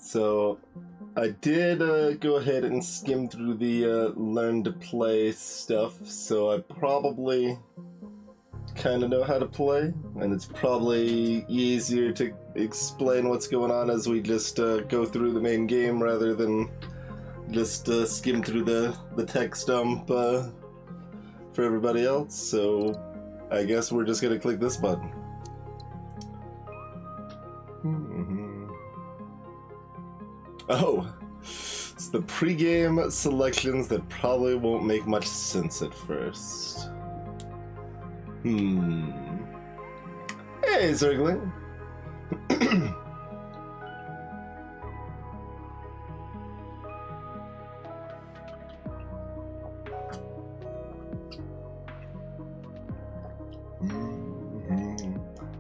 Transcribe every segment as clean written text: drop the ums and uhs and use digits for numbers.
So I did go ahead and skim through the learn to play stuff, so I probably kind of know how to play, and it's probably easier to explain what's going on as we just go through the main game rather than just skim through the text dump for everybody else. So I guess we're just gonna click this button. Oh, it's the pregame selections that probably won't make much sense at first. Hey, Zergling.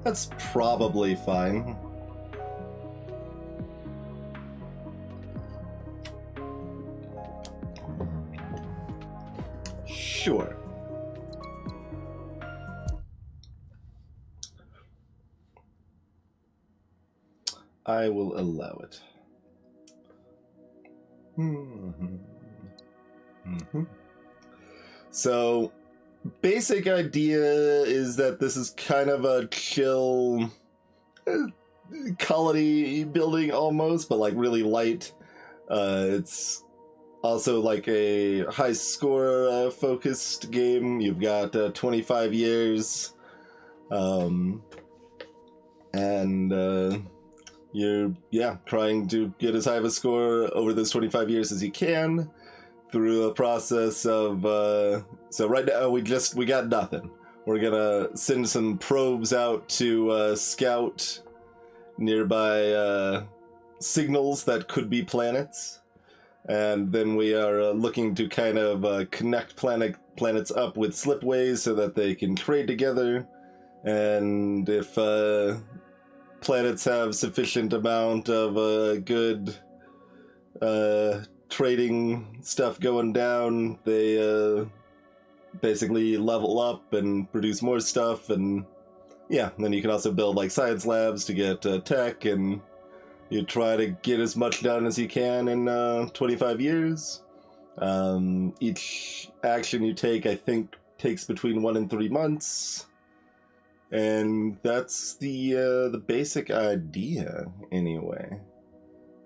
That's probably fine. Sure. I will allow it. So, basic idea is that this is kind of a chill colony building almost, but like really light. It's also like a high score focused game. You've got 25 years, and you're trying to get as high of a score over those 25 years as you can through a process of so right now we got nothing. We're gonna send some probes out to scout nearby signals that could be planets, and then we are looking to kind of connect planets up with slipways so that they can trade together, and if planets have sufficient amount of good trading stuff going down, they basically level up and produce more stuff, and then you can also build like science labs to get tech, and you try to get as much done as you can in 25 years. Each action you take, I think, takes between 1 and 3 months. And that's the basic idea, anyway.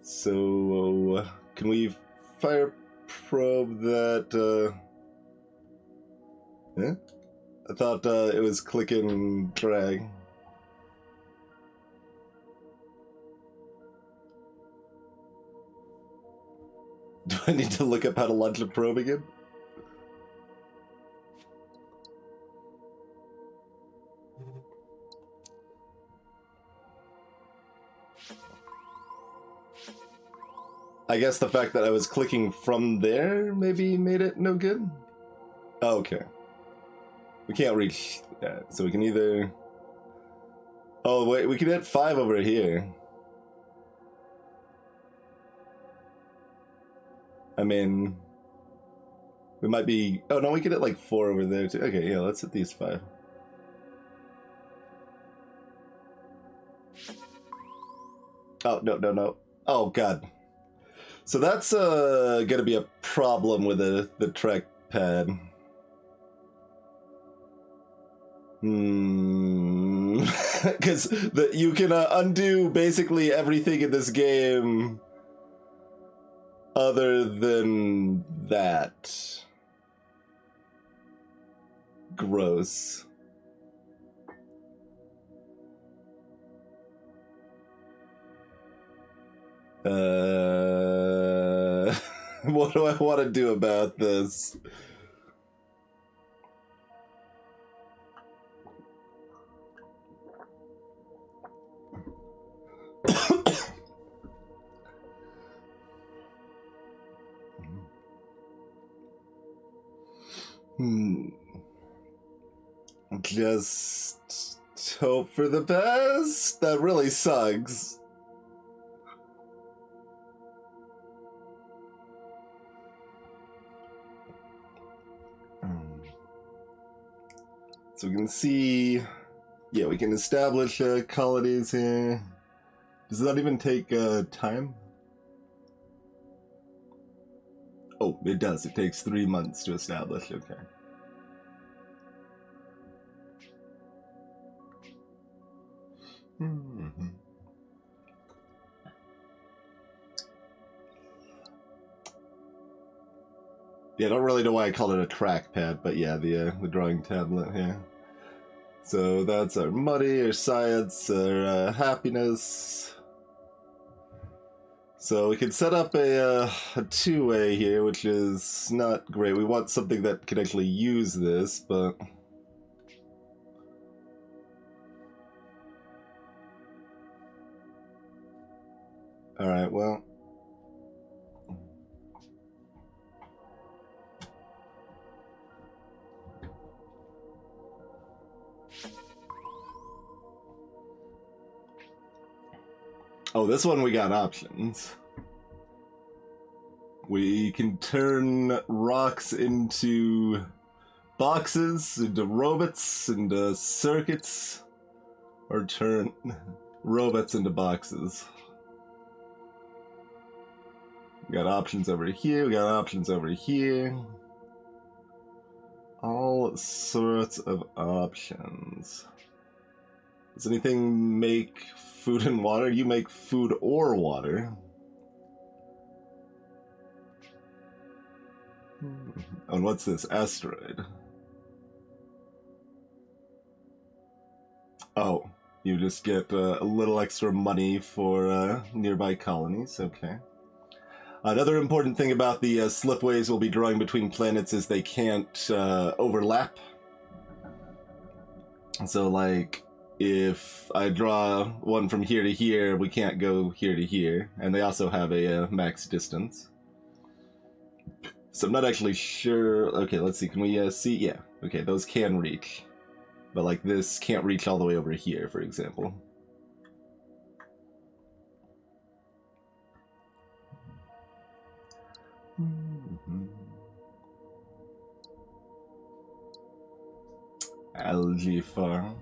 So, can we fire probe that? I thought it was click and drag. Do I need to look up how to launch a probe again? I guess the fact that I was clicking from there maybe made it no good? Oh, okay. We can't reach that, so we can either... Oh, wait, we can hit 5 over here. I mean... We might be... Oh, no, we can hit like 4 over there, too. Okay, yeah, let's hit these 5. Oh, no. Oh, God. So that's gonna be a problem with the trackpad. Because you can undo basically everything in this game other than that. Gross. What do I want to do about this? Just hope for the best? That really sucks. So we can see, yeah, we can establish colonies here. Does that even take time? Oh, it does. It takes 3 months to establish. Okay. Mm-hmm. Yeah, I don't really know why I call it a trackpad, but yeah, the drawing tablet here. So that's our money, our science, our happiness. So we can set up a two-way here, which is not great. We want something that can actually use this, but... Alright, well... Oh, this one we got options. We can turn rocks into boxes, into robots, into circuits, or turn robots into boxes. We got options over here, we got options over here. All sorts of options. Does anything make food and water? You make food or water. Oh, and what's this? Asteroid. Oh, you just get a little extra money for nearby colonies. Okay. Another important thing about the slipways we'll be drawing between planets is they can't overlap. So, like, if I draw one from here to here, we can't go here to here. And they also have a max distance. So I'm not actually sure. Okay, let's see. Can we see? Yeah. Okay, those can reach. But, like, this can't reach all the way over here, for example. Algae farm.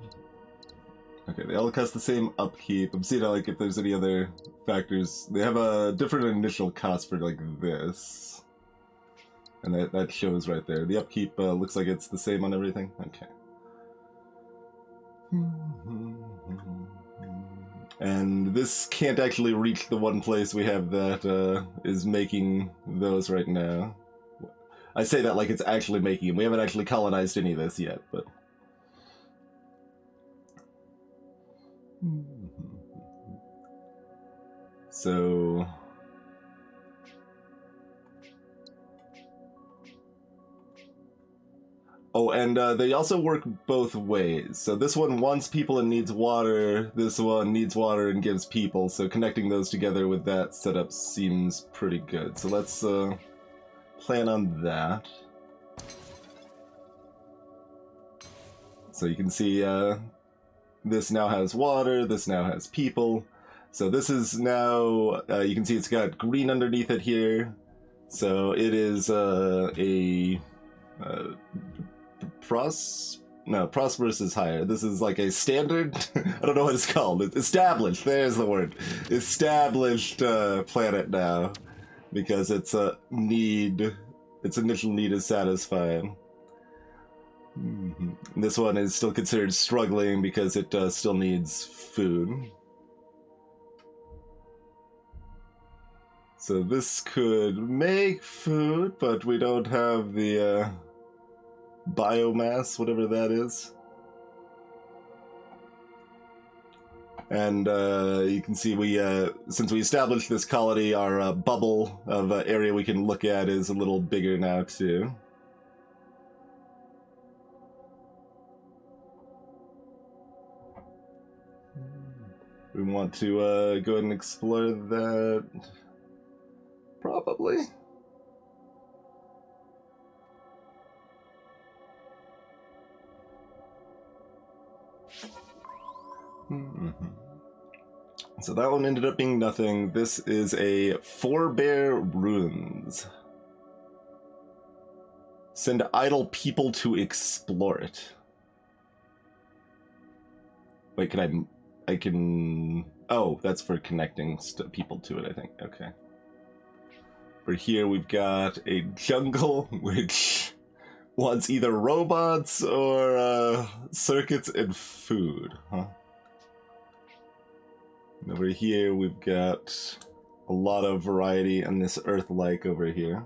Okay, they all cost the same upkeep. I'm seeing like if there's any other factors. They have a different initial cost for like this. And that shows right there. The upkeep looks like it's the same on everything. Okay. And this can't actually reach the one place we have that is making those right now. I say that like it's actually making them. We haven't actually colonized any of this yet, but... So... Oh, and they also work both ways. So this one wants people and needs water. This one needs water and gives people. So connecting those together with that setup seems pretty good. So let's plan on that. So you can see this now has water. This now has people. So this is now, you can see it's got green underneath it here. So it is prosperous is higher. This is like a standard. I don't know what it's called. Established. There's the word. Established planet now, because its need, its initial need is satisfied. This one is still considered struggling because it still needs food. So this could make food, but we don't have the biomass, whatever that is. And you can see we, since we established this colony, our bubble of area we can look at is a little bigger now too. We want to go ahead and explore that. Probably. So that one ended up being nothing. This is a Forebear Ruins. Send idle people to explore it. Wait, can I can... Oh, that's for connecting people to it, I think. Okay. For here we've got a jungle which wants either robots or circuits and food, huh? And over here we've got a lot of variety in this Earth-like over here.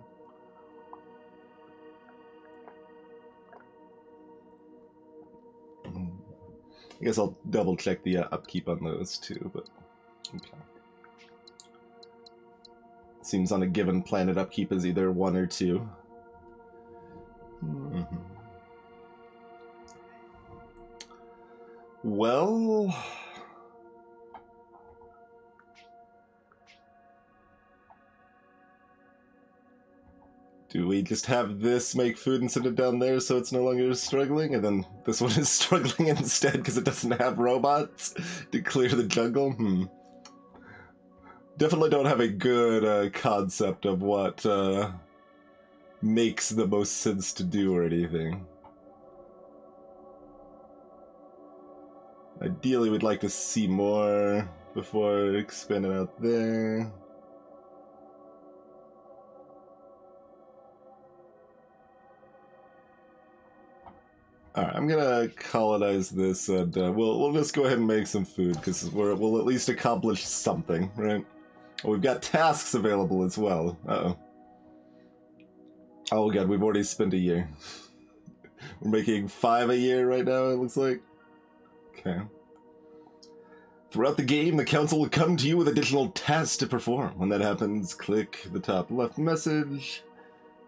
I guess I'll double check the upkeep on those too, but okay. Seems on a given planet upkeep is either 1 or 2. Well, do we just have this make food and send it down there so it's no longer struggling, and then this one is struggling instead because it doesn't have robots to clear the jungle? Definitely don't have a good concept of what makes the most sense to do or anything. Ideally, we'd like to see more before expanding out there. Alright, I'm gonna colonize this, and we'll just go ahead and make some food, because we'll at least accomplish something, right? Oh, we've got tasks available as well. Uh-oh. Oh god, we've already spent a year. We're making 5 a year right now, it looks like. Okay. Throughout the game, the council will come to you with additional tasks to perform. When that happens, click the top left message.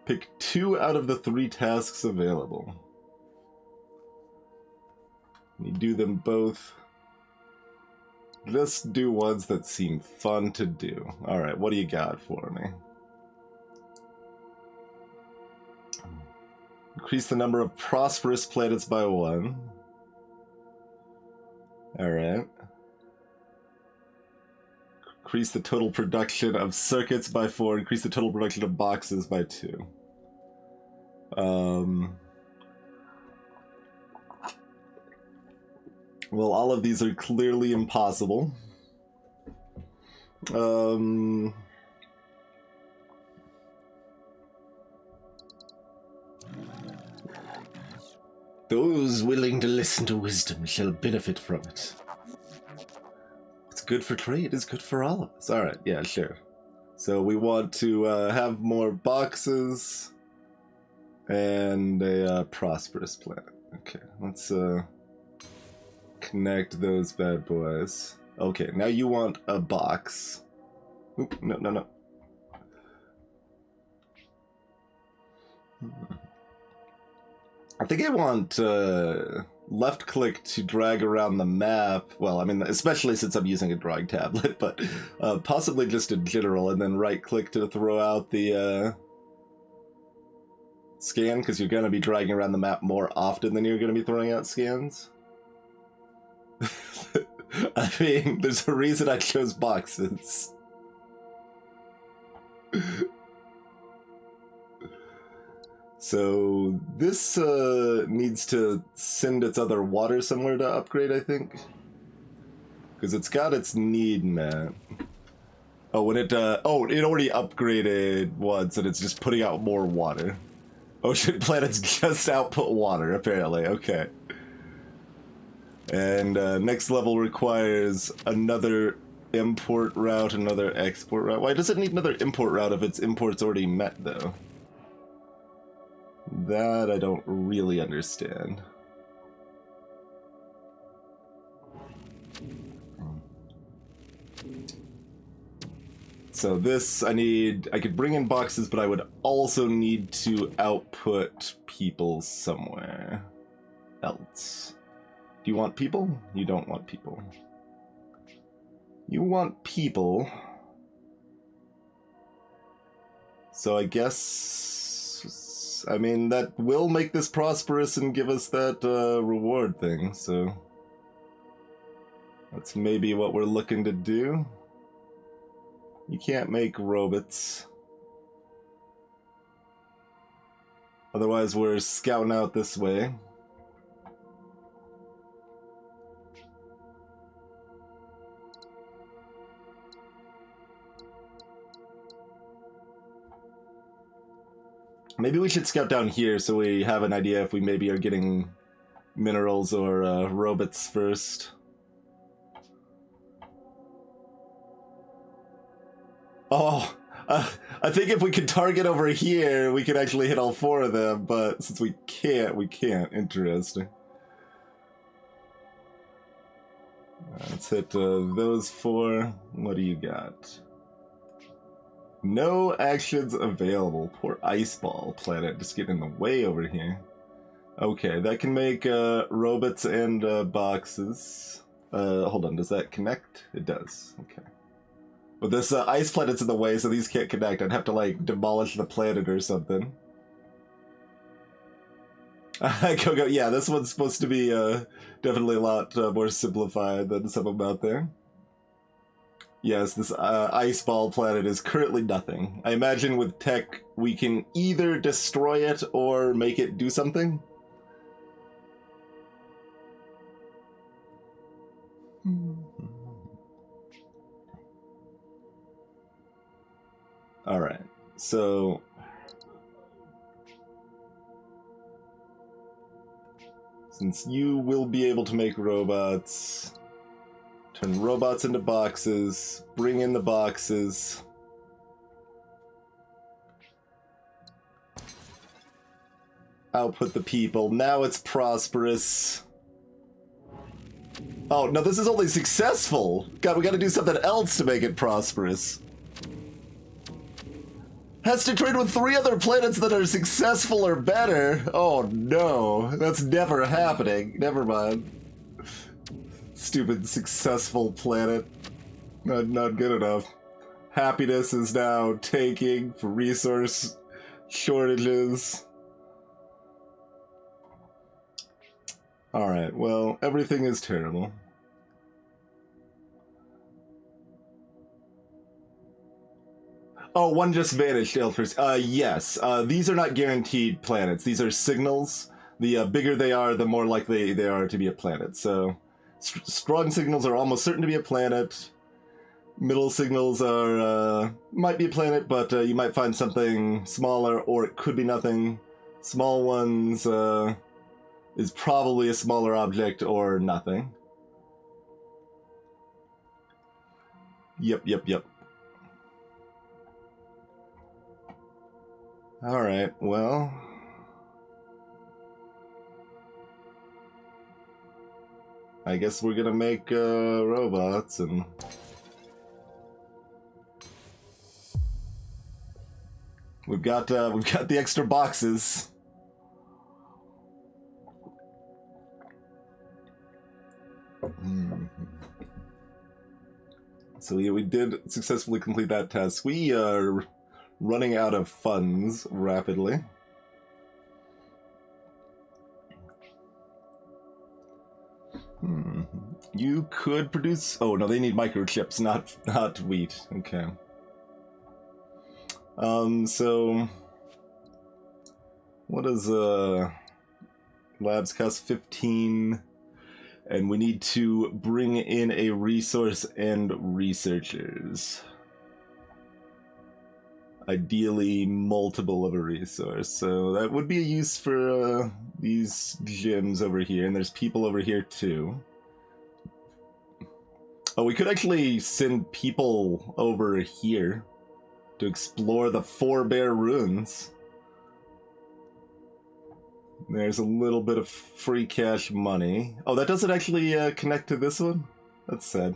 Pick 2 out of the 3 tasks available. You do them both. Just do ones that seem fun to do. Alright, what do you got for me? Increase the number of prosperous planets by 1. Alright. Increase the total production of circuits by 4. Increase the total production of boxes by 2. Well, all of these are clearly impossible. Those willing to listen to wisdom shall benefit from it. What's good for trade is good for all of us. Alright, yeah, sure. So we want to have more boxes and a prosperous planet. Okay, let's connect those bad boys. Okay, now you want a box. Oop, no. I think I want left click to drag around the map. Well, I mean, especially since I'm using a drawing tablet, but possibly just in general, and then right click to throw out the scan, because you're going to be dragging around the map more often than you're going to be throwing out scans. I mean, there's a reason I chose boxes. So this needs to send its other water somewhere to upgrade, I think. Because it's got its need met. Oh, when it it already upgraded once, and it's just putting out more water. Ocean planets just output water, apparently. Okay. And next level requires another import route, another export route. Why does it need another import route if its import's already met, though? That I don't really understand. So this, I could bring in boxes, but I would also need to output people somewhere else. Do you want people? You don't want people. You want people. So I guess, I mean, that will make this prosperous and give us that reward thing, so that's maybe what we're looking to do. You can't make robots. Otherwise, we're scouting out this way. Maybe we should scout down here so we have an idea if we maybe are getting minerals or robots first. Oh, I think if we could target over here, we could actually hit all 4 of them, but since we can't, we can't. Interesting. Let's hit those 4. What do you got? No actions available. Poor ice ball planet just getting in the way over here. Okay, that can make robots and boxes. Hold on, does that connect? It does. Okay. But this ice planet's in the way, so these can't connect. I'd have to, like, demolish the planet or something. Go. Yeah, this one's supposed to be definitely a lot more simplified than some of them out there. Yes, this ice ball planet is currently nothing. I imagine with tech, we can either destroy it or make it do something. Alright, so... since you will be able to make robots... turn robots into boxes, bring in the boxes. Output the people. Now it's prosperous. Oh, no, this is only successful! God, we gotta do something else to make it prosperous. Has to trade with 3 other planets that are successful or better. Oh no, that's never happening. Never mind. Stupid successful planet. Not good enough. Happiness is now taking for resource shortages. Alright, well, everything is terrible. Oh, one just vanished, Elters. Yes. These are not guaranteed planets. These are signals. The bigger they are, the more likely they are to be a planet. So, strong signals are almost certain to be a planet. Middle signals are, might be a planet, but you might find something smaller, or it could be nothing. Small ones, is probably a smaller object or nothing. Yep. Alright, well... I guess we're gonna make robots and... We've got the extra boxes. So yeah, we did successfully complete that task. We are running out of funds rapidly. You could produce... oh no, they need microchips, not wheat. Okay. So... what does labs cost? 15... and we need to bring in a resource and researchers. Ideally, multiple of a resource. So that would be a use for these gyms over here. And there's people over here too. Oh, we could actually send people over here to explore the 4 Bear Ruins. There's a little bit of free cash money. Oh, that doesn't actually connect to this one? That's sad.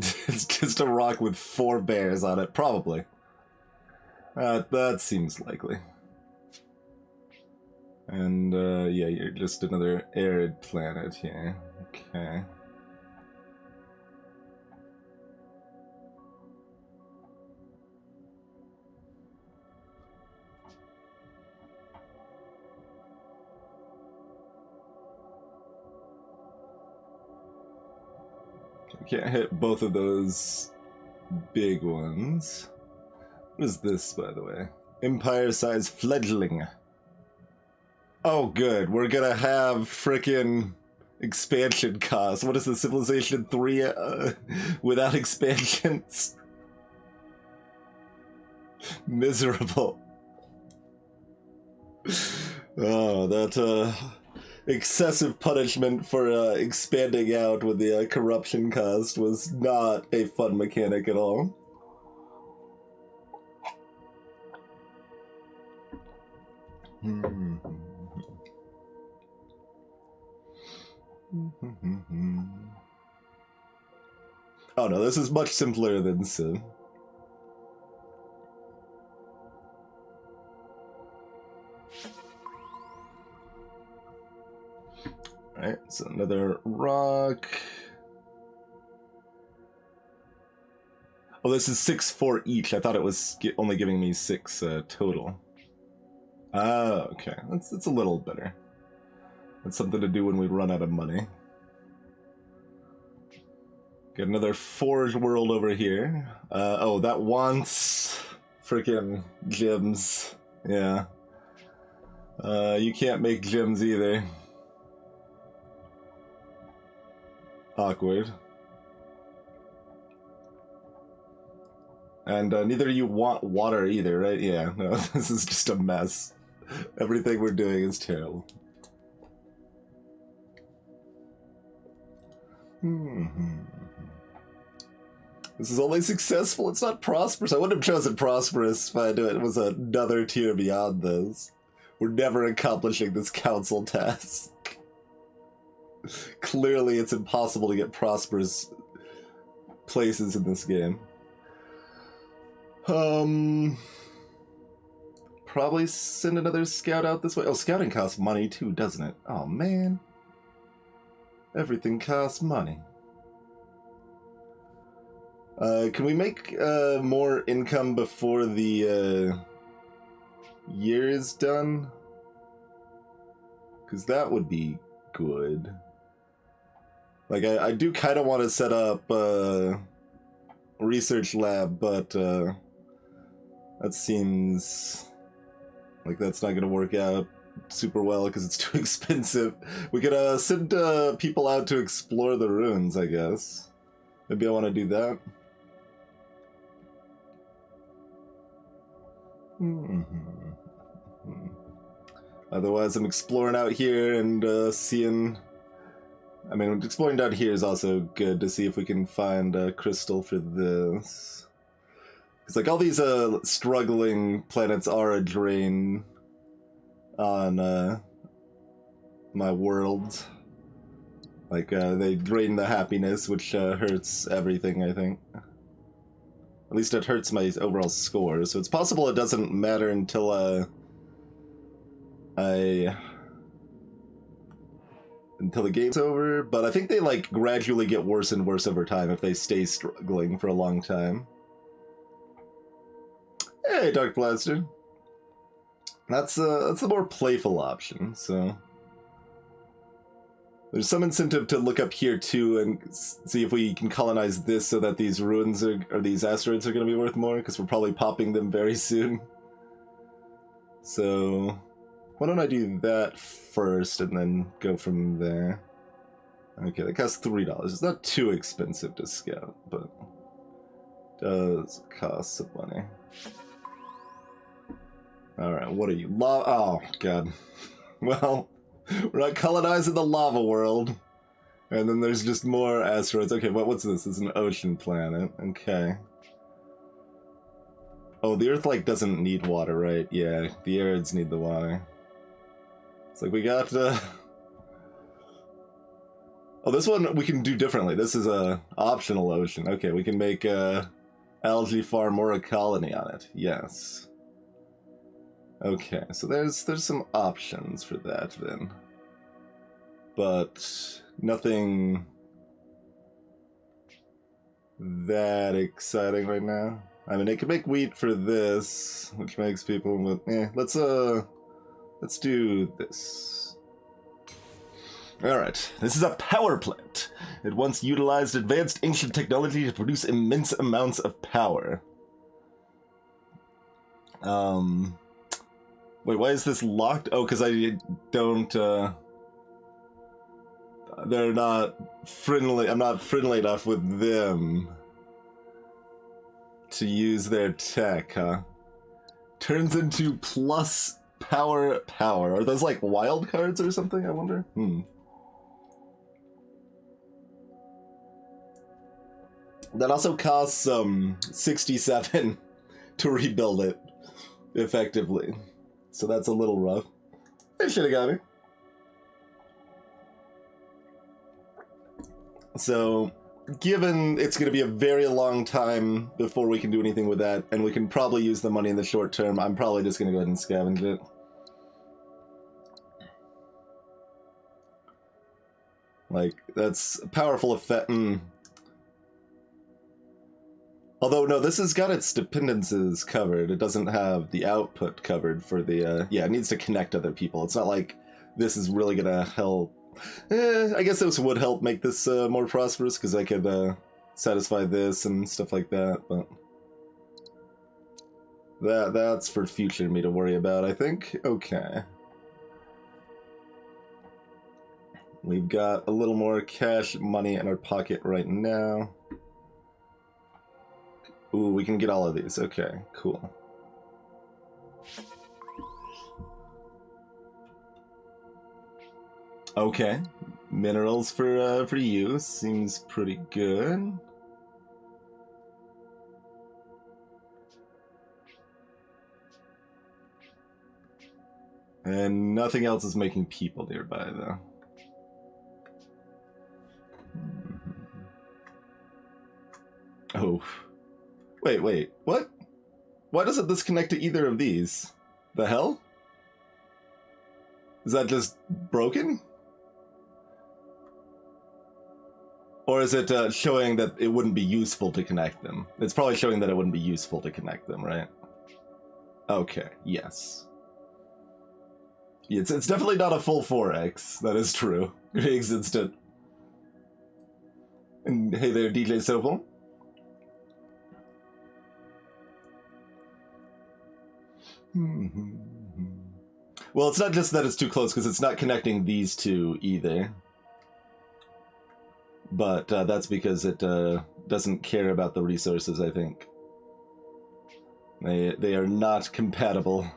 It's just a rock with 4 bears on it, probably. That seems likely. And, yeah, you're just another arid planet here. Okay. Can't hit both of those big ones. What is this, by the way? Empire-sized fledgling. Oh, good. We're gonna have frickin' expansion costs. What is the Civilization 3 without expansions? Miserable. Oh, that excessive punishment for expanding out with the corruption cost was not a fun mechanic at all. Oh no, this is much simpler than Sim. Alright, so another rock. Oh, this is 6 for each. I thought it was only giving me 6 total. Oh, okay. That's a little better. That's something to do when we run out of money. Get another forge world over here. Oh, that wants freaking gems. Yeah. You can't make gems either. Awkward. And neither you want water either, right? Yeah, no, this is just a mess. Everything we're doing is terrible. This is only successful, it's not prosperous. I wouldn't have chosen prosperous if I knew it was another tier beyond this. We're never accomplishing this council task. Clearly it's impossible to get prosperous places in this game. Probably send another scout out this way. Oh, scouting costs money too, doesn't it? Oh, man. Everything costs money. Can we make more income before the year is done? Because that would be good. Like, I do kind of want to set up a research lab, but that seems like that's not going to work out super well because it's too expensive. We could send people out to explore the ruins, I guess. Maybe I want to do that. Otherwise, I'm exploring out here and seeing... I mean, exploring down here is also good to see if we can find a crystal for this. Because, like, all these struggling planets are a drain on my world. Like, they drain the happiness, which hurts everything, I think. At least it hurts my overall score, so it's possible it doesn't matter until until the game's over, but I think they, like, gradually get worse and worse over time if they stay struggling for a long time. Hey, Dark Blaster. That's the more playful option, so... There's some incentive to look up here, too, and see if we can colonize this so that these ruins or these asteroids are going to be worth more, because we're probably popping them very soon. So... why don't I do that first and then go from there? Okay, that costs $3. It's not too expensive to scout, but does cost some money. Alright, what are you? Oh, God. Well, we're not colonizing the lava world. And then there's just more asteroids. Okay, what's this? It's an ocean planet. Okay. Oh, the Earth, like, doesn't need water, right? Yeah, the Arids need the water. It's like we got, Oh, this one we can do differently. This is a optional ocean. Okay, we can make a algae farm or a colony on it. Yes. Okay, so there's some options for that then. But nothing that exciting right now. I mean, it could make wheat for this, which makes people, but let's do this. Alright, this is a power plant. It once utilized advanced ancient technology to produce immense amounts of power. Wait, why is this locked? Oh, because I don't, they're not friendly. I'm not friendly enough with them to use their tech, huh? Turns into plus power. Are those like wild cards or something, I wonder? That also costs 67 to rebuild it effectively. So that's a little rough. They should have got me. So, given it's going to be a very long time before we can do anything with that, and we can probably use the money in the short term, I'm probably just going to go ahead and scavenge it. Like, that's a powerful effect. Although, no, this has got its dependencies covered. It doesn't have the output covered for the, yeah, it needs to connect other people. It's not like this is really gonna help. I guess this would help make this more prosperous, because I could satisfy this and stuff like that, but that's for future me to worry about, I think. Okay. We've got a little more cash money in our pocket right now. Ooh, we can get all of these. Okay, cool. Okay, minerals for you seems pretty good. And nothing else is making people nearby, though. Oh. Wait, what? Why doesn't this connect to either of these? The hell? Is that just broken? Or is it showing that it wouldn't be useful to connect them? It's probably showing that it wouldn't be useful to connect them, right? Okay, yes. It's definitely not a full 4x, that is true. Griggs instant. And hey there, DJ Sopal. Well, it's not just that it's too close, because it's not connecting these two either. But that's because it doesn't care about the resources, I think. They are not compatible.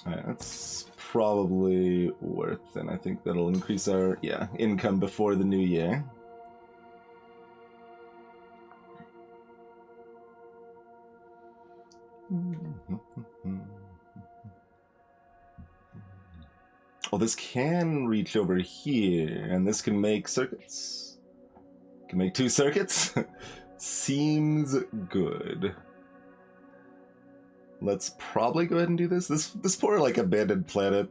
Alright, that's probably worth, and I think that'll increase our, income before the new year. Oh, this can reach over here, and this can make circuits. Can make 2 circuits? Seems good. Let's probably go ahead and do this. This poor, like, abandoned planet.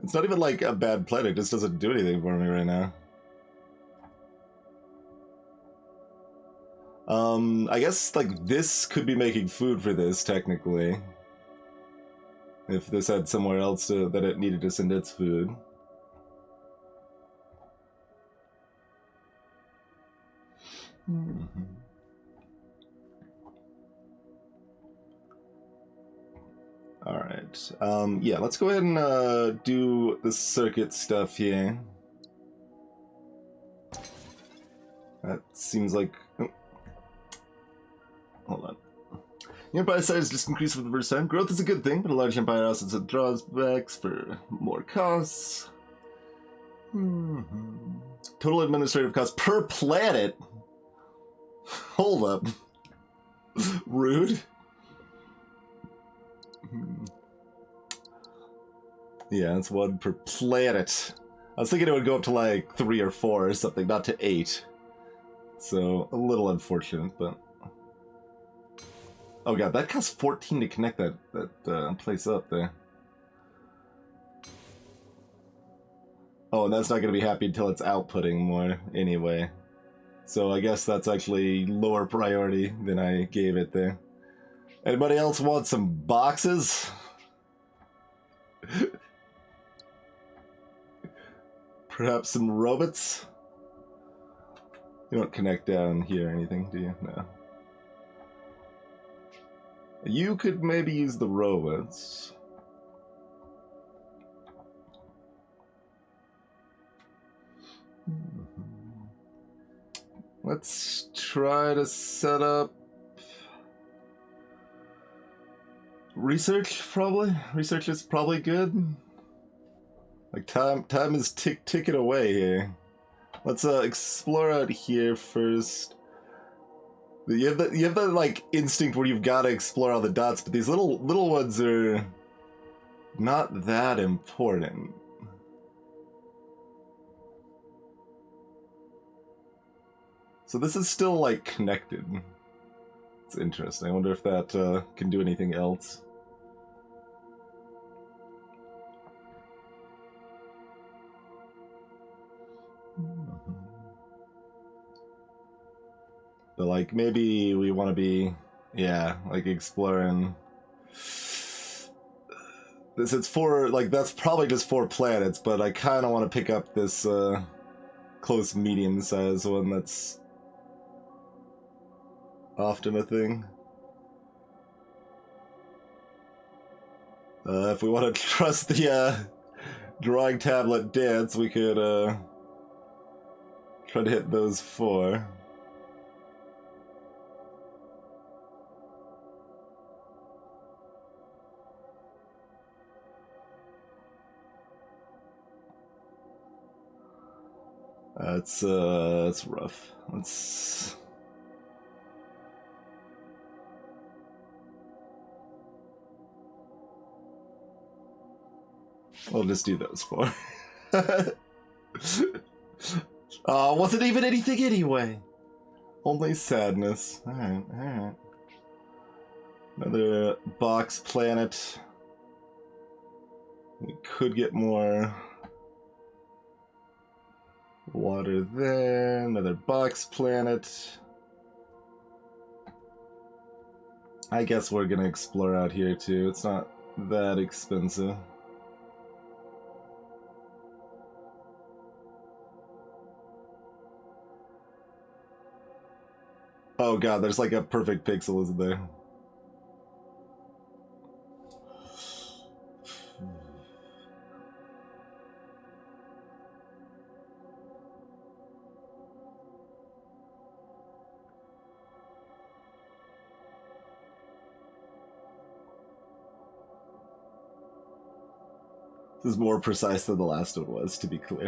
It's not even, like, a bad planet. It just doesn't do anything for me right now. I guess, like, this could be making food for this, technically. If this had somewhere else that it needed to send its food. Alright. Yeah, let's go ahead and do the circuit stuff here. That seems like... Oh. Hold on. The empire size just increased for the first time. Growth is a good thing, but a large empire also has drawbacks for more costs. Total administrative costs per planet? Hold up. Rude. Yeah, it's 1 per planet. I was thinking it would go up to like 3 or 4 or something, not to 8. So, a little unfortunate, but... Oh god, that costs 14 to connect that place up there. Oh, and that's not going to be happy until it's outputting more anyway. So I guess that's actually lower priority than I gave it there. Anybody else want some boxes? Perhaps some robots? You don't connect down here or anything, do you? No. You could maybe use the robots. Let's try to set up research, probably. Research is probably good. Like time is ticking away here. Let's explore out here first. You have that like instinct where you've got to explore all the dots, but these little ones are not that important. So this is still like connected. It's interesting. I wonder if that can do anything else. But like maybe we want to be, yeah, like exploring. This it's for like that's probably just 4 planets, but I kind of want to pick up this close medium size one that's often a thing. If we want to trust the drawing tablet dance, we could try to hit those 4. That's rough. Let's. We'll just do those 4. Wasn't even anything anyway. Only sadness. Alright, alright. Another box planet. We could get more water there. Another box planet. I guess we're gonna explore out here too. It's not that expensive. Oh god, there's like a perfect pixel, isn't there? This is more precise than the last one was, to be clear.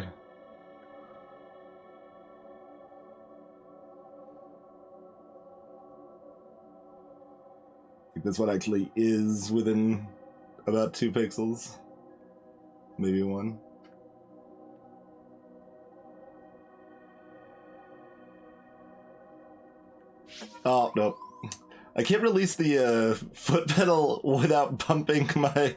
I think this one actually is within about 2 pixels. Maybe 1. Oh, no. I can't release the foot pedal without bumping my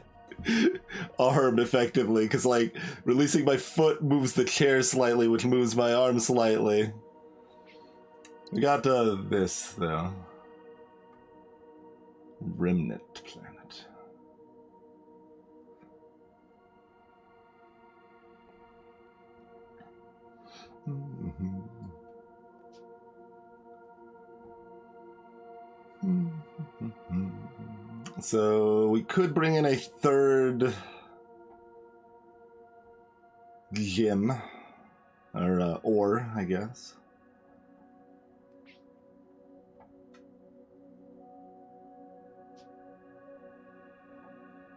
arm effectively, because like releasing my foot moves the chair slightly, which moves my arm slightly. We got this though. Remnant planet. So we could bring in a 3rd gem, or ore, I guess.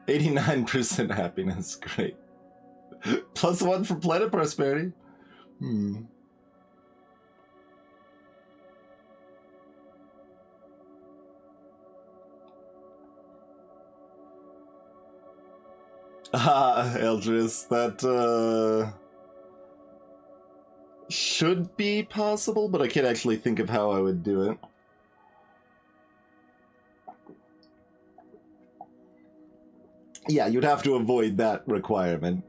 %89 happiness, great. +1 for planet prosperity. Eldris, that should be possible, but I can't actually think of how I would do it. Yeah, you'd have to avoid that requirement.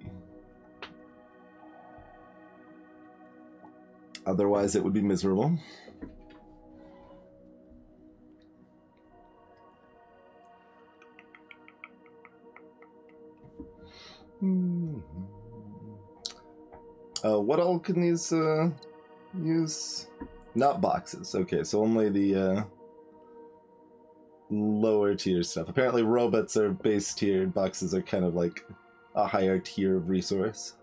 Otherwise, it would be miserable. What all can these use? Not boxes. Okay, so only the lower tier stuff. Apparently robots are base tier, boxes are kind of like a higher tier of resource.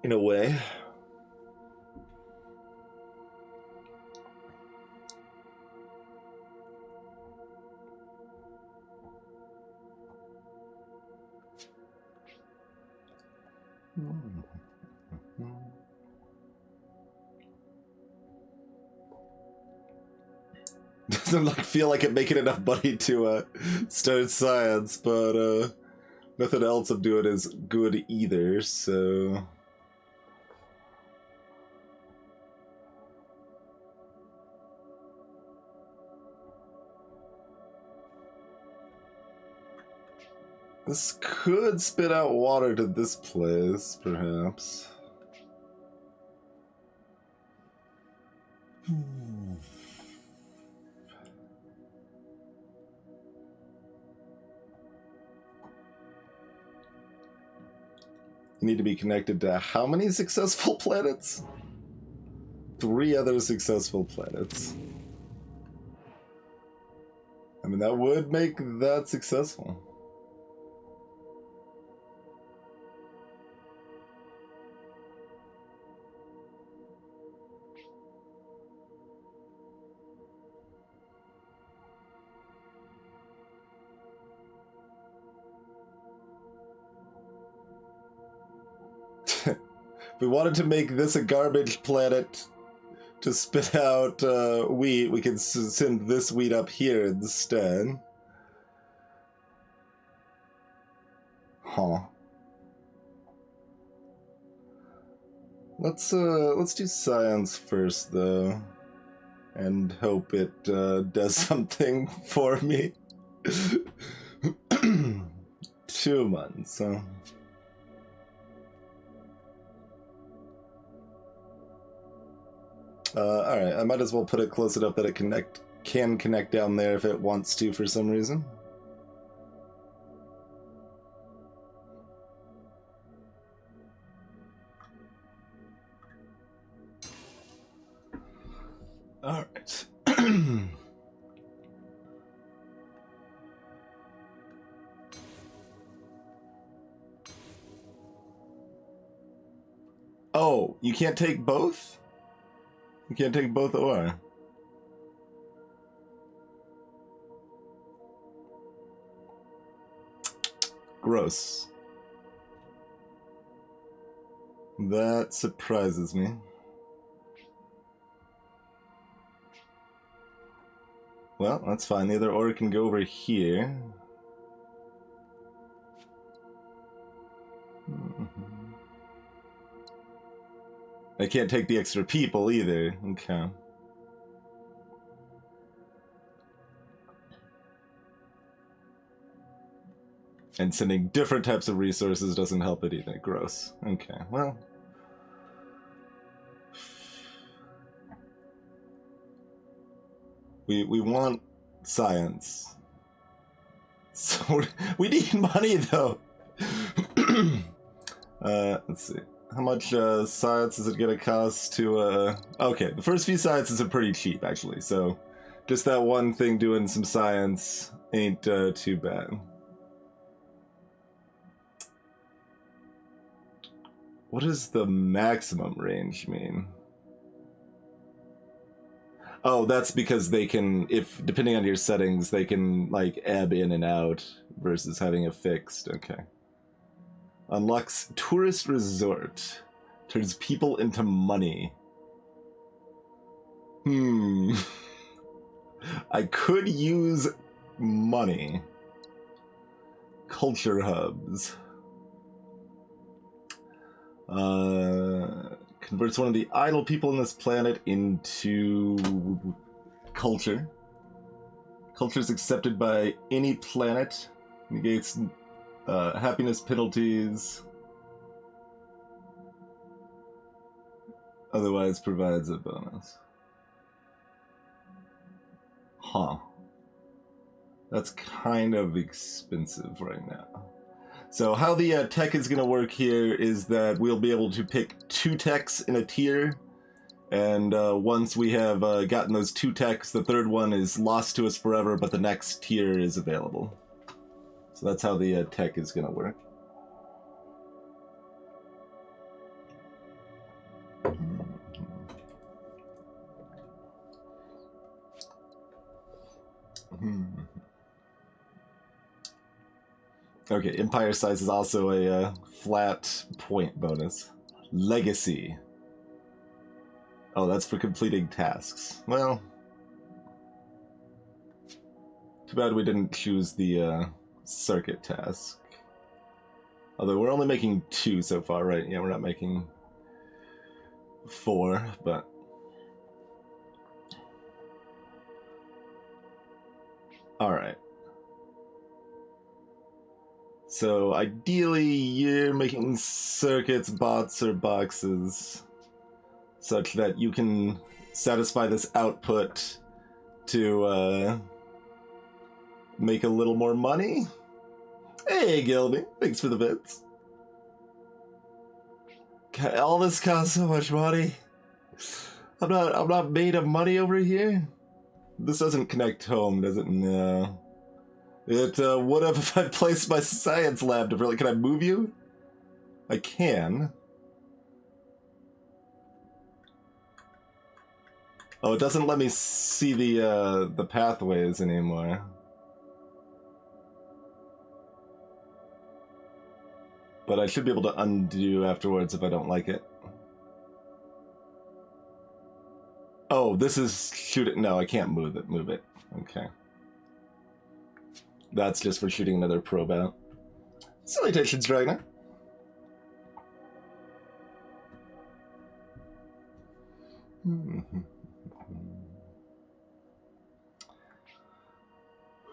In a way. Doesn't feel like it making enough money to start science, but nothing else I'm doing is good either, so... This could spit out water to this place, perhaps. You need to be connected to how many successful planets? 3 other successful planets. I mean, that would make that successful. If we wanted to make this a garbage planet to spit out wheat, we could send this wheat up here instead. Huh. Let's do science first, though, and hope it does something for me. 2 months, huh? Alright, I might as well put it close enough that it can connect down there if it wants to for some reason. Alright. Oh, you can't take both? You can't take both ore. Gross. That surprises me. Well, that's fine. The other ore can go over here. I can't take the extra people either. Okay. And sending different types of resources doesn't help it either. Gross. Okay, well. We want science. So we need money though. Let's see. How much science is it gonna cost to okay, the first few sciences are pretty cheap actually, so just that one thing doing some science ain't too bad. What does the maximum range mean? Oh, that's because they can, if depending on your settings, they can like ebb in and out versus having a fixed. Okay. Unlocks tourist resort. Turns people into money. I could use money. Culture hubs. Converts one of the idle people on this planet into culture. Culture is accepted by any planet. Negates happiness penalties. Otherwise provides a bonus. Huh. That's kind of expensive right now. So how the tech is going to work here is that we'll be able to pick 2 techs in a tier And once we have gotten those 2 techs, the 3rd one is lost to us forever, but the next tier is available. So that's how the tech is going to work. Okay, Empire size is also a flat point bonus. Legacy. Oh, that's for completing tasks. Well, too bad we didn't choose the circuit task. Although we're only making 2 so far, right? Yeah, we're not making 4, but... Alright. So, ideally, you're making circuits, bots, or boxes such that you can satisfy this output to make a little more money. Hey, Gilby, thanks for the bits. All this costs so much money. I'm not made of money over here. This doesn't connect home, does it? No. It would have if I placed my science lab to really. Can I move you? I can. Oh, it doesn't let me see the pathways anymore. But I should be able to undo afterwards if I don't like it. Oh, this is shoot it. No, I can't move it. Move it. Okay. That's just for shooting another probe out. Salutations, Dragna.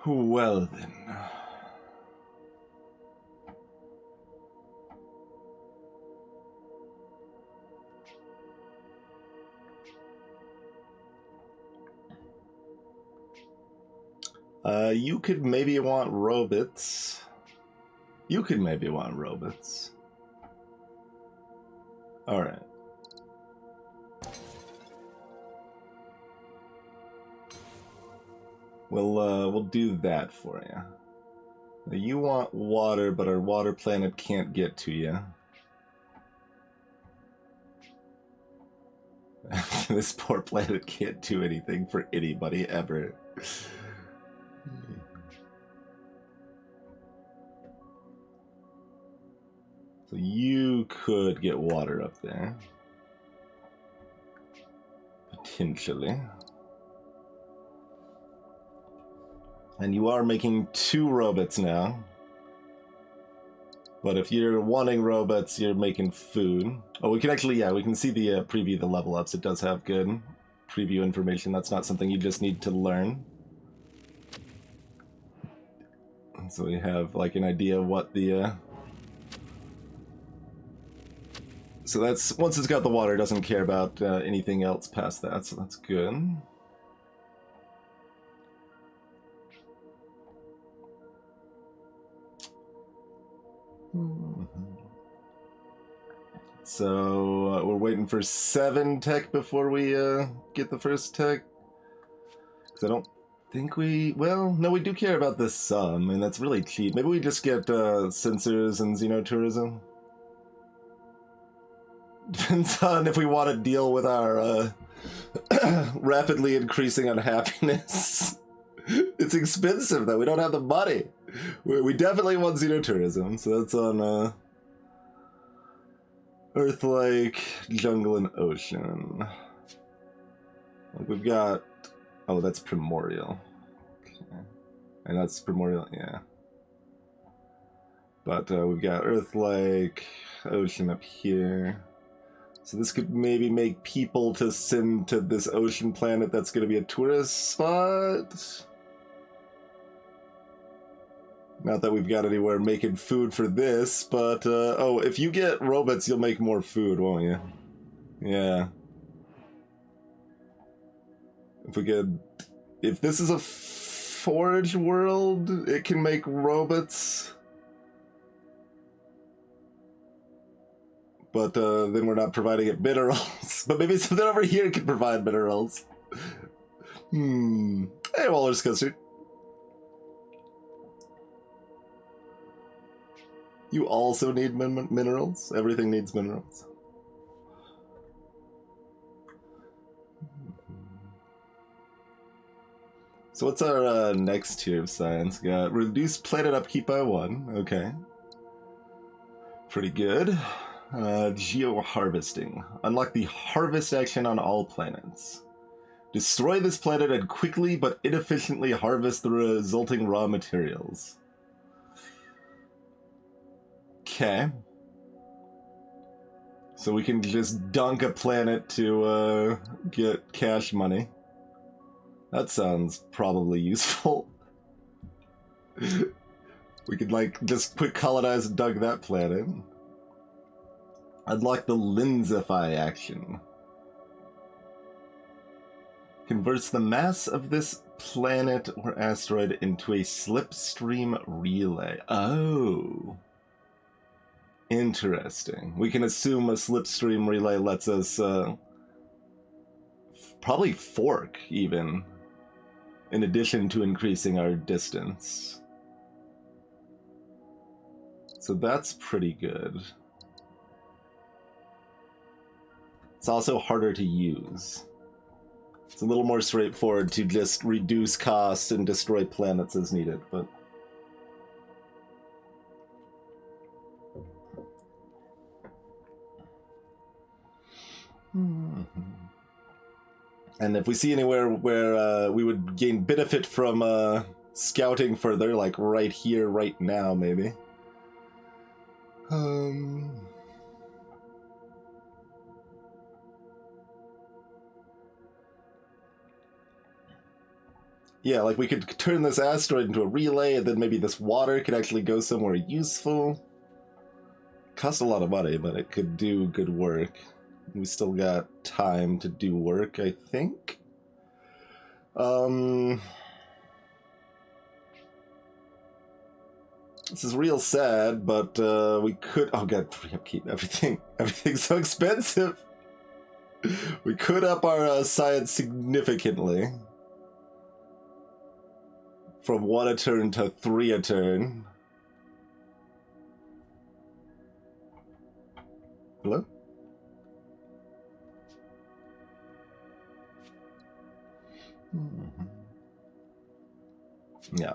Well then. You could maybe want robots. You could maybe want robots. Alright. We'll do that for you. Now you want water, but our water planet can't get to you. This poor planet can't do anything for anybody ever. So you could get water up there. Potentially. And you are making 2 robots now. But if you're wanting robots, you're making food. Oh, we can actually, yeah, we can see the preview of the level ups. It does have good preview information. That's not something you just need to learn. So we have like an idea of what the... So that's, once it's got the water, it doesn't care about anything else past that, so that's good. So we're waiting for 7 tech before we get the first tech. Because I don't think we... Well, no, we do care about this some, and that's really cheap. Maybe we just get sensors and xenotourism. Depends on if we want to deal with our rapidly increasing unhappiness. It's expensive, though. We don't have the money. We definitely want xenotourism, so that's on Earth, Lake, Jungle, and Ocean. Like we've got... Oh, that's Primordial. Okay. And that's Primordial, yeah. But we've got Earth, Lake, Ocean up here. So this could maybe make people to send to this ocean planet that's going to be a tourist spot. Not that we've got anywhere making food for this, but, oh, if you get robots, you'll make more food, won't you? Yeah. If we could... If this is a forage world, it can make robots. But then we're not providing it minerals. But maybe something over here can provide minerals. Hey, Waller's custard. You also need minerals? Everything needs minerals. So what's our next tier of science? Got reduced planet upkeep by 1. Okay. Pretty good. Geo-harvesting. Unlock the harvest action on all planets. Destroy this planet and quickly but inefficiently harvest the resulting raw materials. Okay. So we can just dunk a planet to get cash money. That sounds probably useful. We could, like, just quick colonize and dunk that planet. Unlock the Lensify action. Converts the mass of this planet or asteroid into a slipstream relay. Oh. Interesting. We can assume a slipstream relay lets us probably fork, even, in addition to increasing our distance. So that's pretty good. It's also harder to use. It's a little more straightforward to just reduce costs and destroy planets as needed, but... And if we see anywhere where we would gain benefit from scouting further, like right here, right now, maybe. Yeah, like we could turn this asteroid into a relay, and then maybe this water could actually go somewhere useful. Costs a lot of money, but it could do good work. We still got time to do work, I think. This is real sad, but we could... Oh god, 3 upkeep, everything. Everything's so expensive. We could up our science significantly. From 1 a turn to 3 a turn. Hello? Yeah.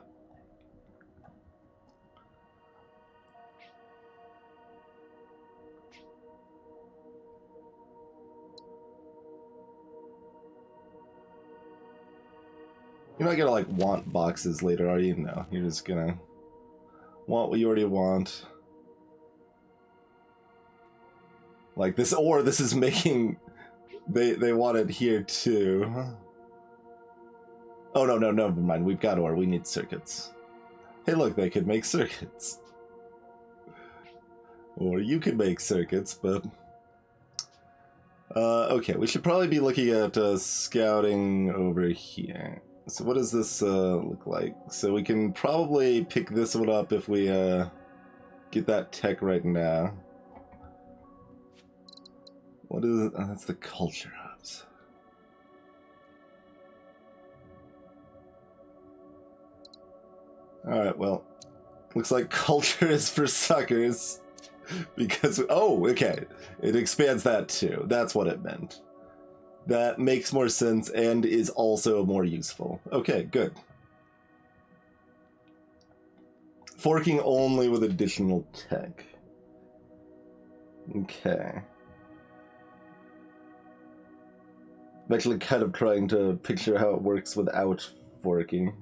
You're not gonna, like, want boxes later, are you? No, you're just gonna want what you already want. Like this, or this is making... They want it here, too. Oh, no, never mind. We've got ore. We need circuits. Hey, look, they could make circuits. Or you could make circuits, but... okay, we should probably be looking at scouting over here. So what does this look like? So we can probably pick this one up if we get that tech right now. What is it? Oh, that's the culture hubs. Alright, well, looks like culture is for suckers. Because, oh, okay, it expands that too. That's what it meant. That makes more sense and is also more useful. Okay, good. Forking only with additional tech. Okay. I'm actually kind of trying to picture how it works without forking.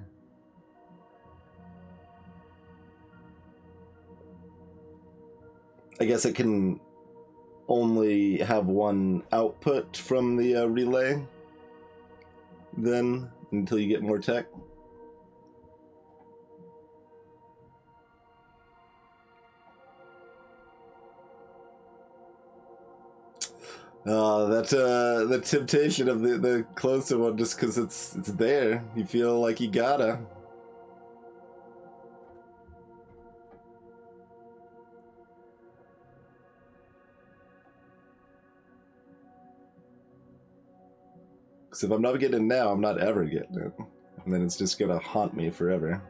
I guess it can only have one output from the relay, then, until you get more tech. The temptation of the closer one, just because it's there. You feel like you gotta. Because if I'm not getting it now, I'm not ever getting it. And then it's just gonna haunt me forever.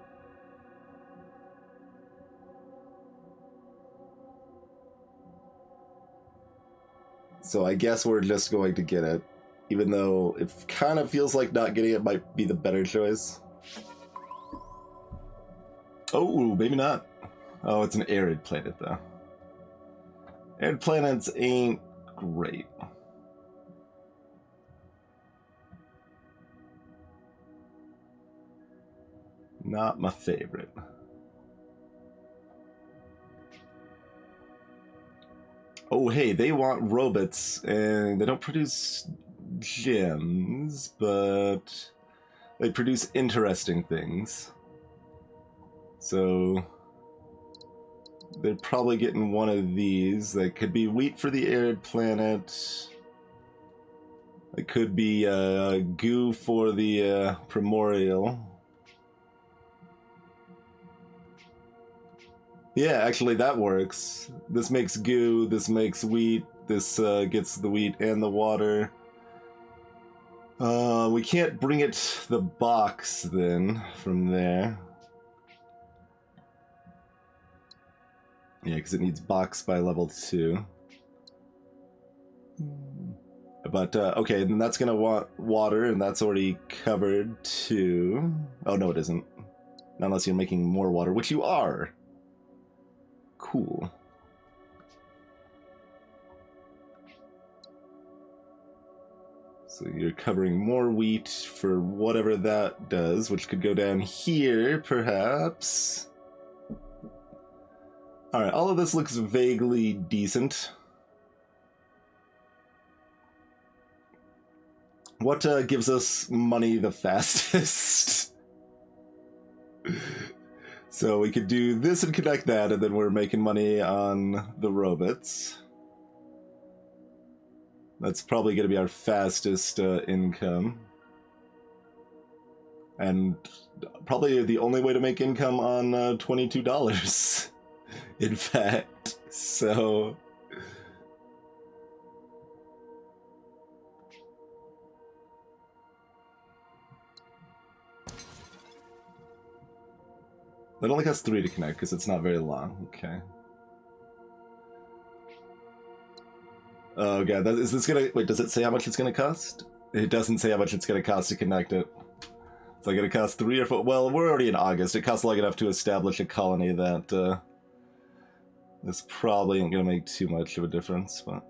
So I guess we're just going to get it. Even though it kind of feels like not getting it might be the better choice. Oh, maybe not. Oh, it's an arid planet, though. Arid planets ain't great. Not my favorite. Oh, hey, they want robots, and they don't produce gems, but they produce interesting things. So they're probably getting one of these. That could be wheat for the arid planet. It could be goo for the primordial. Yeah, actually that works. This makes goo, this makes wheat, this gets the wheat and the water. We can't bring it the box then from there. Yeah, because it needs box by level 2. But, okay, then that's gonna want water, and that's already covered too. Oh, no, it isn't. Not unless you're making more water, which you are. Cool. So you're covering more wheat for whatever that does, which could go down here, perhaps. Alright, all of this looks vaguely decent. What gives us money the fastest? So we could do this and connect that, and then we're making money on the robots. That's probably going to be our fastest income. And probably the only way to make income on $22. In fact, so... It only has 3 to connect because it's not very long. Okay. Oh god, is this gonna... Wait, does it say how much it's gonna cost? It doesn't say how much it's gonna cost to connect it. It's like gonna cost 3 or 4... Well, we're already in August. It costs long enough to establish a colony that this probably ain't gonna make too much of a difference, but...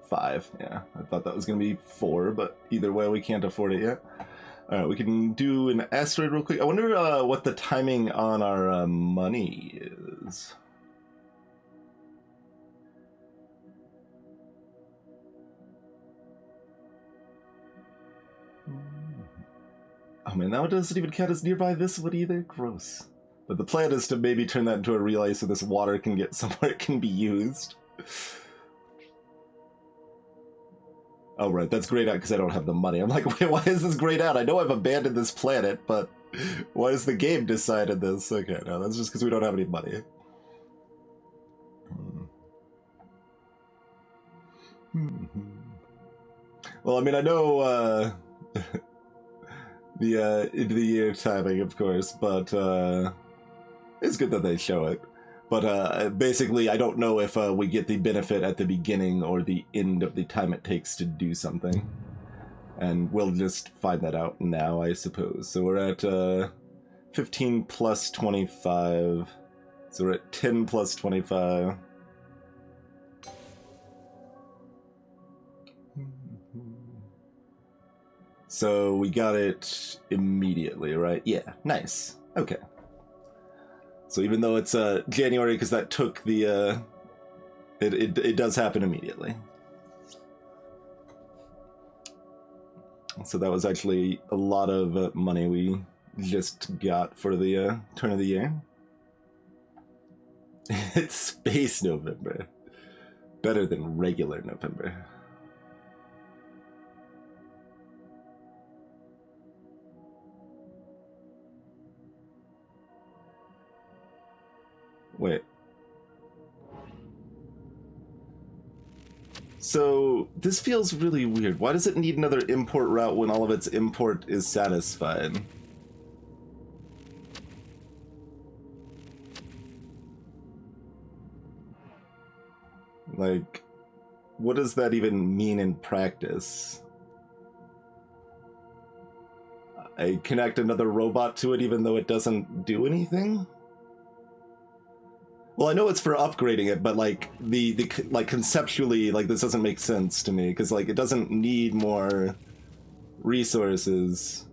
Five, yeah. I thought that was gonna be 4, but either way, we can't afford it yet. Alright, we can do an asteroid real quick. I wonder what the timing on our money is. Oh man, that one doesn't even count as nearby this one either? Gross. But the plan is to maybe turn that into a relay so this water can get somewhere it can be used. Oh, right, that's grayed out because I don't have the money. I'm like, wait, why is this grayed out? I know I've abandoned this planet, but why has the game decided this? Okay, no, that's just because we don't have any money. Well, I mean, I know the end of the year timing, of course, but it's good that they show it. But basically, I don't know if we get the benefit at the beginning or the end of the time it takes to do something. And we'll just find that out now, I suppose. So we're at 15 plus 25. So we're at 10 plus 25. So we got it immediately, right? Yeah, nice. Okay. So even though it's January, because that took the... It does happen immediately. So that was actually a lot of money we just got for the turn of the year. It's Space November. Better than regular November. Wait. So, this feels really weird. Why does it need another import route when all of its import is satisfied? Like, what does that even mean in practice? I connect another robot to it even though it doesn't do anything? Well, I know it's for upgrading it, but like like conceptually, like this doesn't make sense to me because like it doesn't need more resources.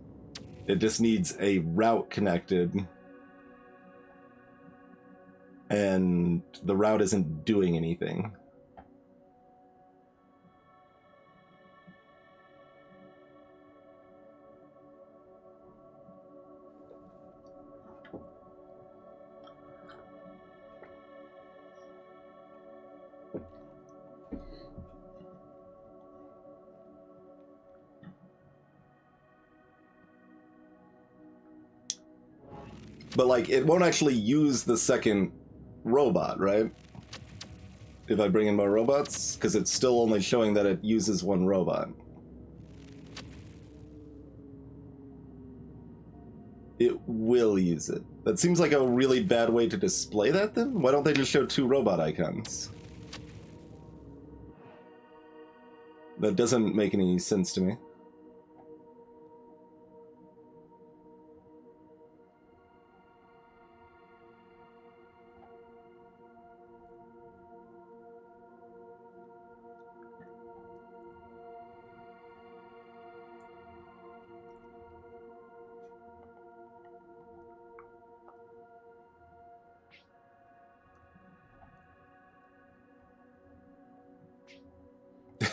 It just needs a route connected, and the route isn't doing anything. But like, it won't actually use the second robot, right? If I bring in more robots, because it's still only showing that it uses one robot. It will use it. That seems like a really bad way to display that then? Why don't they just show 2 robot icons? That doesn't make any sense to me.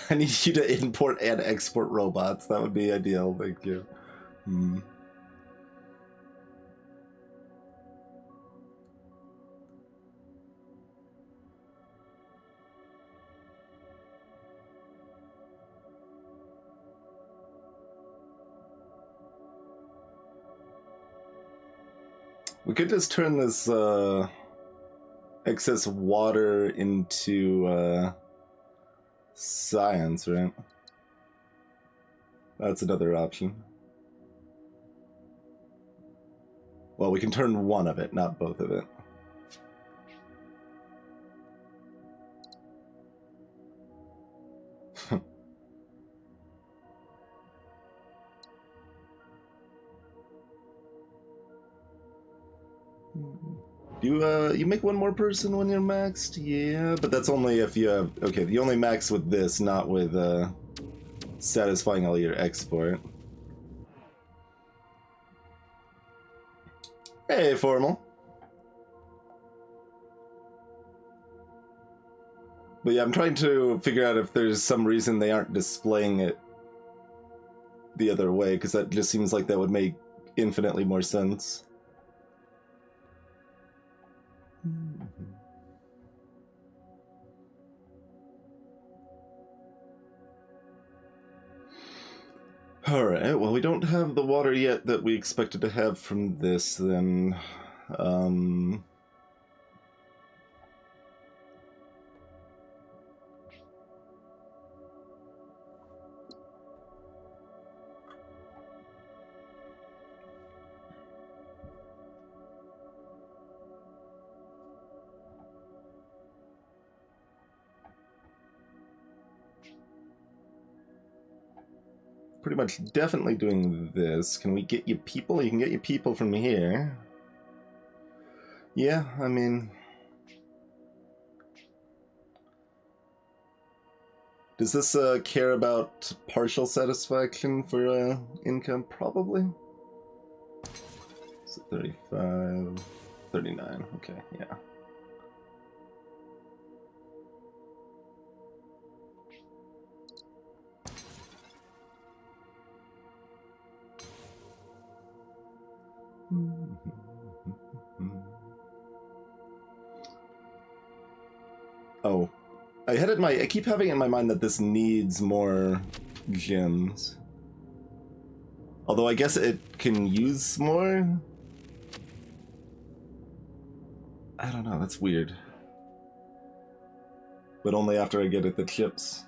I need you to import and export robots. That would be ideal. Thank you. We could just turn this excess water into science, right? That's another option. Well, we can turn one of it, not both of it. You make one more person when you're maxed? Yeah, but that's only if you have... Okay, you only max with this, not with satisfying all your export. Hey, Formal. But yeah, I'm trying to figure out if there's some reason they aren't displaying it the other way, because that just seems like that would make infinitely more sense. Alright, well, we don't have the water yet that we expected to have from this, then. Pretty much definitely doing this. Can we get you people? You can get you people from here. Yeah, I mean... Does this care about partial satisfaction for income? Probably. So 35, 39. Okay, yeah. Oh, I keep having in my mind that this needs more gems. Although I guess it can use more. I don't know, that's weird. But only after I get at the chips.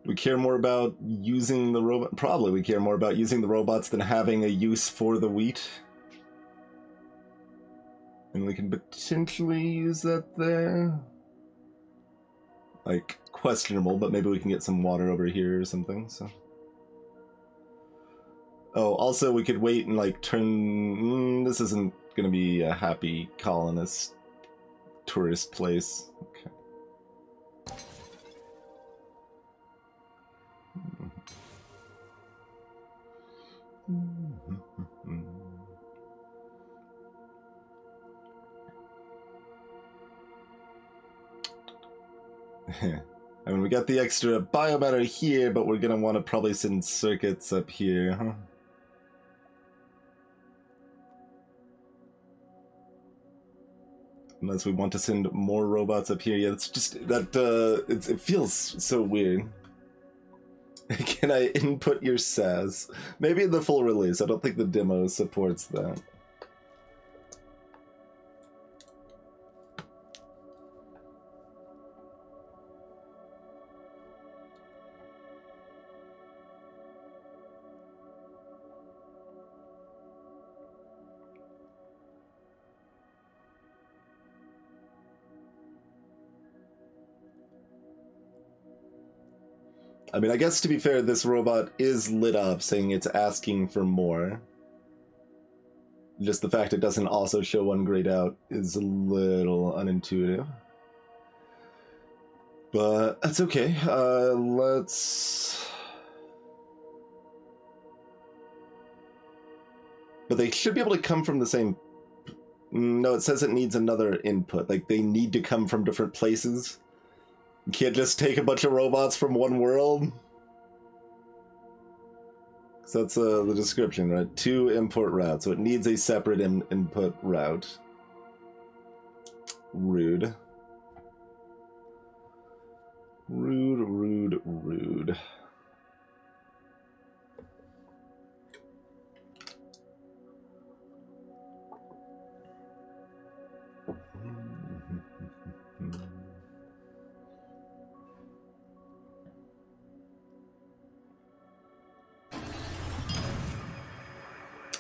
We care more about using the robot. Probably we care more about using the robots than having a use for the wheat. And we can potentially use that there. Like, questionable, but maybe we can get some water over here or something, so. Oh, also we could wait and, like, turn... this isn't gonna be a happy colonist tourist place. Okay. I mean, we got the extra biomatter here, but we're gonna want to probably send circuits up here, huh? Unless we want to send more robots up here. Yeah, it's just that it feels so weird. Can I input your SAS? Maybe in the full release. I don't think the demo supports that. I mean, I guess to be fair, this robot is lit up saying it's asking for more. Just the fact it doesn't also show one grayed out is a little unintuitive. But that's okay. Let's... But they should be able to come from the same... No, it says it needs another input. Like, they need to come from different places. You can't just take a bunch of robots from one world. So that's the description, right? 2 import routes. So it needs a separate input route. Rude. Rude, rude, rude.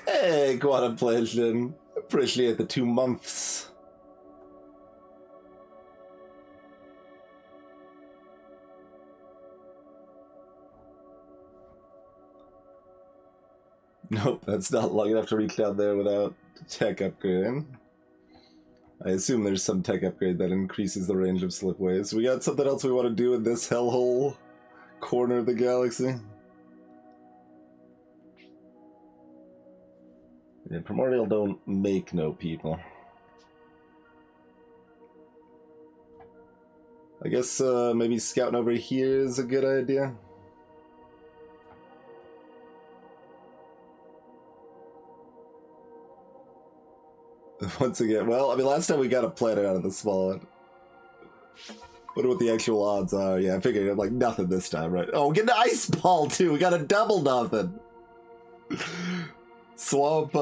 Hey, Quantum, appreciate the 2 months. Nope, that's not long enough to reach down there without tech upgrading. I assume there's some tech upgrade that increases the range of Slipways. We got something else we want to do in this hellhole corner of the galaxy? Yeah, Primordial don't make no people. I guess maybe scouting over here is a good idea. Once again, well, I mean, last time we got a planet out of the small one. Wonder what the actual odds are. Yeah, I figured like nothing this time, right? Oh, we get an ice ball too. We got a double nothing. Swamp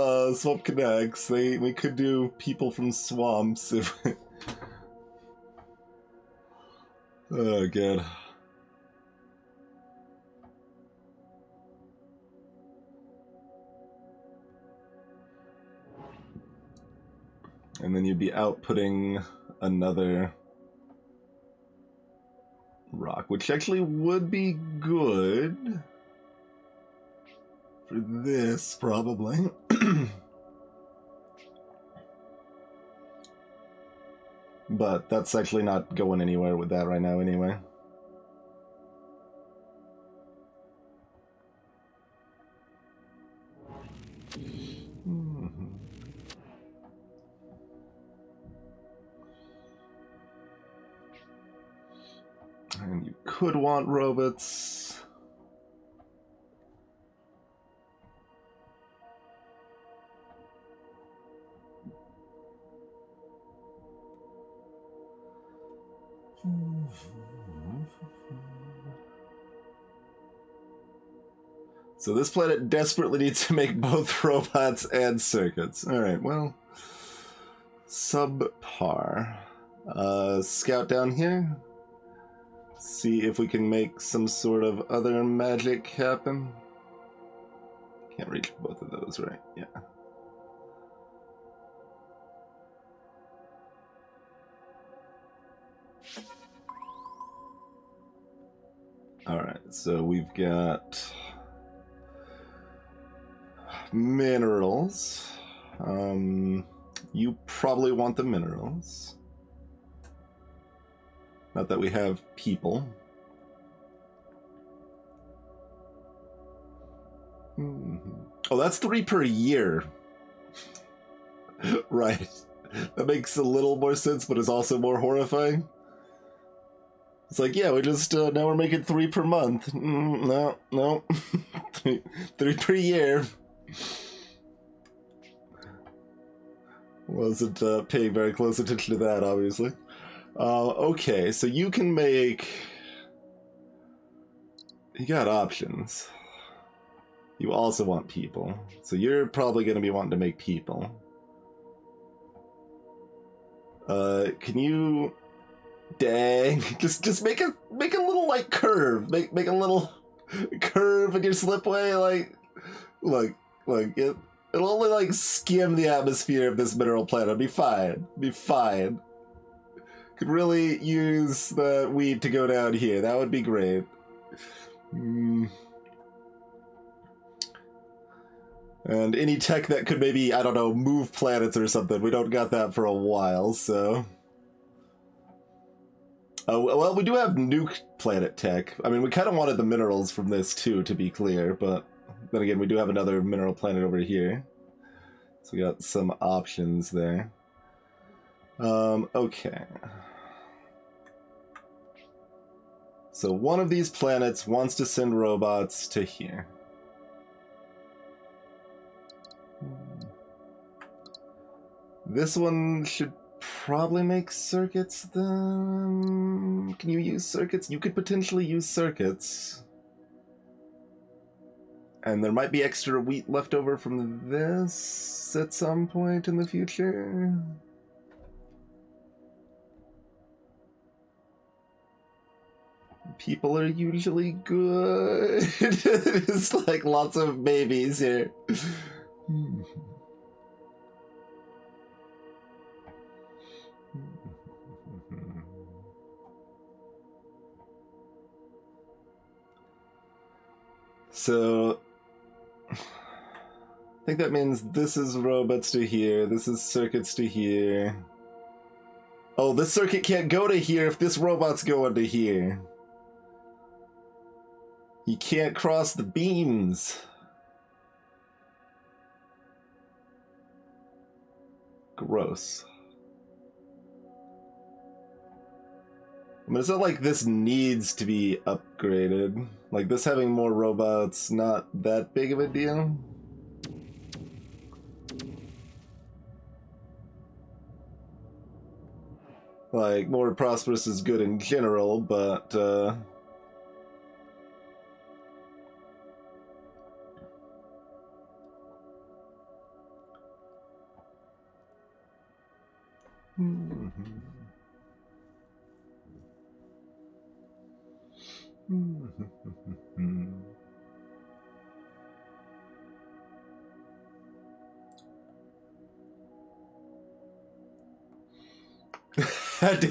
connects. We could do people from swamps if. Oh god. And then you'd be outputting another rock, which actually would be good for this, probably. But that's actually not going anywhere with that right now anyway. Mm-hmm. And you could want robots. So this planet desperately needs to make both robots and circuits. Alright, well, subpar. Scout down here. See if we can make some sort of other magic happen. Can't reach both of those, right? Yeah. Alright, so we've got minerals. You probably want the minerals. Not that we have people. Oh, that's 3 per year. Right. That makes a little more sense, but is also more horrifying. It's like, yeah, we just, now we're making 3 per month. No. 3 per year. Wasn't paying very close attention to that, obviously. Okay, so you can make... You got options. You also want people. So you're probably going to be wanting to make people. Can you... Dang. Just make a little, like, curve. Make a little curve in your slipway, like... Look, it'll only, like, skim the atmosphere of this mineral planet. Be fine. Be fine. Could really use the weed to go down here. That would be great. And any tech that could maybe, I don't know, move planets or something. We don't got that for a while, so... well, we do have nuke planet tech. I mean, we kind of wanted the minerals from this, too, to be clear, but then again, we do have another mineral planet over here. So we got some options there. Okay. So one of these planets wants to send robots to here. This one should probably make circuits then. Can you use circuits? You could potentially use circuits. And there might be extra wheat left over from this at some point in the future. People are usually good. It's like lots of babies here. So, I think that means this is robots to here, this is circuits to here. Oh, this circuit can't go to here if this robot's going to here. You can't cross the beams. Gross. I mean, it's not like this needs to be upgraded. Like, this having more robots, not that big of a deal. Like, more prosperous is good in general, but,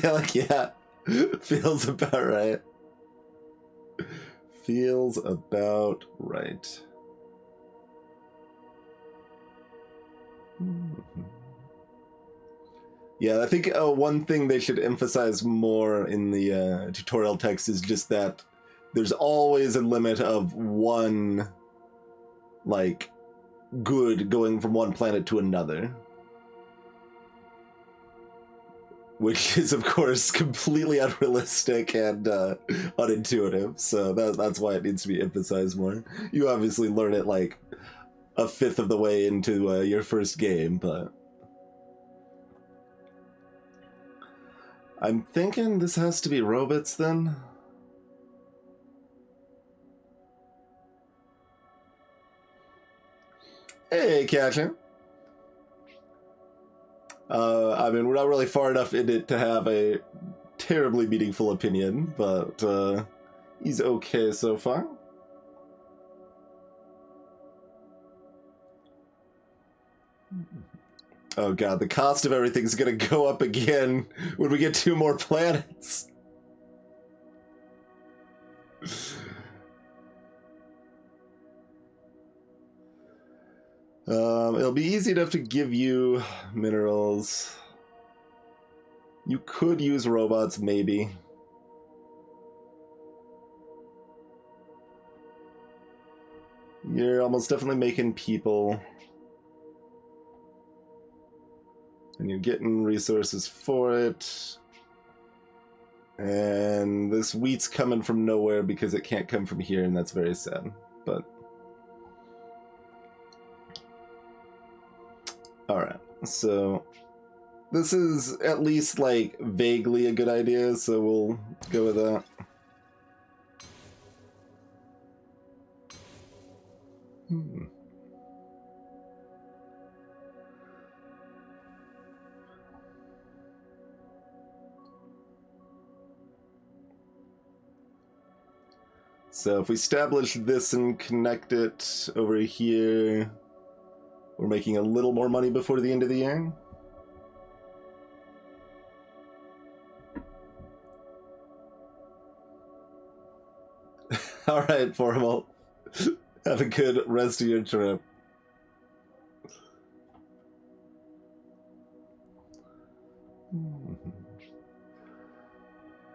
like, yeah, feels about right. Feels about right. Yeah, I think one thing they should emphasize more in the tutorial text is just that there's always a limit of one, like, good going from one planet to another. which is of course completely unrealistic and unintuitive. So that's why it needs to be emphasized more. You obviously learn it like a fifth of the way into your first game, but I'm thinking this has to be robots then. Hey, Catcher. I mean, we're not really far enough in it to have a terribly meaningful opinion, but he's okay so far. Oh god, the cost of everything's gonna go up again when we get 2 more planets. It'll be easy enough to give you minerals. You could use robots, maybe. You're almost definitely making people. And you're getting resources for it. And this wheat's coming from nowhere because it can't come from here, and that's very sad. But alright, so this is at least like vaguely a good idea, so we'll go with that. So if we establish this and connect it over here, we're making a little more money before the end of the year. Alright, Formal. Have a good rest of your trip.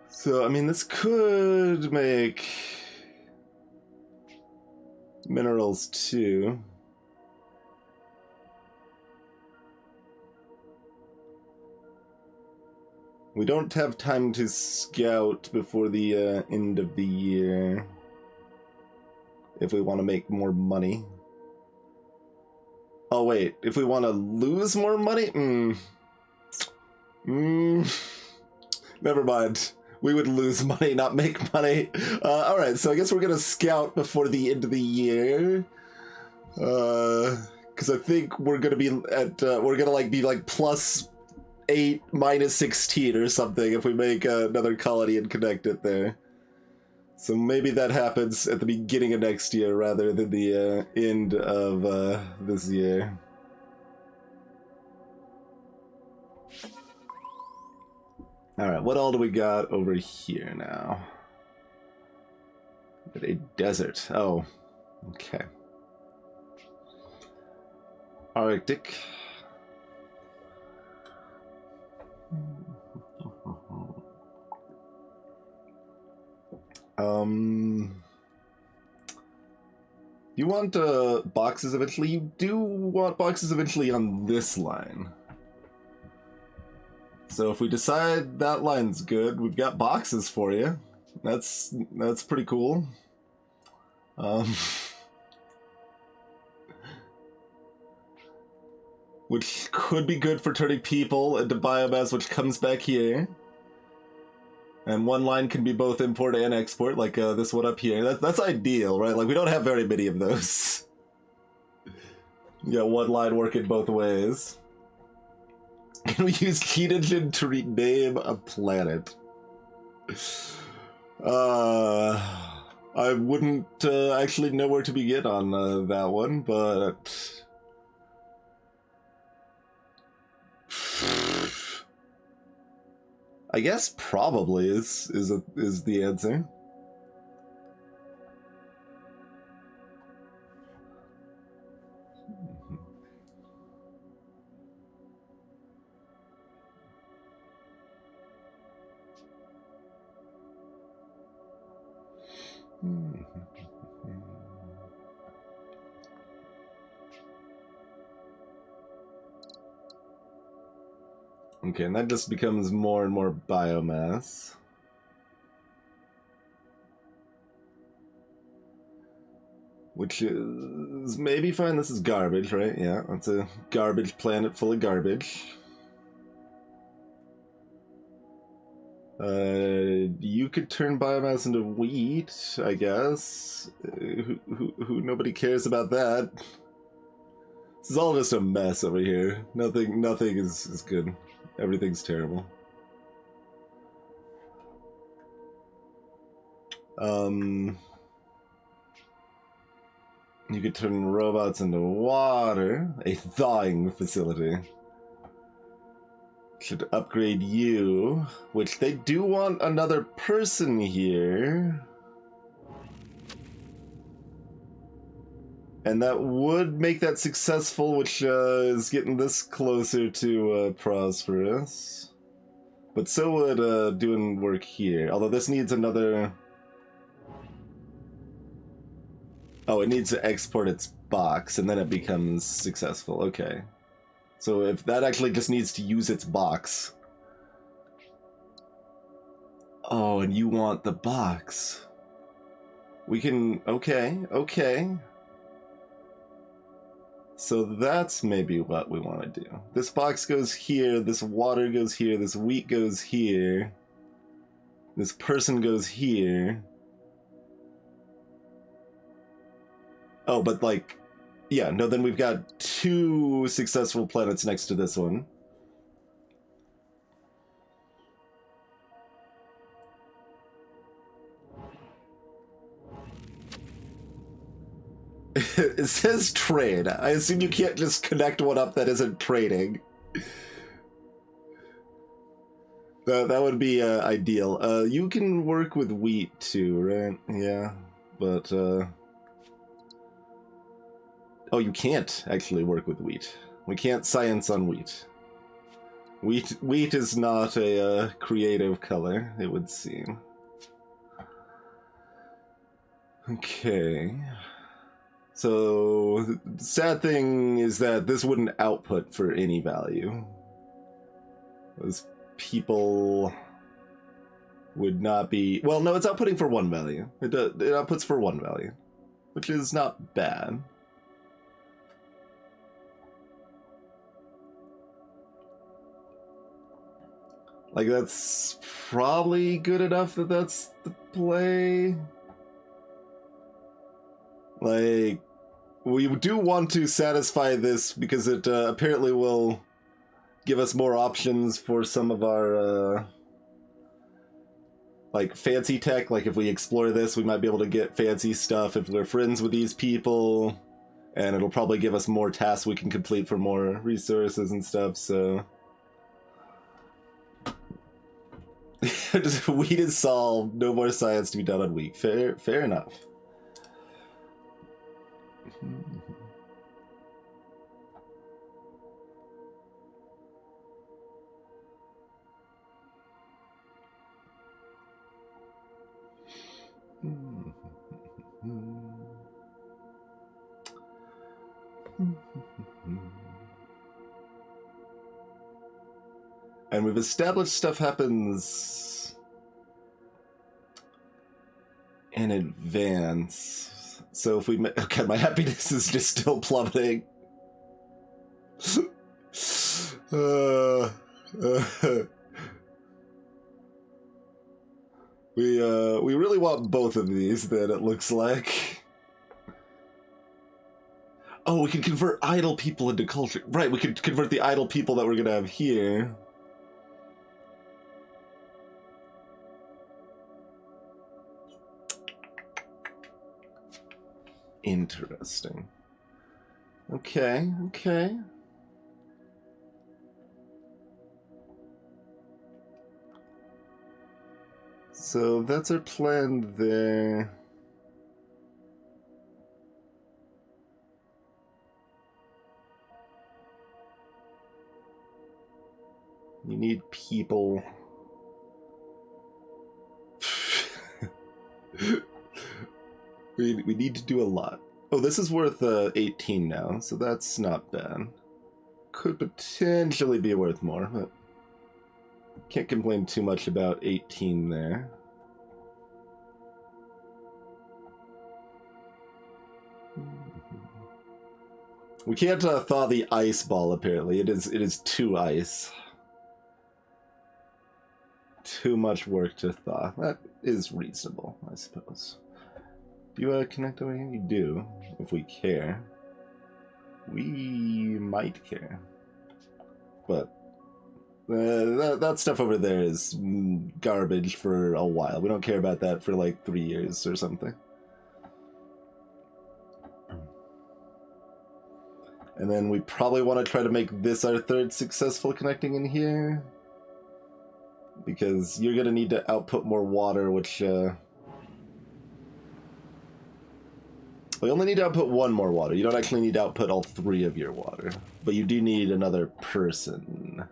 So, I mean, this could make minerals too. We don't have time to scout before the end of the year if we want to make more money. Oh wait, if we want to lose more money? Never mind. We would lose money, not make money. Alright, so I guess we're gonna scout before the end of the year. Because I think we're gonna be at, we're gonna like be like +8, -16 or something if we make another colony and connect it there. So maybe that happens at the beginning of next year rather than the end of this year. Alright, what all do we got over here now? A desert. Oh, okay. Arctic. You want boxes eventually? You do want boxes eventually on this line. So if we decide that line's good, we've got boxes for you. That's pretty cool. Which could be good for turning people into biomass, which comes back here. And one line can be both import and export, like this one up here. That's ideal, right? Like, we don't have very many of those. You got one line working both ways. Can we use Heat Engine to rename a planet? I wouldn't actually know where to begin on that one, but... I guess probably is the answer. Okay, and that just becomes more and more biomass. Which is maybe fine. This is garbage, right? Yeah, that's a garbage planet full of garbage. You could turn biomass into wheat, I guess. Who nobody cares about that. This is all just a mess over here. Nothing is good. Everything's terrible. You could turn robots into water. A thawing facility. Should upgrade you, which they do want another person here. And that would make that successful, which is getting this closer to prosperous. But so would doing work here. Although this needs another... Oh, it needs to export its box, and then it becomes successful. Okay. So if that actually just needs to use its box. Oh, and you want the box. We can... Okay, okay. So that's maybe what we want to do. This box goes here, this water goes here, this wheat goes here. This person goes here. Oh, but like... Yeah, no, then we've got 2 successful planets next to this one. It says trade. I assume you can't just connect one up that isn't trading. That would be ideal. You can work with wheat too, right? Yeah, but... Oh, you can't actually work with wheat. We can't science on wheat. Wheat is not a creative color, it would seem. Okay. So, the sad thing is that this wouldn't output for any value. Those people would not be... Well, no, it's outputting for 1 value. It outputs for 1 value, which is not bad. Like, that's probably good enough that that's the play. Like, we do want to satisfy this because it apparently will give us more options for some of our, like, fancy tech. Like, if we explore this, we might be able to get fancy stuff if we're friends with these people. And it'll probably give us more tasks we can complete for more resources and stuff, so... Wheat is solved. No more science to be done on wheat. Fair enough. And we've established stuff happens in advance. So if we... Okay, my happiness is just still plummeting. We really want both of these, then, it looks like. Oh, we can convert idle people into culture. Right, we could convert the idle people that we're gonna have here. Interesting. Okay, okay. So that's our plan there. You need people. We need to do a lot. Oh, this is worth 18 now, so that's not bad. Could potentially be worth more, but Can't complain too much about 18 there. We can't thaw the ice ball, apparently. It is too ice. Too much work to thaw. That is reasonable, I suppose. Do you connect over here? You do, if we care. We might care. But that stuff over there is garbage for a while. We don't care about that for like 3 years or something. And then we probably want to try to make this our third successful connecting in here. Because you're going to need to output more water, which... we only need to output one more water. You don't actually need to output all 3 of your water. But you do need another person.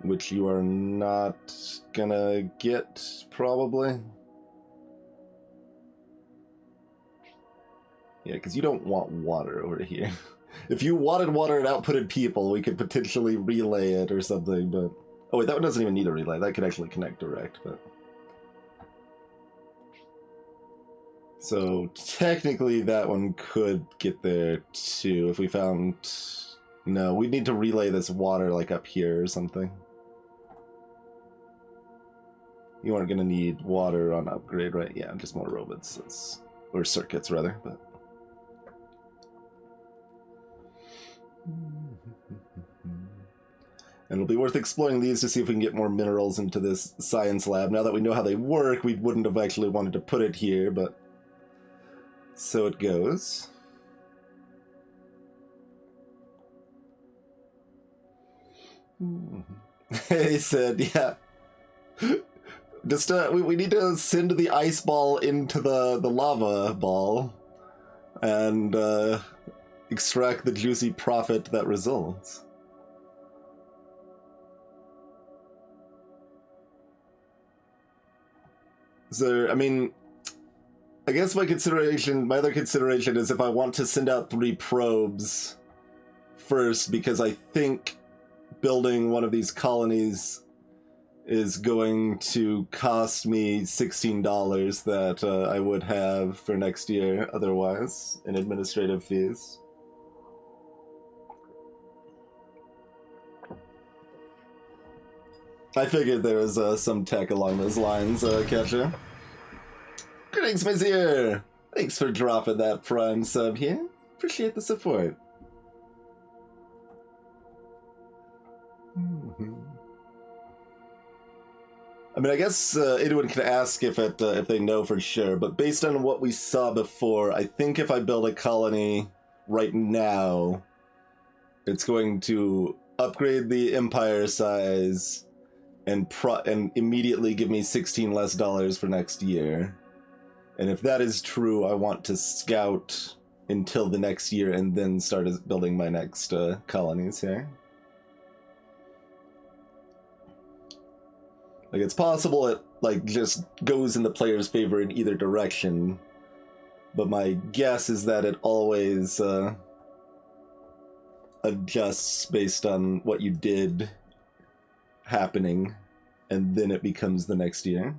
Which you are not gonna get, probably. Yeah, because you don't want water over here. If you wanted water and outputted people, we could potentially relay it or something, but... Oh wait, that one doesn't even need a relay. That could actually connect direct, but... So, technically that one could get there, too, if we found... No, we'd need to relay this water, like, up here or something. You aren't gonna need water on upgrade, right? Yeah, just more robots. That's... Or circuits, rather, but... And it'll be worth exploring these to see if we can get more minerals into this science lab. Now that we know how they work, we wouldn't have actually wanted to put it here, but... So it goes. He said, yeah. Just, we need to send the ice ball into the lava ball and extract the juicy profit that results. So, I mean, I guess my other consideration is if I want to send out 3 probes first, because I think building one of these colonies is going to cost me $16 that I would have for next year otherwise in administrative fees. I figured there was some tech along those lines, Catcher. Greetings, Mazier! Thanks for dropping that Prime sub here. Appreciate the support. I mean, I guess anyone can ask if they know for sure, but based on what we saw before, I think if I build a colony right now, it's going to upgrade the empire size and immediately give me $16 less for next year. And if that is true, I want to scout until the next year and then start building my next colonies here. Like, it's possible it, like, just goes in the player's favor in either direction, but my guess is that it always adjusts based on what you did happening, and then it becomes the next year.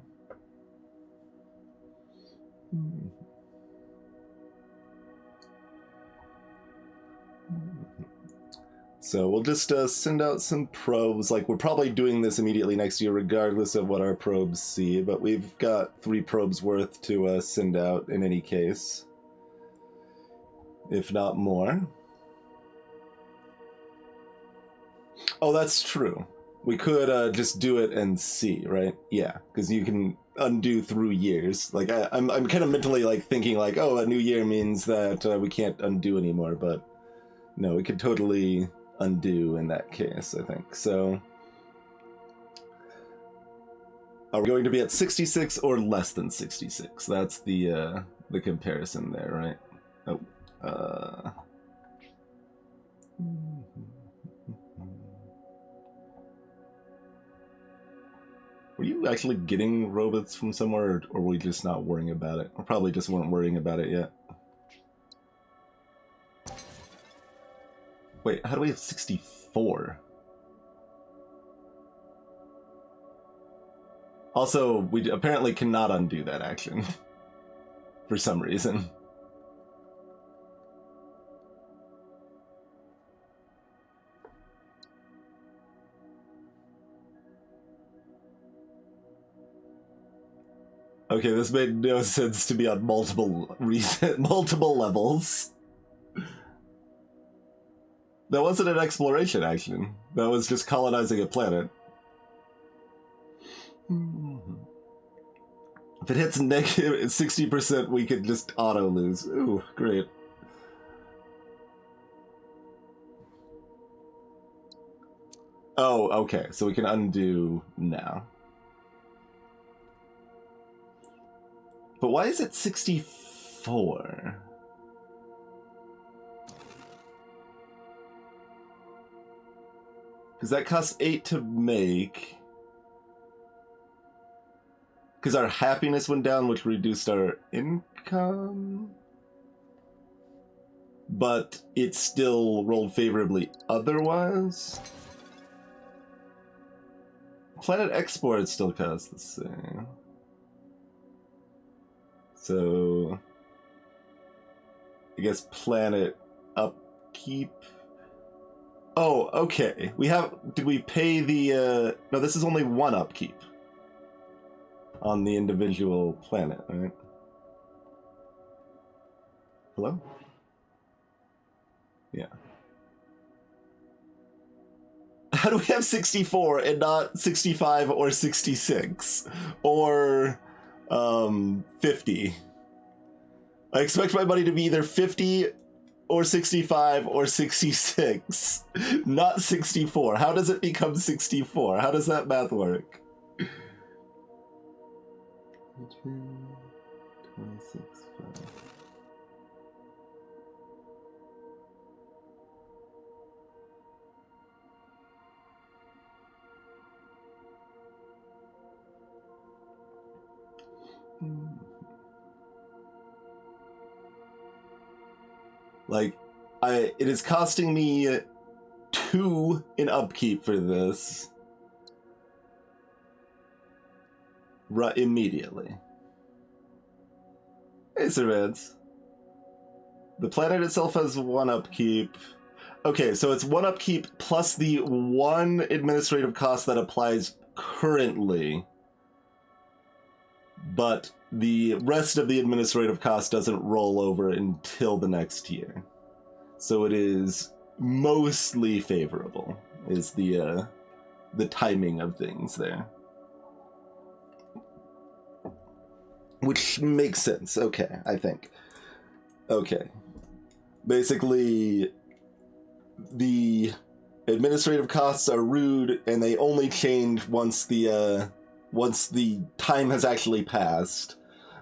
So we'll just send out some probes. Like, we're probably doing this immediately next year regardless of what our probes see, but we've got 3 probes worth to send out in any case, if not more. Oh, that's true. We could just do it and see, right? Yeah, because you can undo through years. Like, I'm kind of mentally like thinking like, oh, a new year means that we can't undo anymore, but no, we could totally undo in that case, I think. So, are we going to be at 66 or less than 66? That's the comparison there, right? Oh, were you actually getting robots from somewhere, or were we just not worrying about it? Or probably just weren't worrying about it yet. Wait, how do we have 64? Also, we apparently cannot undo that action. For some reason. Okay, this made no sense to me on multiple levels. That wasn't an exploration action. That was just colonizing a planet. If it hits negative 60%, we could just auto lose. Ooh, great. Oh, okay. So we can undo now. But why is it 64? Because that costs 8 to make. Because our happiness went down, which reduced our income. But it still rolled favorably otherwise. Planet export still costs the same. So I guess planet upkeep. Oh, okay. Did we pay the no, this is only one upkeep on the individual planet, right? Hello? Yeah. How do we have 64 and not 65 or 66 or 50? I expect my money to be either 50 or 65 or 66, not 64. How does it become 64? How does that math work? 26, 5. Like, it is costing me 2 in upkeep for this. Right, immediately. Hey, Servants. The planet itself has 1 upkeep. Okay, so it's 1 upkeep plus the 1 administrative cost that applies currently. But the rest of the administrative cost doesn't roll over until the next year. So it is mostly favorable, is the timing of things there. Which makes sense, okay, I think. Okay. Basically, the administrative costs are rude, and they only change once the time has actually passed.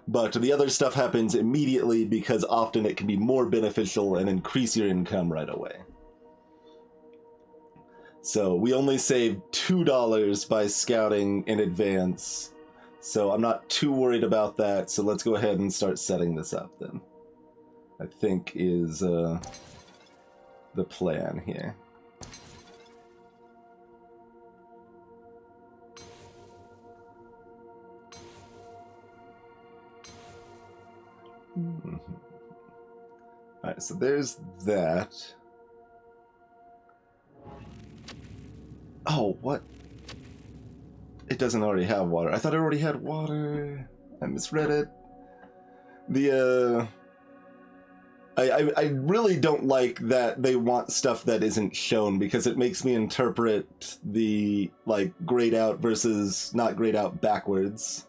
But the other stuff happens immediately because often it can be more beneficial and increase your income right away. So we only save $2 by scouting in advance. So I'm not too worried about that. So let's go ahead and start setting this up then. I think is the plan here. Mm-hmm. Alright, so there's that. Oh, what? It doesn't already have water. I thought it already had water. I misread it. I really don't like that they want stuff that isn't shown, because it makes me interpret the, like, grayed out versus not grayed out backwards.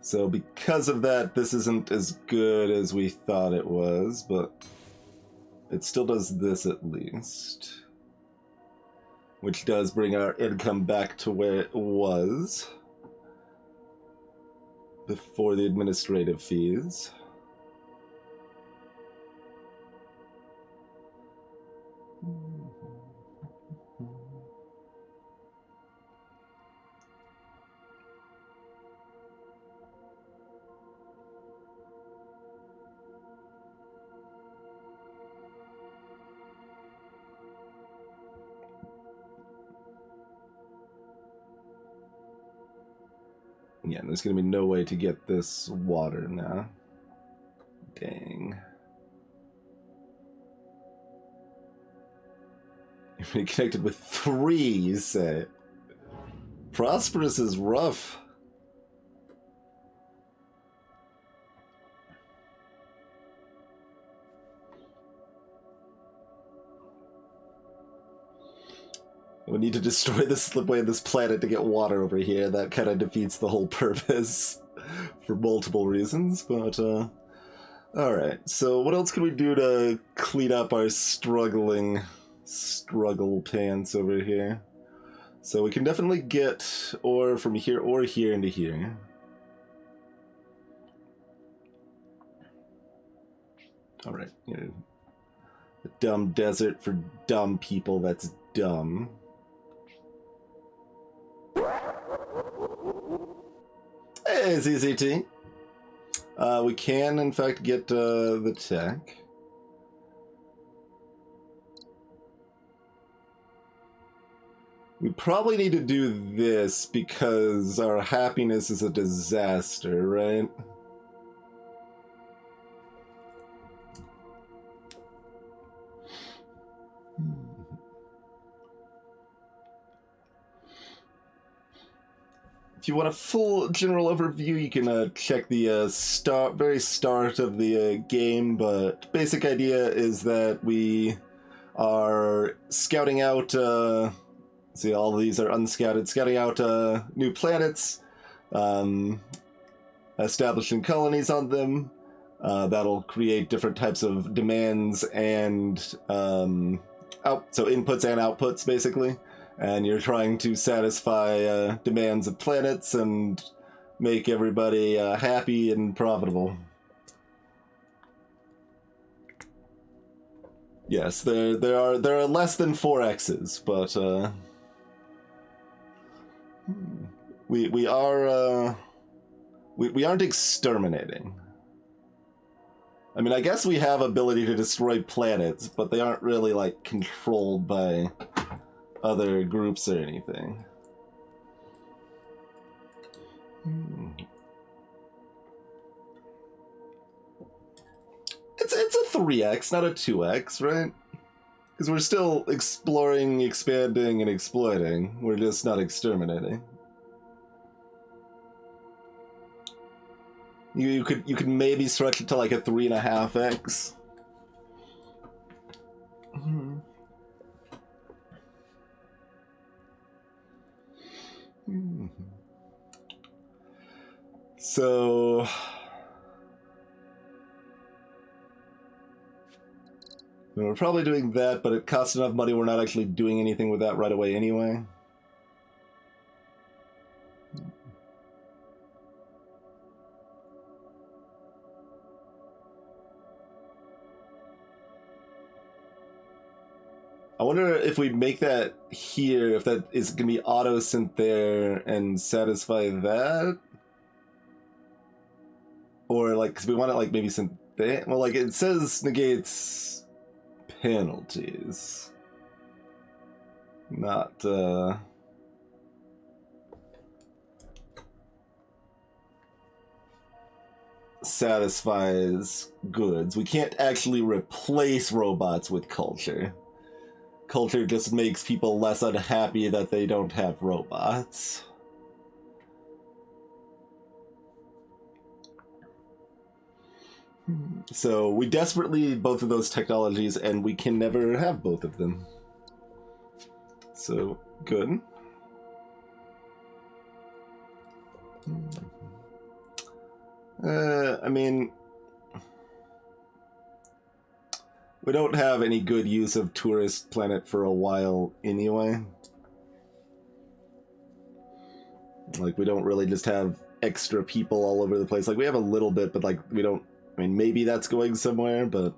So because of that, this isn't as good as we thought it was, but it still does this at least. Which does bring our income back to where it was before the administrative fees. Yeah, there's going to be no way to get this water now. Dang. You've been connected with 3, you say? Prosperous is rough. We need to destroy the slipway of this planet to get water over here. That kind of defeats the whole purpose for multiple reasons, but, alright, so what else can we do to clean up our struggle pants over here? So we can definitely get ore from here or here into here. Alright, you know, a dumb desert for dumb people, that's dumb. Hey, ZZT. We can, in fact, get the tech. We probably need to do this because our happiness is a disaster, right? If you want a full general overview, you can check the very start of the game, but basic idea is that we are scouting out, see, all of these are unscouted, scouting out new planets, establishing colonies on them. That'll create different types of demands and so inputs and outputs, basically. And you're trying to satisfy demands of planets and make everybody happy and profitable. Yes, there are less than 4 X's, but we aren't exterminating. I mean, I guess we have ability to destroy planets, but they aren't really like controlled by other groups or anything. It's a 3x, not a 2x, right? Because we're still exploring, expanding, and exploiting. We're just not exterminating. You could maybe stretch it to like a 3.5x. So we're probably doing that, but it costs enough money we're not actually doing anything with that right away anyway. I wonder if we make that here, if that is going to be auto-synth there and satisfy that? Or, like, because we want it, like, maybe synth... Well, like, it says negates penalties. Not, satisfies goods. We can't actually replace robots with culture. Culture just makes people less unhappy that they don't have robots. So we desperately need both of those technologies, and we can never have both of them. So, good. I mean, we don't have any good use of Tourist Planet for a while anyway. Like, we don't really just have extra people all over the place. Like, we have a little bit, but, like, we don't... I mean, maybe that's going somewhere, but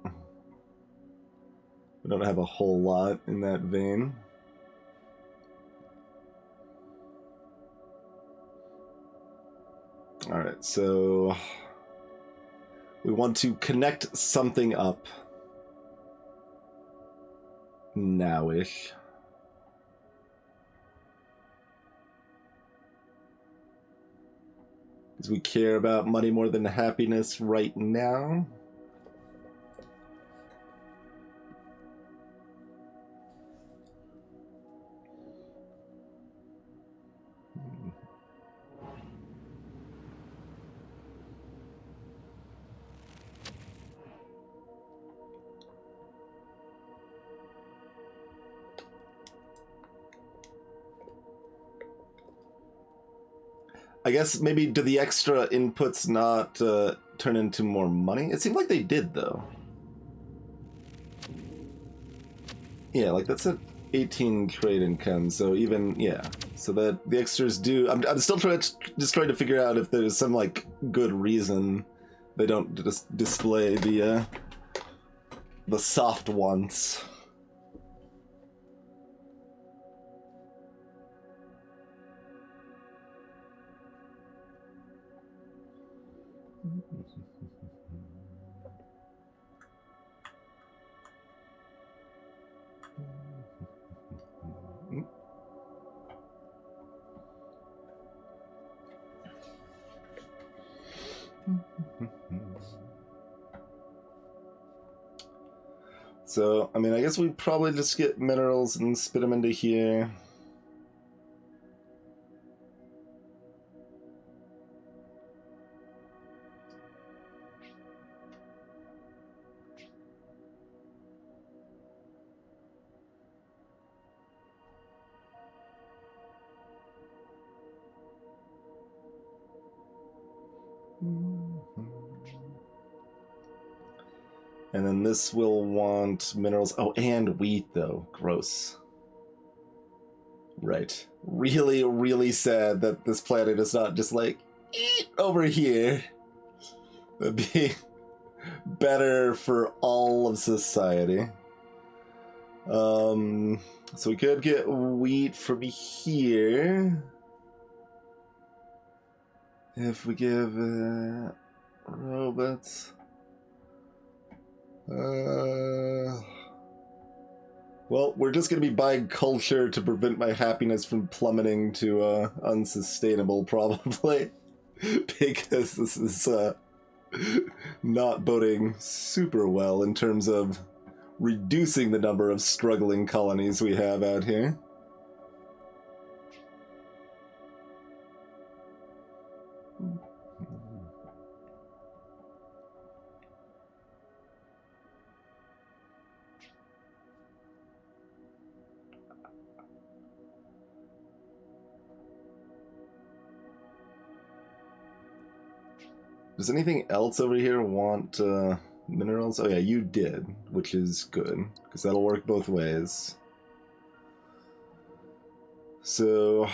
we don't have a whole lot in that vein. Alright, so we want to connect something up now-ish. Because we care about money more than happiness right now. I guess maybe do the extra inputs not turn into more money? It seemed like they did, though. Yeah, like that's a 18 trade income, so even, yeah. So that the extras do... I'm still just trying to figure out if there's some, like, good reason they don't just display the soft ones. So, I mean, I guess we probably just get minerals and spit them into here. And then this will want minerals. Oh, and wheat, though. Gross. Right. Really, really sad that this planet is not just like, eat over here. That'd be better for all of society. So we could get wheat from here. If we give robots... well, we're just going to be buying culture to prevent my happiness from plummeting to unsustainable, probably. Because this is not boding super well in terms of reducing the number of struggling colonies we have out here. Does anything else over here want minerals? Oh yeah, you did, which is good, because that'll work both ways. So,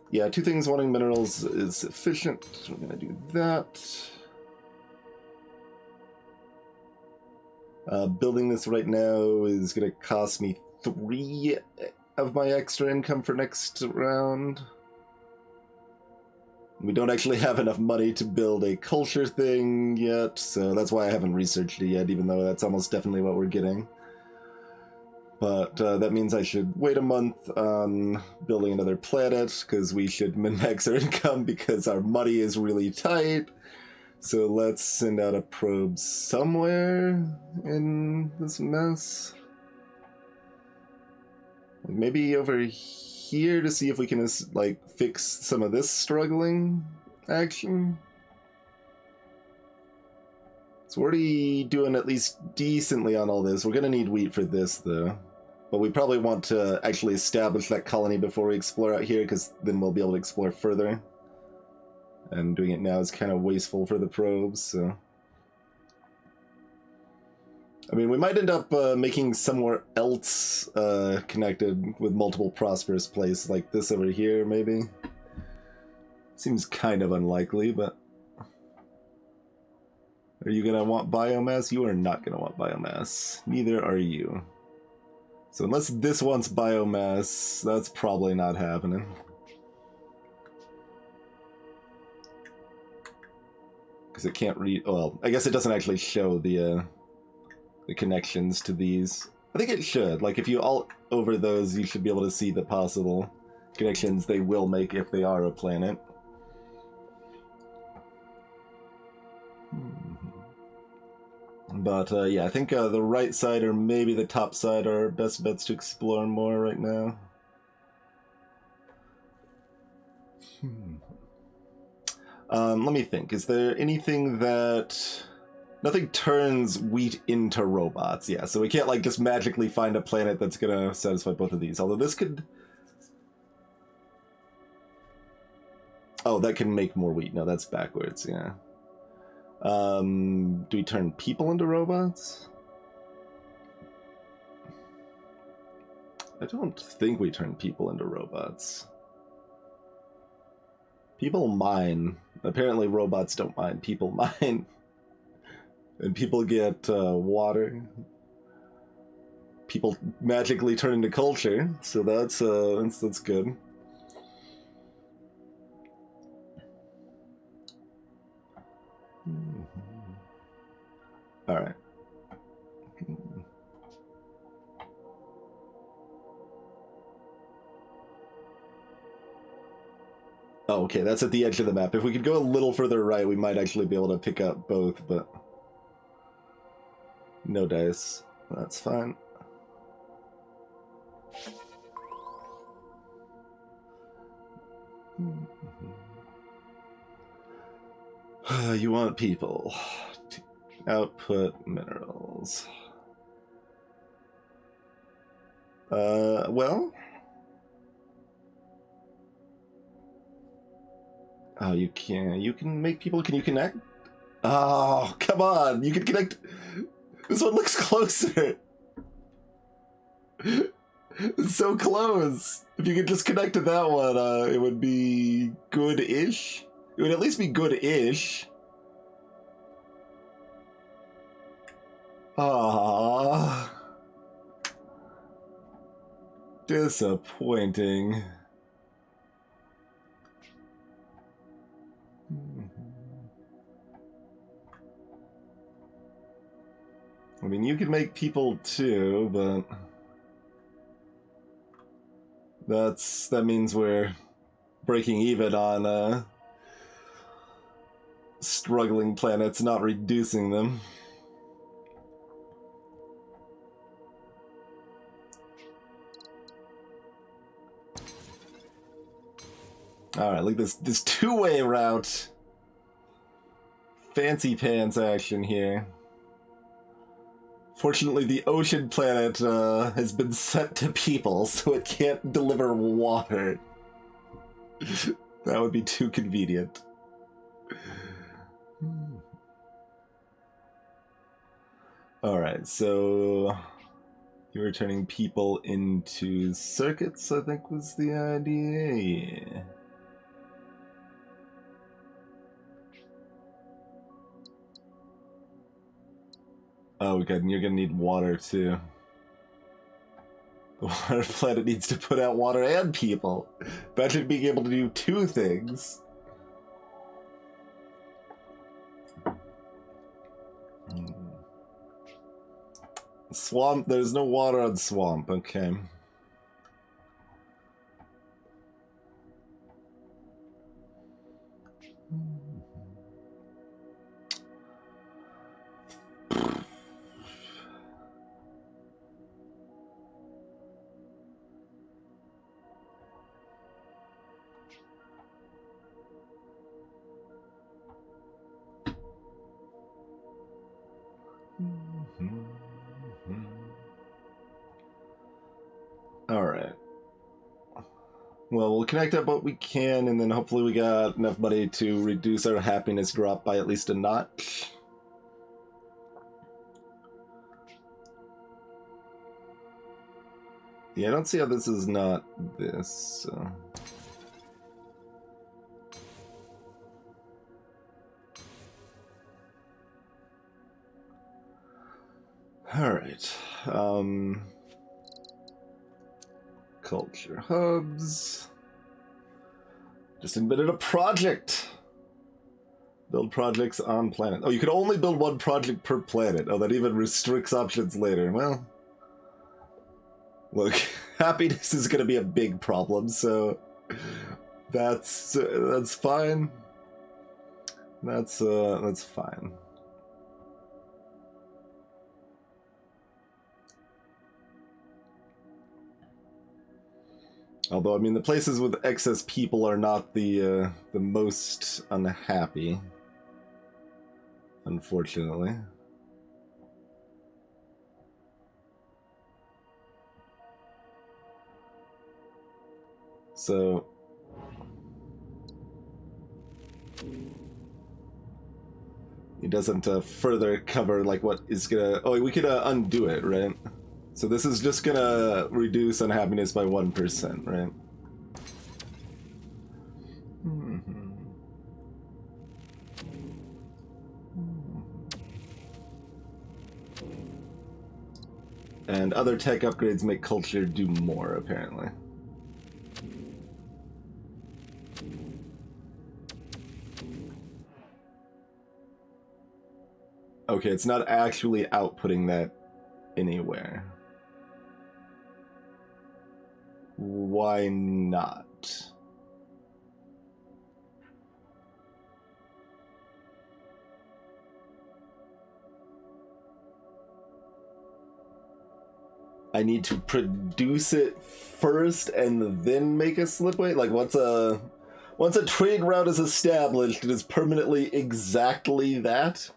yeah, 2 things wanting minerals is sufficient. We're going to do that. Building this right now is going to cost me 3 of my extra income for next round. We don't actually have enough money to build a culture thing yet, so that's why I haven't researched it yet, even though that's almost definitely what we're getting. But that means I should wait a month on building another planet, because we should min-max our income because our money is really tight. So let's send out a probe somewhere in this mess. Maybe over here to see if we can, like, fix some of this struggling action. So we're already doing at least decently on all this. We're going to need wheat for this, though. But we probably want to actually establish that colony before we explore out here, because then we'll be able to explore further. And doing it now is kind of wasteful for the probes, so... I mean, we might end up making somewhere else connected with multiple prosperous places, like this over here, maybe. Seems kind of unlikely, but... Are you going to want biomass? You are not going to want biomass. Neither are you. So unless this wants biomass, that's probably not happening. Because it can't read... Well, I guess it doesn't actually show the connections to these. I think it should. Like, if you alt over those, you should be able to see the possible connections they will make if they are a planet. But yeah, I think the right side or maybe the top side are our best bets to explore more right now. Let me think. Is there anything that... Nothing turns wheat into robots, yeah, so we can't like just magically find a planet that's gonna satisfy both of these, although this could... Oh, that can make more wheat. No, that's backwards, yeah. Do we turn people into robots? I don't think we turn people into robots. People mine. Apparently robots don't mine. People mine. And people get water. People magically turn into culture, so that's good. All right. Oh, okay, that's at the edge of the map. If we could go a little further right, we might actually be able to pick up both, but no dice. That's fine. You want people. Output minerals. Well... Oh, you can. You can make people... Can you connect? Oh, come on. You can connect... This one looks closer. It's so close. If you could just connect to that one, it would be good-ish. It would at least be good-ish. Ah, disappointing. I mean, you could make people too, but that means we're breaking even on struggling planets, not reducing them. Alright, like this two-way route. Fancy pants action here. Fortunately, the ocean planet has been sent to people, so it can't deliver water. That would be too convenient. Alright, so... You were turning people into circuits, I think was the idea. Yeah. Oh, good, and you're gonna need water too. The water planet needs to put out water and people. Imagine being able to do two things. Swamp, there's no water on swamp, okay. Alright. Well, we'll connect up what we can, and then hopefully we got enough money to reduce our happiness drop by at least a notch. Yeah, I don't see how this is not this, so... Alright, culture hubs. Just invented a project! Build projects on planet. Oh, you can only build one project per planet. Oh, that even restricts options later. Well, look, happiness is gonna be a big problem, so that's fine. That's fine. Although, I mean, the places with excess people are not the most unhappy, unfortunately. So it doesn't further cover like what is gonna. Oh, we could undo it, right? So this is just gonna reduce unhappiness by 1%, right? And other tech upgrades make culture do more, apparently. Okay, it's not actually outputting that anywhere. Why not? I need to produce it first and then make a slipway? Like, once a trade route is established, it is permanently exactly that?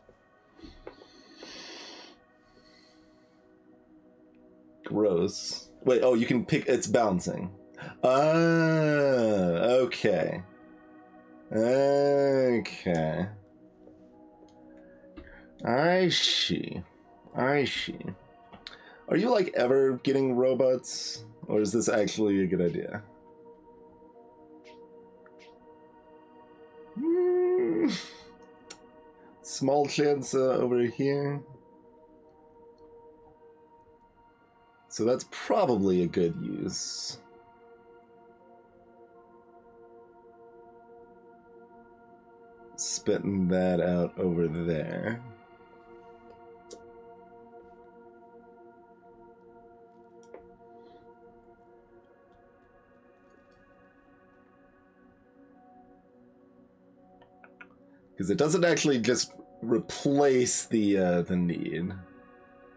Gross. Wait, oh, you can pick, it's bouncing. Ah, okay. Okay. I see. I see. Are you, like, ever getting robots? Or is this actually a good idea? Small chance over here. So that's probably a good use. Spitting that out over there. Because it doesn't actually just replace the need.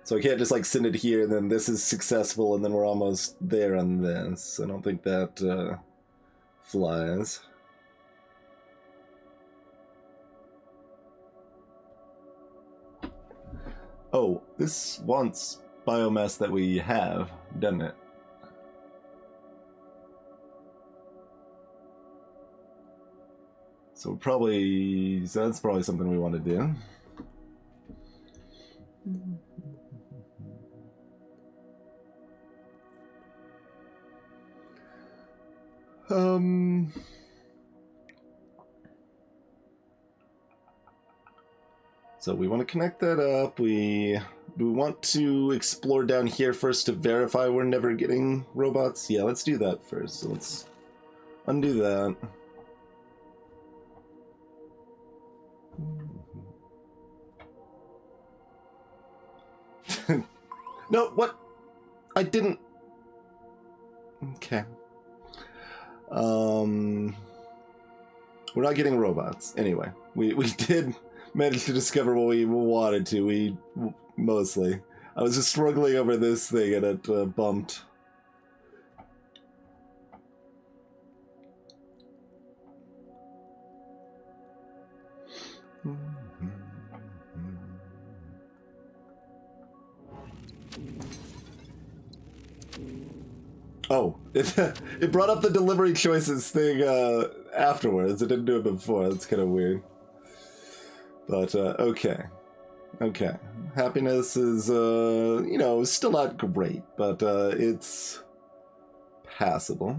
So I can't just like send it here and then this is successful and then we're almost there on this. I don't think that flies. Oh, this wants biomass that we have, doesn't it? So that's probably something we want to do. So we want to connect that up. Do we want to explore down here first to verify we're never getting robots? Yeah, let's do that first. So let's undo that. No, what? I didn't. Okay. We're not getting robots. Anyway, we did manage to discover what we wanted to. Mostly. I was just struggling over this thing and it bumped. Oh, it brought up the delivery choices thing afterwards. It didn't do it before. That's kind of weird. But, okay. Okay. Happiness is, still not great, but it's passable.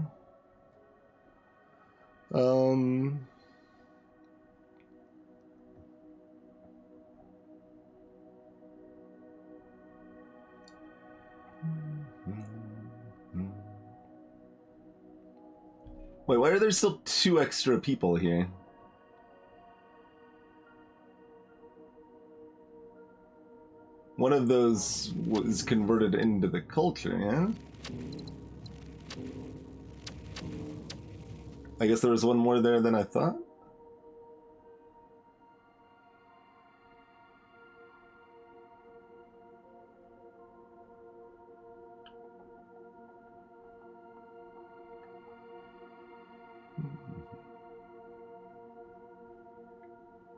Wait, why are there still 2 extra people here? One of those was converted into the culture, yeah? I guess there was one more there than I thought?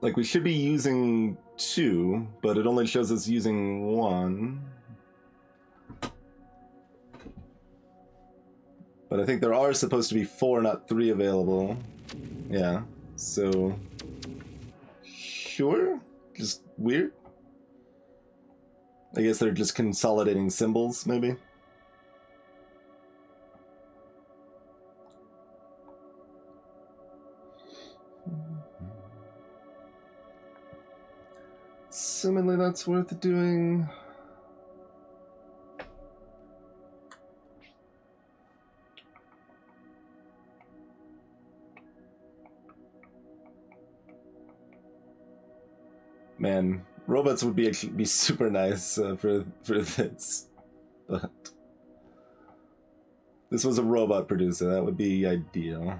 Like, we should be using 2, but it only shows us using 1. But I think there are supposed to be 4, not 3 available. Yeah, so... Sure? Just weird? I guess they're just consolidating symbols, maybe? Assumingly that's worth doing. Man, robots would be super nice for this, but this was a robot producer. That would be ideal.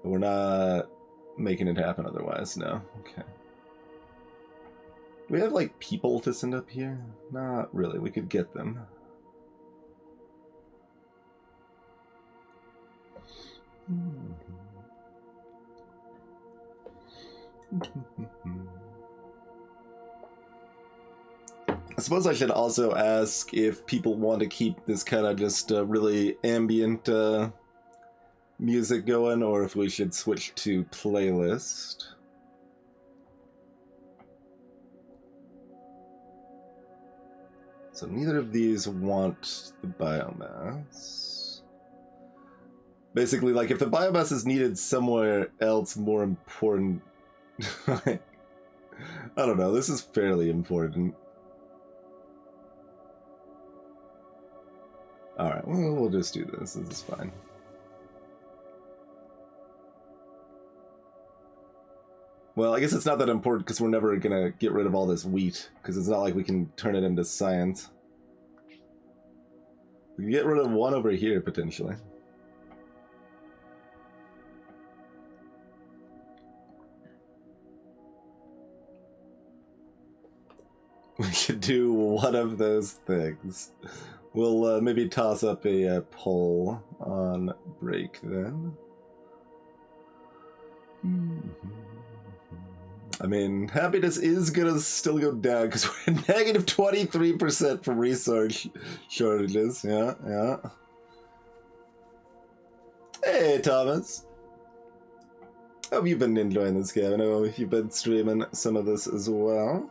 But we're not making it happen otherwise. No. Okay. Do we have like people to send up here? Not really. We could get them. I suppose I should also ask if people want to keep this kind of just really ambient music going, or if we should switch to playlist. So neither of these want the biomass. Basically, like, if the biomass is needed somewhere else more important... I don't know, this is fairly important. Alright, well, we'll just do this. This is fine. Well, I guess it's not that important because we're never gonna get rid of all this wheat, because it's not like we can turn it into science. We can get rid of 1 over here, potentially. We should do one of those things. We'll maybe toss up a poll on break then. I mean, happiness is gonna still go down because we're at negative 23% from resource shortages. Yeah, yeah. Hey, Thomas. Hope you've been enjoying this game. I know you've been streaming some of this as well.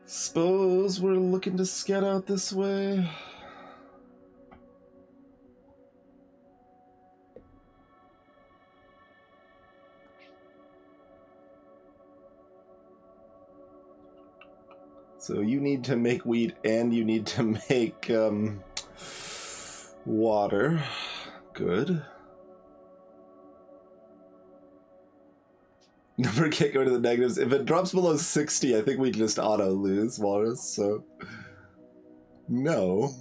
Suppose we're looking to scout out this way. So you need to make wheat and you need to make water. Good. Number can't go to the negatives. If it drops below 60, I think we just auto lose, Walrus, so... No.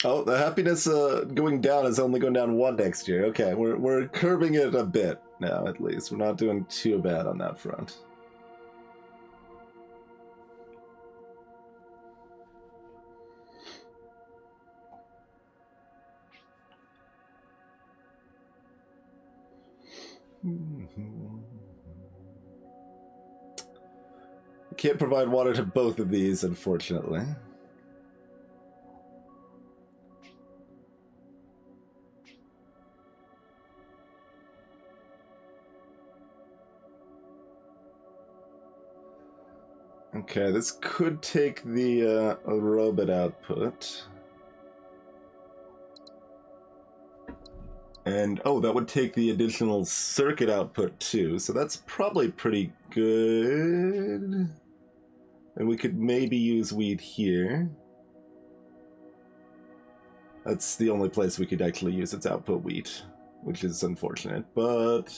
Oh, the happiness going down is only going down 1 next year. Okay, we're curbing it a bit now, at least. We're not doing too bad on that front. Can't provide water to both of these, unfortunately. Okay, this could take the robot output. And, oh, that would take the additional circuit output too, so that's probably pretty good. And we could maybe use wheat here. That's the only place we could actually use its output wheat, which is unfortunate, but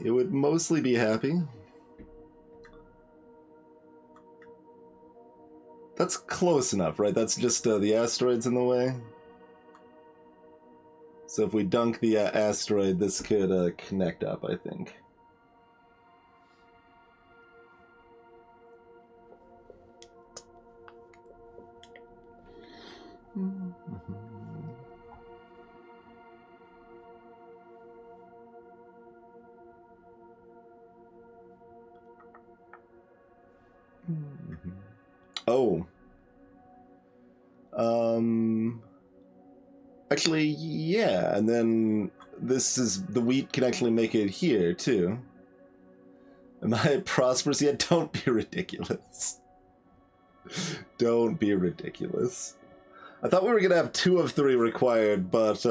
it would mostly be happy. That's close enough, right? That's just the asteroids in the way. So if we dunk the asteroid, this could connect up, I think. Oh. Actually, yeah, and then this is, the wheat can actually make it here, too. Am I prosperous yet? Don't be ridiculous. Don't be ridiculous. I thought we were going to have 2 of 3 required, but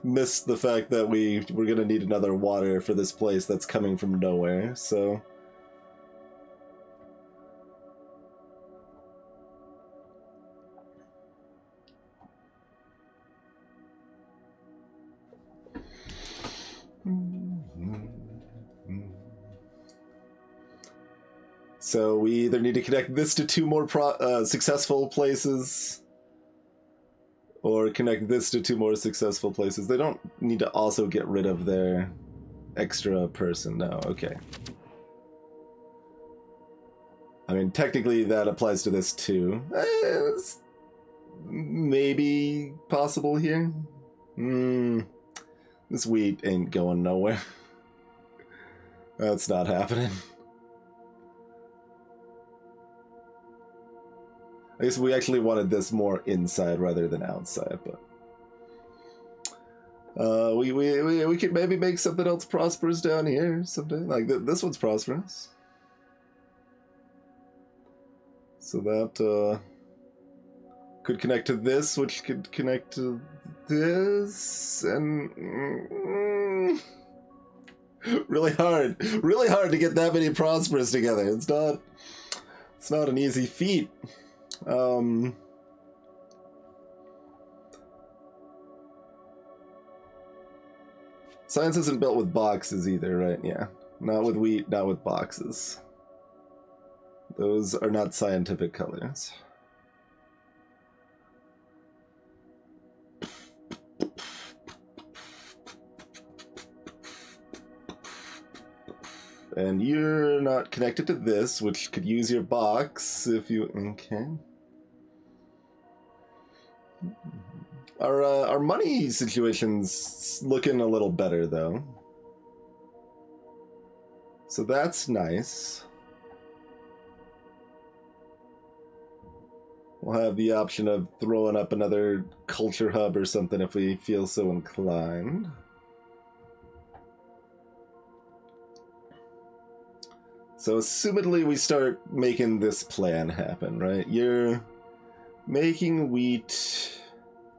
missed the fact that we're going to need another water for this place that's coming from nowhere, so... So we either need to connect this to 2 more successful places, or connect this to 2 more successful places. They don't need to also get rid of their extra person. No, okay. I mean, technically that applies to this too. It's maybe possible here. This wheat ain't going nowhere. That's not happening. I guess we actually wanted this more inside rather than outside, but we could maybe make something else prosperous down here someday. Like this one's prosperous, so that could connect to this, which could connect to this, and really hard to get that many prosperous together. It's not an easy feat. Science isn't built with boxes either, right? Yeah. Not with wheat, not with boxes. Those are not scientific colors. And you're not connected to this, which could use your box if you... Okay. Our money situation's looking a little better, though. So that's nice. We'll have the option of throwing up another culture hub or something if we feel so inclined. So assumedly we start making this plan happen, right? You're making wheat...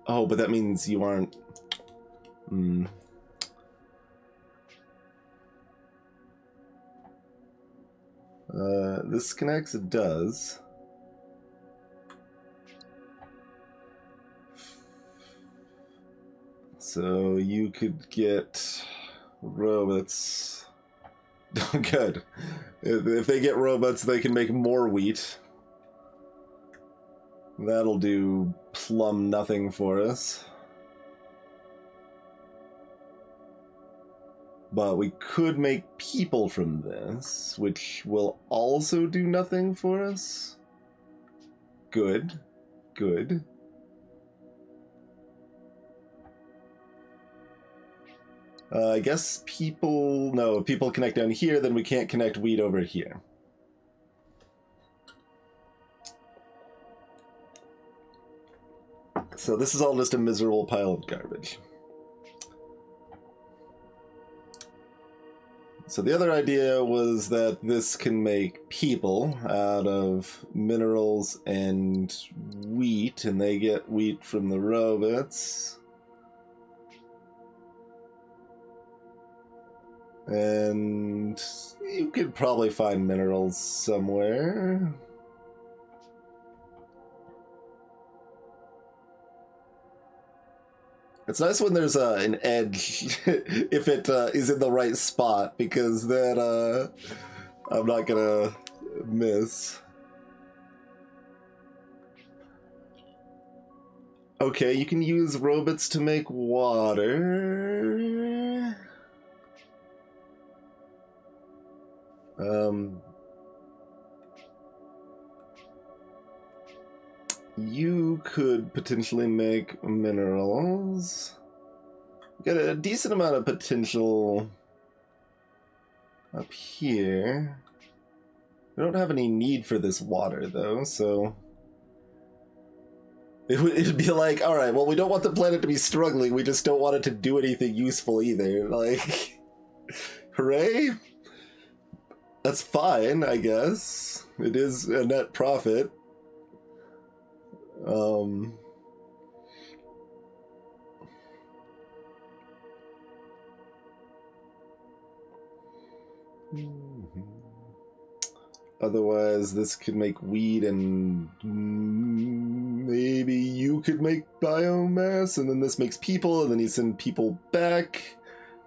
Oh, but that means you aren't... This connects? It does. So you could get robots. Good. If they get robots, they can make more wheat. That'll do plumb nothing for us. But we could make people from this, which will also do nothing for us. Good. Good. I guess people... No, people connect down here, then we can't connect wheat over here. So this is all just a miserable pile of garbage. So the other idea was that this can make people out of minerals and wheat, and they get wheat from the robots. And you could probably find minerals somewhere. It's nice when there's an edge if it is in the right spot, because then I'm not gonna miss. Okay, you can use robots to make water. You could potentially make minerals. Got a decent amount of potential up here. We don't have any need for this water, though, so... It'd be like, alright, well, we don't want the planet to be struggling, we just don't want it to do anything useful either. Like, hooray? That's fine, I guess. It is a net profit. Otherwise, this could make weed, and maybe you could make biomass, and then this makes people, and then you send people back,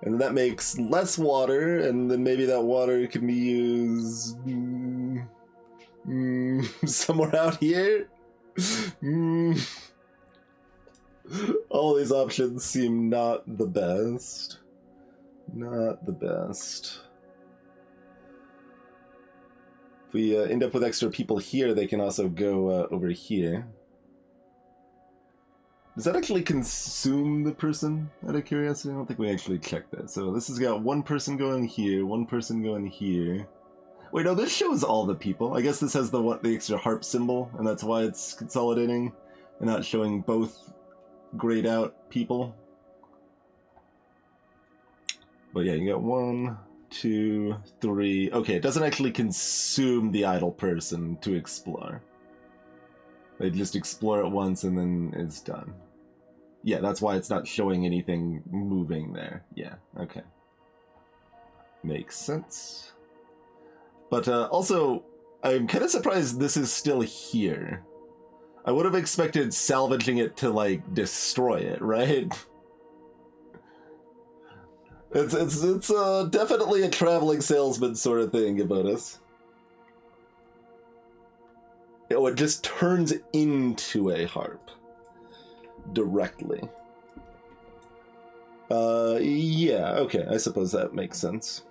and then that makes less water, and then maybe that water can be used somewhere out here. All these options seem not the best. Not the best. If we end up with extra people here, they can also go over here. Does that actually consume the person, out of curiosity? I don't think we actually checked that. So this has got one person going here, one person going here. Wait, no, this shows all the people. I guess this has the extra harp symbol, and that's why it's consolidating and not showing both grayed out people. But yeah, you got 1, 2, 3. Okay, it doesn't actually consume the idle person to explore. They just explore it once and then it's done. Yeah, that's why it's not showing anything moving there. Yeah, okay. Makes sense. But also, I'm kind of surprised this is still here. I would have expected salvaging it to, like, destroy it, right? It's definitely a traveling salesman sort of thing about us. Oh, it just turns into a harp. Directly. Yeah, okay, I suppose that makes sense.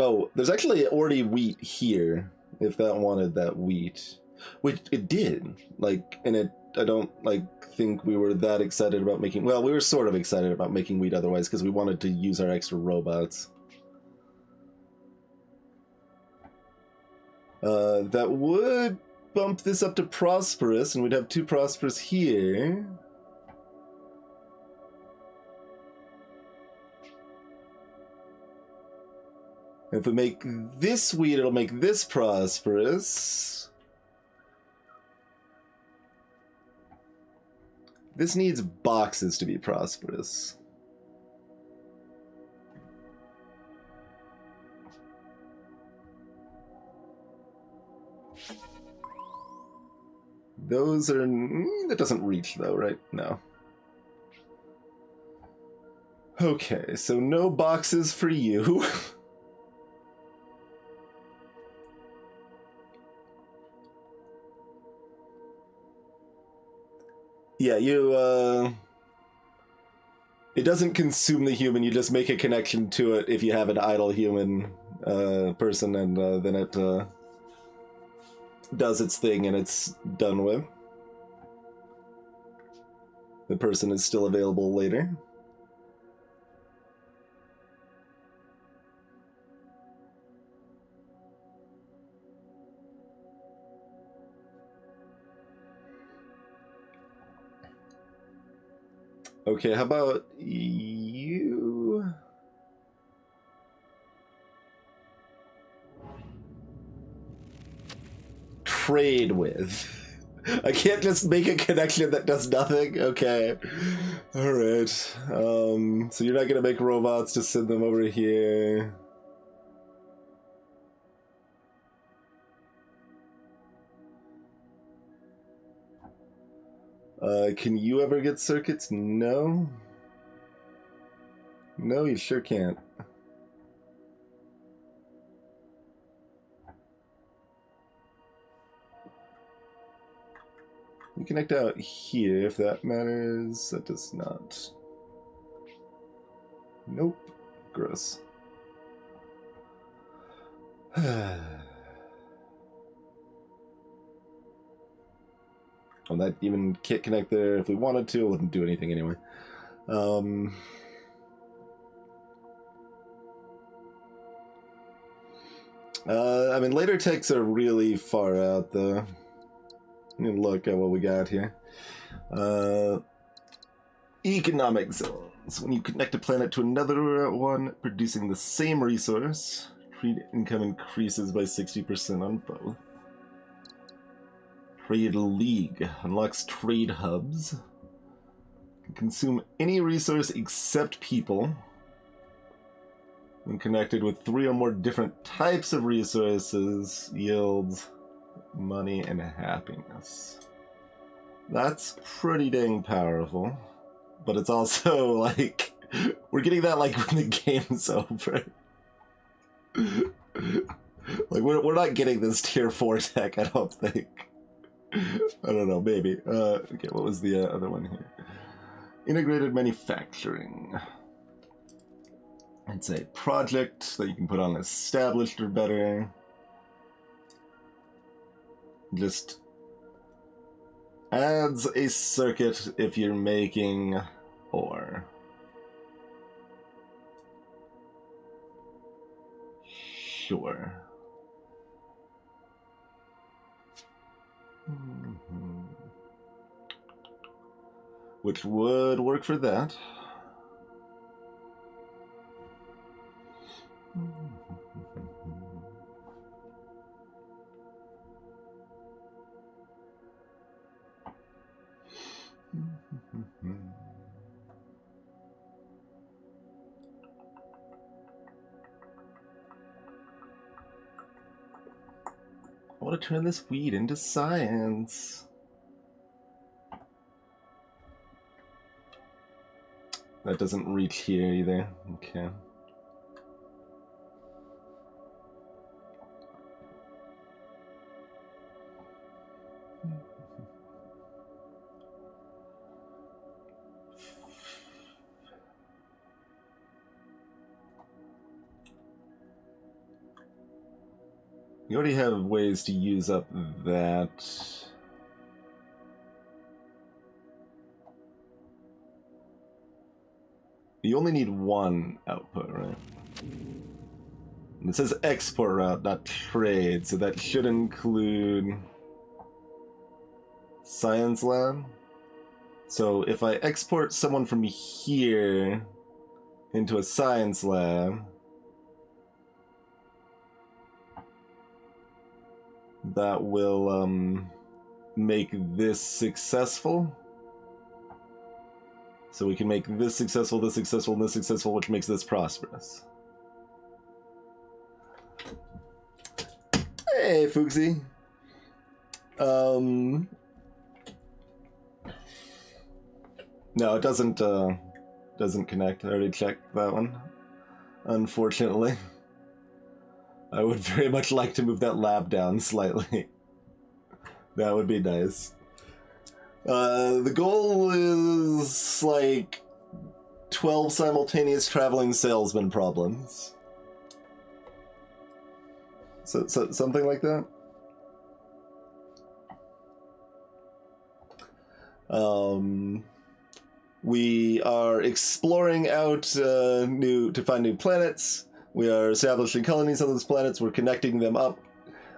Oh, there's actually already wheat here, if that wanted that wheat. Which it did. Like, and it, I don't, like, think we were that excited about making... Well, we were sort of excited about making wheat otherwise, because we wanted to use our extra robots. That would bump this up to prosperous, and we'd have 2 prosperous here. If we make this wheat, it'll make this prosperous. This needs boxes to be prosperous. Those are... that doesn't reach, though, right? No. Okay, so no boxes for you. Yeah, you, it doesn't consume the human, you just make a connection to it if you have an idle human person, and then it does its thing and it's done with. The person is still available later. Okay, how about you? Trade with. I can't just make a connection that does nothing? Okay. Alright. So you're not gonna make robots to send them over here. Can you ever get circuits? No. No, you sure can't. You connect out here if that matters. That does not. Nope. Gross. Well, that even can't connect there if we wanted to. It wouldn't do anything anyway. I mean, later techs are really far out, though. Look at what we got here. Economic zones. When you connect a planet to another one producing the same resource, trade income increases by 60% on both. Trade League unlocks trade hubs. Can consume any resource except people. When connected with 3 or more different types of resources, yields money and happiness. That's pretty dang powerful. But it's also like, we're getting that like when the game's over. Like, we're not getting this tier 4 tech, I don't think. I don't know, maybe. Okay, what was the other one here? Integrated manufacturing. It's a project that you can put on established or better. Just adds a circuit if you're making ore. Sure. Which would work for that. I want to turn this weed into science. That doesn't reach here either. Okay. You already have ways to use up that. You only need one output, right? And it says export route, not trade, so that should include science lab. So if I export someone from here into a science lab, that will make this successful. So we can make this successful, this successful, and this successful, which makes this prosperous. Hey, Fuxi. No, it doesn't connect. I already checked that one. Unfortunately. I would very much like to move that lab down slightly. That would be nice. The goal is like 12 simultaneous traveling salesman problems. So something like that. We are exploring out to find new planets. We are establishing colonies on those planets. We're connecting them up.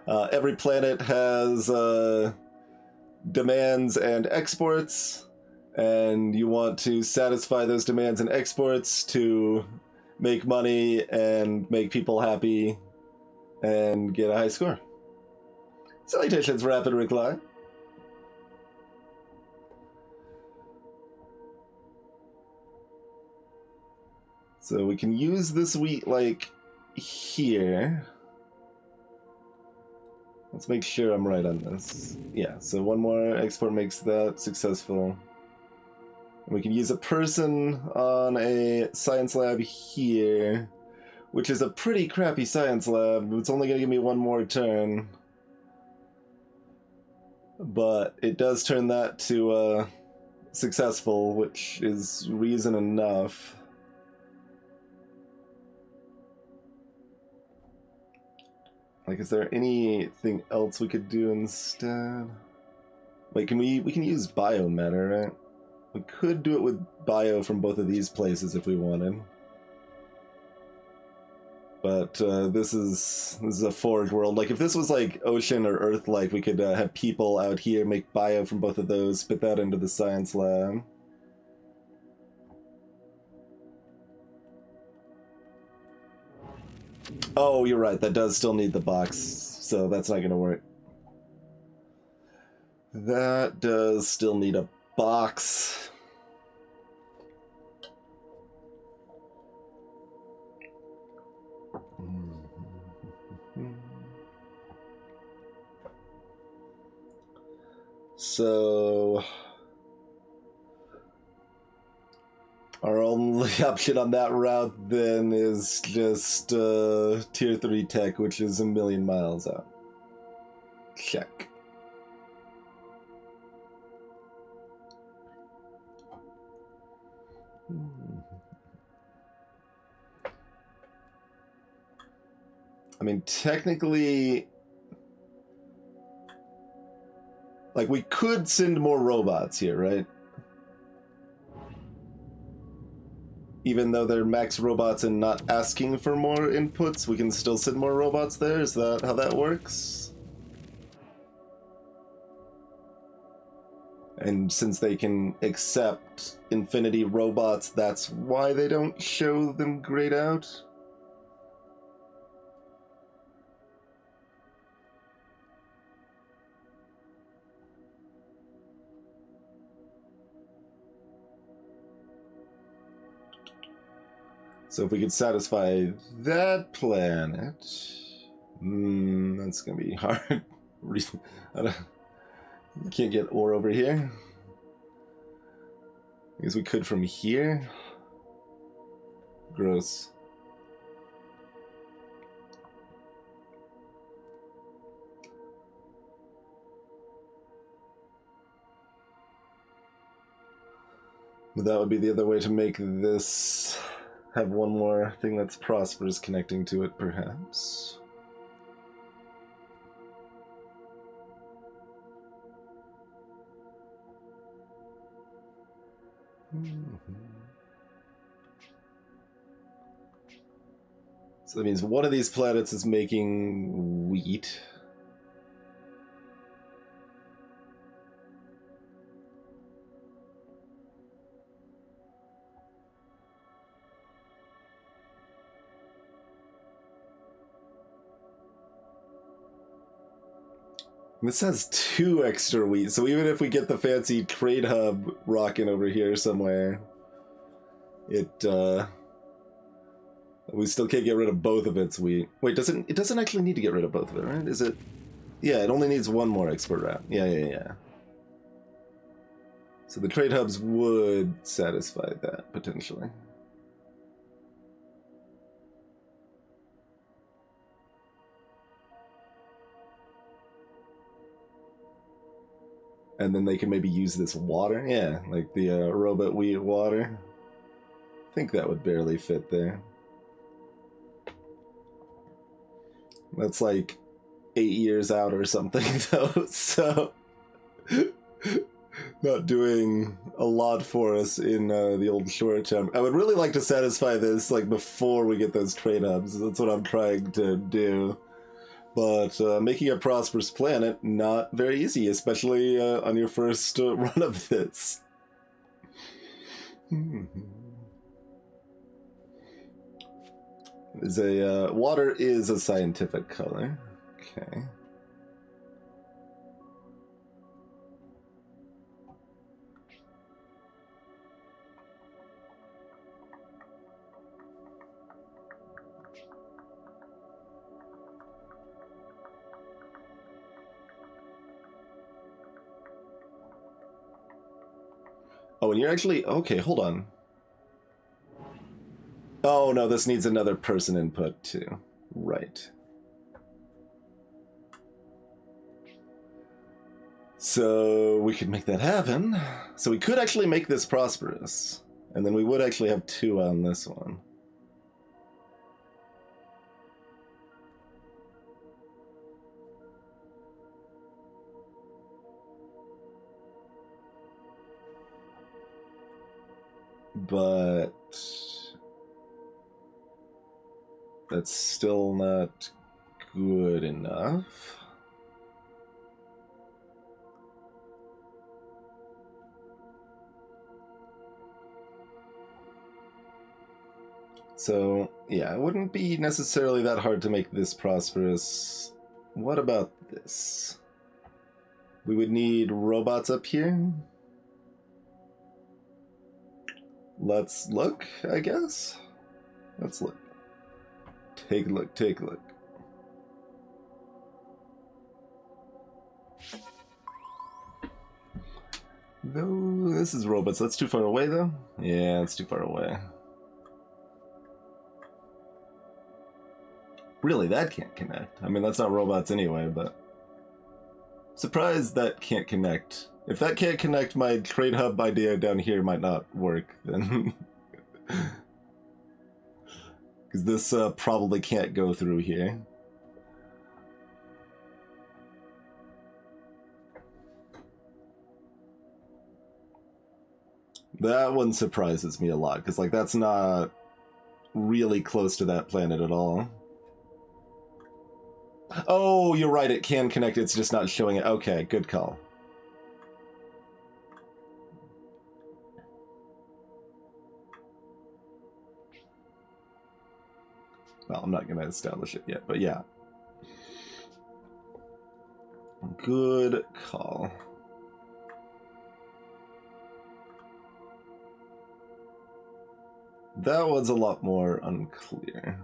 Every planet has demands and exports, and you want to satisfy those demands in exports to make money and make people happy and get a high score. Salutations, Rapid Reply. So we can use this wheat, like, here. Let's make sure I'm right on this. Yeah, so one more export makes that successful. And we can use a person on a science lab here, which is a pretty crappy science lab. It's only going to give me one more turn. But it does turn that to successful, which is reason enough. Like, is there anything else we could do instead? Wait, can we can use biomatter, right? We could do it with bio from both of these places if we wanted. But this is a forge world. Like, if this was like ocean or earth-like, we could have people out here make bio from both of those, spit that into the science lab. Oh, you're right. That does still need the box, so that's not going to work. That does still need a box. So our only option on that route then is just tier 3 tech, which is 1,000,000 miles out. Check. I mean, technically, like, we could send more robots here, right? Even though they're max robots and not asking for more inputs, we can still send more robots there? Is that how that works? And since they can accept infinity robots, that's why they don't show them grayed out? So if we could satisfy that planet, that's gonna be hard. You can't get ore over here. I guess we could from here. Gross. But that would be the other way to make this have one more thing that's prosperous connecting to it, perhaps. So that means one of these planets is making wheat. This has 2 extra wheat, so even if we get the fancy trade hub rocking over here somewhere, it we still can't get rid of both of its wheat. Wait, it doesn't actually need to get rid of both of it, right? Is it? Yeah, it only needs one more export route. Yeah. So the trade hubs would satisfy that potentially. And then they can maybe use this water. Yeah, like the robot wheat water. I think that would barely fit there. That's like 8 years out or something, though, so not doing a lot for us in the old short term. I would really like to satisfy this like before we get those trade hubs. That's what I'm trying to do. But making a prosperous planet, not very easy, especially on your first run of this. Is a water is a scientific color. Okay. Oh, and you're actually okay. Hold on. Oh no, this needs another person input too. Right. So we could make that happen. So we could actually make this prosperous. And then we would actually have 2 on this one. But that's still not good enough. So, yeah, it wouldn't be necessarily that hard to make this prosperous. What about this? We would need robots up here. Let's look, I guess. Let's look. Take a look, take a look. No, this is robots. That's too far away, though. Yeah, it's too far away. Really, that can't connect. I mean, that's not robots anyway, but... Surprised that can't connect. If that can't connect, my trade hub idea down here might not work, then... Because this probably can't go through here. That one surprises me a lot, because, like, that's not really close to that planet at all. Oh, you're right, it can connect, it's just not showing it. Okay, good call. Well, I'm not going to establish it yet, but yeah. Good call. That one's a lot more unclear.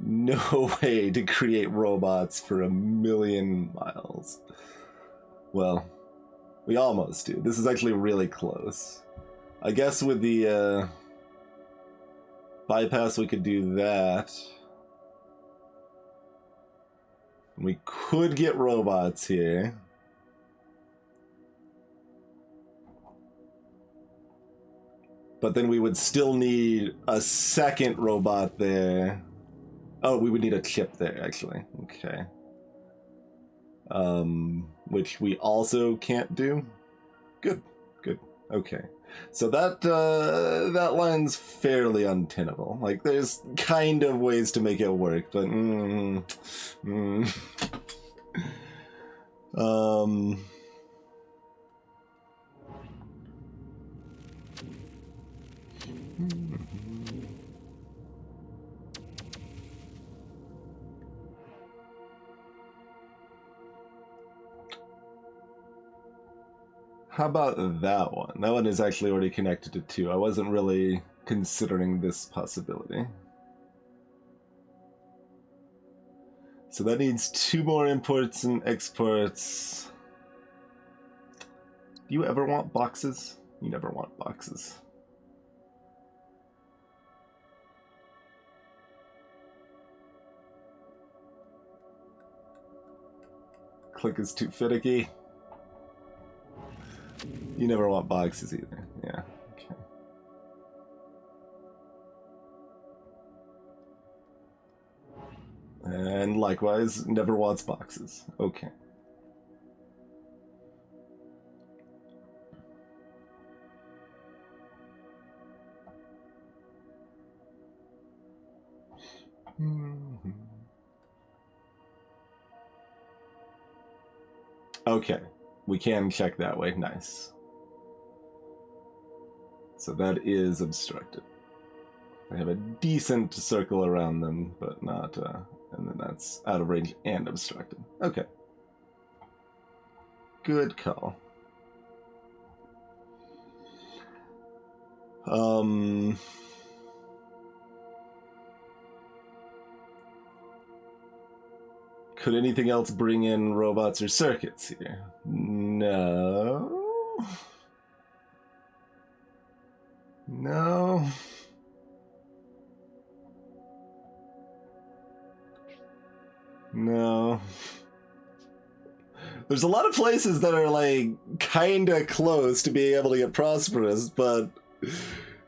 No way to create robots for 1,000,000 miles. Well, we almost do. This is actually really close. I guess with the bypass we could do that. We could get robots here. But then we would still need a second robot there. Oh, we would need a chip there, actually. Okay. Which we also can't do. Good, good. Okay. So that that line's fairly untenable. Like, there's kind of ways to make it work, but how about that one? That one is actually already connected to 2. I wasn't really considering this possibility. So that needs 2 more imports and exports. Do you ever want boxes? You never want boxes. Click is too finicky. You never want boxes either. Yeah, okay. And likewise, never wants boxes. Okay. Mhm. Okay, we can check that way. Nice. So that is obstructed. They have a decent circle around them, but not, and then that's out of range and obstructed. Okay. Good call. Could anything else bring in robots or circuits here? No. No. No. There's a lot of places that are like kinda close to being able to get prosperous, but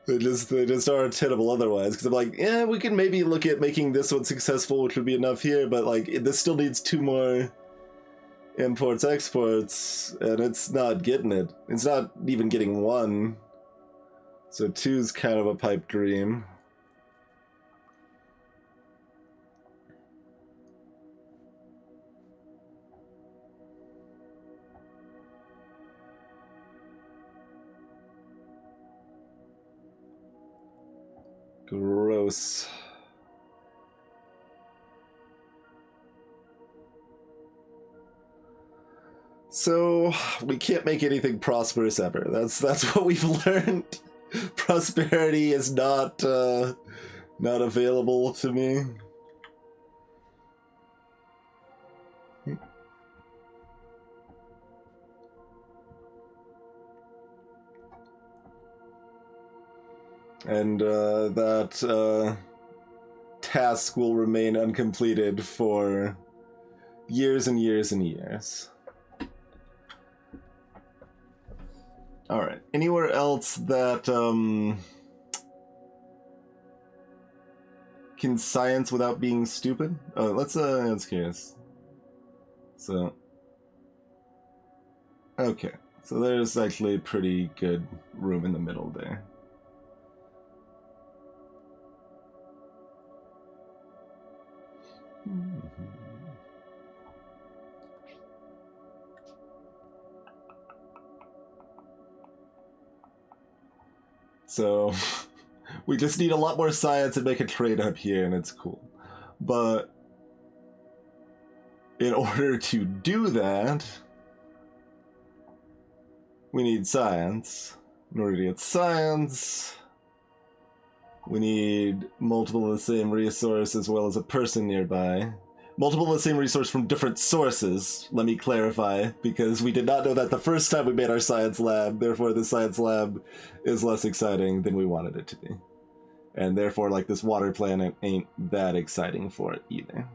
they just aren't tenable otherwise. Because I'm like, yeah, we can maybe look at making this one successful, which would be enough here, but like this still needs 2 more imports exports, and it's not getting it. It's not even getting 1. So 2's kind of a pipe dream. Gross. So we can't make anything prosperous ever. That's what we've learned. Prosperity is not available to me. And that task will remain uncompleted for years and years and years. Alright, anywhere else that can science without being stupid? Oh, let's curious. So, okay, so there's actually pretty good room in the middle there. So, we just need a lot more science and make a trade up here, and it's cool. But in order to do that, we need science. In order to get science, we need multiple of the same resource as well as a person nearby. Multiple of the same resource from different sources, let me clarify, because we did not know that the first time we made our science lab, therefore the science lab is less exciting than we wanted it to be. And therefore, like, this water planet ain't that exciting for it either.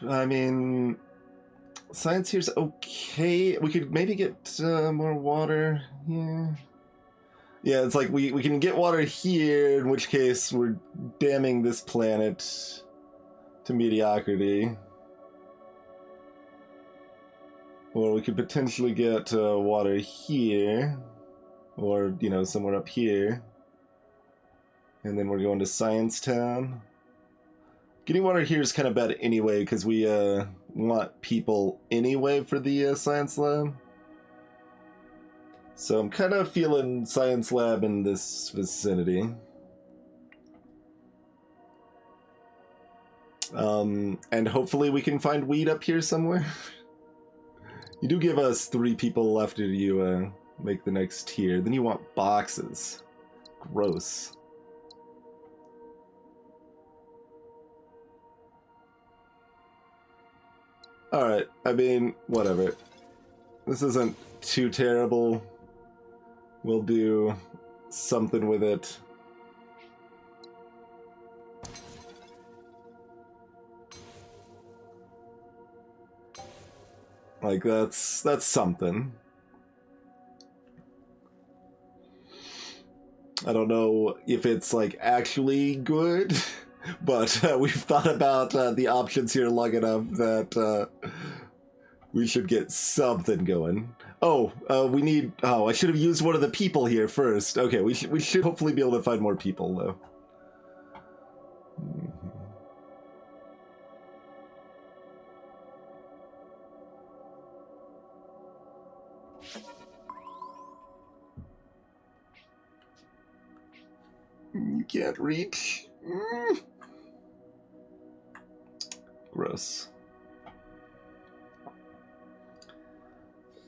I mean, science here's okay. We could maybe get more water here. Yeah, it's like we can get water here, in which case we're damning this planet to mediocrity. Or we could potentially get water here, or, you know, somewhere up here. And then we're going to Science Town. Getting water here is kind of bad anyway, because we want people anyway for the science lab. So I'm kind of feeling science lab in this vicinity. And hopefully we can find weed up here somewhere. You do give us 3 people after you make the next tier. Then you want boxes. Gross. Alright, I mean, whatever. This isn't too terrible. We'll do something with it. Like, that's something. I don't know if it's, like, actually good, but we've thought about the options here long enough that we should get something going. Oh, we need... Oh, I should have used one of the people here first. Okay, we should hopefully be able to find more people, though. You can't reach. Gross.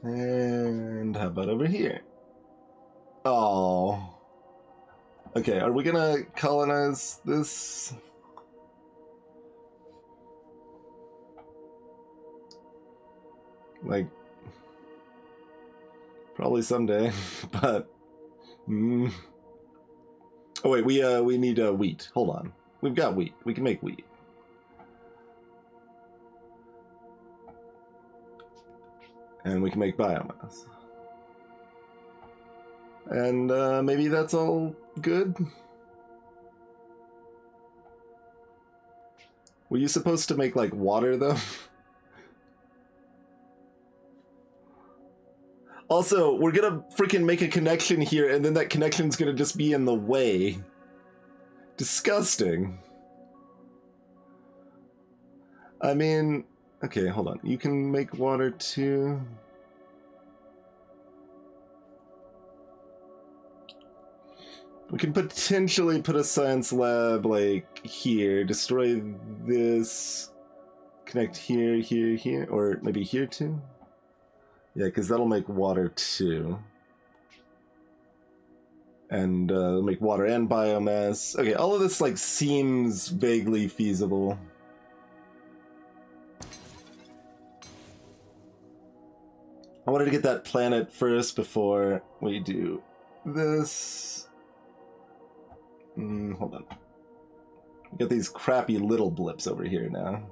And how about over here? Oh. Okay, are we gonna colonize this? Like, probably someday, but... Oh wait, we need wheat. Hold on. We've got wheat. We can make wheat. And we can make biomass. And maybe that's all good? Were you supposed to make, like, water, though? Also, we're gonna freaking make a connection here, and then that connection's gonna just be in the way. Disgusting. I mean... Okay, hold on. You can make water too. We can potentially put a science lab, like, here. Destroy this. Connect here, here, here. Or maybe here too? Yeah, because that'll make water too. And make water and biomass. Okay, all of this, like, seems vaguely feasible. I wanted to get that planet first before we do this. Hold on. We got these crappy little blips over here now.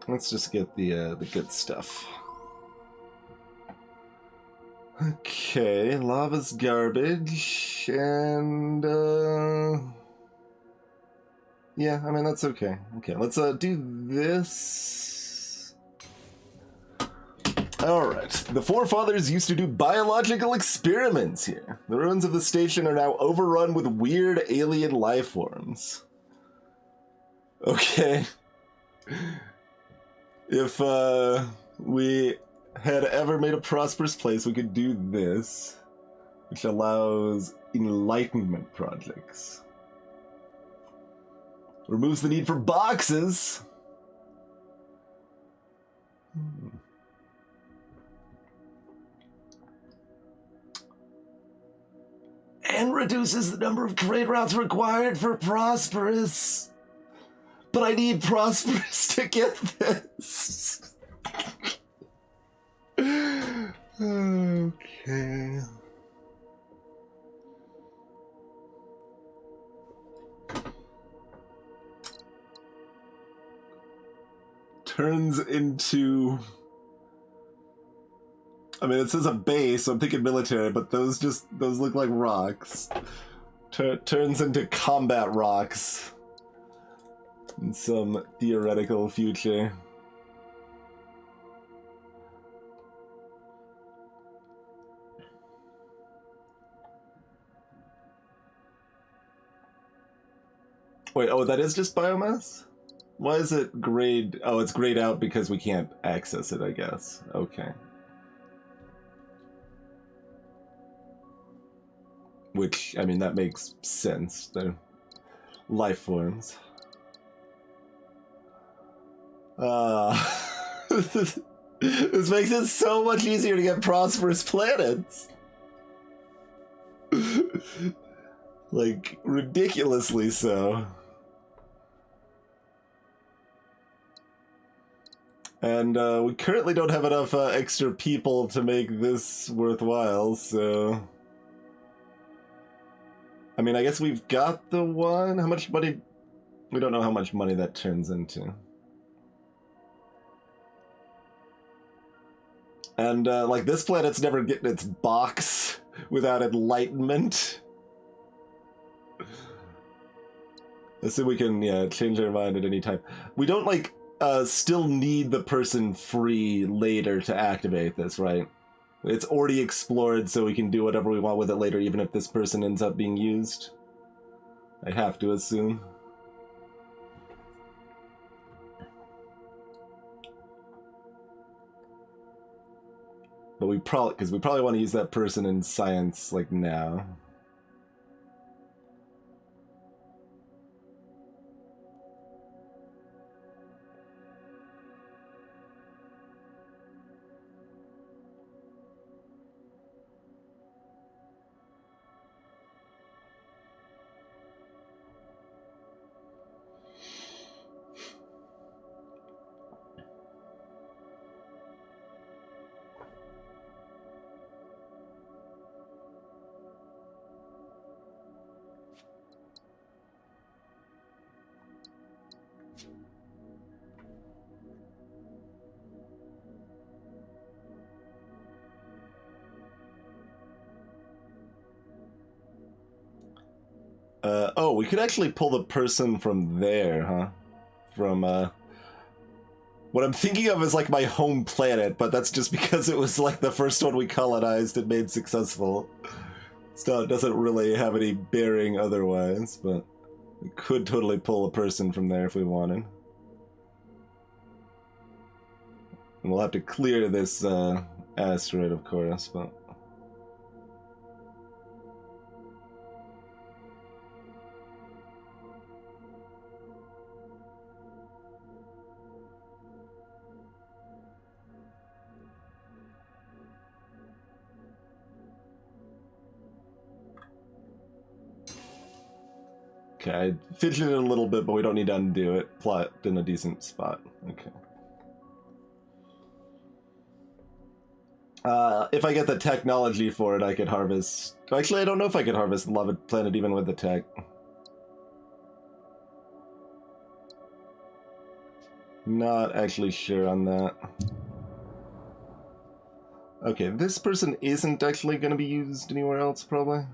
Let's just get the good stuff. Okay, lava's garbage, and yeah, I mean that's okay. Okay, let's do this. All right, the forefathers used to do biological experiments here. The ruins of the station are now overrun with weird alien life forms. Okay. If we had ever made a prosperous place, we could do this, which allows enlightenment projects. Removes the need for boxes. And reduces the number of trade routes required for prosperous. But I need prosperous to get this. Okay. Turns into... I mean, it says a base, so I'm thinking military, but those look like rocks. Turns into combat rocks. In some theoretical future. Wait, oh, that is just biomass? Why is it grayed? Oh, it's grayed out because we can't access it, I guess. Okay. Which, I mean, that makes sense. They're life forms. This makes it so much easier to get prosperous planets. Like, ridiculously so. And we currently don't have enough extra people to make this worthwhile, so... I mean, I guess we've got the one. How much money? We don't know how much money that turns into. And, like, this planet's never getting its box without enlightenment. Let's see if we can, yeah, change our mind at any time. We don't, like, still need the person free later to activate this, right? It's already explored, so we can do whatever we want with it later, even if this person ends up being used. I have to assume. But we probably want to use that person in science, like, now. Oh, we could actually pull the person from there, huh? From, what I'm thinking of is, like, my home planet, but that's just because it was, like, the first one we colonized and made successful. So it doesn't really have any bearing otherwise, but we could totally pull a person from there if we wanted. And we'll have to clear this, asteroid, of course, but... Okay, I fidgeted a little bit, but we don't need to undo it. Plot in a decent spot. Okay. If I get the technology for it, I could harvest... Actually, I don't know if I could harvest the lava planet even with the tech. Not actually sure on that. Okay, this person isn't actually going to be used anywhere else, probably.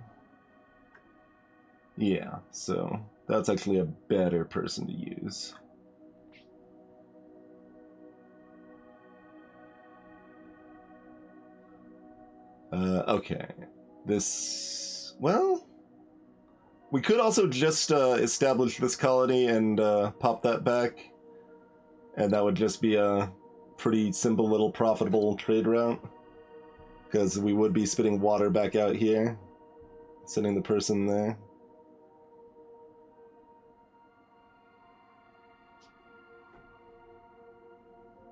Yeah, so that's actually a better person to use. Okay. This... Well... We could also just establish this colony and pop that back. And that would just be a pretty simple little profitable trade route. Because we would be spitting water back out here. Sending the person there.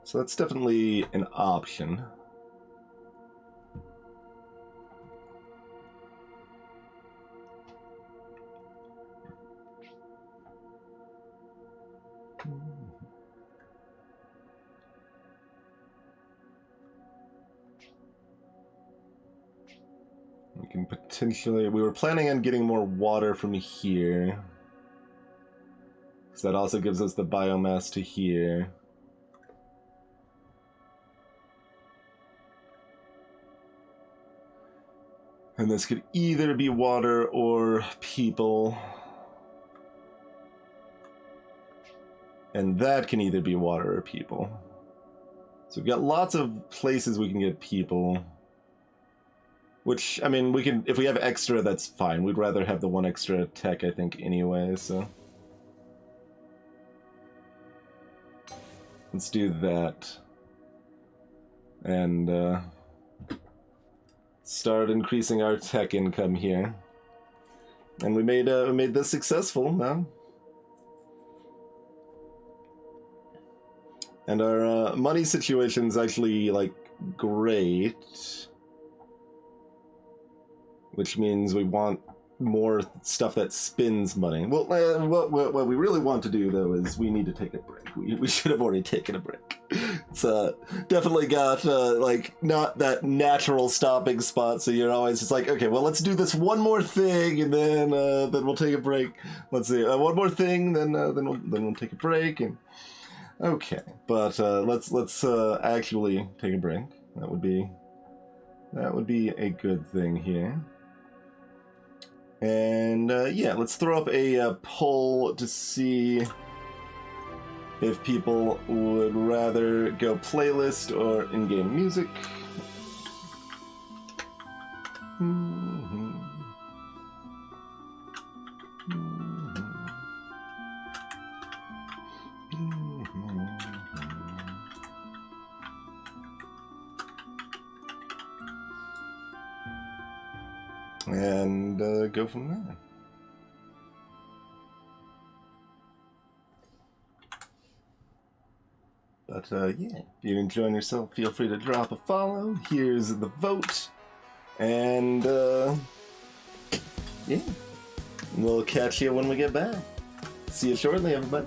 So that's definitely an option. We can potentially... We were planning on getting more water from here. Because that also gives us the biomass to here. And this could either be water or people. And that can either be water or people. So we've got lots of places we can get people. Which, I mean, we can, if we have extra, that's fine. We'd rather have the one extra tech, I think, anyway, so. Let's do that. And, start increasing our tech income here. And we made this successful now. And our money situation's actually, like, great. Which means we want more stuff that spins money. Well, what we really want to do, though, is we need to take a break. We should have already taken a break. It's definitely got like not that natural stopping spot, so you're always just like, okay, well, let's do this one more thing, and then we'll take a break. Let's see, one more thing, then we'll take a break, and okay, but let's actually take a break. That would be a good thing here. And yeah, let's throw up a poll to see if people would rather go playlist or in-game music. And go from there. But yeah, if you're enjoying yourself, feel free to drop a follow. Here's the vote. And yeah, we'll catch you when we get back. See you shortly, everybody.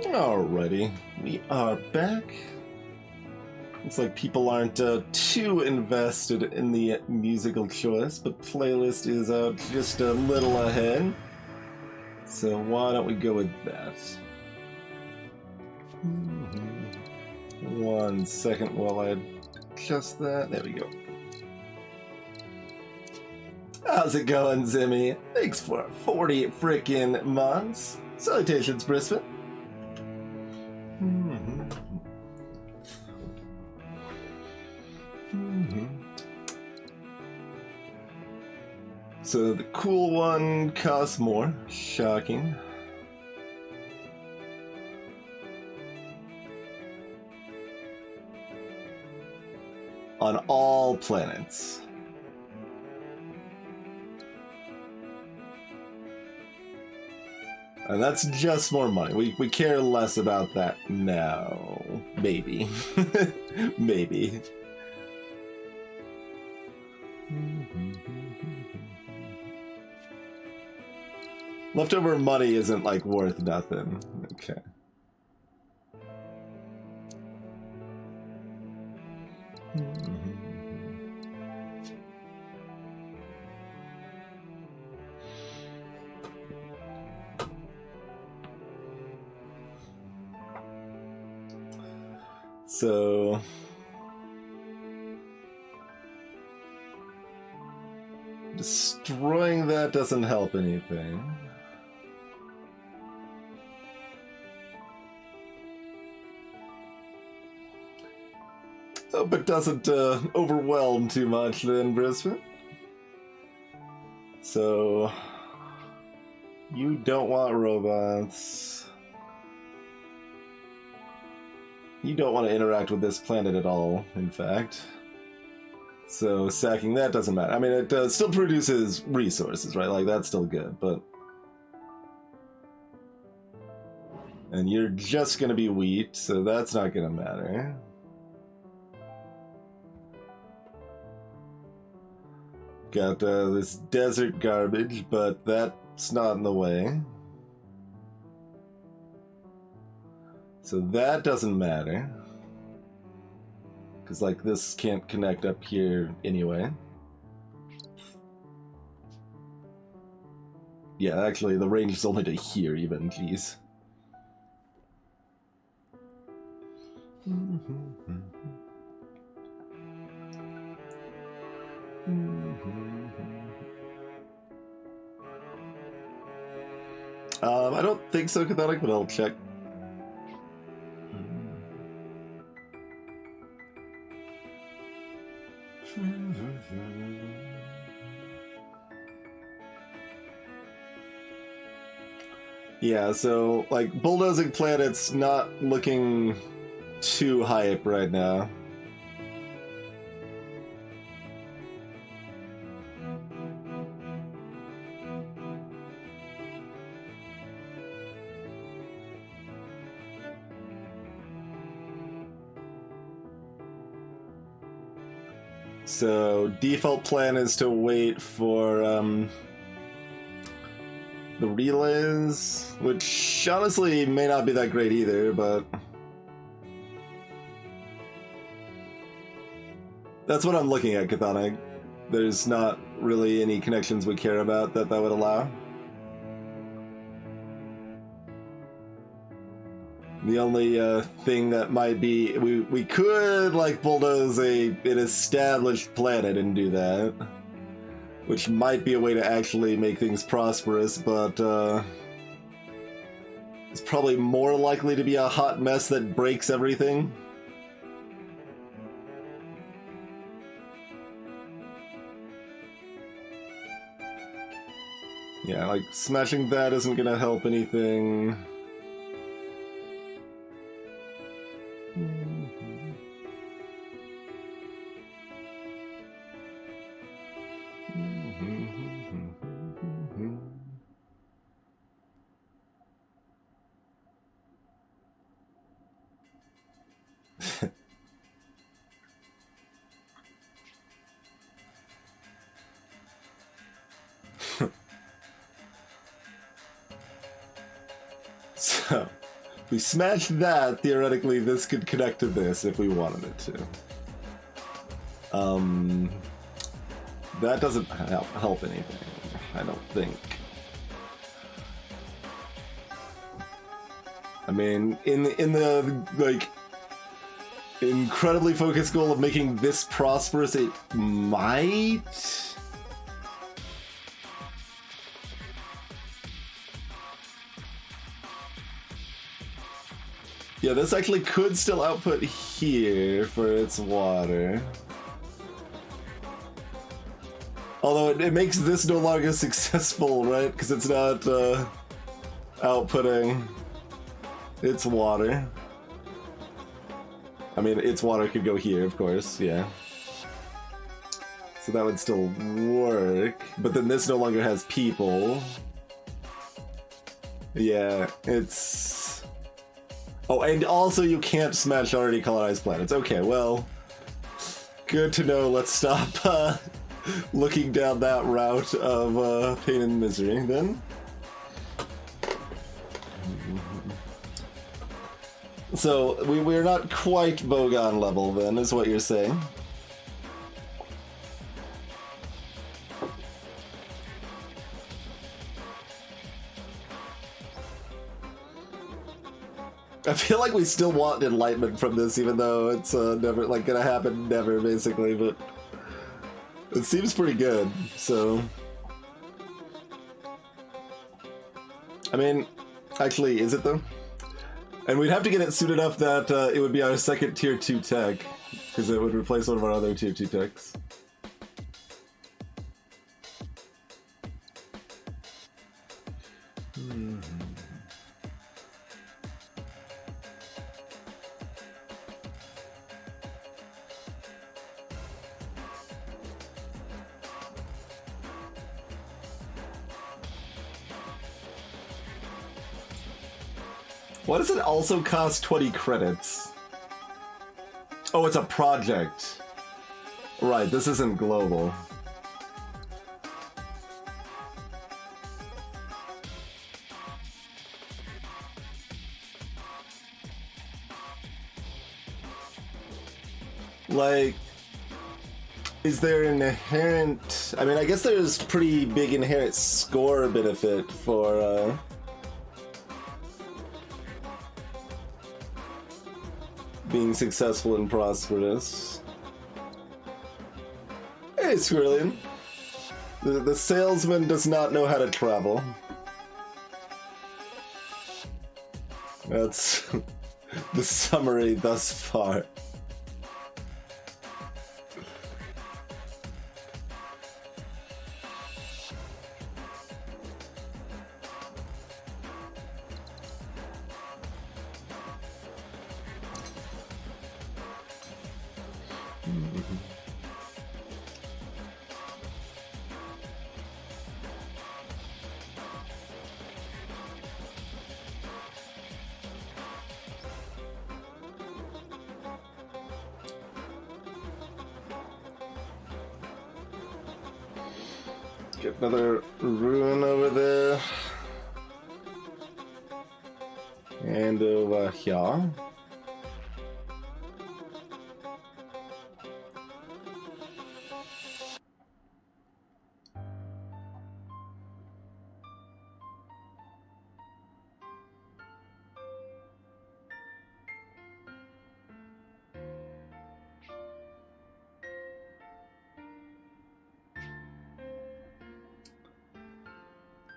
Alrighty, we are back. Looks like people aren't too invested in the musical choice, but playlist is just a little ahead. So why don't we go with that? 1 second while I adjust that. There we go. How's it going, Zimmy? Thanks for 40 frickin' months. Salutations, Brisbane. So the cool one costs more. Shocking. On all planets. And that's just more money. We care less about that now. Maybe. Maybe. Leftover money isn't like worth nothing. Okay. So destroying that doesn't help anything. Oh, but doesn't overwhelm too much then, Brisbane. So you don't want robots. You don't want to interact with this planet at all, in fact. So sacking that doesn't matter. I mean, it still produces resources, right? Like, that's still good, but... And you're just gonna be wheat, so that's not gonna matter. Got this desert garbage, but that's not in the way. So that doesn't matter. Because, like, this can't connect up here anyway. Yeah, actually, the range is only to here, even. Jeez. I don't think so, Catholic, but I'll check. Yeah, so, like, bulldozing planet's not looking too hype right now. So, default plan is to wait for, the relays, which honestly may not be that great either, but... That's what I'm looking at, Cathonic. There's not really any connections we care about that would allow. The only thing that might be... We could, like, bulldoze an established planet and do that. Which might be a way to actually make things prosperous, but it's probably more likely to be a hot mess that breaks everything. Yeah, like, smashing that isn't gonna help anything. So, If we smash that, theoretically this could connect to this if we wanted it to. That doesn't help anything, I don't think. I mean, in the like incredibly focused goal of making this prosperous, it might. Yeah, this actually could still output here for its water. Although it makes this no longer successful, right? Because it's not outputting its water. I mean, its water could go here, of course, yeah. So that would still work. But then this no longer has people. Yeah, it's... Oh, and also you can't smash already colonized planets. Okay, well, good to know. Let's stop looking down that route of pain and misery, then. So, we're not quite Bogon level, then, is what you're saying. I feel like we still want enlightenment from this, even though it's never, like, gonna happen never, basically, but it seems pretty good, so... I mean, actually, is it, though? And we'd have to get it soon enough that it would be our second tier 2 tech, because it would replace one of our other tier 2 techs. Why does it also cost 20 credits? Oh, it's a project. Right, this isn't global. Like, is there an inherent... I mean, I guess there's pretty big inherent score benefit for, being successful and prosperous. Hey, Squirrelian. The salesman does not know how to travel. That's the summary thus far. Get another rune over there. And over here.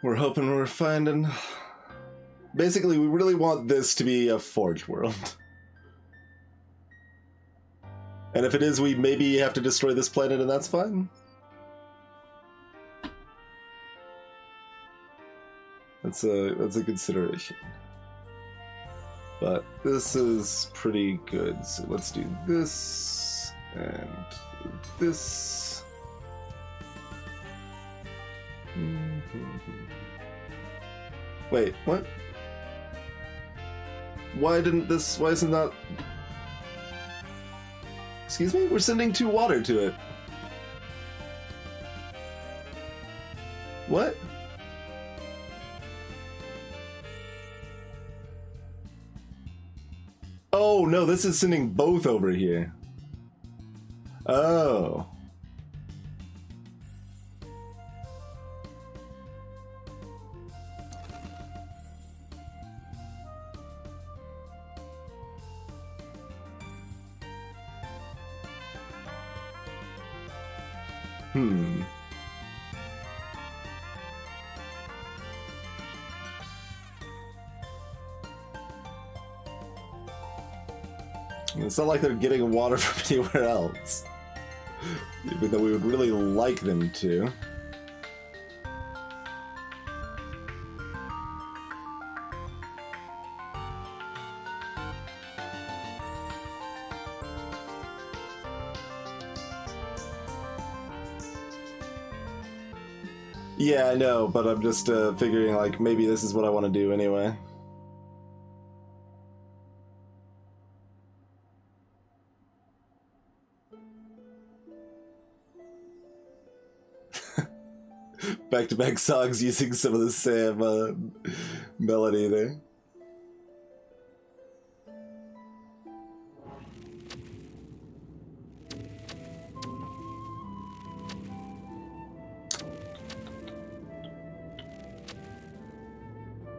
We're hoping we're finding... Basically, we really want this to be a Forge world. And if it is, we maybe have to destroy this planet, and that's fine. That's a consideration. But this is pretty good, so let's do this, and this. Wait, what? Why isn't that... Excuse me? We're sending 2 water to it. What? Oh, no, this is sending both over here. Oh. It's not like they're getting water from anywhere else. Even though we would really like them to. Yeah, I know, but I'm just figuring like maybe this is what I want to do anyway. Back-to-back songs using some of the Sam melody there.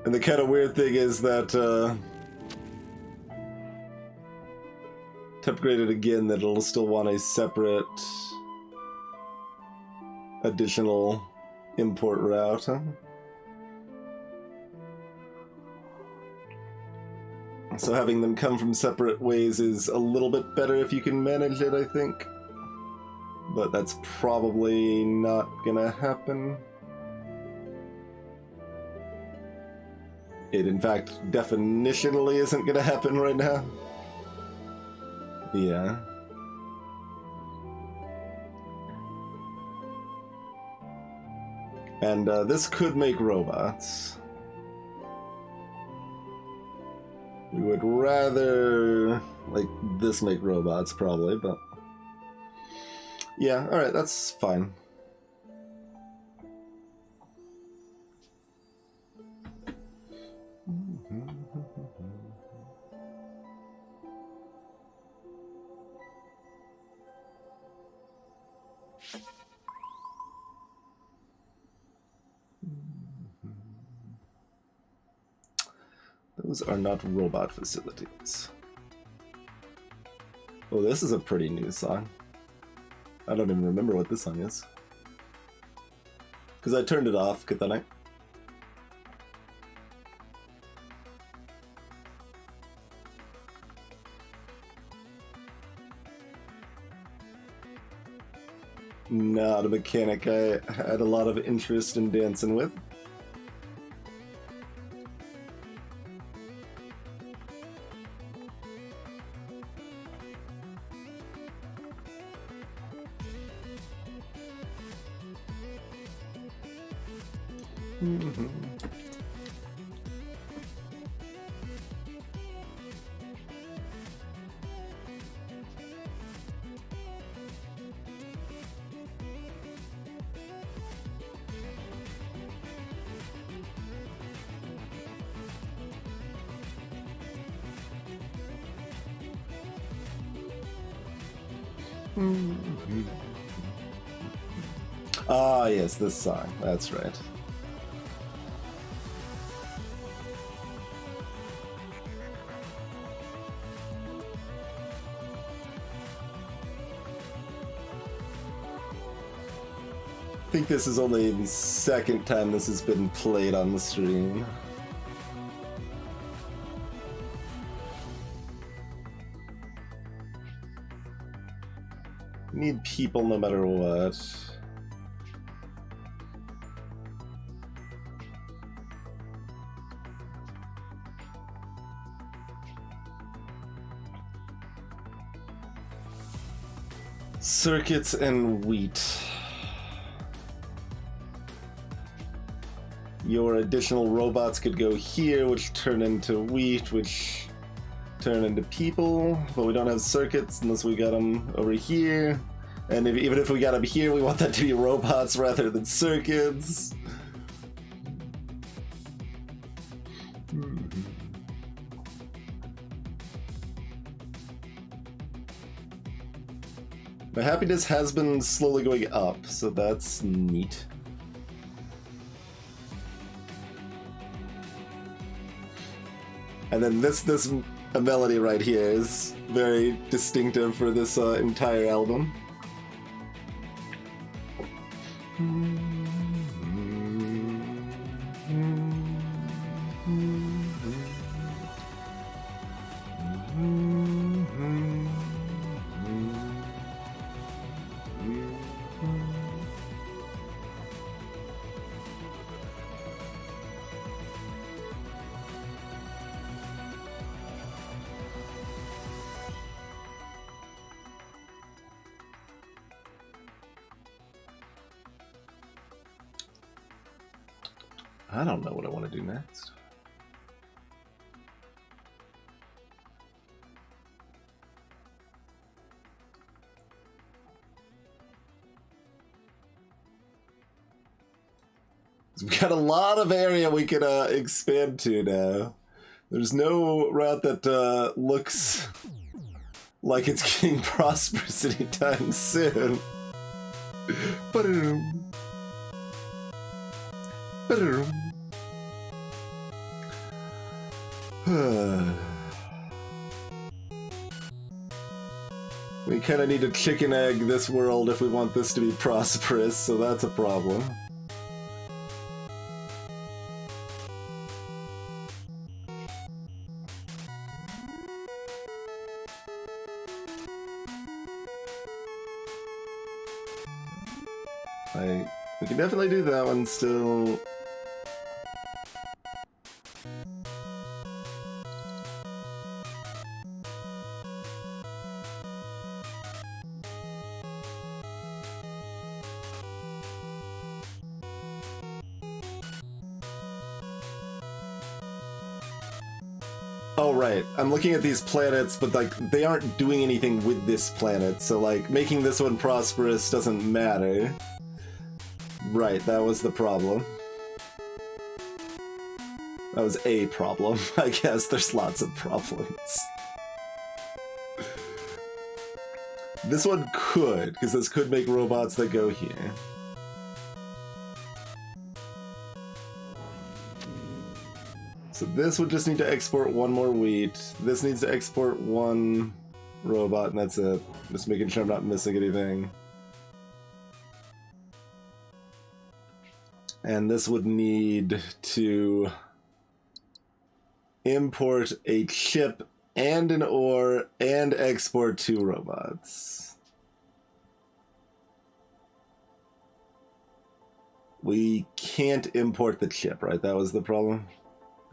And the kind of weird thing is that to upgrade it again, that it'll still want a separate additional import route, huh? So having them come from separate ways is a little bit better if you can manage it, I think. But that's probably not gonna happen. It, in fact, definitionally isn't gonna happen right now. Yeah. And this could make robots. We would rather, like, this make robots, probably, but... Yeah, alright, that's fine. Those are not robot facilities. Oh, this is a pretty new song. I don't even remember what this song is. Because I turned it off, couldn't I? Not a mechanic I had a lot of interest in dancing with. Ah, yes, this song. That's right. I think this is only the second time this has been played on the stream. Need people no matter what. Circuits and wheat. Your additional robots could go here, which turn into wheat, which turn into people, but we don't have circuits unless we got them over here. And even if we got them here, we want that to be robots rather than circuits. My happiness has been slowly going up, so that's neat. And then this melody right here is very distinctive for this entire album. I don't know what I want to do next. We've got a lot of area we can expand to now. There's no route that looks like it's getting prosperous anytime soon. Ba-da-dum. Ba-da-dum. We kind of need to chicken egg this world if we want this to be prosperous, so that's a problem. We can definitely do that one still. Oh, right. I'm looking at these planets, but, like, they aren't doing anything with this planet, so, like, making this one prosperous doesn't matter. Right, that was the problem. That was a problem. I guess there's lots of problems. This one could, because this could make robots that go here. So this would just need to export one more wheat. This needs to export one robot, and that's it. Just making sure I'm not missing anything. And this would need to import a chip and an ore and export 2 robots. We can't import the chip, right? That was the problem.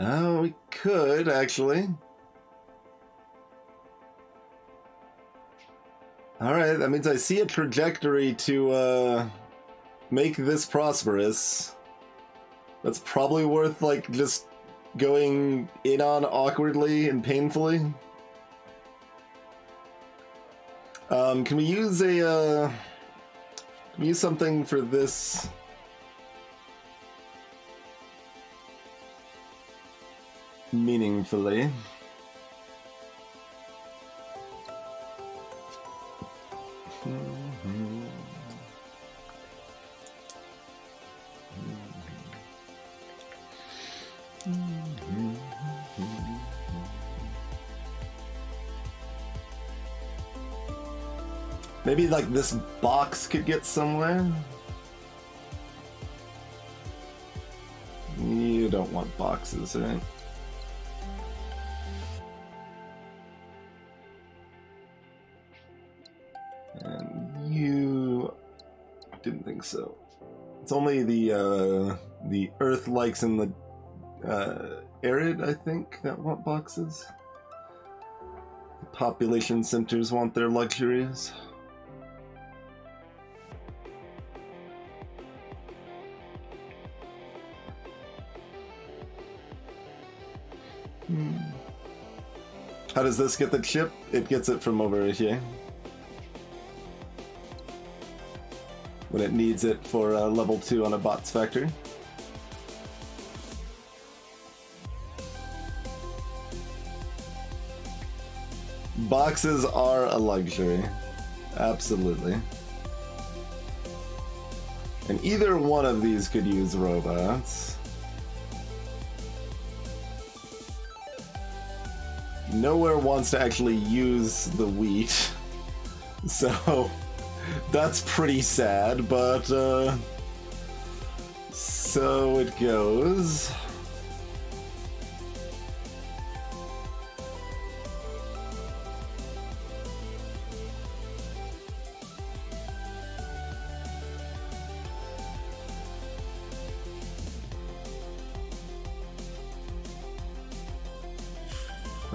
Oh, we could, actually. Alright, that means I see a trajectory to, make this prosperous. That's probably worth, like, just going in on awkwardly and painfully. Can we use a, can we use something for this? Meaningfully. Maybe like this box could get somewhere? You don't want boxes, right? And you didn't think so. It's only the Earth likes in the arid, I think, that want boxes. The population centers want their luxuries. How does this get the chip? It gets it from over here. When it needs it for level 2 on a bots factory. Boxes are a luxury. Absolutely. And either one of these could use robots. Nowhere wants to actually use the wheat. So that's pretty sad, but so it goes.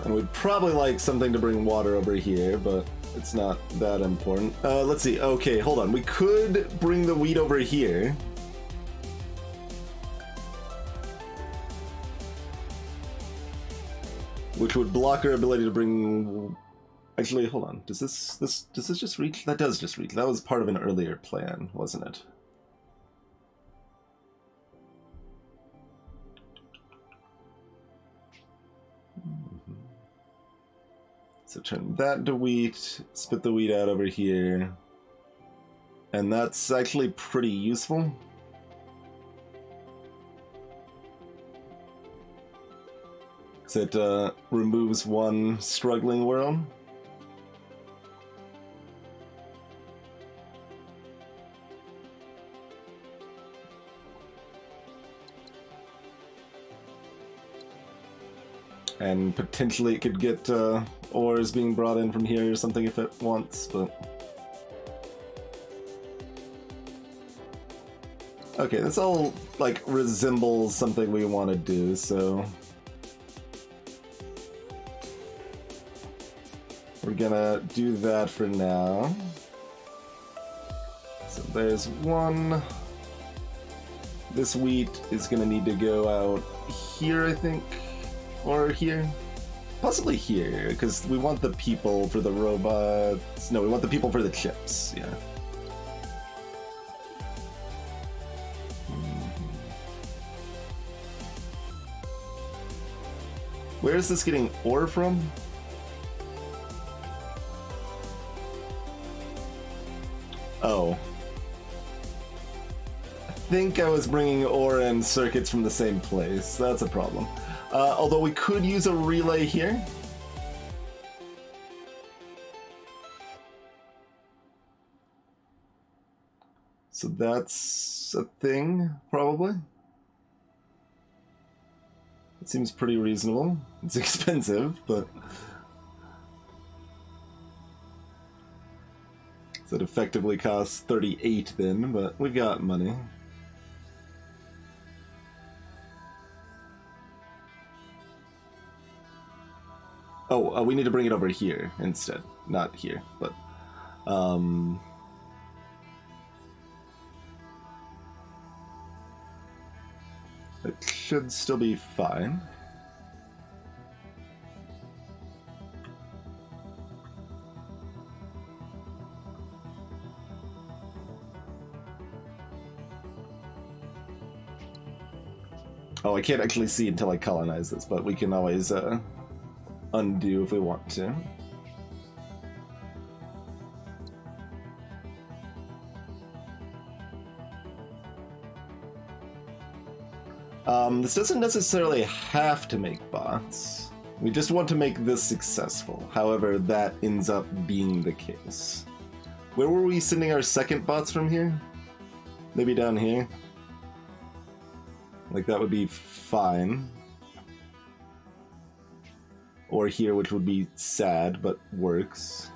And we'd probably like something to bring water over here, but it's not that important. Let's see. Okay, hold on. We could bring the wheat over here. Which would block our ability to bring... Actually, hold on. Does this just reach? That does just reach. That was part of an earlier plan, wasn't it? So turn that to wheat, spit the wheat out over here. And that's actually pretty useful. So it removes one struggling world. And potentially it could get ores being brought in from here or something if it wants, but... Okay, this all, like, resembles something we want to do, so... We're gonna do that for now. So there's one. This wheat is gonna need to go out here, I think. Or here? Possibly here, because we want the people for the robots. No, we want the people for the chips, yeah. Where is this getting ore from? Oh. I think I was bringing ore and circuits from the same place. That's a problem. Although we could use a relay here. So that's a thing, probably. It seems pretty reasonable. It's expensive, but... So it effectively costs 38 then, but we've got money. Oh, we need to bring it over here instead. Not here, but... It should still be fine. Oh, I can't actually see until I colonize this, but we can always undo if we want to. This doesn't necessarily have to make bots. We just want to make this successful. However, that ends up being the case. Where were we sending our second bots from here? Maybe down here? Like, that would be fine. Or here, which would be sad, but works.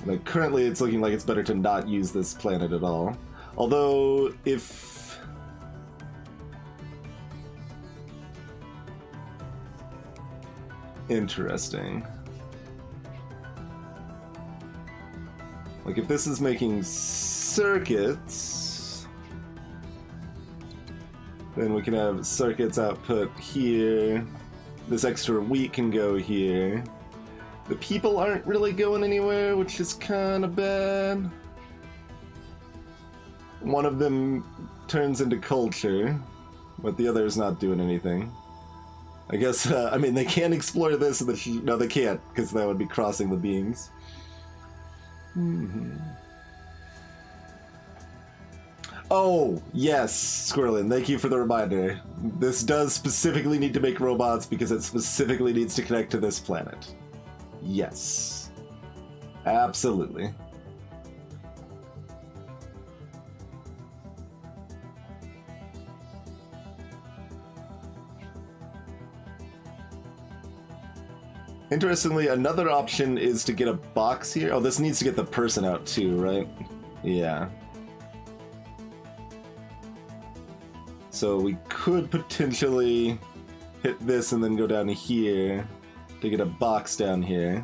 Like, currently it's looking like it's better to not use this planet at all. Although, if... Interesting. Like, if this is making circuits, then we can have circuits output here. This extra wheat can go here. The people aren't really going anywhere, which is kind of bad. One of them turns into culture, but the other is not doing anything. I guess, I mean, they can explore this, and no, they can't, because that would be crossing the beams. Oh, yes, Squirrelin, thank you for the reminder. This does specifically need to make robots because it specifically needs to connect to this planet. Yes. Absolutely. Interestingly, another option is to get a box here. Oh, this needs to get the person out too, right? Yeah. So we could potentially hit this and then go down here to get a box down here.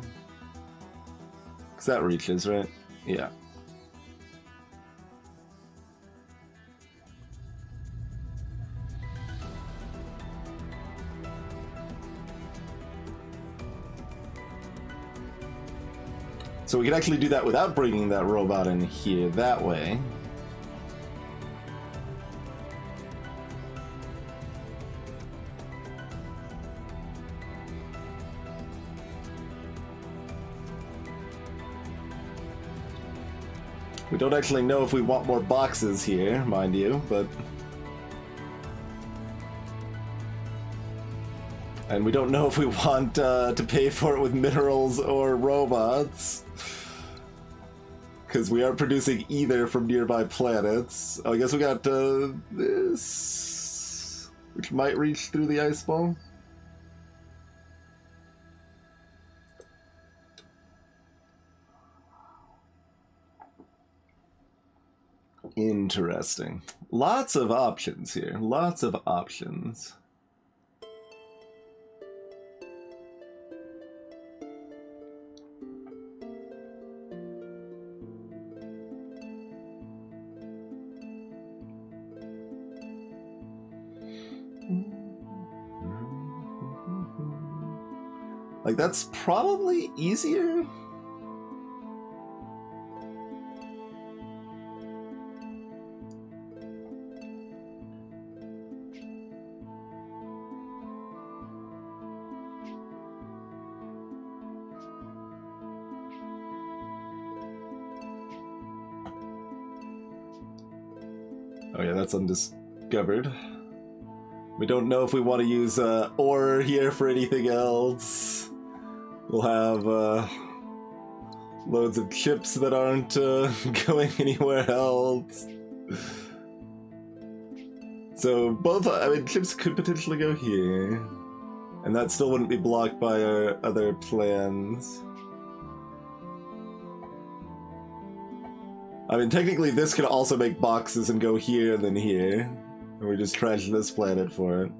Because that reaches, right? Yeah. So we can actually do that without bringing that robot in here that way. We don't actually know if we want more boxes here, mind you, but... And we don't know if we want to pay for it with minerals or robots. Because we aren't producing either from nearby planets. Oh, I guess we got this, which might reach through the ice ball. Interesting. Lots of options here. Lots of options. Like, that's probably easier. Oh yeah, that's undiscovered. We don't know if we want to use ore here for anything else. We'll have loads of chips that aren't going anywhere else. So both, I mean, chips could potentially go here. And that still wouldn't be blocked by our other plans. I mean, technically this could also make boxes and go here and then here. And we just trash this planet for it.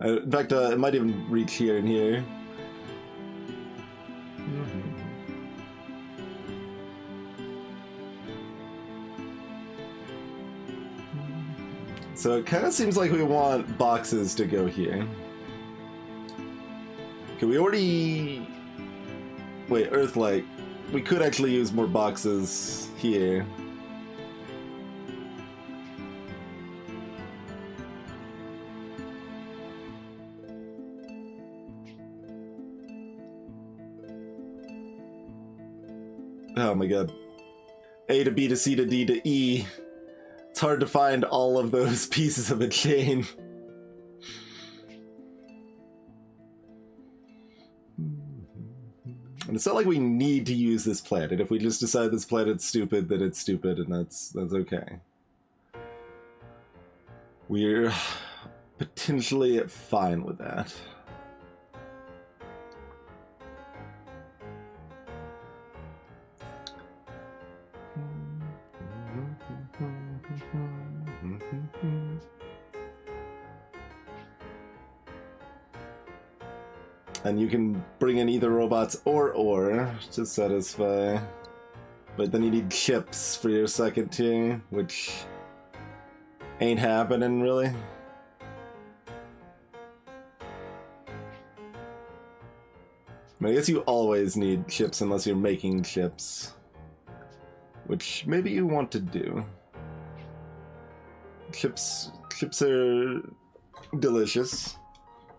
In fact, it might even reach here and here. So it kind of seems like we want boxes to go here. Okay, we already... Wait, Earthlight. We could actually use more boxes here. Oh my god. A to B to C to D to E. It's hard to find all of those pieces of a chain. And it's not like we need to use this planet. If we just decide this planet's stupid, then it's stupid, and that's okay. We're potentially fine with that. And you can bring in either robots or ore to satisfy. But then you need chips for your second tier, which ain't happening really. I mean, I guess you always need chips unless you're making chips. Which maybe you want to do. Chips are delicious.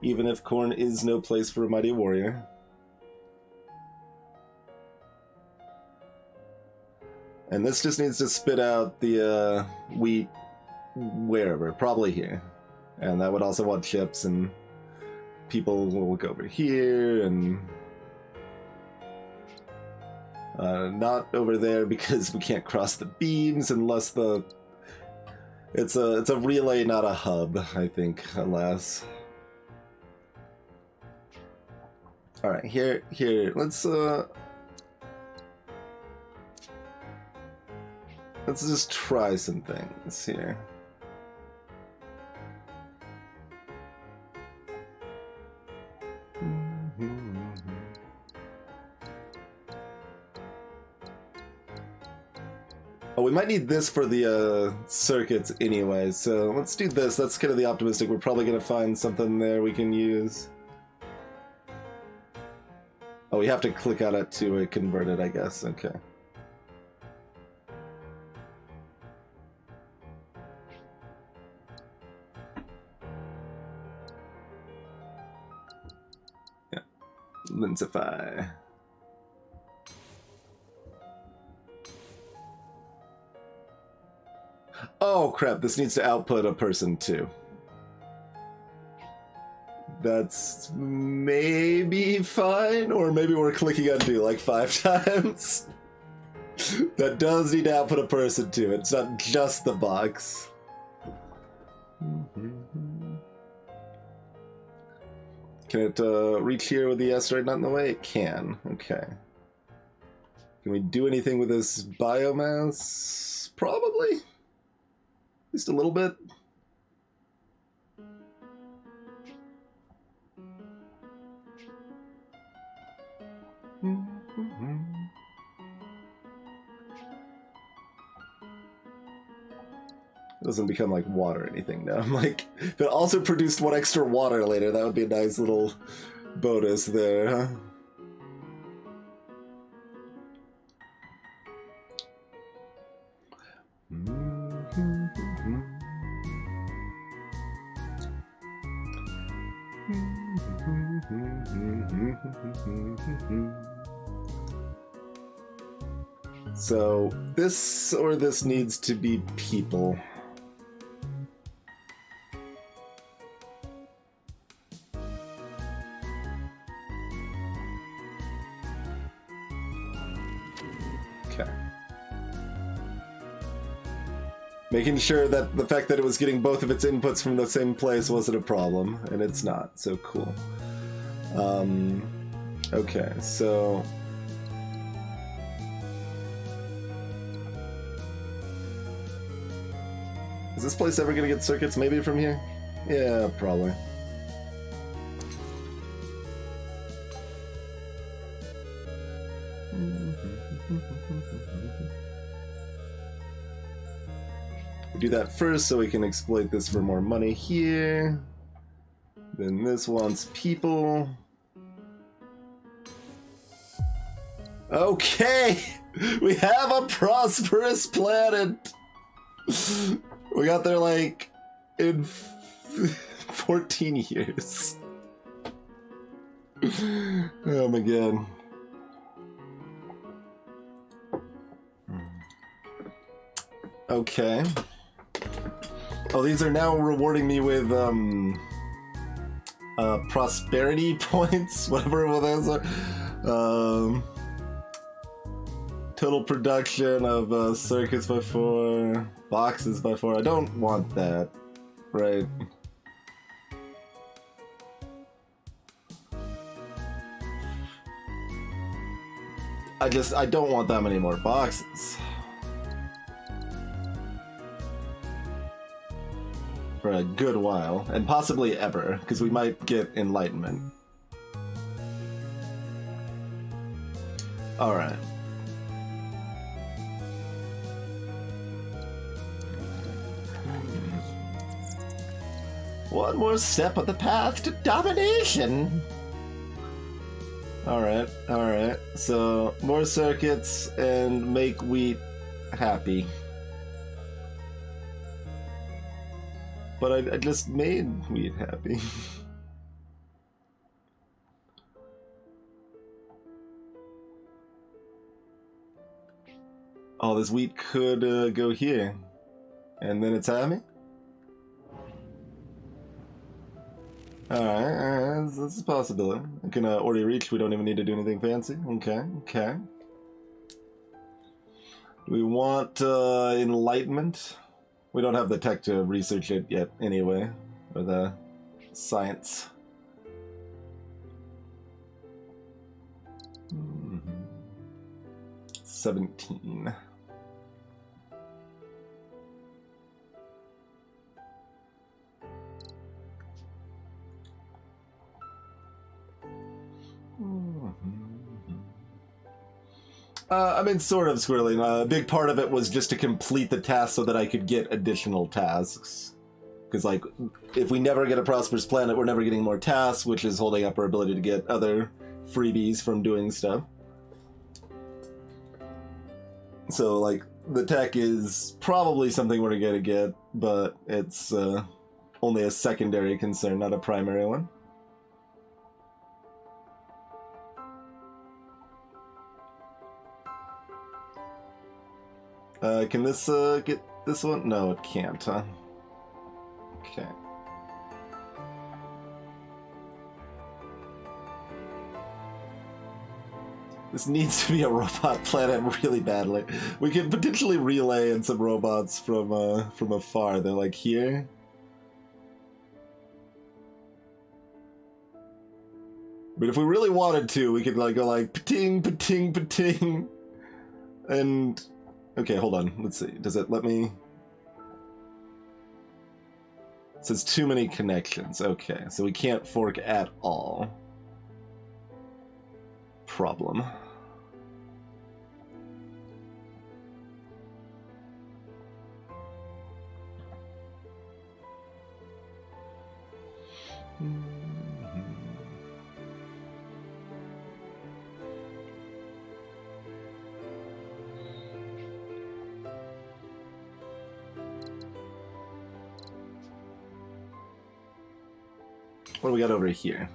even if corn is no place for a mighty warrior. And this just needs to spit out the wheat wherever, probably here. And that would also want chips, and people will look over here, and not over there because we can't cross the beams unless the... It's a relay, not a hub, I think, alas. Alright, here, let's just try some things here. Oh, we might need this for the circuits anyway, so let's do this. That's kind of the optimistic. We're probably going to find something there we can use. Oh, we have to click on it to convert it, I guess. Okay. Yeah. Linsify. Oh crap, this needs to output a person too. That's maybe fine, or maybe we're clicking undo like 5 times. That does need to output a person too, it's not just the box. Can it reach here with the asteroid not in the way? It can, okay. Can we do anything with this biomass? Probably. Just a little bit. It doesn't become like water or anything now. I'm like, if it also produced 1 extra water later, that would be a nice little bonus there, huh? So this or this needs to be people. Okay. Making sure that the fact that it was getting both of its inputs from the same place wasn't a problem, and it's not, so cool. Okay, so... Is this place ever gonna get circuits maybe from here? Yeah, probably. We do that first so we can exploit this for more money here. Then this wants people. Okay! We have a prosperous planet! We got there like in 14 years. Oh my god. Okay. Oh, these are now rewarding me with prosperity points, whatever those are. Total production of circuits by 4, boxes by 4. I don't want that, right? I don't want that many more boxes. For a good while, and possibly ever, because we might get enlightenment. Alright. One more step on the path to domination! Alright, alright. So, more circuits and make wheat happy. But I just made wheat happy. all this wheat could go here. And then it's happy? Alright, that's a possibility. I can already reach, we don't even need to do anything fancy. Okay, okay. Do we want enlightenment? We don't have the tech to research it yet anyway, or the science. 17. I mean, sort of squirreling. A big part of it was just to complete the task so that I could get additional tasks. Because, like, if we never get a prosperous planet, we're never getting more tasks, which is holding up our ability to get other freebies from doing stuff. So, like, the tech is probably something we're gonna get, but it's only a secondary concern, not a primary one. Can this get this one? No, it can't, huh? Okay. This needs to be a robot planet really badly. We can potentially relay in some robots from afar. They're like here. But if we really wanted to, we could like go like pating, pating, pating, and okay, hold on. Let's see. Does it let me? It says too many connections. Okay, so we can't fork at all. Problem. What do we got over here?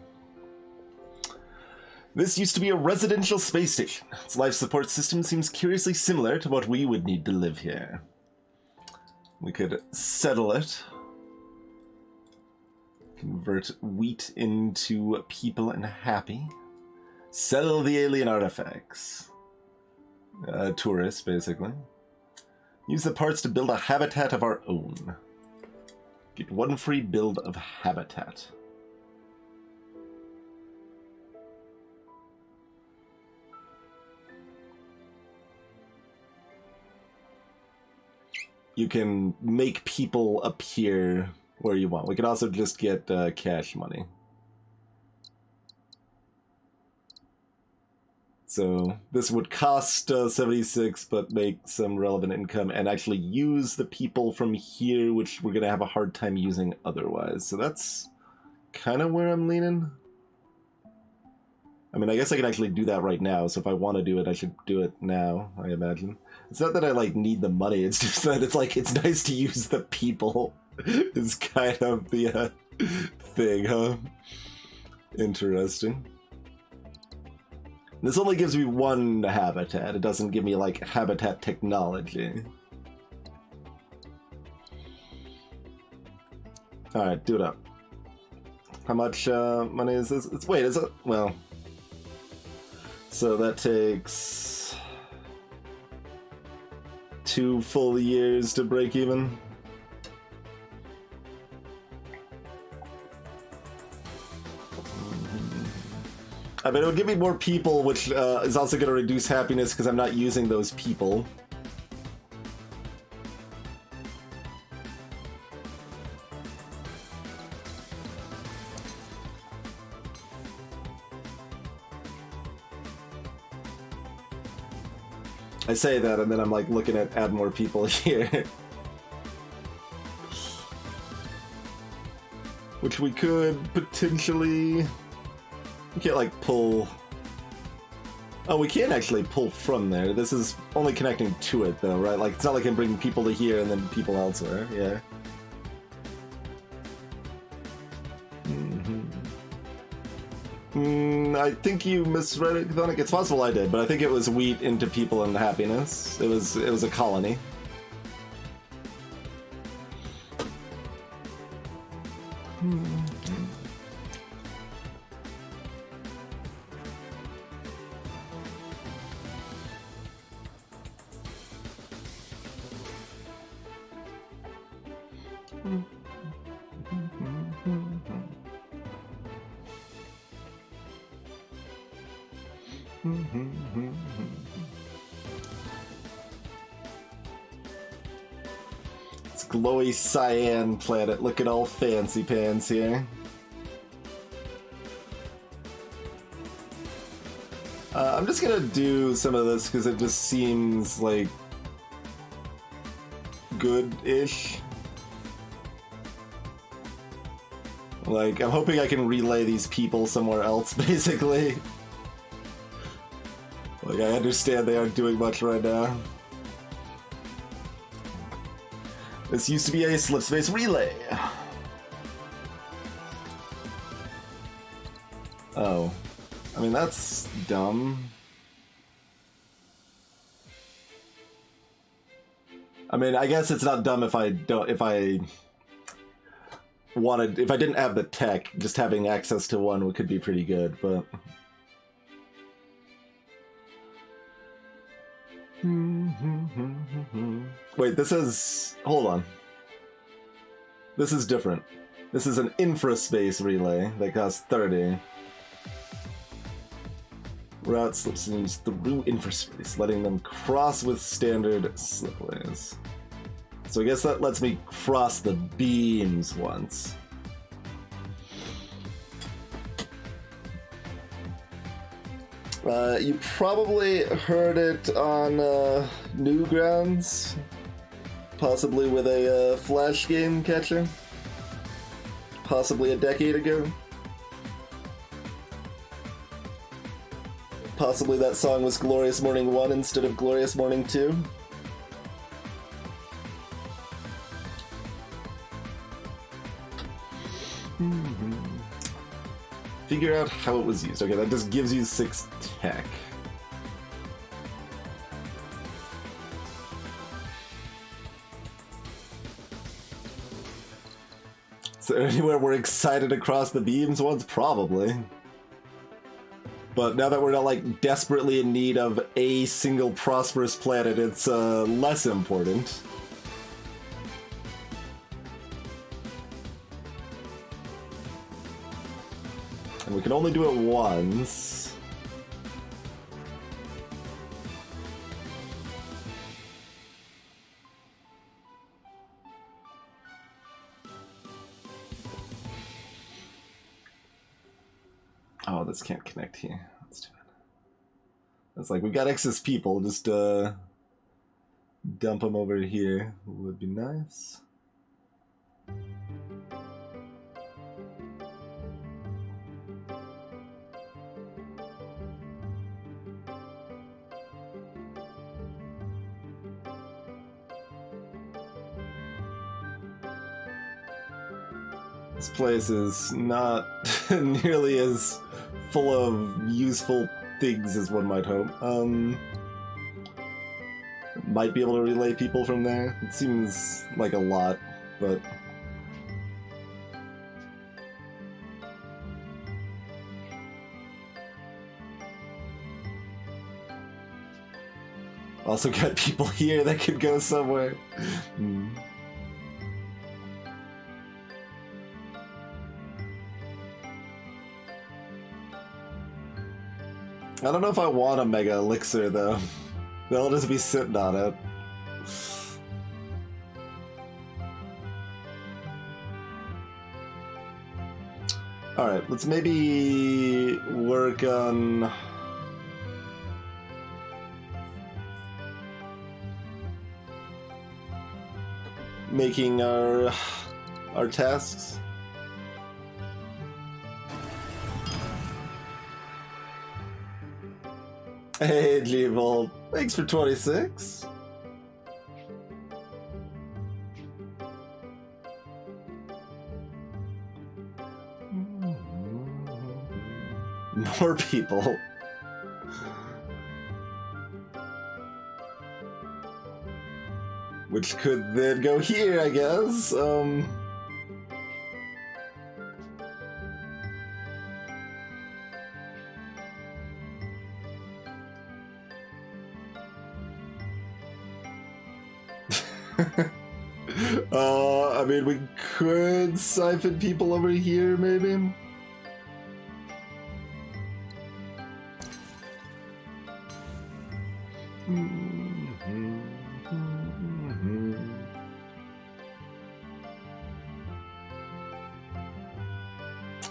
This used to be a residential space station. Its life support system seems curiously similar to what we would need to live here. We could settle it. Convert wheat into people and happy. Sell the alien artifacts. Tourists, basically. Use the parts to build a habitat of our own. Get one free build of habitat. You can make people appear where you want. We could also just get cash money. So this would cost 76, but make some relevant income and actually use the people from here, which we're going to have a hard time using otherwise. So that's kind of where I'm leaning. I mean, I guess I can actually do that right now. So if I want to do it, I should do it now, I imagine. It's not that I, like, need the money. It's just that it's, like, it's nice to use the people. Is kind of the thing, huh? Interesting. This only gives me one habitat. It doesn't give me, like, habitat technology. Alright, do it up. How much money is this? Wait, is it? Well... So that takes 2 full years to break even. I mean, it would give me more people, which is also going to reduce happiness because I'm not using those people. I say that, and then I'm like looking at add more people here. Which we could potentially... We can't like pull... Oh, we can't actually pull from there. This is only connecting to it though, right? Like, it's not like I can bring people to here and then people elsewhere, yeah. I think you misread it, Chthonic. It's possible I did, but I think it was wheat into people and happiness. It was a colony. It's glowy cyan planet, looking all fancy pants here. I'm just gonna do some of this because it just seems like good-ish. Like, I'm hoping I can relay these people somewhere else, basically. Like, I understand they aren't doing much right now. This used to be a Slipways relay. Oh. I mean, that's dumb. I mean, I guess it's not dumb if I didn't have the tech, just having access to one could be pretty good, but... Wait, this is... Hold on. This is different. This is an infraspace relay that costs 30. Route slipstreams through infraspace, letting them cross with standard slipways. So I guess that lets me cross the beams once. You probably heard it on Newgrounds, possibly with a Flash game catcher, possibly a decade ago. Possibly that song was Glorious Morning 1 instead of Glorious Morning 2. Figure out how it was used. Okay, that just gives you 6 tech. Is there anywhere we're excited to cross the beams once? Probably. But now that we're not, like, desperately in need of a single prosperous planet, it's less important. And we can only do it once. Oh, this can't connect here. Let's do it. It's like, we've got excess people, just dump them over here would be nice. This place is not nearly as full of useful things as one might hope. Might be able to relay people from there. It seems like a lot, but... Also got people here that could go somewhere. I don't know if I want a mega elixir though. They'll just be sitting on it. Alright, let's maybe work on making our tasks. Hey, G-Volt. Thanks for 26. more people. Which could then go here, I guess. I mean, we could siphon people over here, maybe?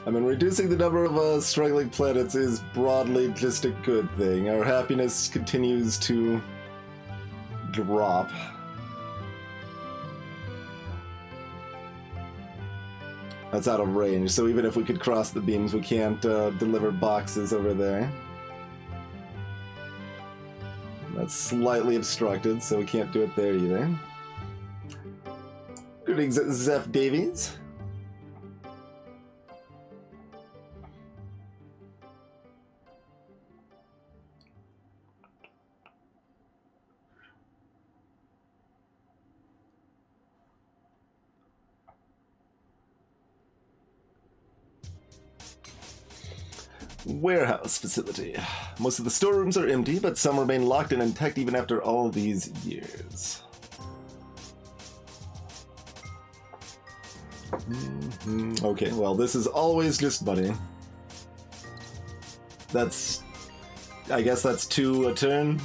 I mean, reducing the number of struggling planets is broadly just a good thing. Our happiness continues to drop. That's out of range, so even if we could cross the beams, we can't deliver boxes over there. That's slightly obstructed, so we can't do it there either. Greetings, Zeph Davies. Warehouse facility. Most of the storerooms are empty, but some remain locked and intact even after all these years. Okay, well, this is always just money. That's... I guess that's 2 a turn.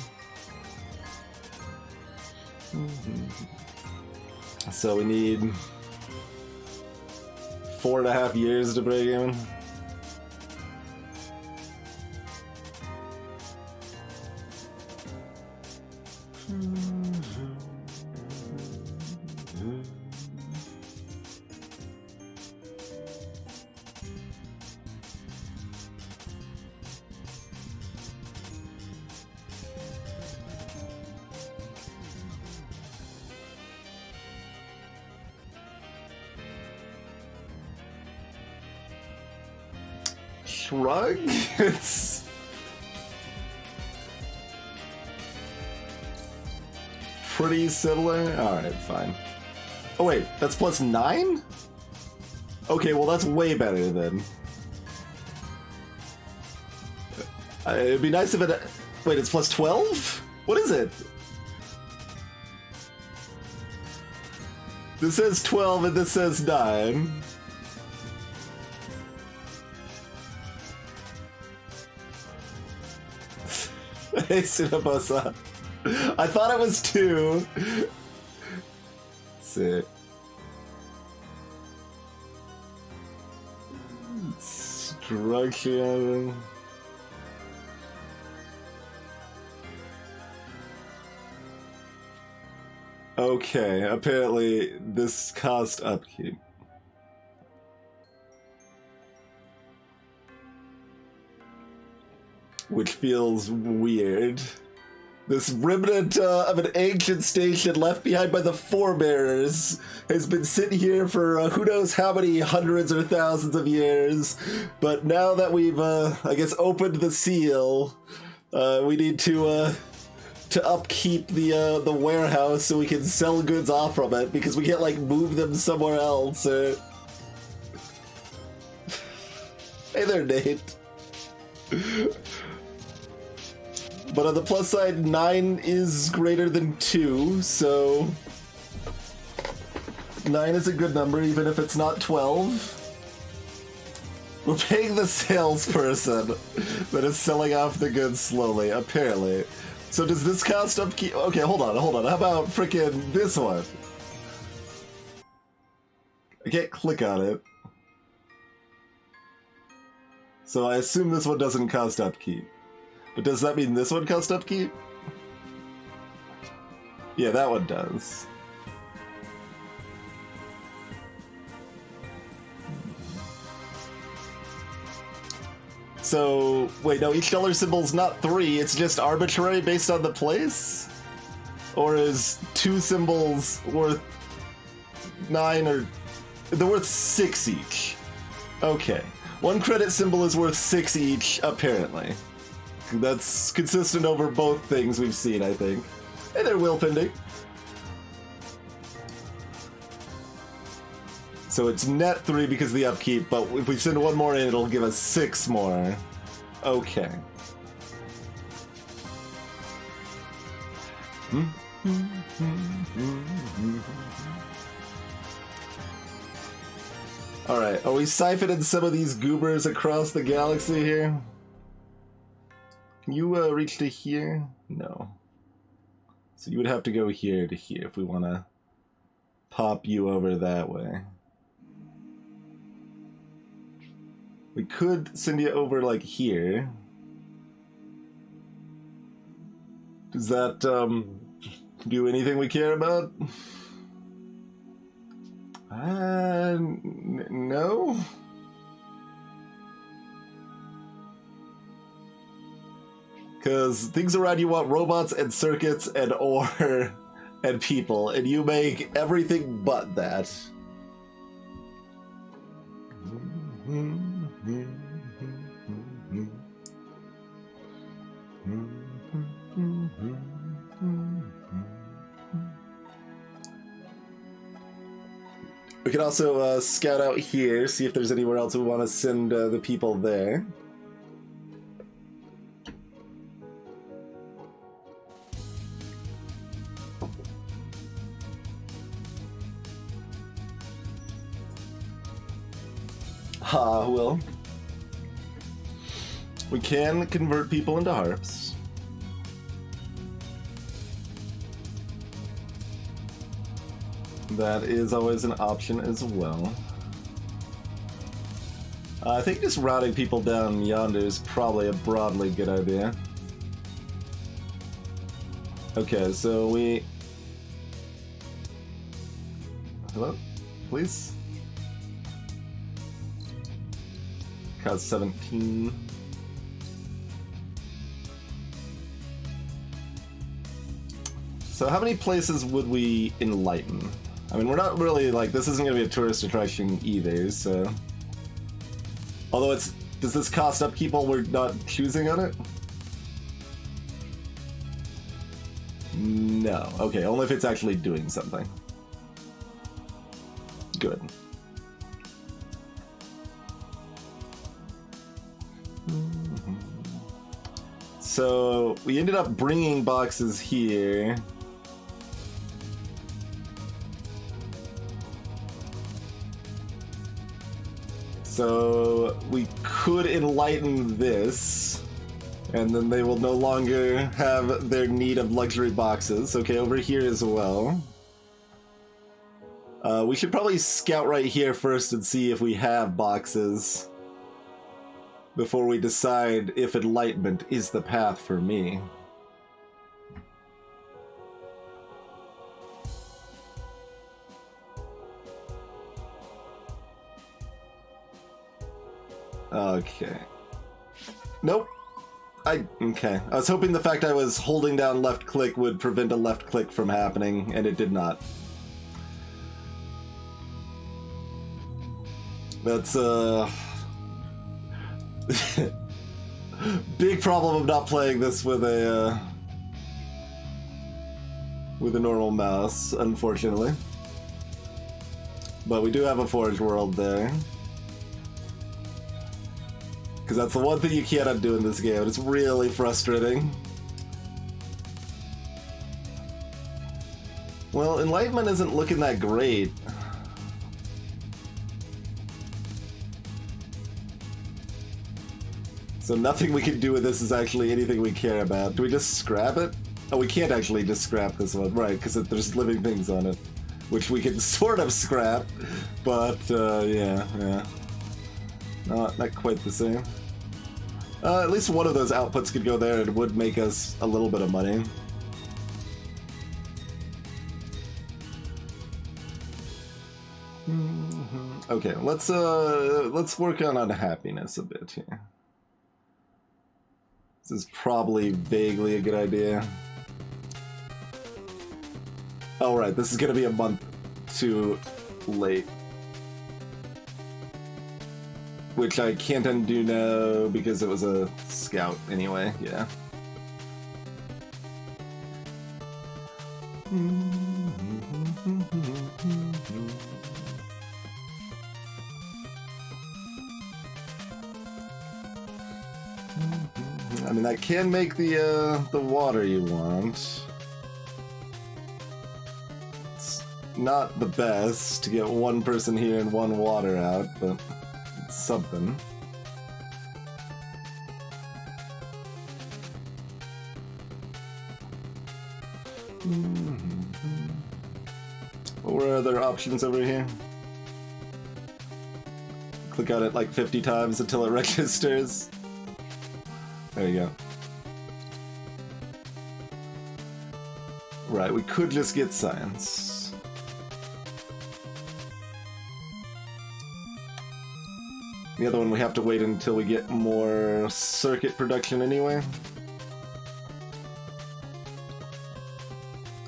So we need 4.5 years to break even. Shrug? It's... pretty similar? Alright, fine. Oh wait, that's +9? Okay, well that's way better then. It'd be nice if it... Wait, it's +12? What is it? This says 12 and this says 9. Hey, Sunabosa. I thought it was 2. Sick. Structure. Okay, apparently this cost upkeep. Which feels weird. This remnant of an ancient station left behind by the forebearers has been sitting here for who knows how many hundreds or thousands of years. But now that we've, I guess, opened the seal, we need to upkeep the warehouse so we can sell goods off from it, because we can't, like, move them somewhere else, or... Hey there, Nate. But on the plus side, 9 is greater than 2, so... 9 is a good number, even if it's not 12. We're paying the salesperson that is selling off the goods slowly, apparently. So does this cost upkeep? Okay, hold on. How about frickin' this one? I can't click on it. So I assume this one doesn't cost upkeep. But does that mean this one costs upkeep? Yeah, that one does. So, wait, no, each dollar symbol's not 3, it's just arbitrary based on the place? Or is 2 symbols worth 9 or... They're worth 6 each. Okay. One credit symbol is worth 6 each, apparently. That's consistent over both things we've seen, I think. Hey there, Willpending. So it's net 3 because of the upkeep, but if we send one more in, it'll give us 6 more. Okay. Alright, are we siphoning some of these goobers across the galaxy here? Can you reach to here? No. So you would have to go here to here if we want to pop you over that way. We could send you over like here. Does that do anything we care about? No? Because things around you want robots and circuits and ore and people, and you make everything but that. We can also scout out here, see if there's anywhere else we want to send the people there. Well, we can convert people into harps. That is always an option as well. I think just routing people down yonder is probably a broadly good idea. Okay, so we... Hello? Please? Cost 17. So how many places would we enlighten? I mean, we're not really, like, this isn't going to be a tourist attraction either, so... Although it's... Does this cost upkeep while we're not choosing on it? No. Okay, only if it's actually doing something. Good. So, we ended up bringing boxes here. So, we could enlighten this, and then they will no longer have their need of luxury boxes. Okay, over here as well. We should probably scout right here first and see if we have boxes before we decide if enlightenment is the path for me. Okay. Nope. Okay. I was hoping the fact I was holding down left click would prevent a left click from happening, and it did not. That's, big problem of not playing this with a normal mouse, unfortunately. But we do have a Forge World there. Because that's the one thing you cannot do in this game, and it's really frustrating. Well, Enlightenment isn't looking that great. So nothing we can do with this is actually anything we care about. Do we just scrap it? Oh, we can't actually just scrap this one, right, because there's living things on it. Which we can sort of scrap, but, yeah. Not quite the same. At least one of those outputs could go there and it would make us a little bit of money. Okay, let's work on unhappiness a bit here. This is probably vaguely a good idea. Oh, right, this is gonna be a month too late. which I can't undo now because it was a scout anyway, yeah. I mean, that can make the water you want. It's not the best to get one person here and one water out, but it's something. What were other options over here? Click on it like 50 times until it registers. There you go. Right, we could just get science. The other one we have to wait until we get more circuit production anyway.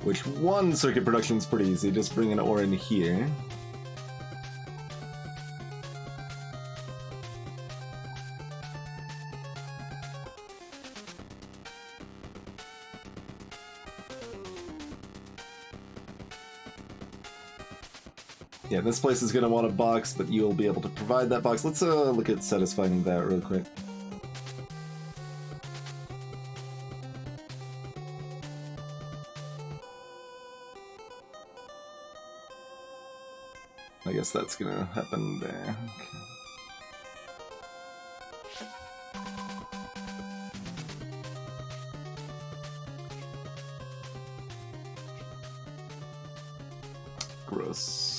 Which one circuit production is pretty easy, just bring an ore in here. Yeah, this place is going to want a box, but you'll be able to provide that box. Let's look at satisfying that real quick. I guess that's going to happen there. Okay. Gross.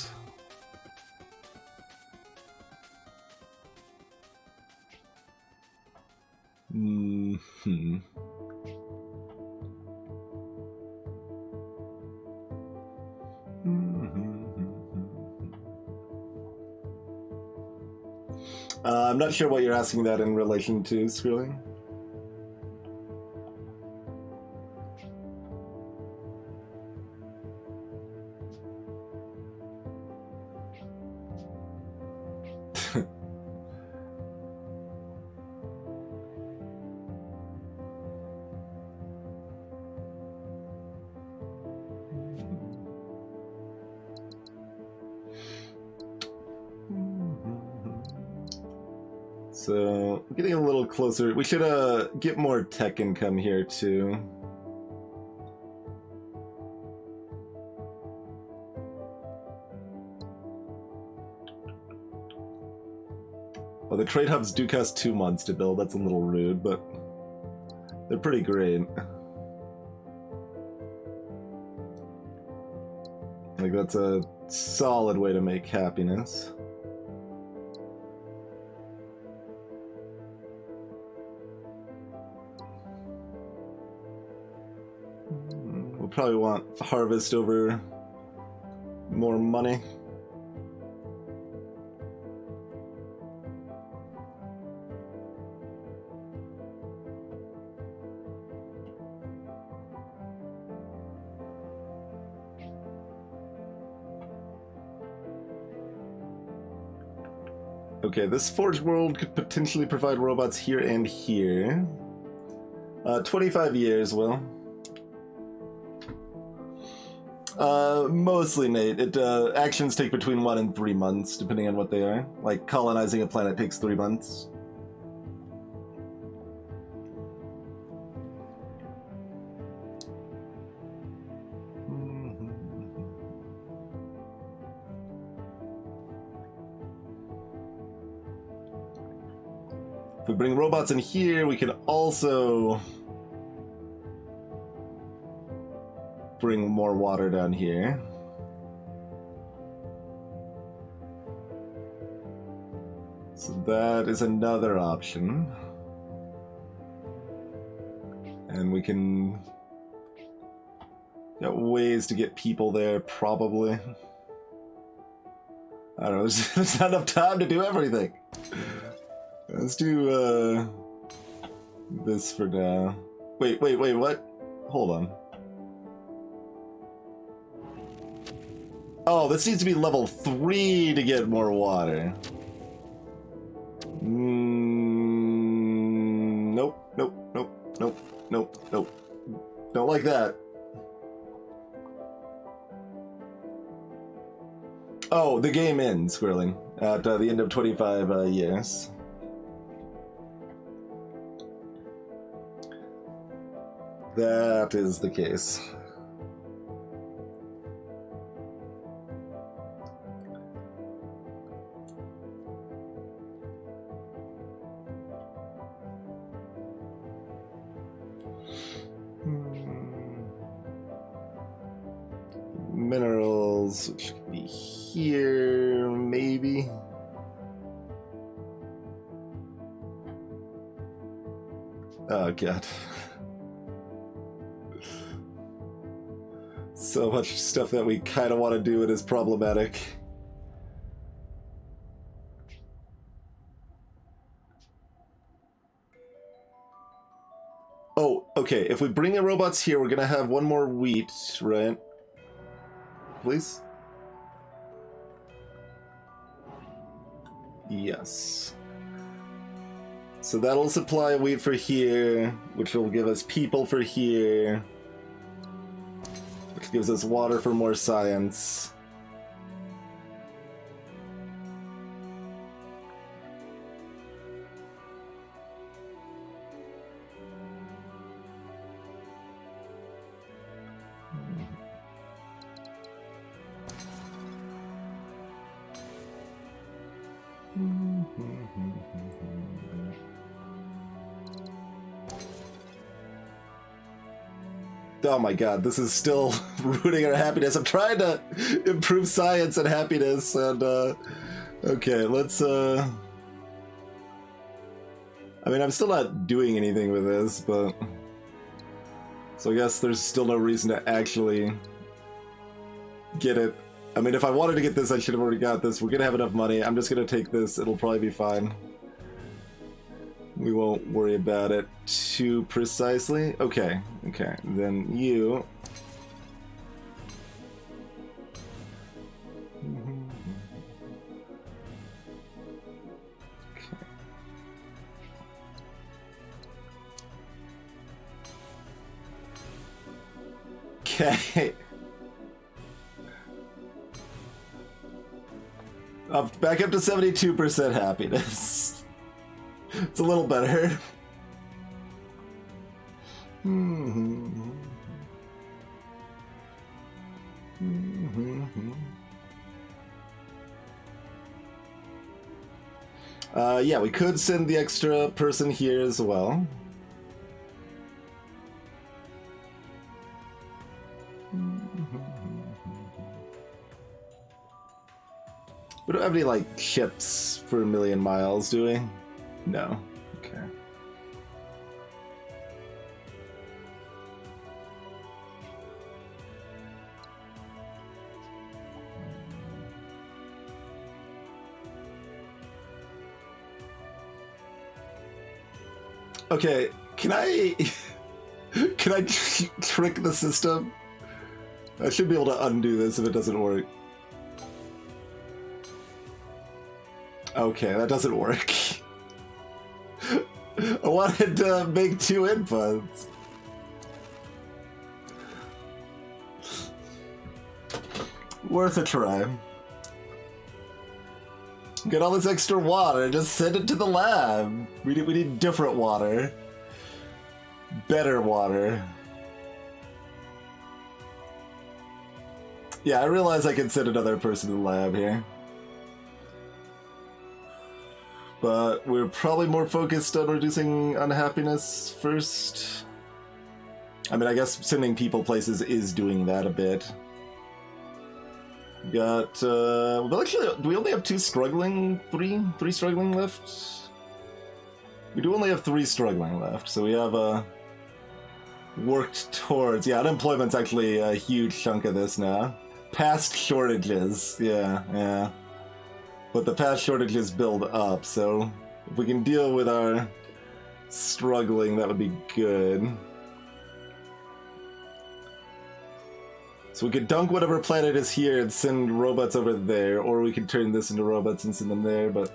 I'm not sure what you're asking that in relation to, Skrilling. So, getting a little closer. We should get more tech income here too. Well, the trade hubs do cost 2 months to build. That's a little rude, but they're pretty great. Like, that's a solid way to make happiness. We'll probably want harvest over more money. Okay, this Forge world could potentially provide robots here and here. 25 years, Will. Mostly, Nate. Actions take between 1 and 3 months, depending on what they are. Like, colonizing a planet takes 3 months. If we bring robots in here, we can also bring more water down here. So that is another option. And we can get ways to get people there, probably. I don't know, there's not enough time to do everything. Let's do this for now. Wait, what? Hold on. Oh, this needs to be level 3 to get more water. Nope, nope, nope, nope, nope, nope. Don't like that. Oh, the game ends, Squirreling, at the end of 25 years. That is the case. Minerals, which could be here, maybe. Oh, God. So much stuff that we kind of want to do, it is problematic. Oh, okay, if we bring the robots here, we're gonna have one more wheat, right? Please? Yes. So that'll supply wheat for here, which will give us people for here, which gives us water for more science. Oh my God, this is still ruining our happiness. I'm trying to improve science and happiness, and okay, let's I mean, I'm still not doing anything with this, but so I guess there's still no reason to actually get it. I mean, if I wanted to get this, I should have already got this. We're gonna have enough money. I'm just gonna take this. It'll probably be fine. We won't worry about it too precisely. Okay, okay. Then you... Okay. Back up to 72% happiness. It's a little better. Yeah, we could send the extra person here as well. We don't have any, like, ships for a million miles, do we? No. Okay. Okay, can I... can I trick the system? I should be able to undo this if it doesn't work. Okay, that doesn't work. I wanted to make 2 inputs. Worth a try. Get all this extra water, just send it to the lab. We need different water. Better water. Yeah, I realize I can send another person to the lab here. But we're probably more focused on reducing unhappiness first. I mean, I guess sending people places is doing that a bit. Got, well, actually, do we only have 2 struggling? 3 struggling left? We do only have 3 struggling left, so we have, worked towards... Yeah, unemployment's actually a huge chunk of this now. Past shortages, yeah. But the past shortages build up, so if we can deal with our struggling, that would be good. So we could dunk whatever planet is here and send robots over there, or we could turn this into robots and send them there, but...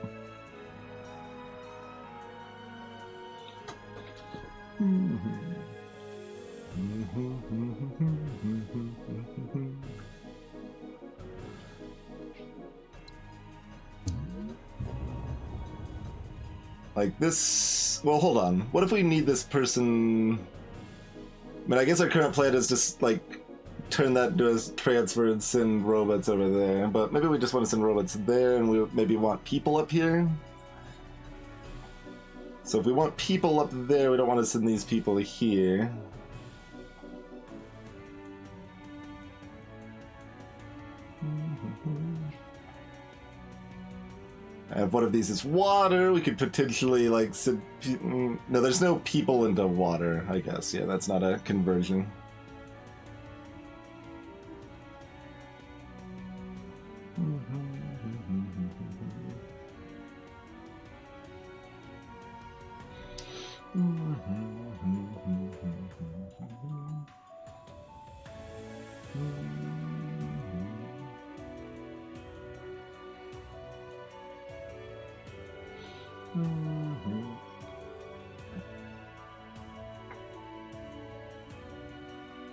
Like this... Well, hold on. What if we need this person... I mean, I guess our current plan is just, like, turn that into a transfer and send robots over there. But maybe we just want to send robots there, and we maybe want people up here? So if we want people up there, we don't want to send these people here. If one of these is water, we could potentially, like, send... No, there's no people into water, I guess. Yeah, that's not a conversion.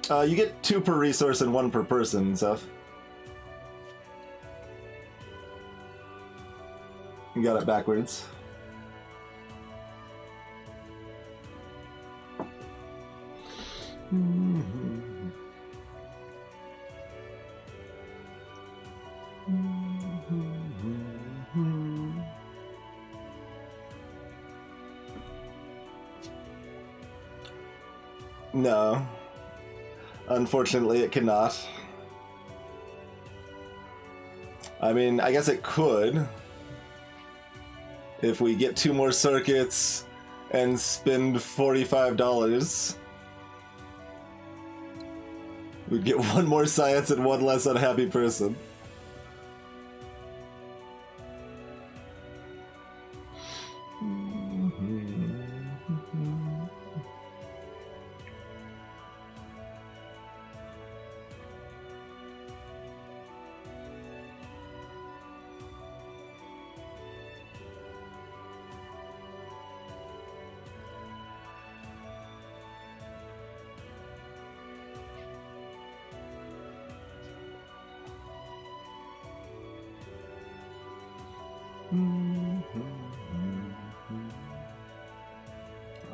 You get 2 per resource and 1 per person, Seth. You got it backwards. No. Unfortunately, it cannot. I mean, I guess it could. If we get 2 more circuits and spend $45, we'd get 1 more science and 1 less unhappy person.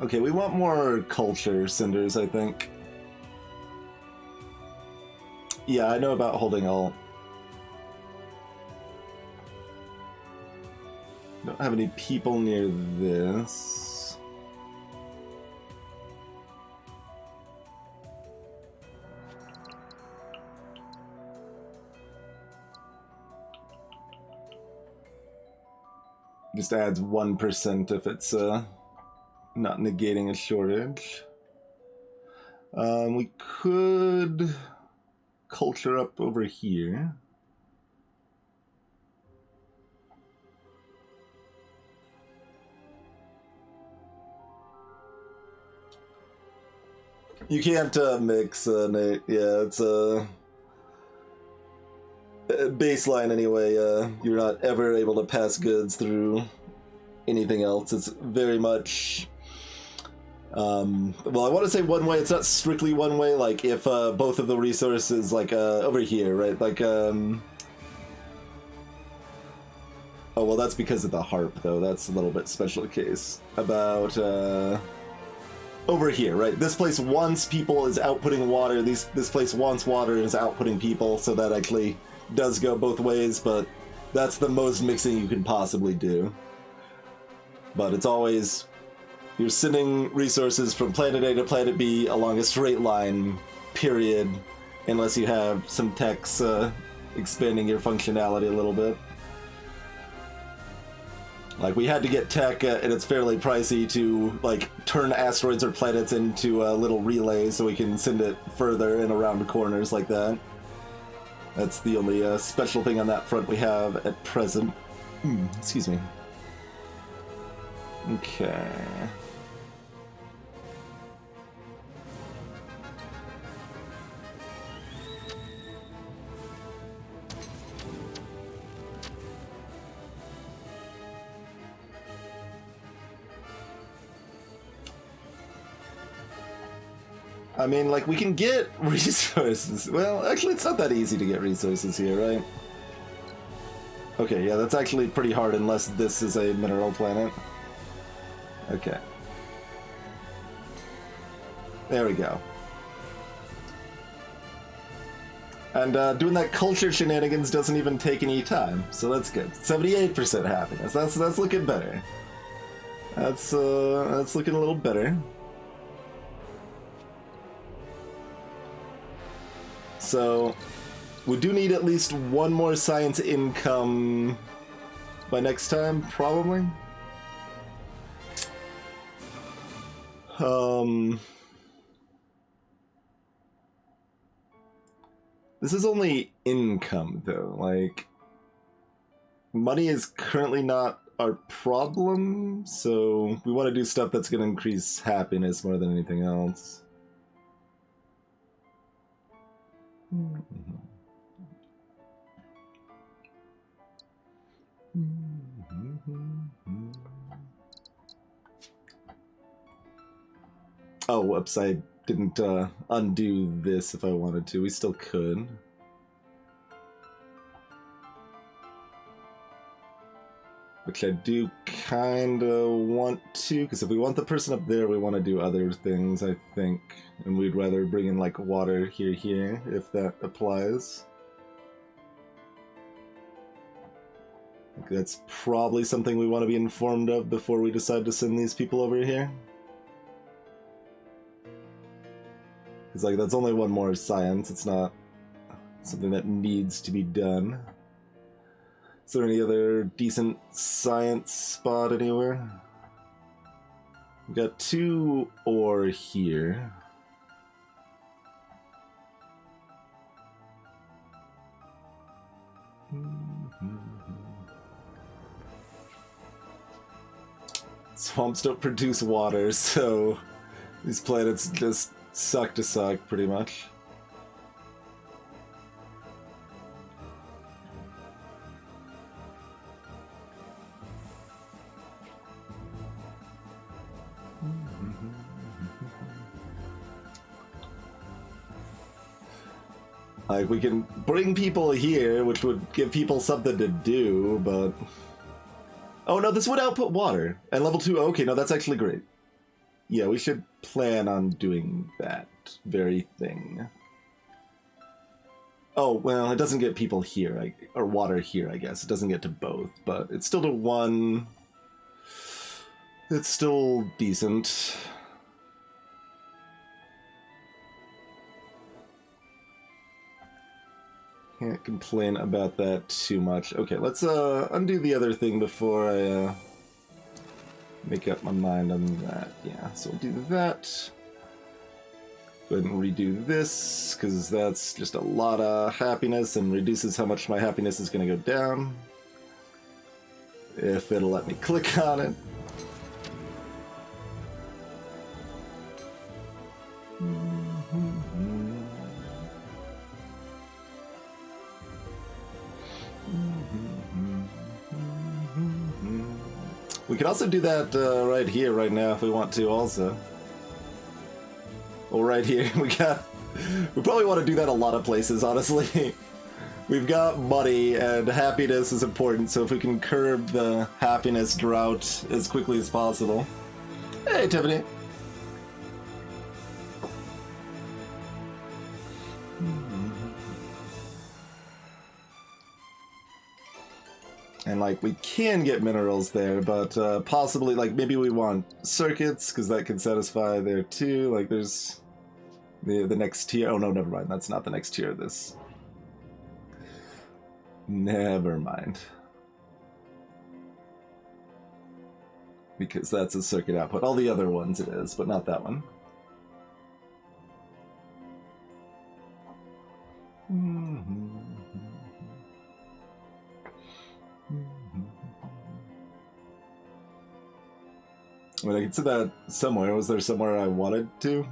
Okay, we want more culture cinders, I think. Yeah, I know about holding alt. Don't have any people near this. Just adds 1% if it's not negating a shortage. We could culture up over here. You can't mix, Nate. Yeah, it's a baseline anyway. You're not ever able to pass goods through anything else. It's very much... well, I want to say one way. It's not strictly one way. Like if both of the resources, like over here, right? Like oh well, that's because of the harp, though. That's a little bit special case. About over here, right? This place wants people, is outputting water. This place wants water, is outputting people. So that actually does go both ways. But that's the most mixing you can possibly do. But it's always... You're sending resources from planet A to planet B along a straight line, period, unless you have some techs expanding your functionality a little bit. Like, we had to get tech, and it's fairly pricey to, like, turn asteroids or planets into little relays so we can send it further and around corners like that. That's the only special thing on that front we have at present. Excuse me. Okay. I mean, like, we can get resources. Well, actually, it's not that easy to get resources here, right? Okay, yeah, that's actually pretty hard unless this is a mineral planet. Okay. There we go. And doing that culture shenanigans doesn't even take any time, so that's good. 78% happiness. That's looking better. That's looking a little better. So we do need at least one more science income by next time, probably. This is only income, though. Like, money is currently not our problem, so we want to do stuff that's going to increase happiness more than anything else. Oh, whoops, I didn't undo this if I wanted to. We still could. Which I do kind of want to, because if we want the person up there, we want to do other things, I think. And we'd rather bring in, like, water here, if that applies. I think that's probably something we want to be informed of before we decide to send these people over here. Because, like, that's only one more science. It's not something that needs to be done. Is there any other decent science spot anywhere? We got 2 ore here. Swamps don't produce water, so these planets just suck to suck, pretty much. Like, we can bring people here, which would give people something to do, but... Oh, no, this would output water. And level 2, okay, no, that's actually great. Yeah, we should plan on doing that very thing. Oh, well, it doesn't get people here, or water here, I guess. It doesn't get to both, but it's still to 1. It's still decent. Can't complain about that too much. Okay, let's undo the other thing before I make up my mind on that. Yeah, so we'll do that. Go ahead and redo this, because that's just a lot of happiness and reduces how much my happiness is going to go down. If it'll let me click on it. We could also do that right here, right now, if we want to, also. Well, right here, we probably want to do that a lot of places, honestly. We've got money, and happiness is important, so if we can curb the happiness drought as quickly as possible. Hey, Tiffany! And, like, we can get minerals there, but possibly, like, maybe we want circuits, because that can satisfy there, too. Like, there's the next tier. Oh, no, never mind. That's not the next tier of this. Never mind. Because that's a circuit output. All the other ones it is, but not that one. I mean, I could see that somewhere. Was there somewhere I wanted to?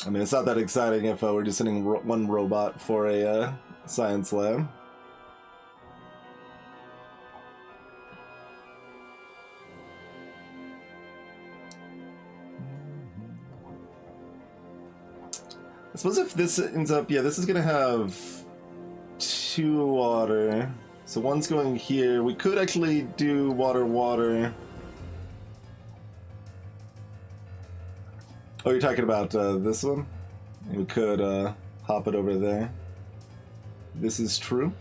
I mean, it's not that exciting if we're just sending one robot for a science lab. I suppose if this ends up, yeah, this is gonna have 2 water. So one's going here. We could actually do water, water. Oh, you're talking about this one? We could hop it over there. This is true.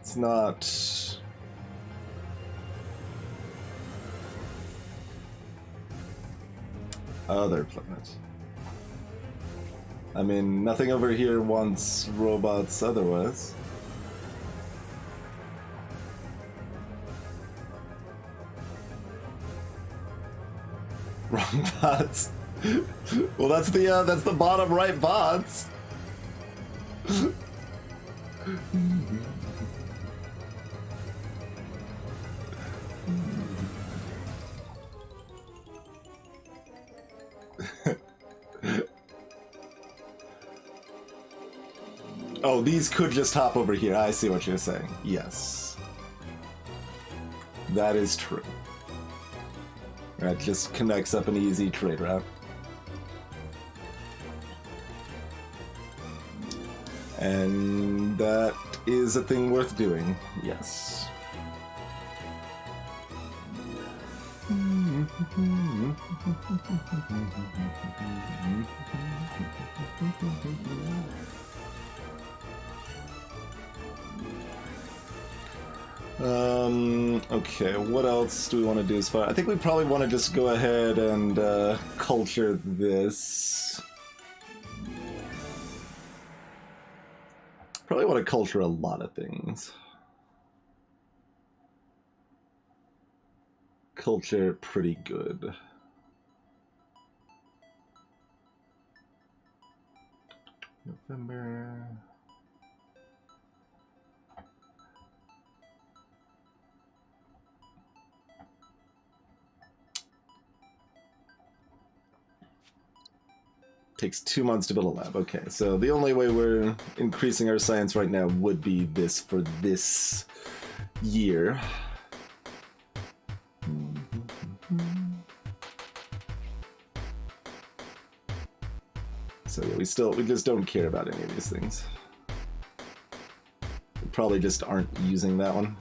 It's not... Other planets. I mean, nothing over here wants robots otherwise. Wrong bots. Well, that's the bottom right bots. Oh, these could just hop over here. I see what you're saying. Yes. That is true. That just connects up an easy trade route. And that is a thing worth doing. Yes. Okay, what else do we want to do as far? I think we probably want to just go ahead and culture this. Probably want to culture a lot of things. Culture pretty good. November. Takes 2 months to build a lab. Okay, so the only way we're increasing our science right now would be this for this year. So yeah, we just don't care about any of these things. We probably just aren't using that one.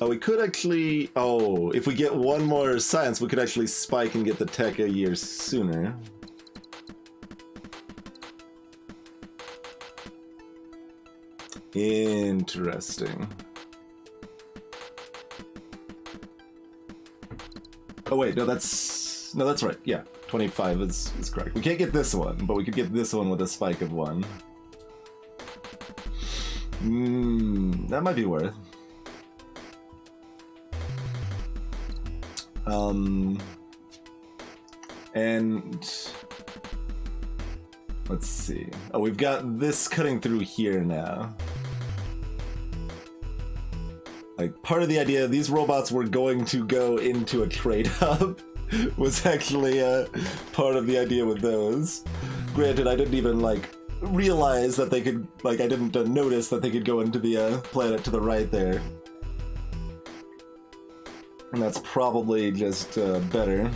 Oh, we could actually... Oh, if we get one more science, we could actually spike and get the tech a year sooner. Interesting. Oh wait, no, that's right. Yeah, 25 is correct. We can't get this one, but we could get this one with a spike of 1. That might be worth. And let's see. Oh, we've got this cutting through here now. Like, part of the idea these robots were going to go into a trade hub was actually part of the idea with those. Granted, I didn't even like realize that they could, like, I didn't notice that they could go into the planet to the right there. And that's probably just better.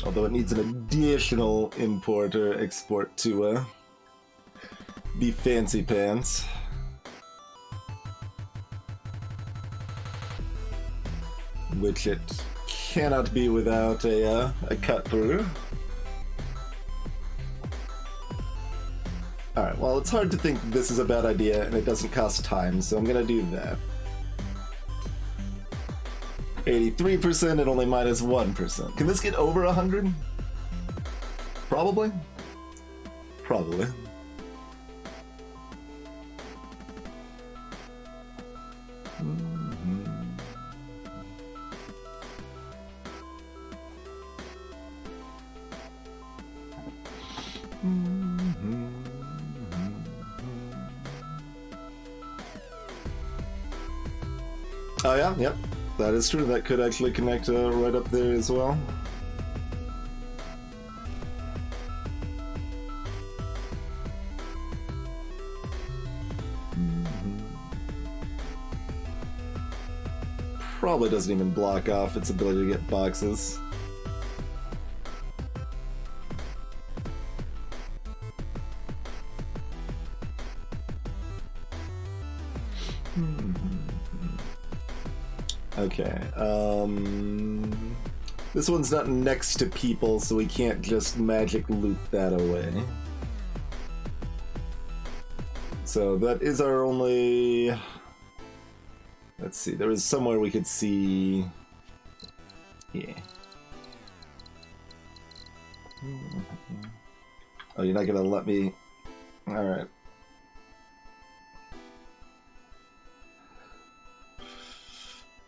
Although it needs an additional import or export to be fancy pants. Which it cannot be without a cut through. Alright, well, it's hard to think this is a bad idea and it doesn't cost time, so I'm gonna do that. 83% and only minus 1%. Can this get over 100? Probably. Probably. yeah, yep. That is true. That could actually connect right up there as well. Probably doesn't even block off its ability to get boxes. Okay, this one's not next to people, so we can't just magic loot that away. So that is our only... Let's see, there was somewhere we could see... Yeah. Oh, you're not gonna let me... Alright.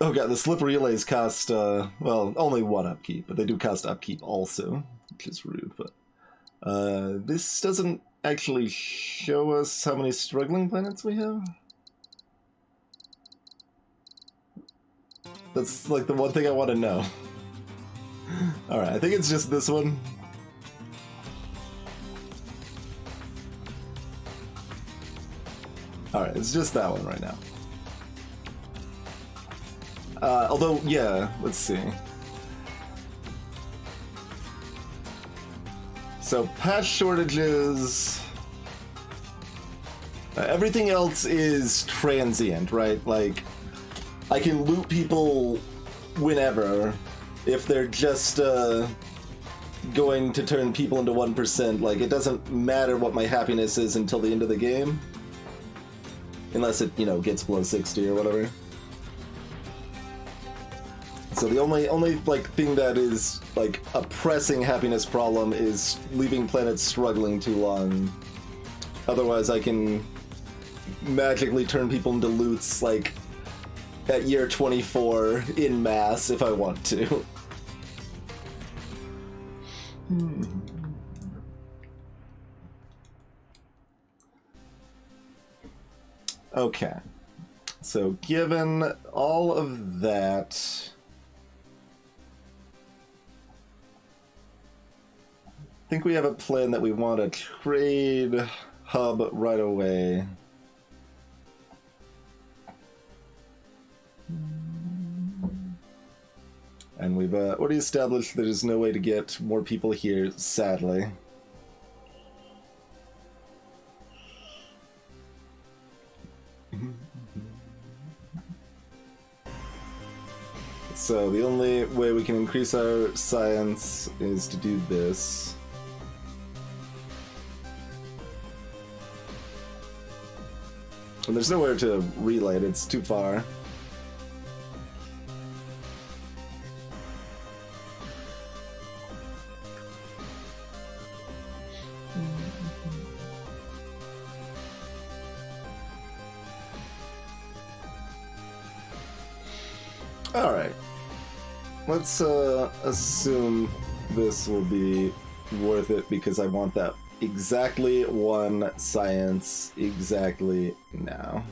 Oh god, the slip relays cost, well, only one upkeep, but they do cost upkeep also, which is rude, but... this doesn't actually show us how many struggling planets we have? That's, like, the one thing I want to know. Alright, I think it's just this one. Alright, it's just that one right now. Although, yeah, let's see. So, patch shortages... everything else is transient, right? Like, I can loot people whenever if they're just, going to turn people into 1%. Like, it doesn't matter what my happiness is until the end of the game. Unless it, you know, gets below 60 or whatever. So the only like thing that is like a pressing happiness problem is leaving planets struggling too long. Otherwise, I can magically turn people into loots like at year 24 in mass if I want to. Okay. So given all of that, I think we have a plan that we want to trade hub right away. And we've already established that there's no way to get more people here, sadly. So the only way we can increase our science is to do this. And there's nowhere to relay it, it's too far. Alright. Let's assume this will be worth it because I want that exactly one science exactly now.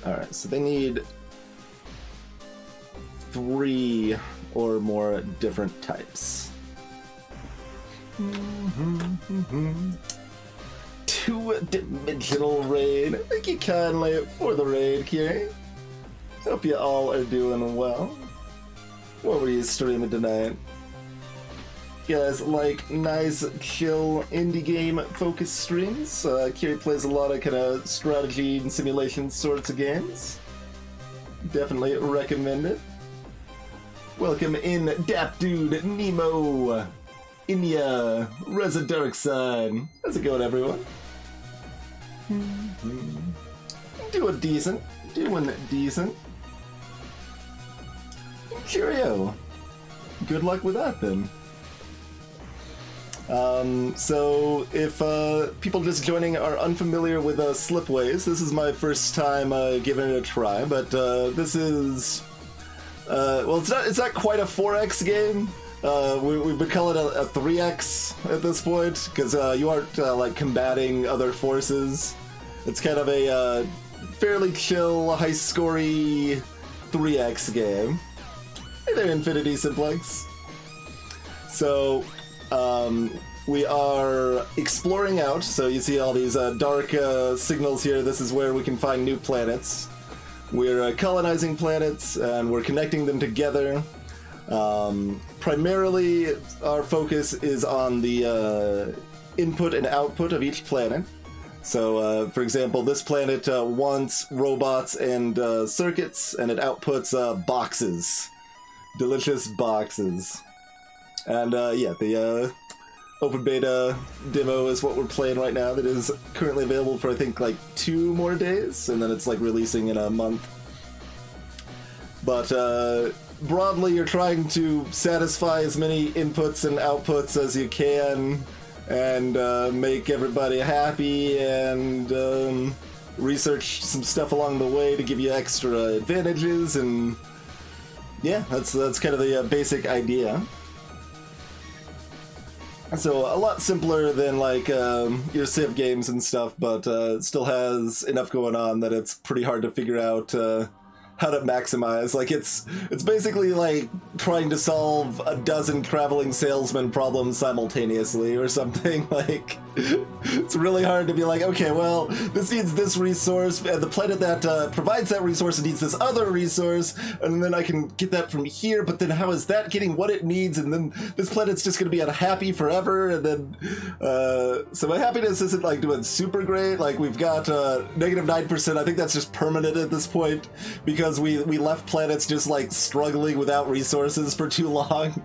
Alright, so they need 3 or more different types. 2-dimensional raid. Thank you kindly for the raid, Kiri. Hope you all are doing well. What were you streaming tonight? You guys like nice, chill, indie game focused streams? Kiri plays a lot of kind of strategy and simulation sorts of games. Definitely recommend it. Welcome in, Dap Dude, Nemo, Inya, Reza Darkside. How's it going, everyone? Doing decent. Cheerio. Good luck with that, then. So if people just joining are unfamiliar with Slipways, this is my first time giving it a try, but this is well, it's not quite a 4X game. We've been calling it a 3X at this point because you aren't like combating other forces. It's kind of a fairly chill, high-scorey 3X game. Hey there, Infinity Simplex. So, we are exploring out, so you see all these dark signals here. This is where we can find new planets. We're colonizing planets, and we're connecting them together. Primarily, our focus is on the input and output of each planet. So, for example, this planet wants robots and circuits, and it outputs boxes. Delicious boxes. And yeah, the open beta demo is what we're playing right now. That is currently available for, I think, like 2 more days, and then it's like releasing in a month. But broadly, you're trying to satisfy as many inputs and outputs as you can, and make everybody happy, and research some stuff along the way to give you extra advantages, and yeah, that's kind of the basic idea. So a lot simpler than like your Civ games and stuff, but it still has enough going on that it's pretty hard to figure out how to maximize. Like it's basically like trying to solve a dozen traveling salesman problems simultaneously or something. Like it's really hard to be like, okay, well, this needs this resource, and the planet that provides that resource needs this other resource, and then I can get that from here, but then how is that getting what it needs? And then this planet's just going to be unhappy forever, and then so my happiness isn't like doing super great. Like we've got -9%. I think that's just permanent at this point because we left planets just like struggling without resources for too long.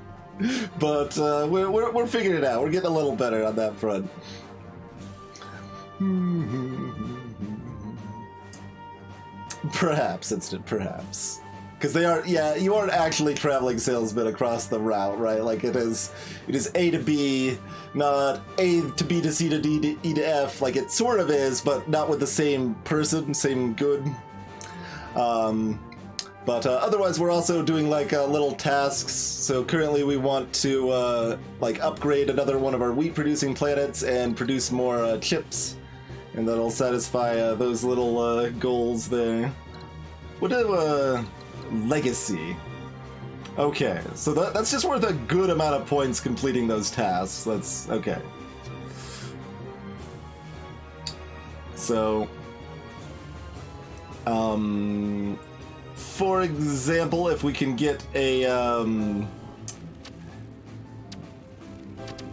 But we're figuring it out. We're getting a little better on that front. Perhaps, instant perhaps. Because they are, yeah, you aren't actually traveling salesmen across the route, right? Like it is A to B, not A to B to C to D to E to F. Like it sort of is, but not with the same person, same good. But otherwise, we're also doing like little tasks. So currently, we want to like upgrade another one of our wheat-producing planets and produce more chips, and that'll satisfy those little goals there. What do legacy? Okay, so that's just worth a good amount of points completing those tasks. That's okay. So, for example, if we can get a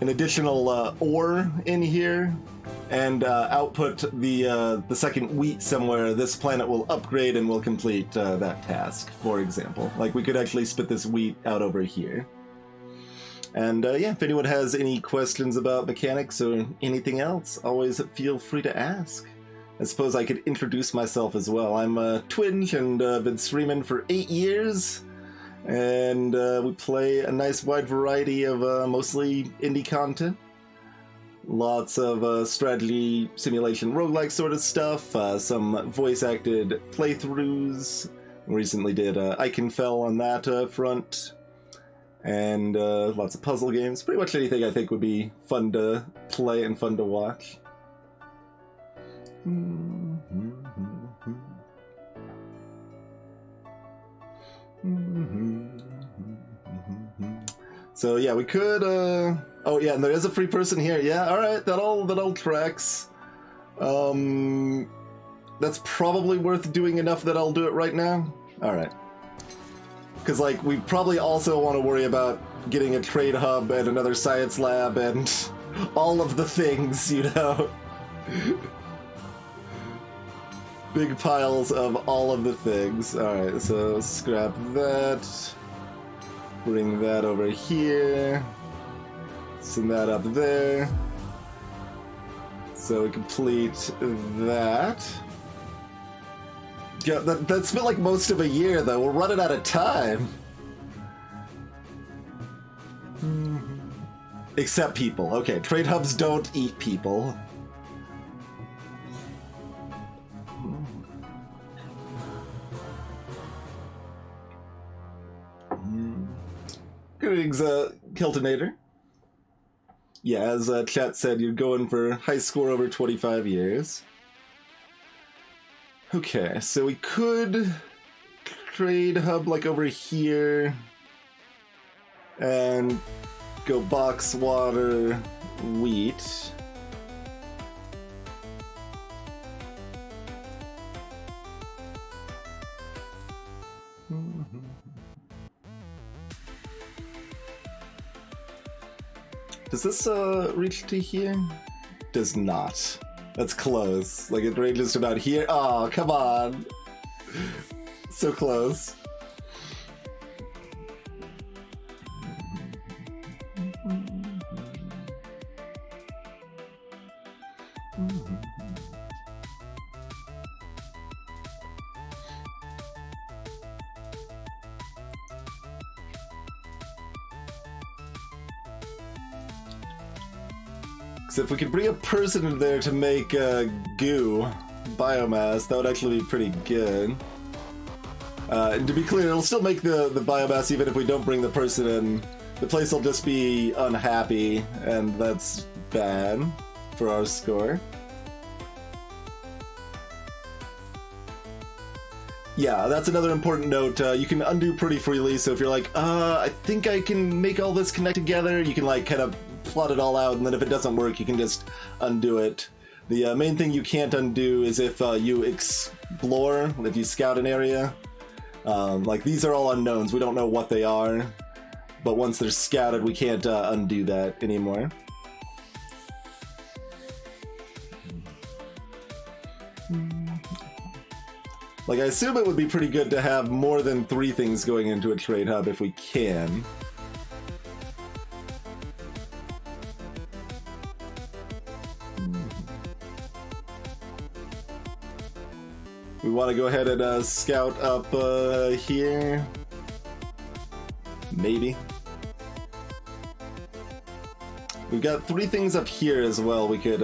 an additional ore in here and output the second wheat somewhere, this planet will upgrade and will complete that task. For example, like we could actually spit this wheat out over here. And yeah, if anyone has any questions about mechanics or anything else, always feel free to ask. I suppose I could introduce myself as well. I'm Twinge, and been streaming for 8 years, and we play a nice wide variety of mostly indie content. Lots of strategy, simulation, roguelike sort of stuff, some voice-acted playthroughs. Recently did Iconfell on that front, and lots of puzzle games. Pretty much anything I think would be fun to play and fun to watch. So yeah, we could oh yeah, and there is a free person here. Yeah, alright, that all tracks. That's probably worth doing enough that I'll do it right now. Alright. Because like we probably also want to worry about getting a trade hub and another science lab and all of the things, you know. Big piles of all of the things. Alright, so scrap that. Bring that over here. Send that up there. So we complete that. Yeah, that's been like most of a year though. We're running out of time. Except people. Okay, trade hubs don't eat people. Greetings, Keltonator. Yeah, as chat said, you're going for high score over 25 years. Okay, so we could trade hub like over here and go box, water, wheat. Does this reach to here? Does not. That's close. Like it ranges to about here. Oh, come on. So close. So if we could bring a person in there to make goo, biomass, that would actually be pretty good. And to be clear, it'll still make the biomass even if we don't bring the person in. The place will just be unhappy, and that's bad for our score. Yeah, that's another important note. You can undo pretty freely, so if you're like, I think I can make all this connect together, you can like kind of plot it all out, and then if it doesn't work, you can just undo it. The main thing you can't undo is if you explore, if you scout an area. Like, these are all unknowns. We don't know what they are, but once they're scouted, we can't undo that anymore. Like, I assume it would be pretty good to have more than 3 things going into a trade hub if we can. We want to go ahead and scout up here. Maybe. We've got 3 things up here as well we could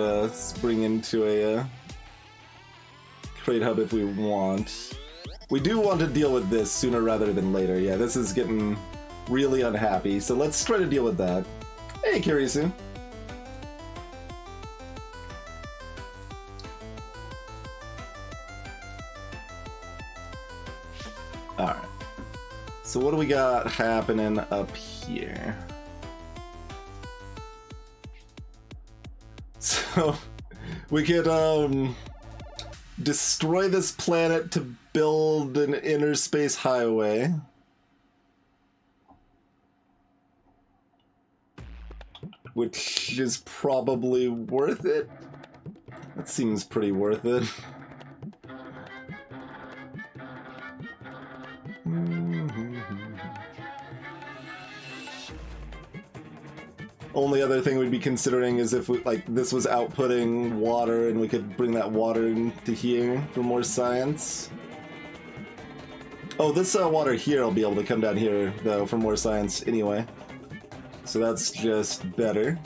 bring into a trade hub if we want. We do want to deal with this sooner rather than later. Yeah, this is getting really unhappy, so let's try to deal with that. Hey, Kirisu. Alright. So what do we got happening up here? So we could destroy this planet to build an inner space highway. Which is probably worth it. That seems pretty worth it. Only other thing we'd be considering is if we, like, this was outputting water and we could bring that water into here for more science. Oh, this water here will be able to come down here, though, for more science anyway. So that's just better.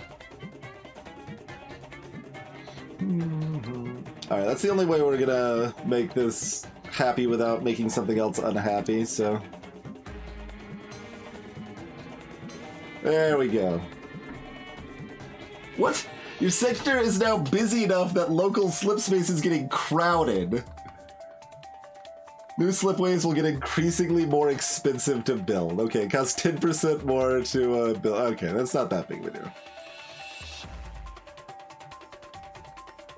Alright, that's the only way we're gonna make this happy without making something else unhappy, so... There we go. What? Your sector is now busy enough that local slip space is getting crowded. New slipways will get increasingly more expensive to build. Okay, it costs 10% more to build. Okay, that's not that big of a deal.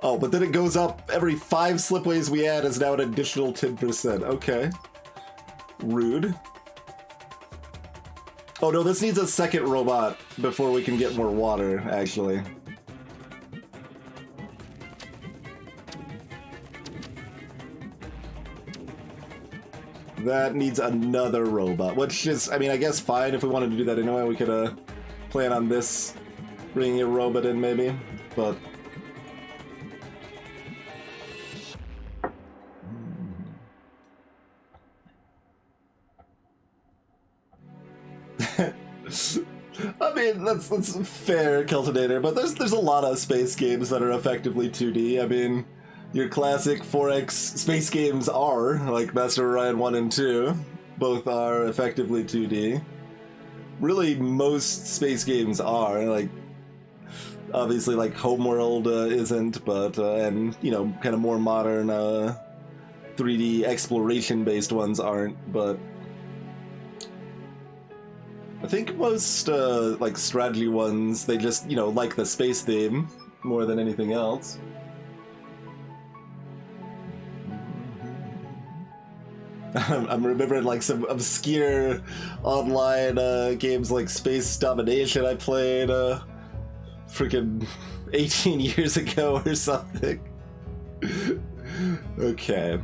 Oh, but then it goes up every 5 slipways we add is now an additional 10%. Okay. Rude. Oh no, this needs a second robot before we can get more water, actually. That needs another robot, which is, I mean, I guess fine if we wanted to do that anyway. We could plan on this, bringing a robot in maybe, but... I mean, that's fair, Cultinator, but there's a lot of space games that are effectively 2D. I mean, your classic 4X space games are, like Master Orion 1 and 2, both are effectively 2D. Really, most space games are, like, obviously, like, Homeworld isn't, but, and, you know, kind of more modern 3D exploration-based ones aren't, but I think most, like, strategy ones, they just, you know, like the space theme more than anything else. I'm remembering, like, some obscure online games like Space Domination I played freaking 18 years ago or something. Okay.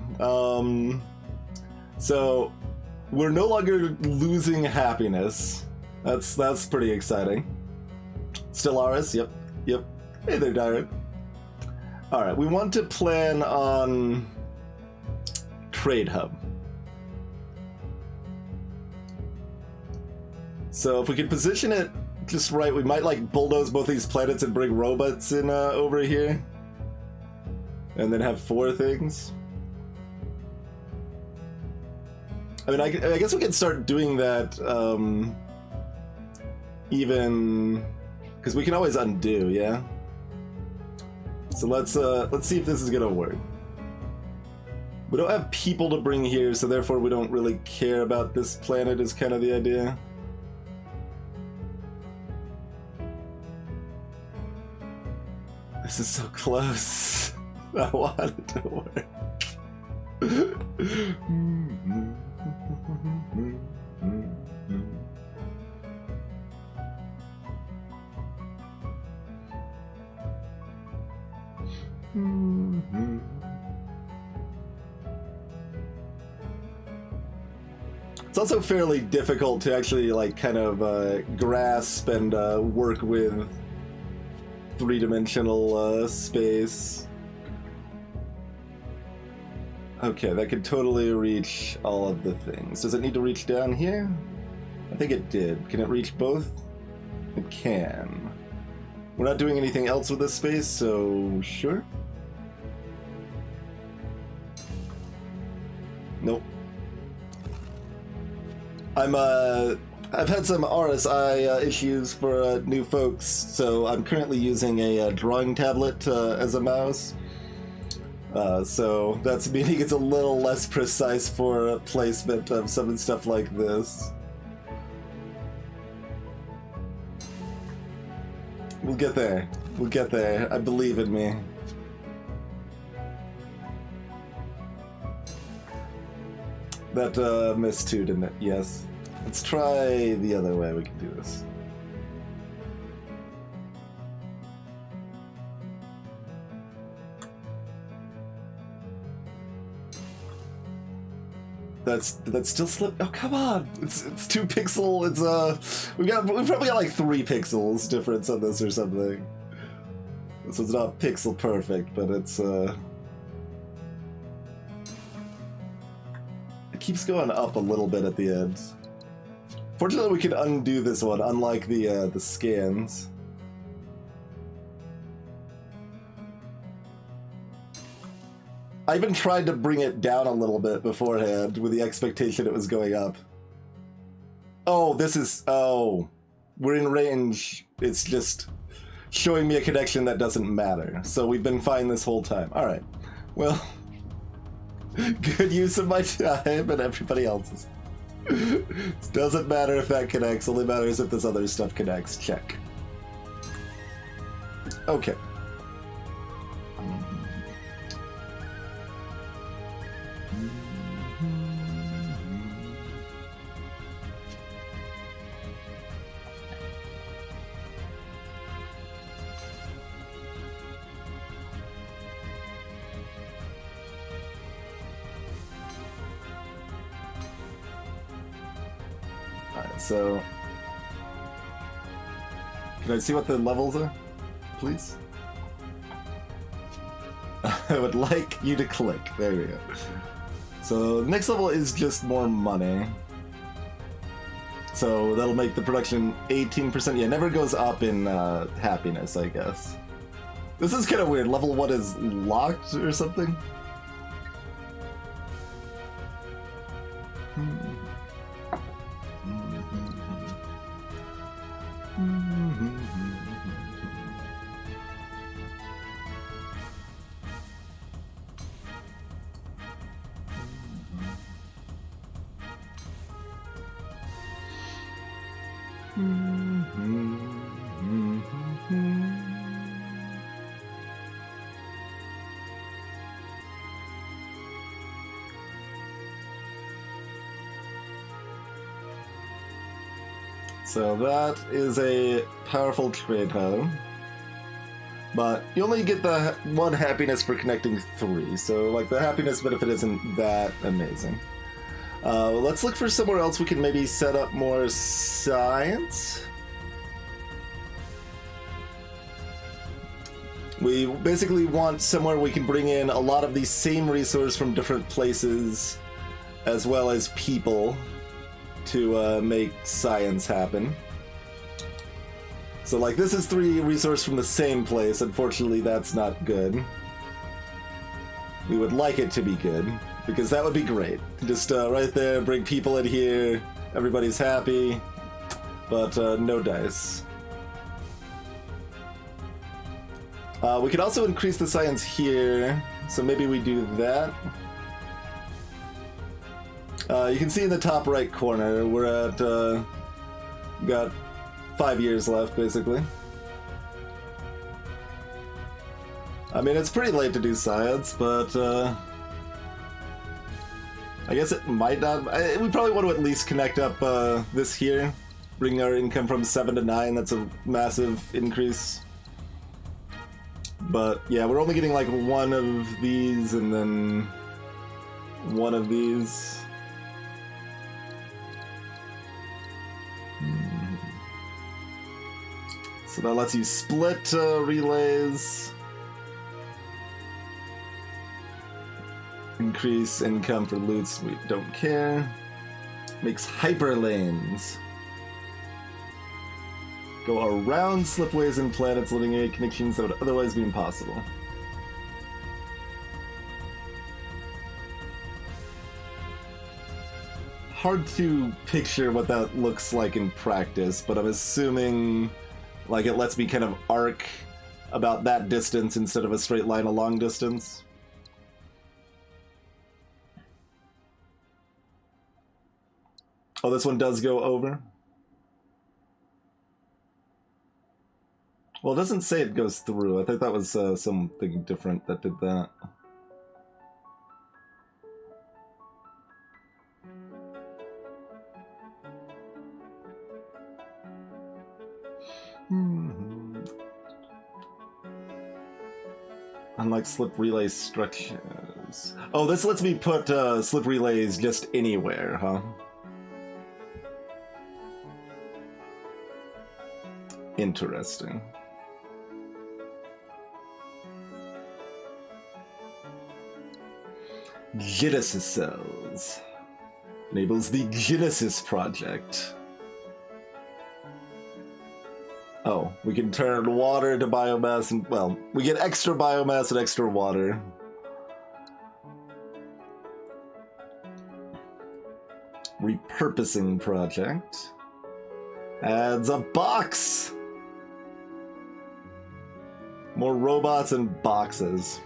So we're no longer losing happiness. That's pretty exciting. Stellaris, yep. Hey there, Darren. Alright, we want to plan on Trade Hub. So if we could position it just right, we might like bulldoze both these planets and bring robots in over here. And then have 4 things. I mean, I guess we could start doing that even because we can always undo, yeah? So let's see if this is gonna work. We don't have people to bring here, so therefore we don't really care about this planet is kind of the idea. This is so close. I want it to work. It's also fairly difficult to actually like kind of grasp and work with three-dimensional space. Okay, that could totally reach all of the things. Does it need to reach down here? I think it did. Can it reach both? It can. We're not doing anything else with this space, so sure. Nope. I've had some RSI issues for new folks, so I'm currently using a drawing tablet as a mouse. So that's meaning it's a little less precise for placement of some stuff like this. We'll get there. We'll get there. I believe in me. That missed too, didn't it? Yes. Let's try the other way we can do this. That's still slip. Oh, come on! It's 2 pixel. It's we probably got like 3 pixels difference on this or something. So it's not pixel perfect, but it's it keeps going up a little bit at the end. Fortunately, we can undo this one, unlike the scans. I even tried to bring it down a little bit beforehand with the expectation it was going up. Oh, this is... Oh. We're in range. It's just showing me a connection that doesn't matter. So we've been fine this whole time. Alright. Well, good use of my time and everybody else's. It doesn't matter if that connects, only matters if this other stuff connects. Check. Okay. So, can I see what the levels are, please? I would like you to click. There we go. So, the next level is just more money. So that'll make the production 18%. Yeah, never goes up in happiness, I guess. This is kind of weird. Level 1 is locked or something? So that is a powerful trade home. But you only get the 1 happiness for connecting 3, so like the happiness benefit isn't that amazing. Let's look for somewhere else we can maybe set up more science. We basically want somewhere we can bring in a lot of these same resources from different places, as well as people, to make science happen. So like this is 3 resources from the same place. Unfortunately, that's not good. We would like it to be good, because that would be great. Just right there, bring people in here, everybody's happy, but no dice. We could also increase the science here, so maybe we do that. You can see in the top right corner, we're at, got 5 years left, basically. I mean, it's pretty late to do science, but, I guess it might not... we probably want to at least connect up, this here. Bring our income from 7 to 9, that's a massive increase. But, yeah, we're only getting, like, 1 of these, and then 1 of these. So that lets you split relays. Increase income for loots, we don't care. Makes hyper lanes. Go around slipways and planets, eliminating connections that would otherwise be impossible. Hard to picture what that looks like in practice, but I'm assuming like it lets me kind of arc about that distance instead of a straight line a long distance. Oh, this one does go over? Well, it doesn't say it goes through. I think that was something different that did that. Unlike slip relay structures. Oh, this lets me put slip relays just anywhere, huh? Interesting. Genesis cells. Enables the Genesis project. Oh, we can turn water to biomass and, well, we get extra biomass and extra water. Repurposing project. Adds a box! More robots and boxes.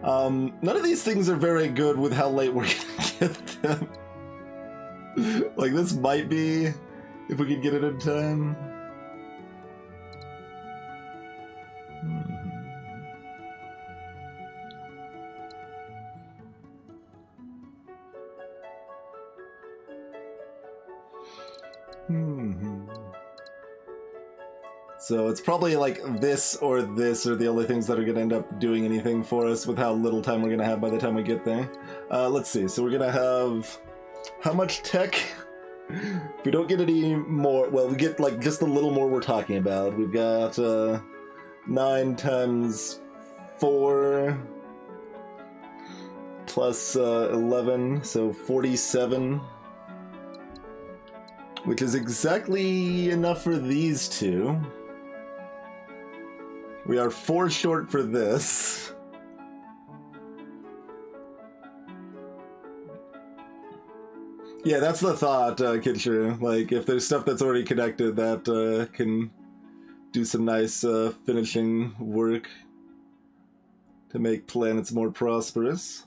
None of these things are very good with how late we're gonna get them. Like, this might be, if we could get it in time. So it's probably like this or this are the only things that are going to end up doing anything for us with how little time we're going to have by the time we get there. Let's see. So we're going to have... How much tech? If we don't get any more... Well, we get like just a little more we're talking about. We've got 9 times 4 plus 11, so 47. which is exactly enough for these two. We are 4 short for this. Yeah, that's the thought, Kitcher. Like, if there's stuff that's already connected, that can do some nice finishing work to make planets more prosperous.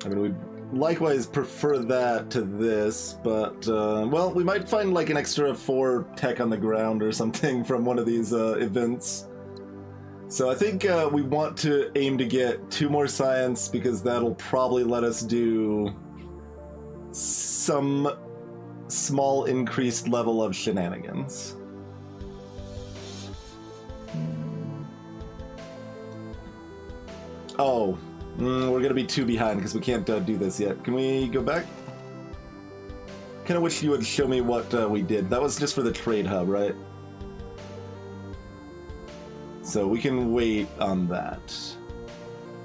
I mean, we'd likewise prefer that to this, but, well, we might find, like, an extra 4 tech on the ground or something from one of these events. So I think we want to aim to get 2 more science, because that'll probably let us do some small increased level of shenanigans. Oh, we're gonna be 2 behind because we can't do this yet. Can we go back? Kind of wish you would show me what we did. That was just for the trade hub, right? So we can wait on that.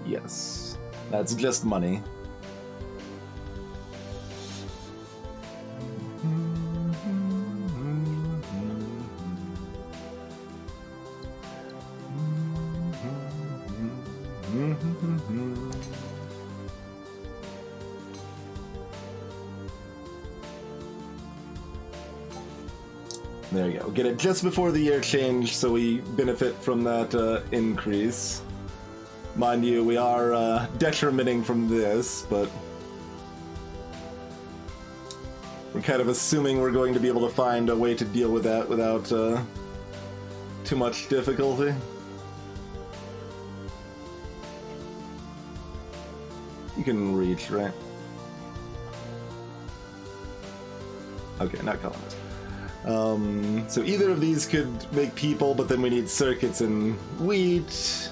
Yes. That's just money. There you go. Get it just before the year change so we benefit from that increase. Mind you, we are detrimenting from this, but we're kind of assuming we're going to be able to find a way to deal with that without too much difficulty. You can reach, right? Okay, not colonized. So either of these could make people, but then we need circuits and wheat.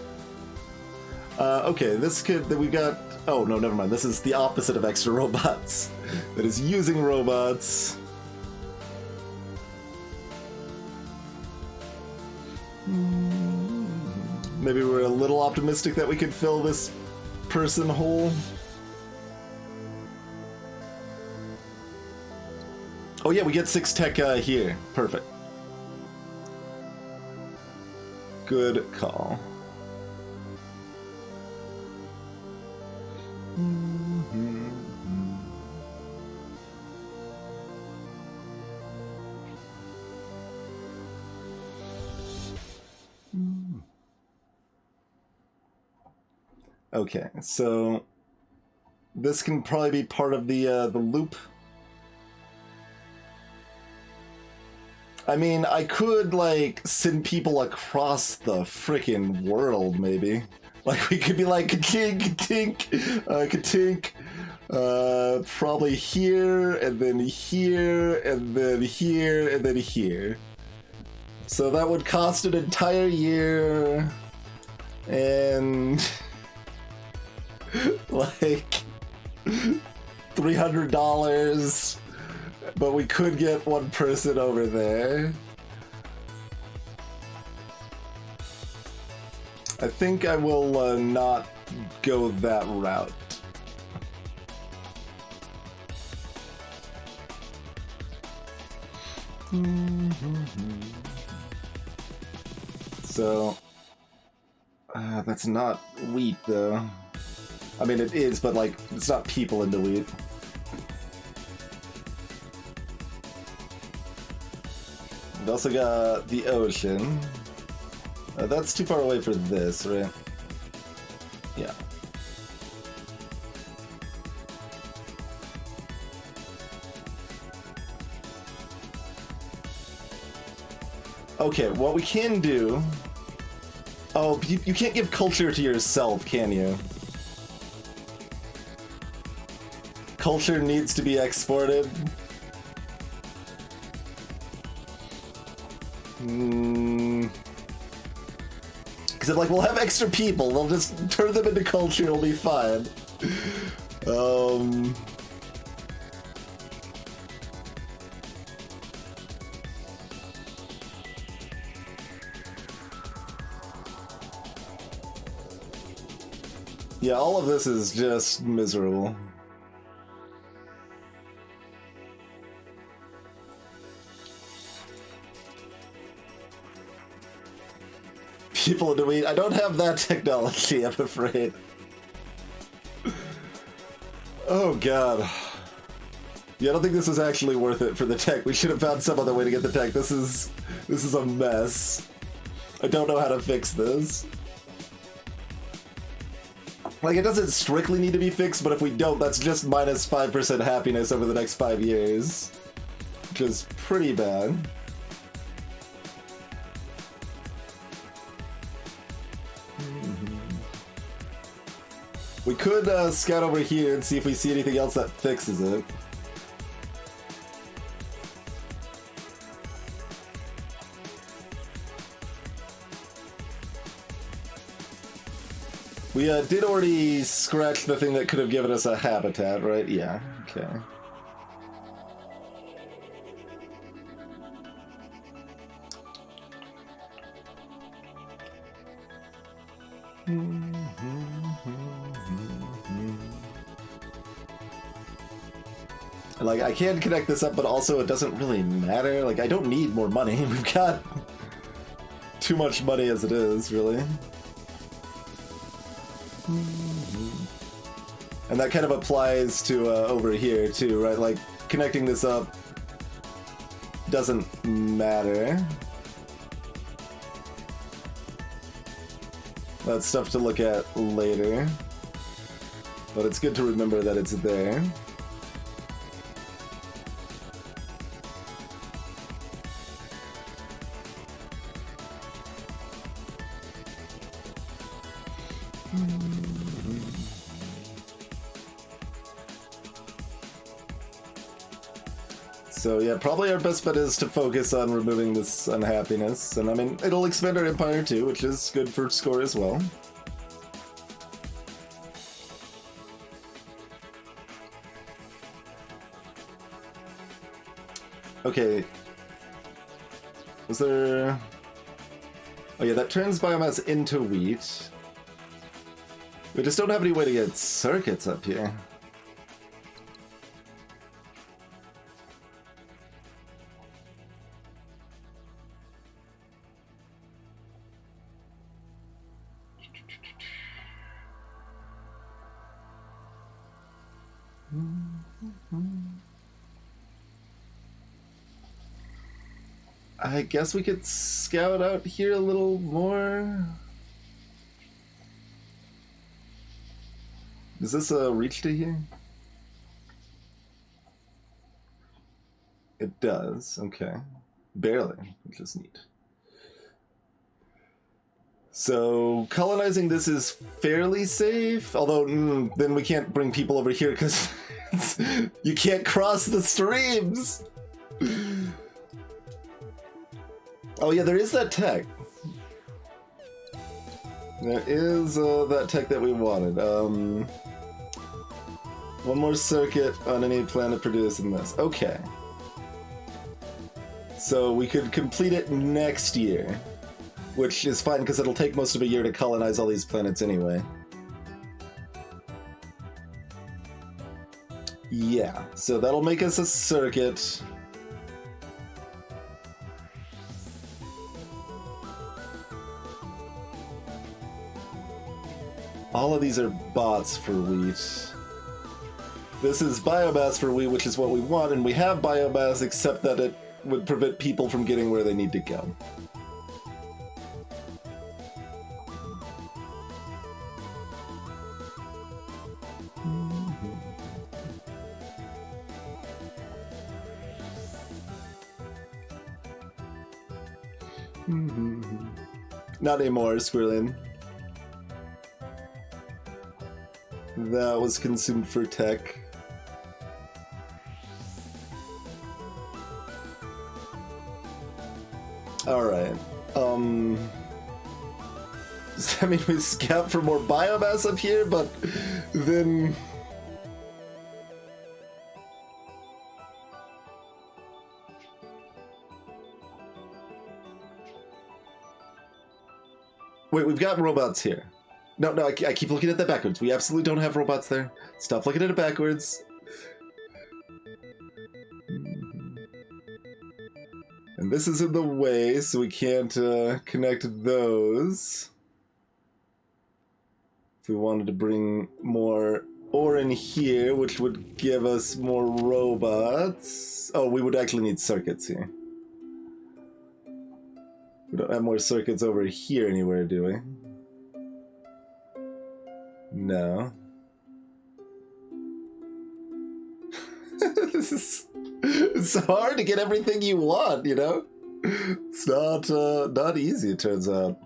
Okay, this could, we got, oh no, never mind. This is the opposite of extra robots. That is using robots. Maybe we're a little optimistic that we could fill this person hole. Oh yeah, we get 6 tech here. Perfect. Good call. Okay, so this can probably be part of the loop. I mean, I could, like, send people across the frickin' world, maybe. Like, we could be like, ka-tink, ka-tink, ka-tink, probably here, and then here, and then here, and then here. So that would cost an entire year, and, like, $300. But we could get 1 person over there. I think I will not go that route. So, that's not wheat though. I mean, it is, but like, it's not people into wheat. We also got the ocean. That's too far away for this, right? Yeah. Okay, what we can do... Oh, you can't give culture to yourself, can you? Culture needs to be exported. Because like, we'll have extra people, they'll just turn them into culture, it'll be fine. Yeah, all of this is just miserable. People do we? I don't have that technology, I'm afraid. Oh god. Yeah, I don't think this is actually worth it for the tech. We should have found some other way to get the tech. This is a mess. I don't know how to fix this. Like, it doesn't strictly need to be fixed, but if we don't, that's just minus 5% happiness over the next 5 years. Which is pretty bad. We could scout over here and see if we see anything else that fixes it. We did already scratch the thing that could have given us a habitat, right? Yeah, okay. Like, I can connect this up, but also it doesn't really matter. Like, I don't need more money. We've got too much money as it is, really. And that kind of applies to over here too, right? Like, connecting this up doesn't matter. That's stuff to look at later. But it's good to remember that it's there. So yeah, probably our best bet is to focus on removing this unhappiness, and I mean, it'll expand our empire too, which is good for score as well. Okay. Was there... Oh yeah, that turns biomass into wheat. We just don't have any way to get circuits up here. I guess we could scout out here a little more. Does this reach to here? It does, okay. Barely, which is neat. So, colonizing this is fairly safe, although then we can't bring people over here because you can't cross the streams! Oh yeah, there is that tech. There is that tech that we wanted. One more circuit on any planet producing this. Okay. So we could complete it next year. Which is fine, because it'll take most of a year to colonize all these planets anyway. Yeah, so that'll make us a circuit. All of these are bots for wheat. This is biomass for wheat, which is what we want, and we have biomass, except that it would prevent people from getting where they need to go. Not anymore, Squirrelin. That was consumed for tech. Alright. Does that mean we scout for more biomass up here, but then... Wait, we've got robots here. No, I keep looking at that backwards. We absolutely don't have robots there. Stop looking at it backwards. And this is in the way, so we can't connect those. If we wanted to bring more ore in here, which would give us more robots. Oh, we would actually need circuits here. We don't have more circuits over here anywhere, do we? No. It's hard to get everything you want, you know? It's not easy, it turns out.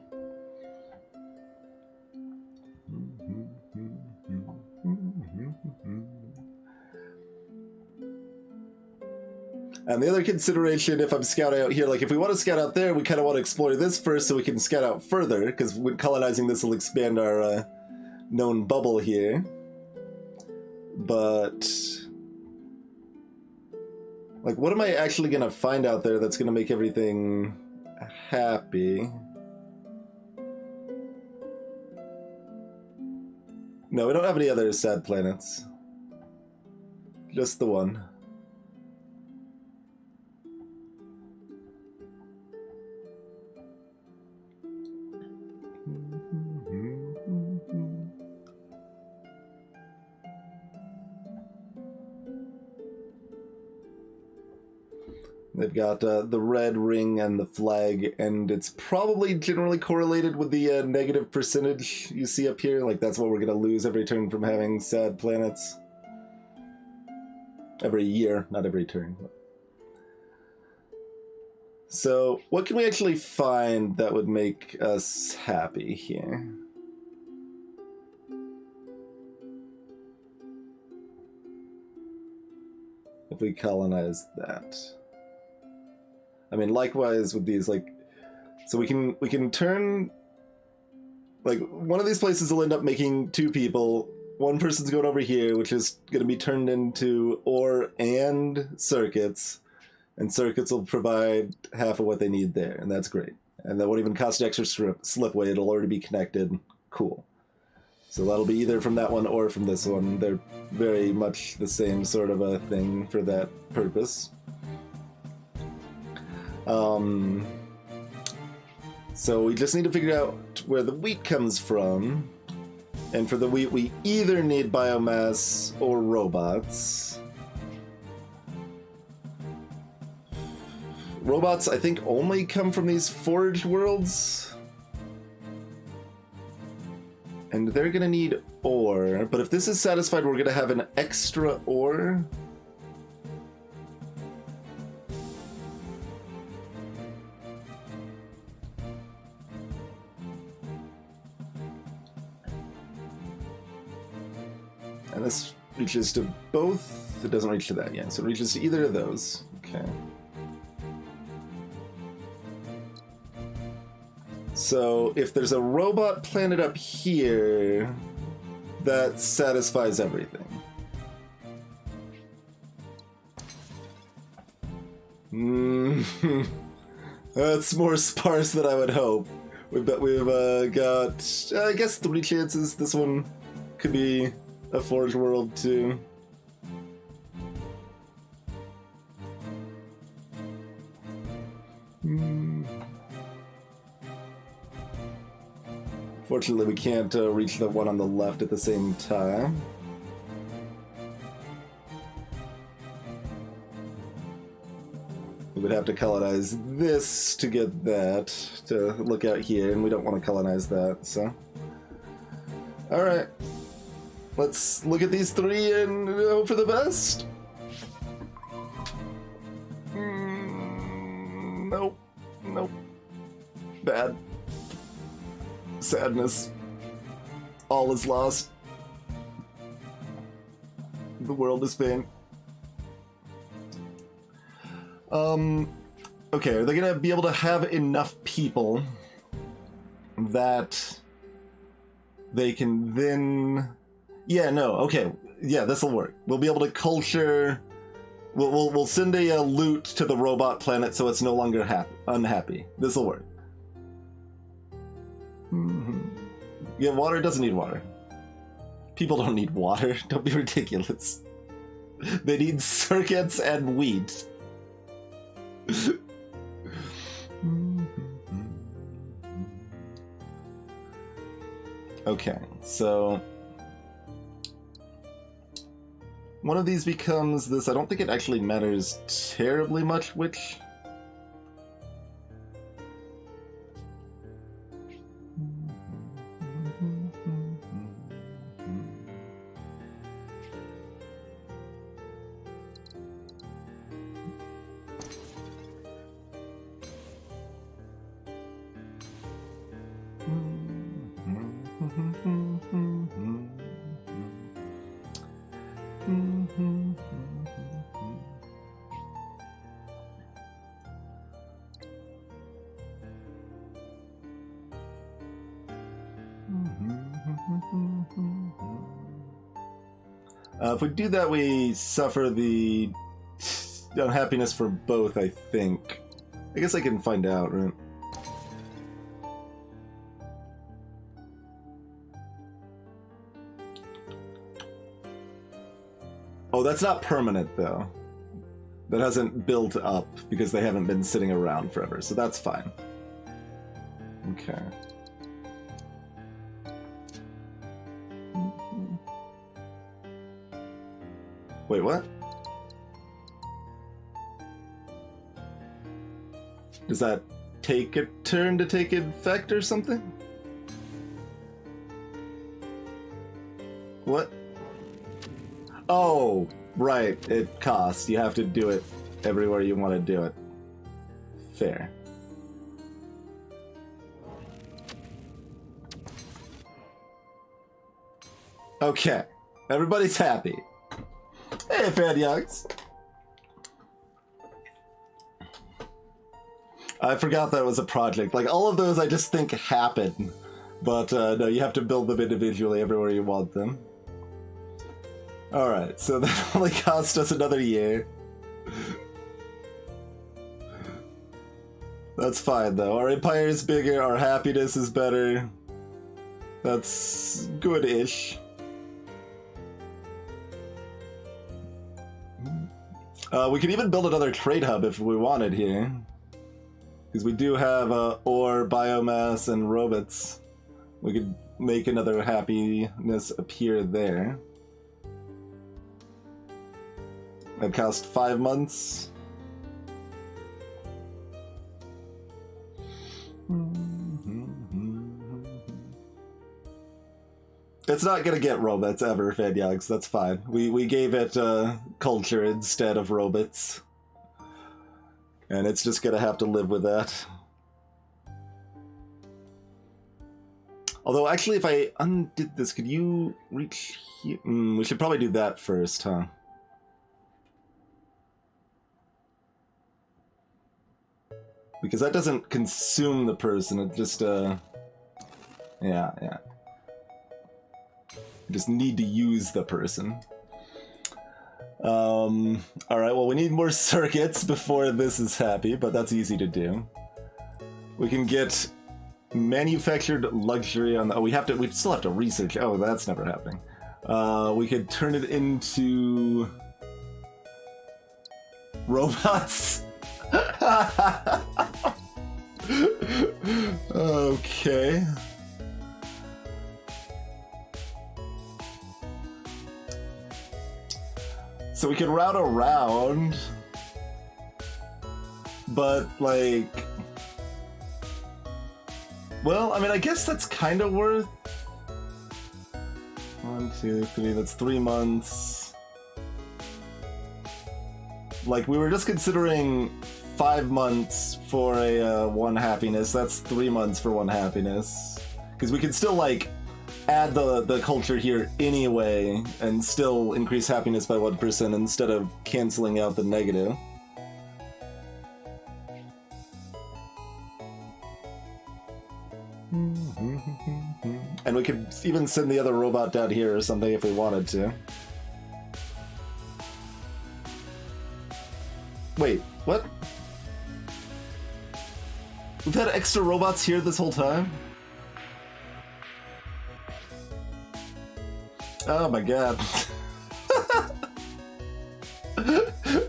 And the other consideration, if I'm scouting out here, like if we want to scout out there, we kind of want to explore this first so we can scout out further, because when colonizing this will expand our known bubble here. But like, what am I actually going to find out there that's going to make everything happy? No, we don't have any other sad planets. Just the one. They've got the red ring and the flag, and it's probably generally correlated with the negative percentage you see up here. Like, that's what we're going to lose every turn from having sad planets. Every year, not every turn. So, what can we actually find that would make us happy here? If we colonize that. I mean, likewise with these, like, so we can turn, like, one of these places will end up making two people. One person's going over here, which is going to be turned into ore and circuits, and circuits will provide half of what they need there, and that's great. And that won't even cost extra slipway, it'll already be connected. Cool. So that'll be either from that one or from this one. They're very much the same sort of a thing for that purpose. So we just need to figure out where the wheat comes from. And for the wheat, we either need biomass or robots. Robots, I think, only come from these foraged worlds. And they're gonna need ore. But if this is satisfied, we're gonna have an extra ore. And this reaches to both. It doesn't reach to that yet, so it reaches to either of those. Okay. So if there's a robot planet up here, that satisfies everything. That's more sparse than I would hope. We've got, I guess, 3 chances. This one could be a forged world too. Fortunately, we can't reach the one on the left at the same time. We would have to colonize this to get that, to look out here, and we don't want to colonize that, so. Alright. Let's look at these 3 and hope for the best. Nope. Nope. Bad. Sadness. All is lost. The world is pain. Okay, are they gonna be able to have enough people that they can then... Yeah, no, okay. Yeah, this'll work. We'll be able to culture... We'll send a loot to the robot planet so it's no longer unhappy. This'll work. Yeah, water doesn't need water. People don't need water. Don't be ridiculous. They need circuits and wheat. Okay, so one of these becomes this. I don't think it actually matters terribly much which. If we do that, we suffer the unhappiness for both, I think. I guess I can find out, right? Oh, that's not permanent, though. That hasn't built up because they haven't been sitting around forever, so that's fine. Okay. Wait, what? Does that take a turn to take effect or something? What? Oh, right. It costs. You have to do it everywhere you want to do it. Fair. Okay. Everybody's happy. Hey, Fan Youngs. I forgot that was a project. Like, all of those I just think happen. But, no, you have to build them individually everywhere you want them. Alright, so that only cost us another year. That's fine, though. Our empire is bigger, our happiness is better. That's good-ish. We could even build another trade hub if we wanted here. Because we do have ore, biomass, and robots. We could make another happiness appear there. That cost 5 months. It's not gonna get robots ever, Fanyogs. That's fine. We gave it culture instead of robots. And it's just gonna have to live with that. Although, actually, if I undid this, could you reach here? We should probably do that first, huh? Because that doesn't consume the person, it just, yeah. You just need to use the person. Alright, well, we need more circuits before this is happy, but that's easy to do. We can get manufactured luxury on the... Oh, we still have to research. Oh, that's never happening. We could turn it into... robots? Okay. So we can route around, but like, well, I mean, I guess that's kind of worth 1, 2, 3, that's 3 months. Like, we were just considering 5 months for a 1 happiness. That's 3 months for 1 happiness. Because we could still, like, add the culture here anyway and still increase happiness by 1% instead of canceling out the negative. And we could even send the other robot down here or something if we wanted to. Wait, what? We've had extra robots here this whole time? Oh my god.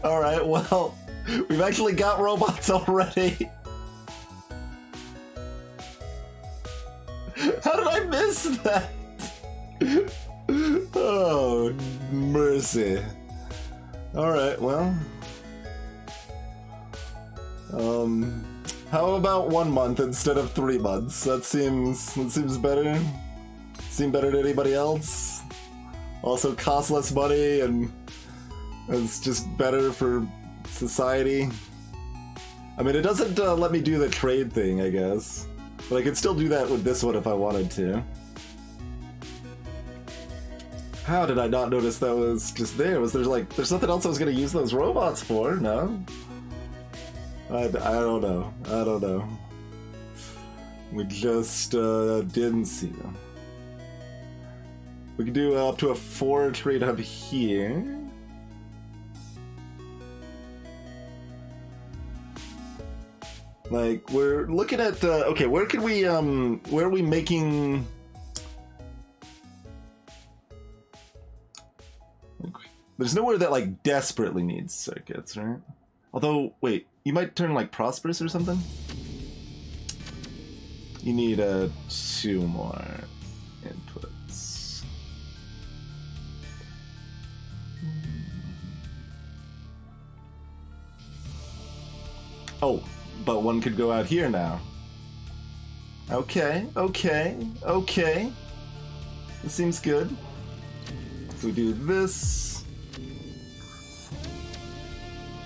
Alright, well, we've actually got robots already. How did I miss that? Oh, mercy. Alright, well. How about 1 month instead of 3 months? That seems better. Seem better to anybody else? Also costs less money and it's just better for society. I mean, it doesn't let me do the trade thing, I guess. But I could still do that with this one if I wanted to. How did I not notice that was just there? Was there like, there's nothing else I was gonna use those robots for? No? I don't know. I don't know. We just didn't see them. We could do up to a 4 trade hub here. Like, we're looking at, okay, where can we, where are we making... There's nowhere that, like, desperately needs circuits, right? Although, wait, you might turn, like, prosperous or something? You need, 2 more inputs. Oh, but one could go out here now. Okay, okay, okay. This seems good. So we do this.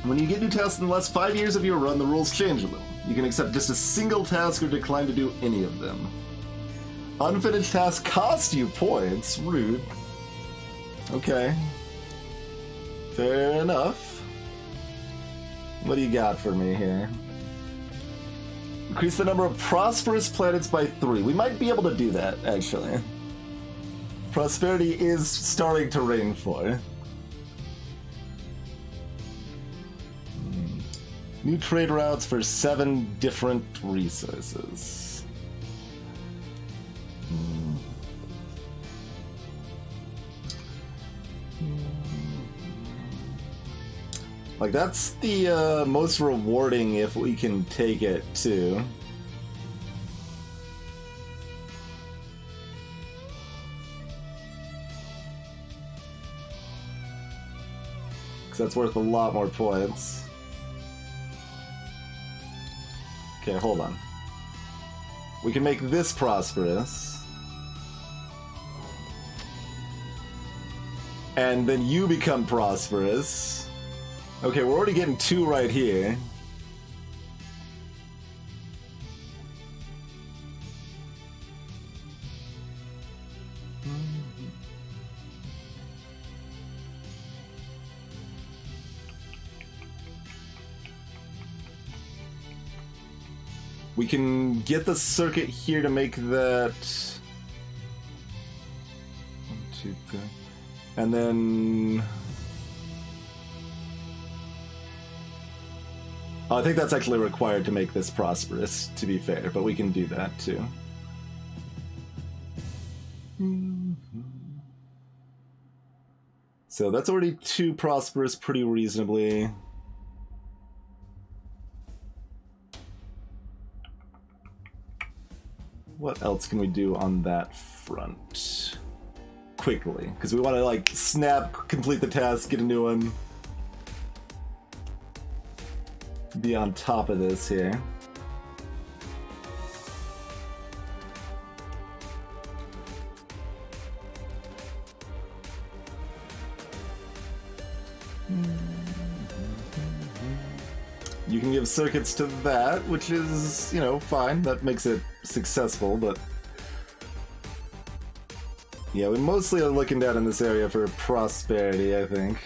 When you get new tasks in the last 5 years of your run, the rules change a little. You can accept just a single task or decline to do any of them. Unfinished tasks cost you points. Rude. Okay. Fair enough. What do you got for me here? Increase the number of prosperous planets by 3. We might be able to do that, actually. Prosperity is starting to reign for. New trade routes for 7 different resources. Like, that's the most rewarding if we can take it, too. Because that's worth a lot more points. Okay, hold on. We can make this prosperous. And then you become prosperous. Okay, we're already getting 2 right here. We can get the circuit here to make that... 1, 2, 3. And then... I think that's actually required to make this prosperous, to be fair, but we can do that too. So that's already 2 prosperous pretty reasonably. What else can we do on that front? Quickly, because we want to like snap, complete the task, get a new one. Be on top of this here. You can give circuits to that, which is, you know, fine. That makes it successful, but... yeah, we mostly are looking down in this area for prosperity, I think.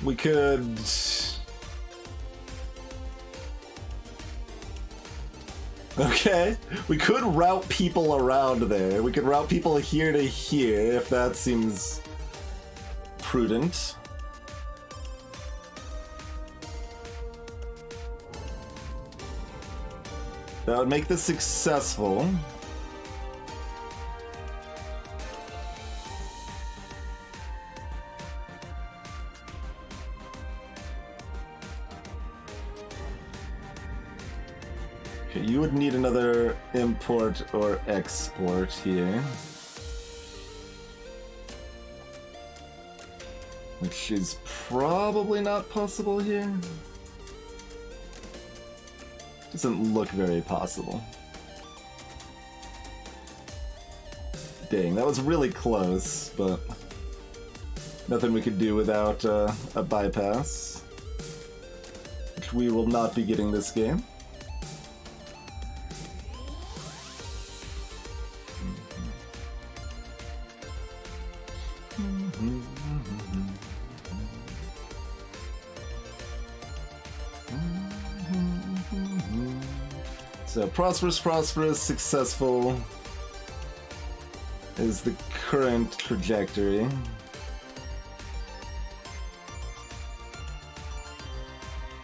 We could... Okay, we could route people around there. We could route people here to here if that seems prudent. That would make this successful. Okay, you would need another import or export here. Which is probably not possible here. Doesn't look very possible. Dang, that was really close, but nothing we could do without a bypass. Which we will not be getting this game. So prosperous, prosperous, successful is the current trajectory.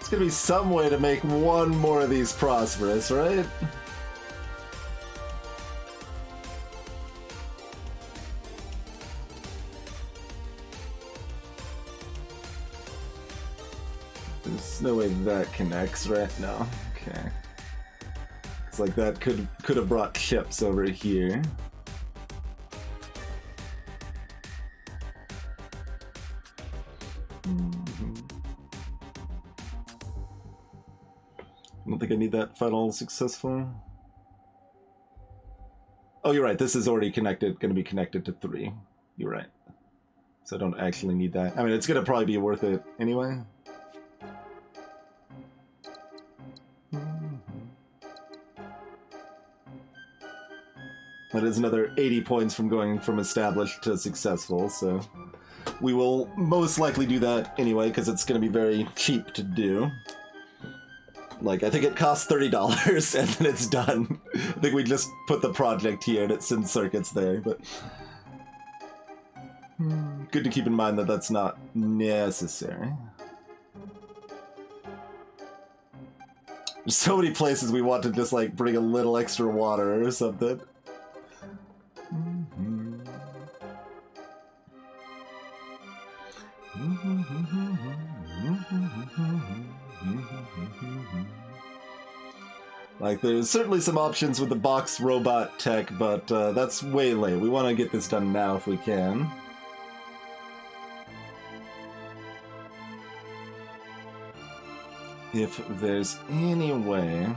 It's gonna be some way to make one more of these prosperous, right? There's no way that connects, right? No. Okay. It's like that could have brought ships over here. I don't think I need that funnel successful. Oh, you're right. This is already connected. Going to be connected to 3. You're right. So I don't actually need that. I mean, it's going to probably be worth it anyway. That is another 80 points from going from established to successful, so we will most likely do that anyway, because it's going to be very cheap to do. Like, I think it costs $30 and then it's done. I think we just put the project here and it sends circuits there, but good to keep in mind that that's not necessary. There's so many places we want to just, like, bring a little extra water or something. Like, there's certainly some options with the box robot tech, but that's way late. We want to get this done now if we can. If there's any way...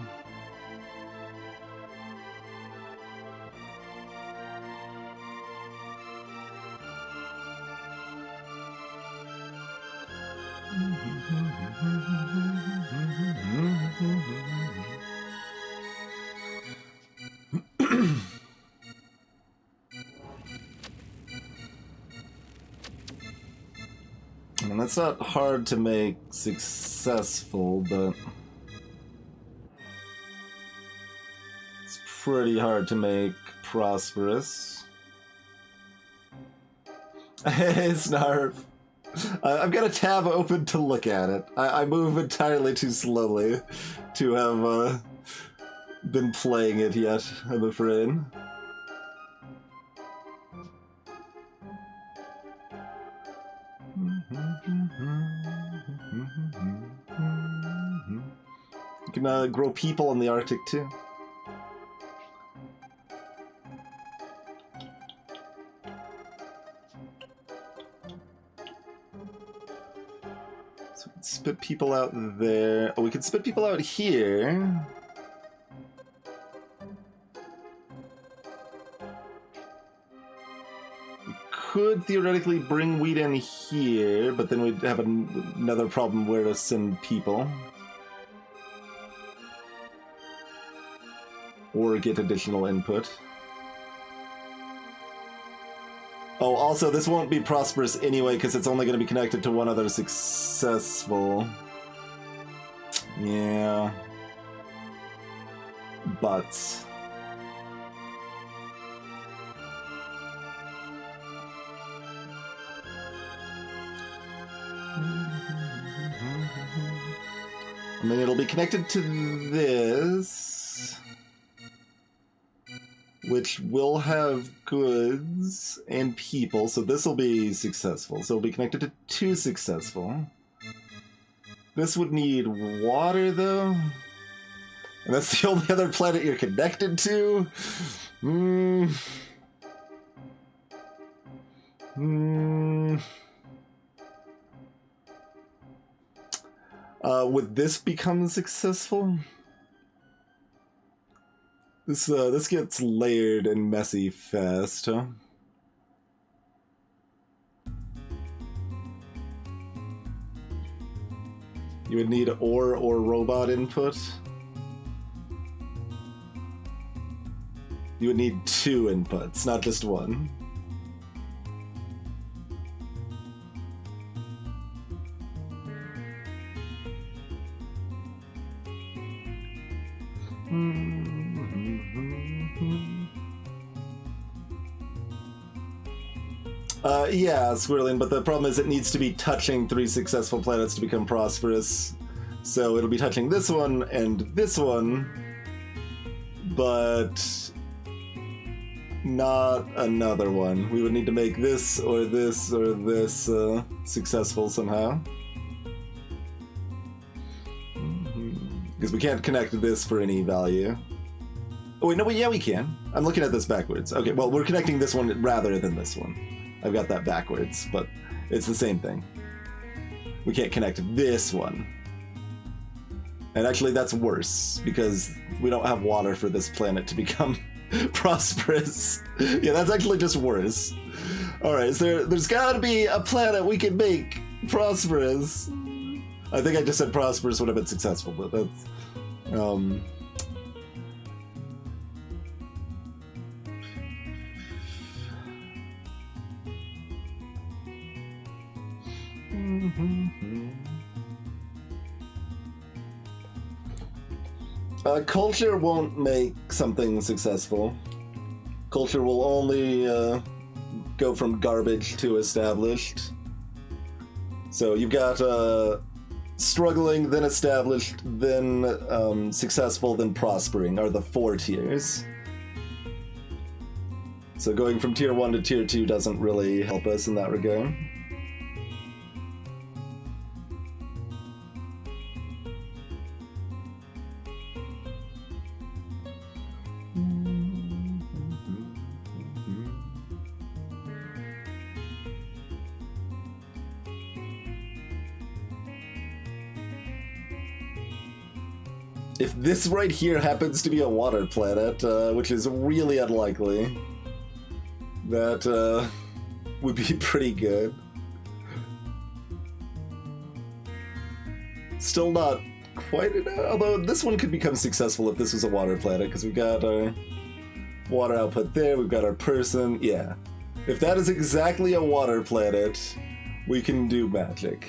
And that's not hard to make successful, but it's pretty hard to make prosperous. Hey, Snarf. I've got a tab open to look at it. I move entirely too slowly to have been playing it yet, I'm afraid. You can grow people in the Arctic too. So we can spit people out there. Oh, we can spit people out here. Could theoretically bring wheat in here, but then we'd have another problem where to send people. Or get additional input. Oh, also, this won't be prosperous anyway, because it's only going to be connected to one other successful. Yeah. butts. And then it'll be connected to this, which will have goods and people, so this will be successful. So it'll be connected to 2 successful. This would need water, though. And that's the only other planet you're connected to? Would this become successful? This gets layered and messy fast, huh? You would need ore or robot input. You would need 2 inputs, not just 1. Yeah, Squirrelin, but the problem is it needs to be touching 3 successful planets to become prosperous. So it'll be touching this one and this one, but not another one. We would need to make this or this or this successful somehow. Because we can't connect this for any value. Oh wait, no, yeah we can. I'm looking at this backwards. Okay, well we're connecting this one rather than this one. I've got that backwards, but it's the same thing. We can't connect this one. And actually that's worse, because we don't have water for this planet to become prosperous. Yeah, that's actually just worse. Alright, so there's gotta be a planet we can make prosperous. I think I just said prosperous would have been successful, but that's... Culture won't make something successful. Culture will only go from garbage to established. So you've got struggling, then established, then successful, then prospering are the 4 tiers. So going from tier 1 to tier 2 doesn't really help us in that regard. If this right here happens to be a water planet, which is really unlikely, that would be pretty good. Still not quite enough, although this one could become successful if this was a water planet, because we've got our water output there, we've got our person, yeah. If that is exactly a water planet, we can do magic.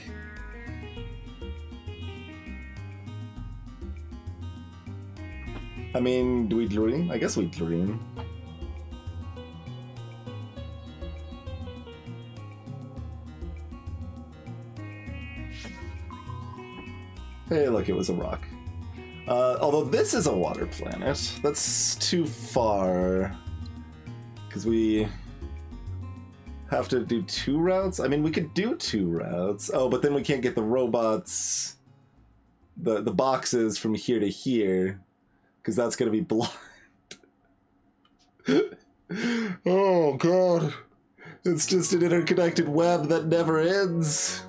I mean, do we dream? I guess we dream. Hey, look, it was a rock. Although this is a water planet, that's too far. Because we have to do 2 routes? I mean, we could do 2 routes. Oh, but then we can't get the robots, the boxes from here to here. Because that's going to be blind. Oh, God. It's just an interconnected web that never ends.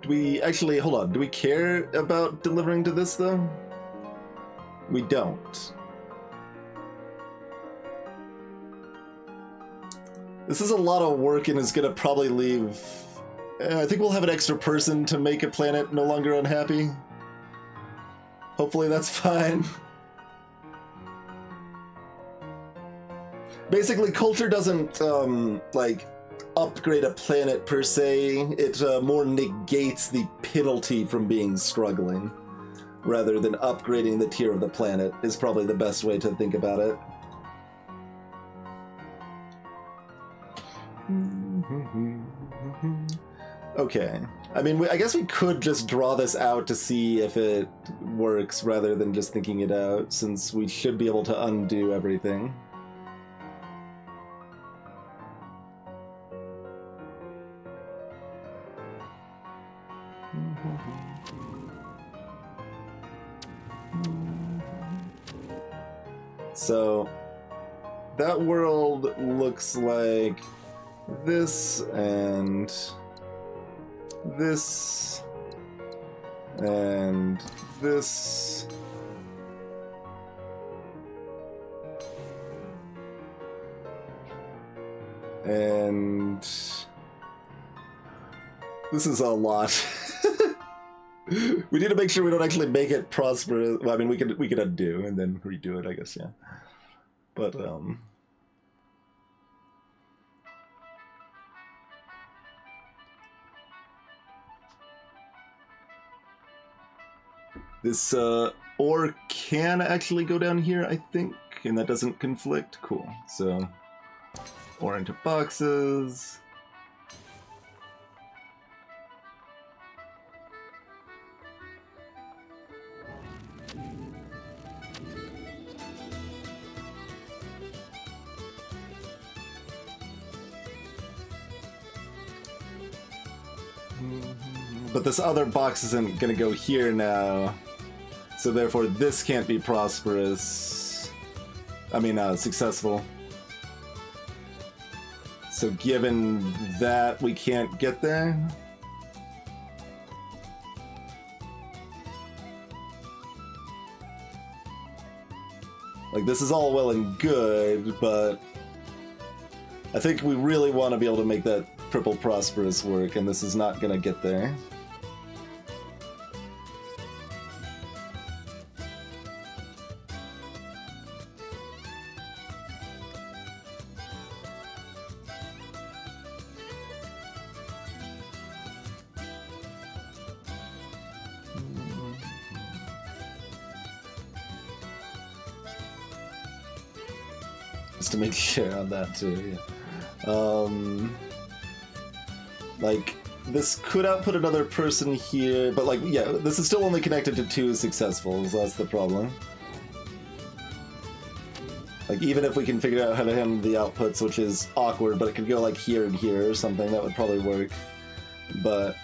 We actually, hold on, do we care about delivering to this though? We don't. This is a lot of work and is gonna probably leave I think we'll have an extra person to make a planet no longer unhappy. Hopefully that's fine. Basically, culture doesn't, like, upgrade a planet per se. It more negates the penalty from being struggling, rather than upgrading the tier of the planet, is probably the best way to think about it. Okay. I mean, I guess we could just draw this out to see if it works rather than just thinking it out, since we should be able to undo everything. So, that world looks like this, and this, and this. And this is a lot. We need to make sure we don't actually make it prosperous. Well, I mean, we could undo and then redo it, I guess, yeah. But this ore can actually go down here, I think, and that doesn't conflict. Cool. So ore into boxes. But this other box isn't gonna go here now, so therefore this can't be prosperous. I mean, successful. So given that we can't get there, like, this is all well and good, but I think we really want to be able to make that triple prosperous work, and this is not gonna get there. Just to make sure on that too, yeah. Like, this could output another person here, but like, yeah, this is still only connected to 2 successfuls, that's the problem. Like, even if we can figure out how to handle the outputs, which is awkward, but it could go like here and here or something, that would probably work. But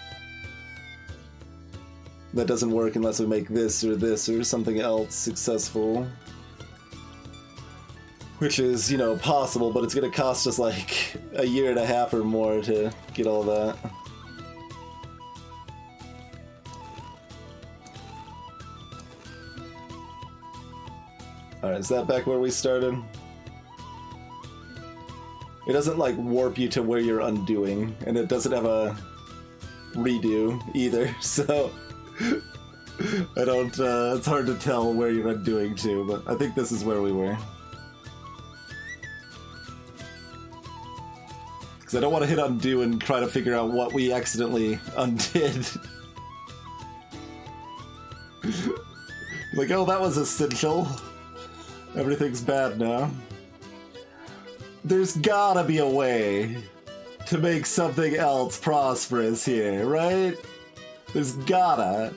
that doesn't work unless we make this or something else successful. Which is, you know, possible, but it's gonna cost us like a year and a half or more to get all that. Alright, is that back where we started? It doesn't, like, warp you to where you're undoing, and it doesn't have a redo either, so I don't, it's hard to tell where you're undoing to, but I think this is where we were. Because I don't want to hit undo and try to figure out what we accidentally undid. Like, oh, that was essential. Everything's bad now. There's gotta be a way to make something else prosperous here, right? There's gotta.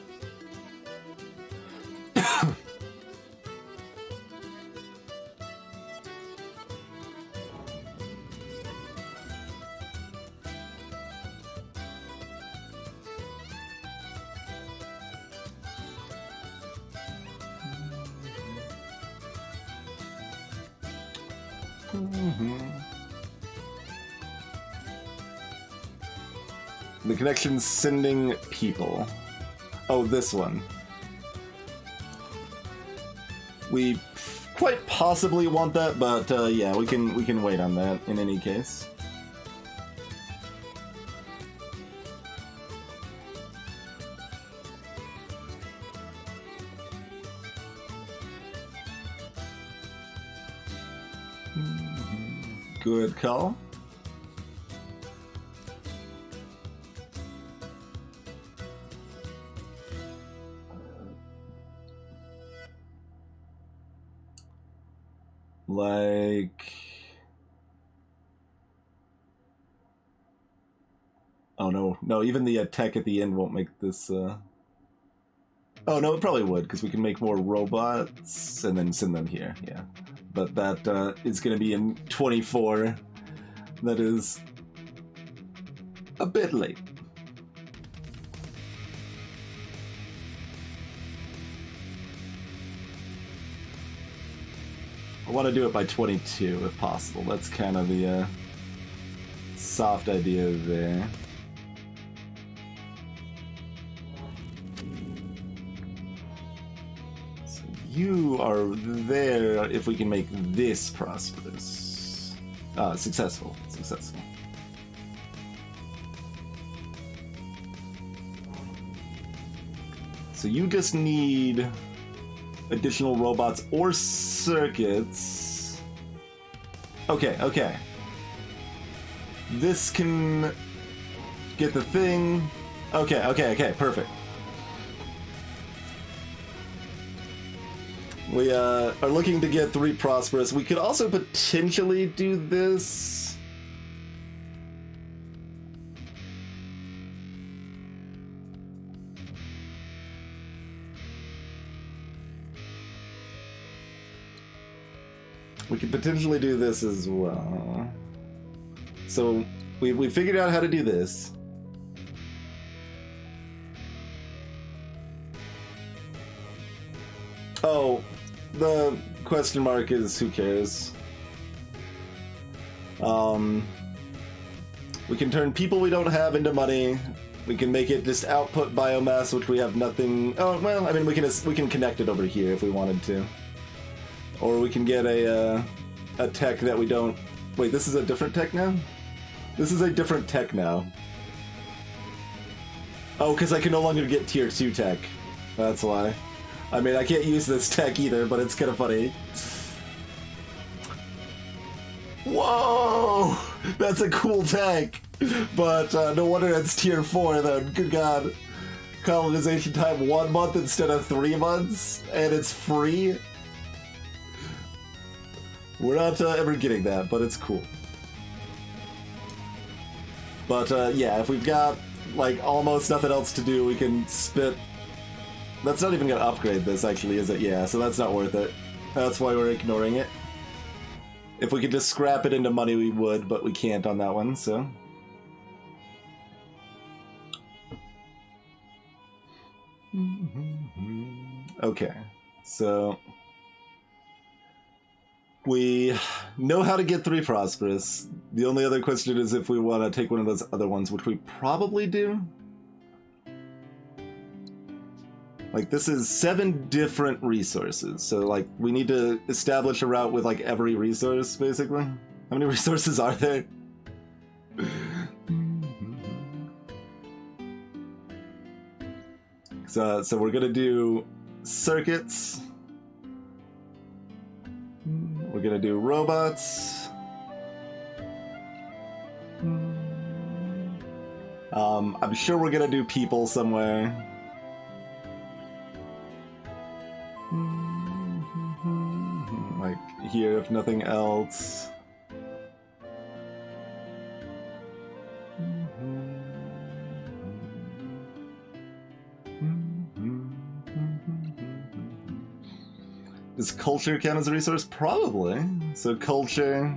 The connection's sending people. Oh, this one. We quite possibly want that, but yeah, we can wait on that in any case. Good call. Like... Oh no, no, even the tech at the end won't make this, Oh no, it probably would, because we can make more robots and then send them here, yeah. But that is going to be in 24. That is a bit late. I want to do it by 22 if possible. That's kind of the soft idea there. So you are there if we can make this prosperous. Successful. Successful. So you just need additional robots or circuits. Okay, okay. This can get the thing. Okay, okay, okay, perfect. We are looking to get 3 prosperous. We could also potentially do this. We could potentially do this as well. So we figured out how to do this. Oh, the question mark is who cares? We can turn people we don't have into money. We can make it just output biomass, which we have nothing. Oh well, I mean we can connect it over here if we wanted to. Or we can get a tech that we don't... Wait, this is a different tech now? This is a different tech now. Oh, because I can no longer get tier 2 tech. That's why. I mean, I can't use this tech either, but it's kind of funny. Whoa! That's a cool tech! But no wonder it's tier 4 then. Good god. Colonization time 1 month instead of 3 months? And it's free? We're not ever getting that, but it's cool. But yeah, if we've got like almost nothing else to do, we can spit. That's not even gonna upgrade this, actually, is it? Yeah, so that's not worth it. That's why we're ignoring it. If we could just scrap it into money, we would, but we can't on that one, so. Okay, so. We know how to get 3 prosperous. The only other question is if we want to take one of those other ones, which we probably do. Like, this is 7 different resources, so like we need to establish a route with like every resource, basically. How many resources are there? So we're gonna do circuits. We're gonna do robots. I'm sure we're gonna do people somewhere. Like here, if nothing else. Does culture count as a resource? Probably. So culture.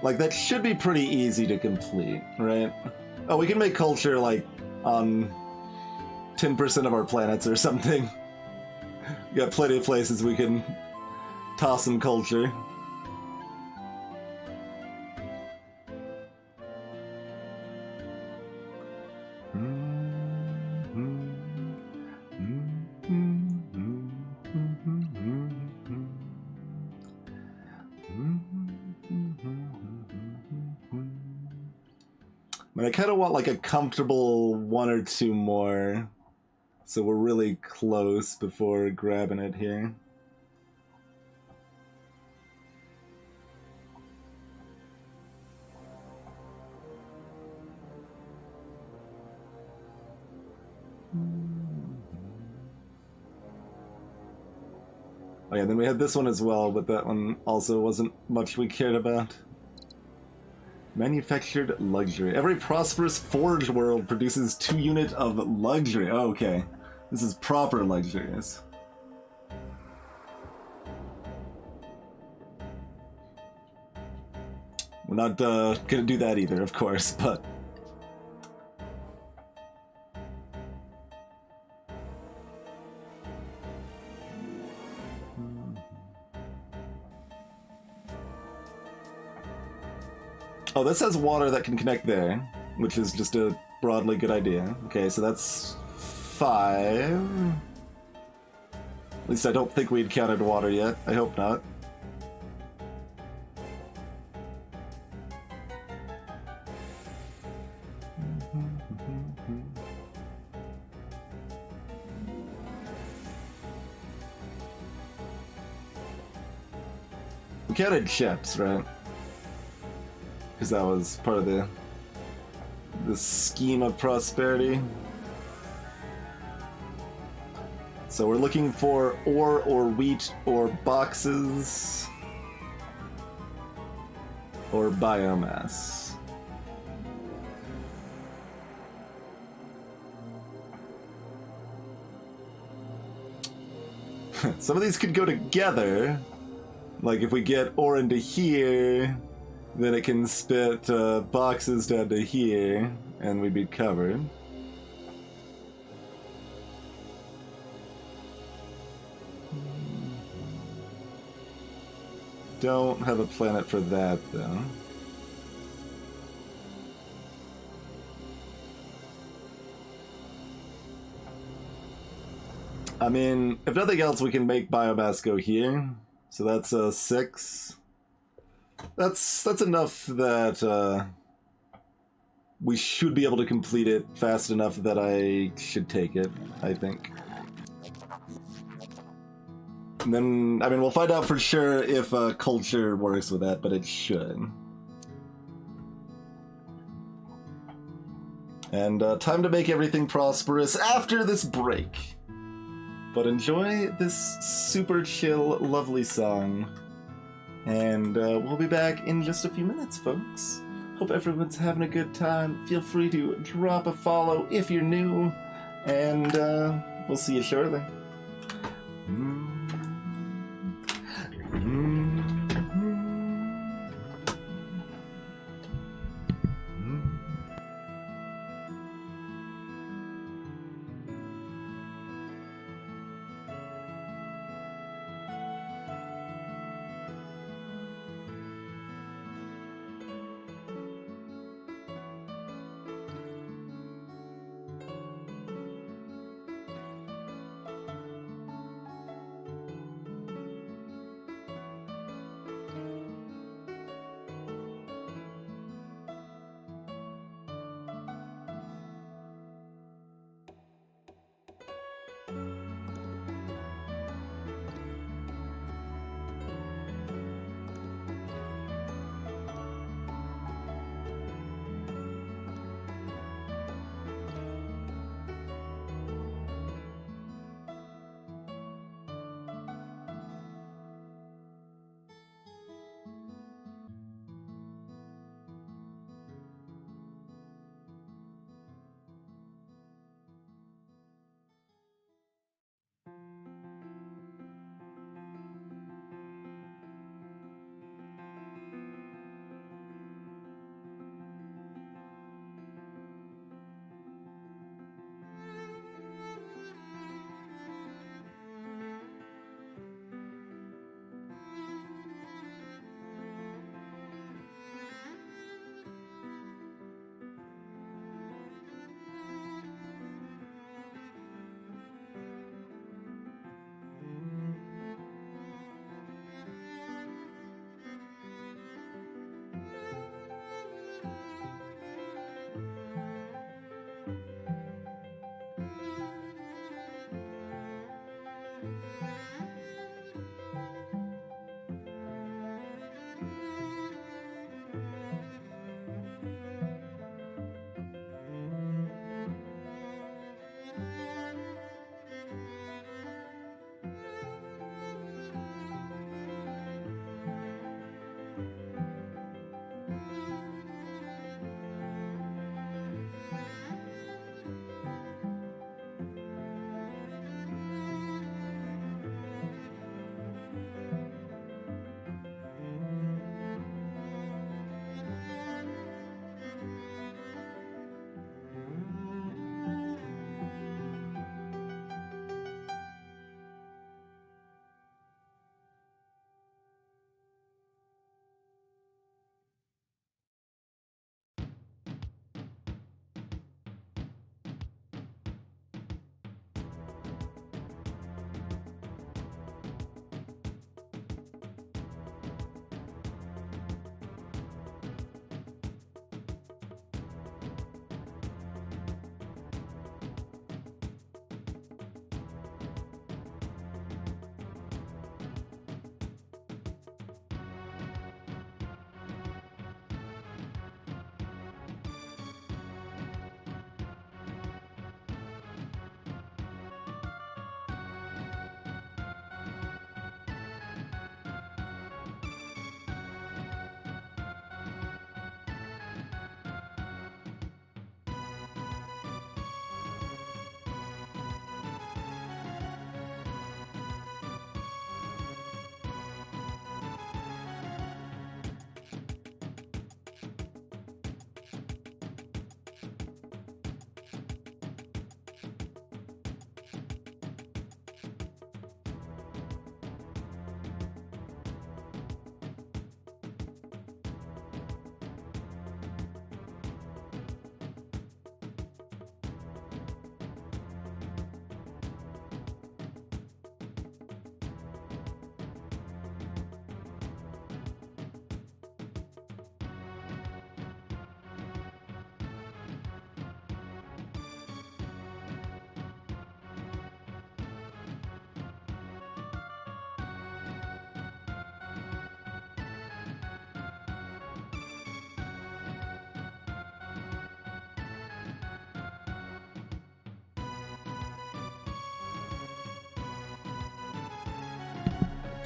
Like, that should be pretty easy to complete, right? Oh, we can make culture, like, on 10% of our planets or something. We got plenty of places we can toss some culture. I mean, I kind of want like a comfortable 1 or 2 more, so we're really close before grabbing it here. Oh yeah, then we had this one as well, but that one also wasn't much we cared about. Manufactured luxury. Every prosperous forge world produces 2 units of luxury. Oh, okay. This is proper luxurious. We're not gonna do that either, of course, but... Oh, this has water that can connect there, which is just a broadly good idea. Okay, so that's 5. At least I don't think we'd counted water yet. I hope not. We counted ships, right? Because that was part of the scheme of prosperity. So we're looking for ore or wheat or boxes or biomass. Some of these could go together. Like if we get ore into here, then it can spit boxes down to here, and we'd be covered. Don't have a planet for that, though. I mean, if nothing else, we can make biomass go here. So that's 6. That's enough that we should be able to complete it fast enough that I should take it, I think. And then, I mean, we'll find out for sure if culture works with that, but it should. And time to make everything prosperous after this break. But enjoy this super chill, lovely song. And we'll be back in just a few minutes, folks. Hope everyone's having a good time. Feel free to drop a follow if you're new. And we'll see you shortly.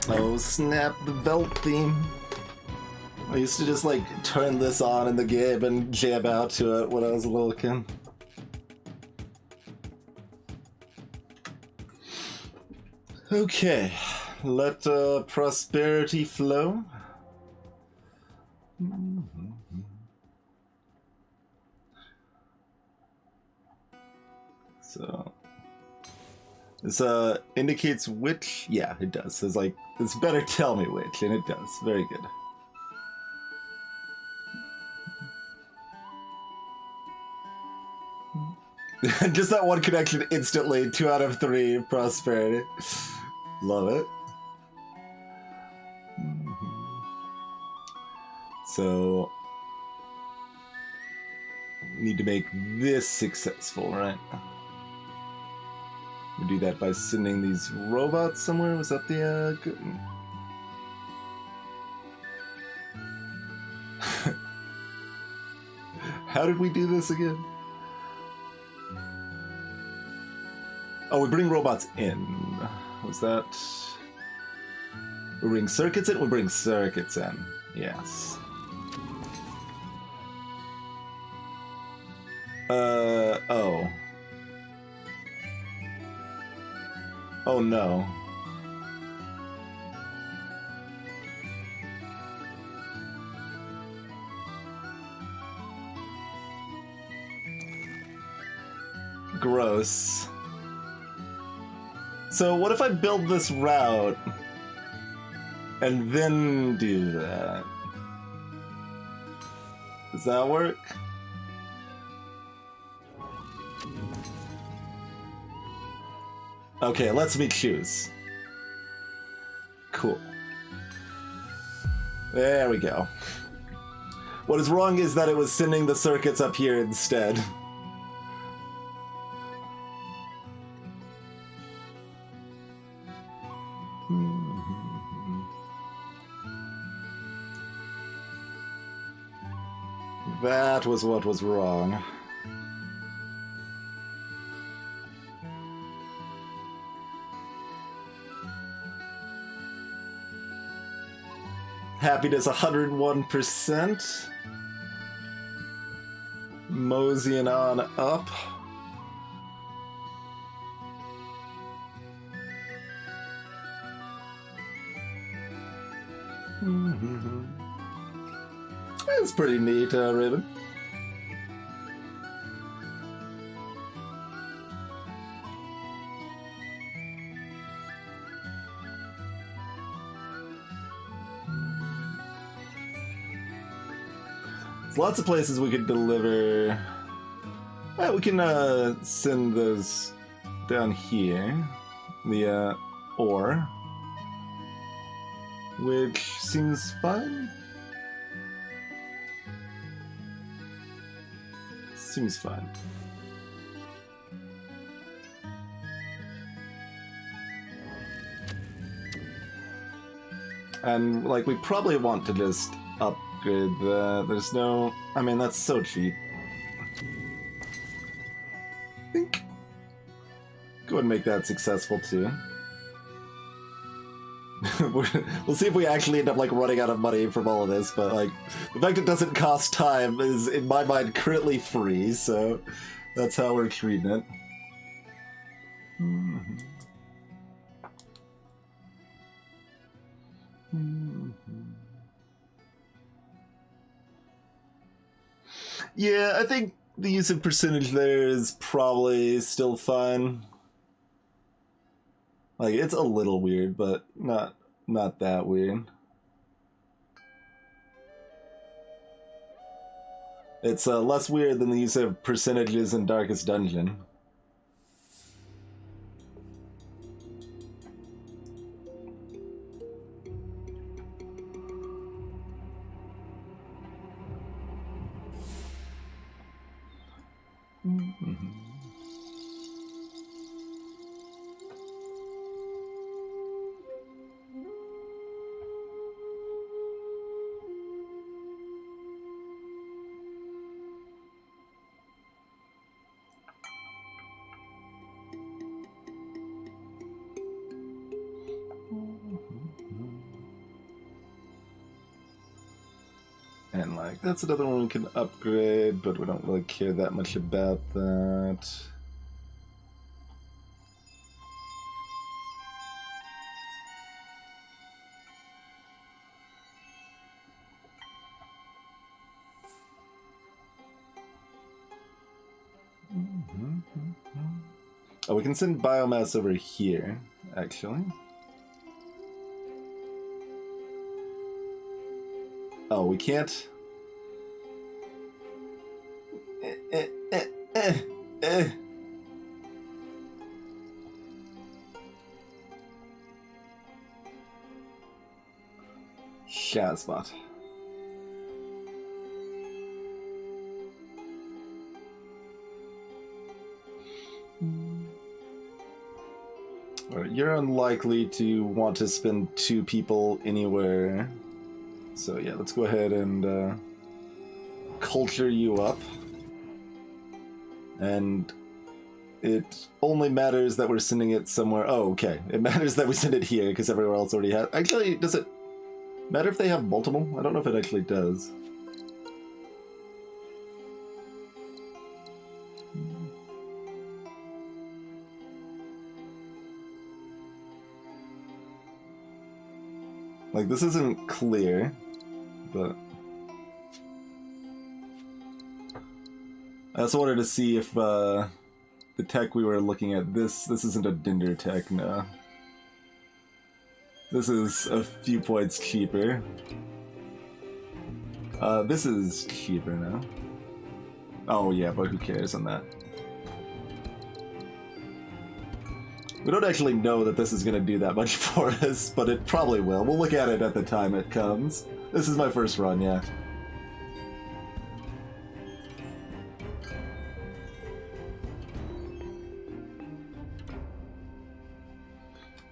Oh snap, the belt theme. I used to just like turn this on in the game and jam out to it when I was a little kid. Okay, let prosperity flow. So this indicates which. Yeah, it does. It's like it's better tell me which, and it does. Very good. Just that one connection instantly. 2 out of 3 prosperity. Love it. So need to make this successful, right? We do that by sending these robots somewhere. Was that the good? How did we do this again? Oh, we bring robots in. Was that? We bring circuits in? We bring circuits in. Yes. Oh. Oh no. Gross. So what if I build this route and then do that? Does that work? Okay, it lets me choose. Cool. There we go. What is wrong is that it was sending the circuits up here instead. That was what was wrong. Happiness 101%. Moseying on up. That's pretty neat, Raven. There's lots of places we could deliver. We can send those down here. The ore. Which seems fine. Seems fine. And, like, we probably want to just upgrade the... There's no... I mean, that's so cheap. I think... Go ahead and make that successful, too. We'll see if we actually end up, like, running out of money from all of this, but, like, the fact it doesn't cost time is, in my mind, currently free, so that's how we're treating it. Yeah, I think the use of percentage there is probably still fine. Like, it's a little weird, but not that weird. It's less weird than the use of percentages in Darkest Dungeon. And like, that's another one we can upgrade, but we don't really care that much about that. Oh, we can send biomass over here, actually. Oh, we can't. Shazbot. You're unlikely to want to spend 2 people anywhere. So yeah, let's go ahead and culture you up. And it only matters that we're sending it somewhere. Oh, okay. It matters that we send it here because everywhere else already has. Actually, does it matter if they have multiple? I don't know if it actually does. Like, this isn't clear, but I also wanted to see if the tech we were looking at, this isn't a Dinder tech, no. This is a few points cheaper. This is cheaper now. Oh yeah, but who cares on that? We don't actually know that this is going to do that much for us, but it probably will. We'll look at it at the time it comes. This is my first run, yeah.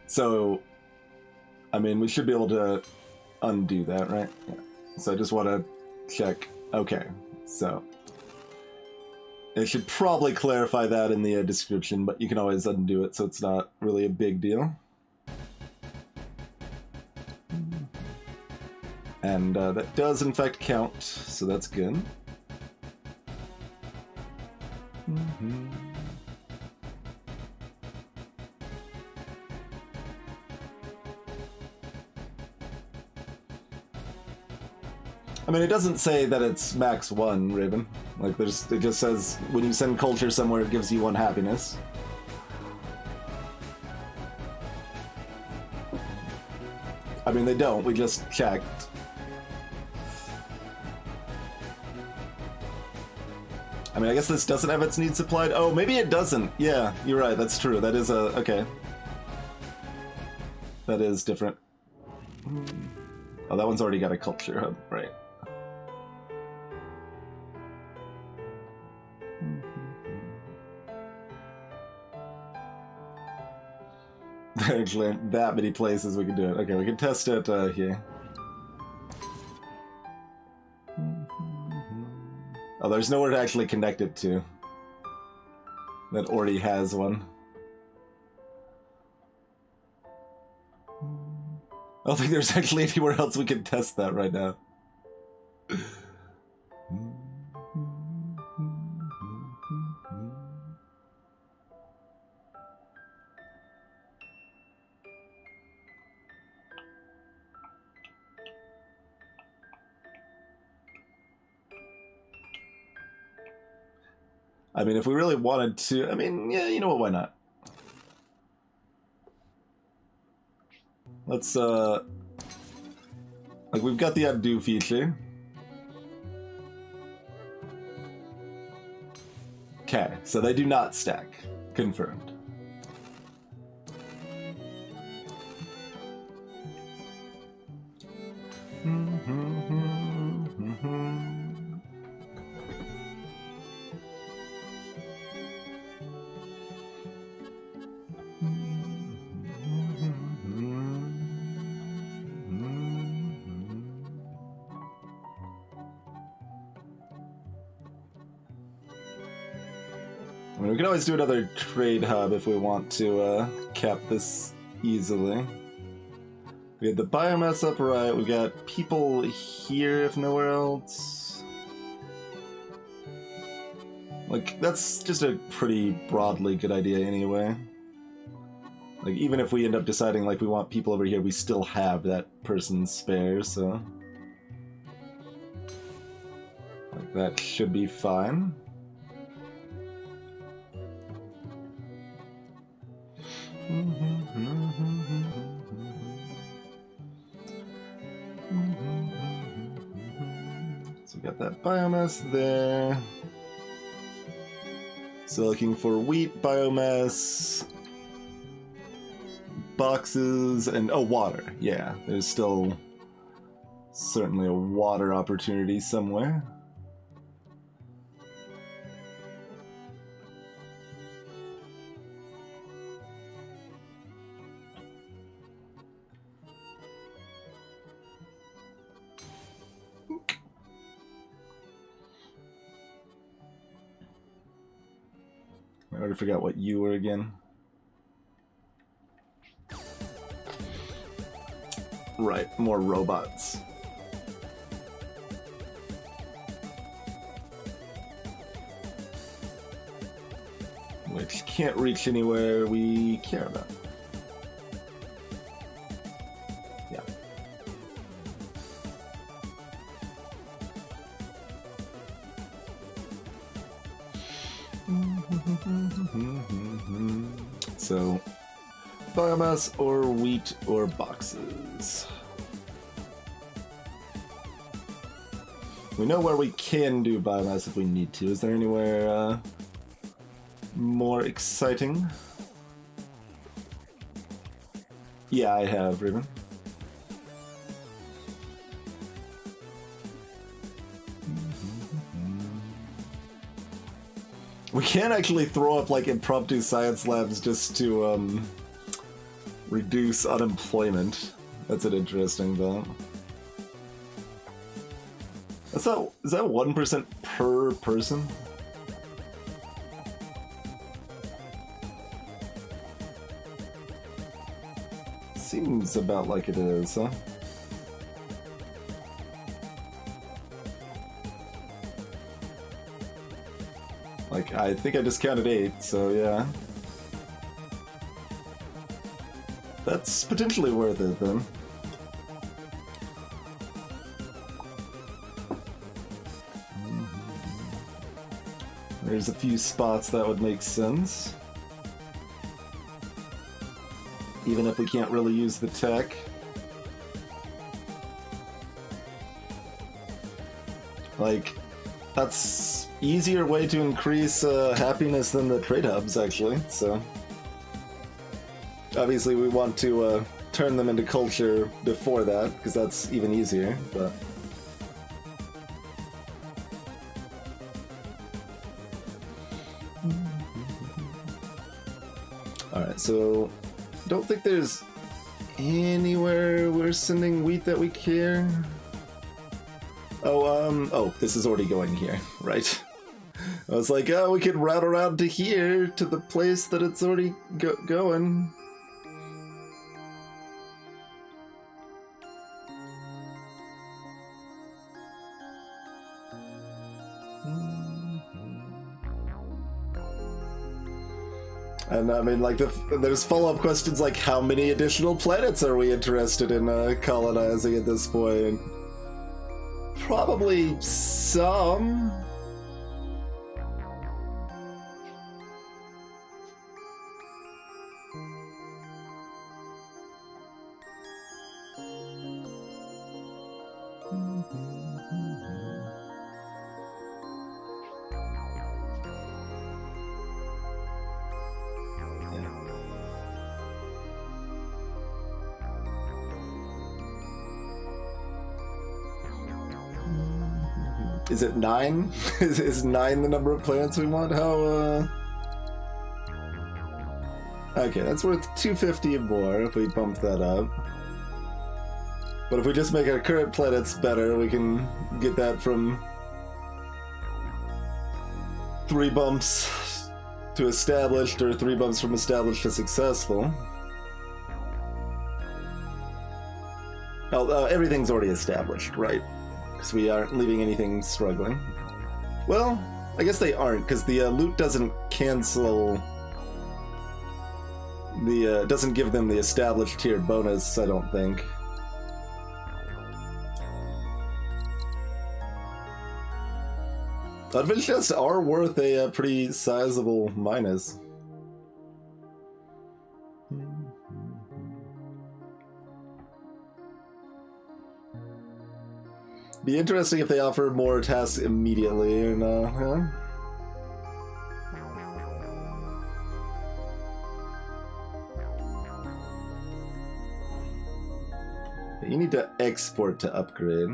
So, I mean, we should be able to undo that, right? Yeah. So I just want to check. Okay, so it should probably clarify that in the description, but you can always undo it, so it's not really a big deal. And that does in fact count, so that's good. I mean, it doesn't say that it's max 1, Raven. Like, it just says when you send culture somewhere, it gives you 1 happiness. I mean, they don't. We just checked. I mean, I guess this doesn't have its needs supplied. Oh, maybe it doesn't. Yeah, you're right. That's true. That is a... Okay. That is different. Oh, that one's already got a culture hub. Right. There actually aren't that many places we can do it. Okay, we can test it here. Oh, there's nowhere to actually connect it to. That already has one. I don't think there's actually anywhere else we can test that right now. I mean, if we really wanted to, I mean, yeah, you know what, why not? Let's, like, we've got the undo feature. Okay, so they do not stack. Confirmed. I mean, we can always do another trade hub if we want to cap this easily. We had the biomass up right. We got people here, if nowhere else. Like, that's just a pretty broadly good idea anyway. Like, even if we end up deciding, like, we want people over here, we still have that person spare, so... Like, that should be fine. So we got that biomass there. So looking for wheat, biomass, boxes, and oh, water. Yeah, there's still certainly a water opportunity somewhere. I already forgot what you were again. Right, more robots. Which can't reach anywhere we care about. Yeah. So, biomass or wheat or boxes. We know where we can do biomass if we need to. Is there anywhere more exciting? Yeah, I have, Raven. We can actually throw up like impromptu science labs just to reduce unemployment. That's an interesting thought. Is that 1% per person? Seems about like it is, huh? Like, I think I just counted 8, so yeah. That's potentially worth it, then. There's a few spots that would make sense. Even if we can't really use the tech. Like, that's easier way to increase happiness than the trade hubs, actually, so... Obviously we want to turn them into culture before that, because that's even easier, but... Alright, so... Don't think there's anywhere we're sending wheat that we care. Oh, this is already going here, right? I was like, oh, we could route around to here, to the place that it's already going. And I mean, like, there's follow-up questions like, how many additional planets are we interested in colonizing at this point? Probably some. Is it 9? Is 9 the number of planets we want? How, Okay, that's worth 250 more if we bump that up. But if we just make our current planets better, we can get that from 3 bumps to established, or 3 bumps from established to successful. Oh, everything's already established, right? Because we aren't leaving anything struggling. Well, I guess they aren't, because the loot doesn't cancel the, doesn't give them the established tier bonus, I don't think. Adventures are worth a pretty sizable minus. Be interesting if they offer more tasks immediately or not, huh? You need to export to upgrade.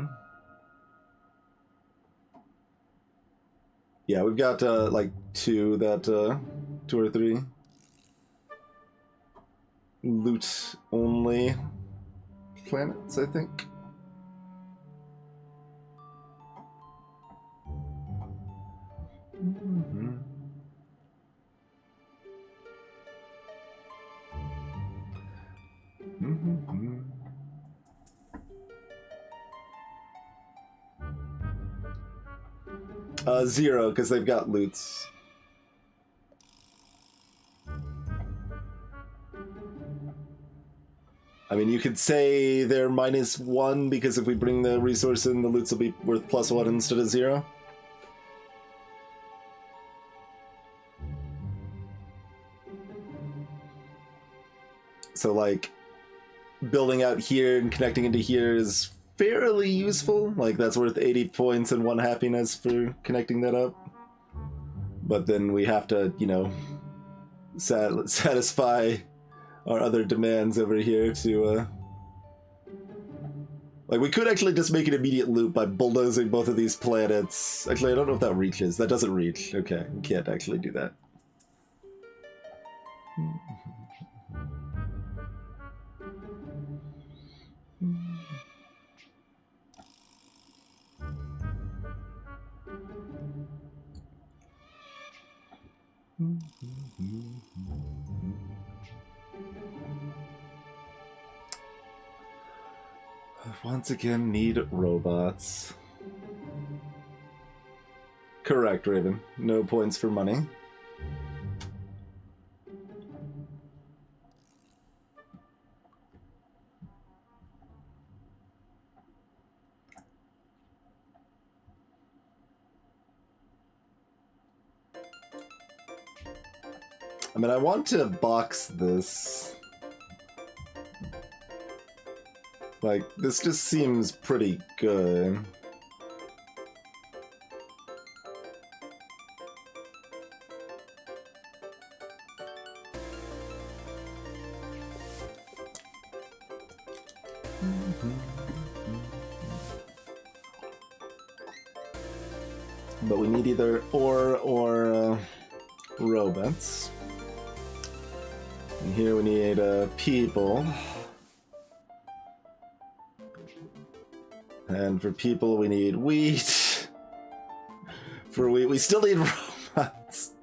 Yeah, we've got like two or three loot only planets, I think. Mm-hmm. Mm-hmm. 0, because they've got loots. I mean, you could say they're -1, because if we bring the resource in, the loots will be worth +1 instead of 0. So, like, building out here and connecting into here is fairly useful. Like, that's worth 80 points and 1 happiness for connecting that up. But then we have to, you know, satisfy our other demands over here to, like, we could actually just make an immediate loop by bulldozing both of these planets. Actually, I don't know if that reaches. That doesn't reach. Okay, we can't actually do that. Once again, need robots. Correct, Raven. No points for money. I mean, I want to box this. Like, this just seems pretty good. But we need either ore or robots. And here we need people. And for people we need wheat. For wheat we still need robots.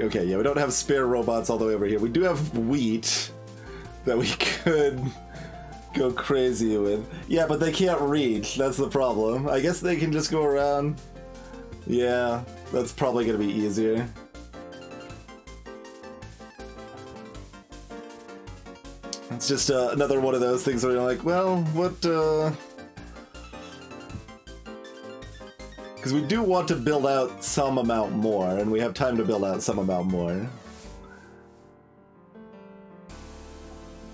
Okay, yeah, we don't have spare robots all the way over here. We do have wheat that we could go crazy with. Yeah, but they can't reach. That's the problem. I guess they can just go around. Yeah, that's probably gonna be easier. It's just another one of those things where you're like, well, what, because we do want to build out some amount more, and we have time to build out some amount more.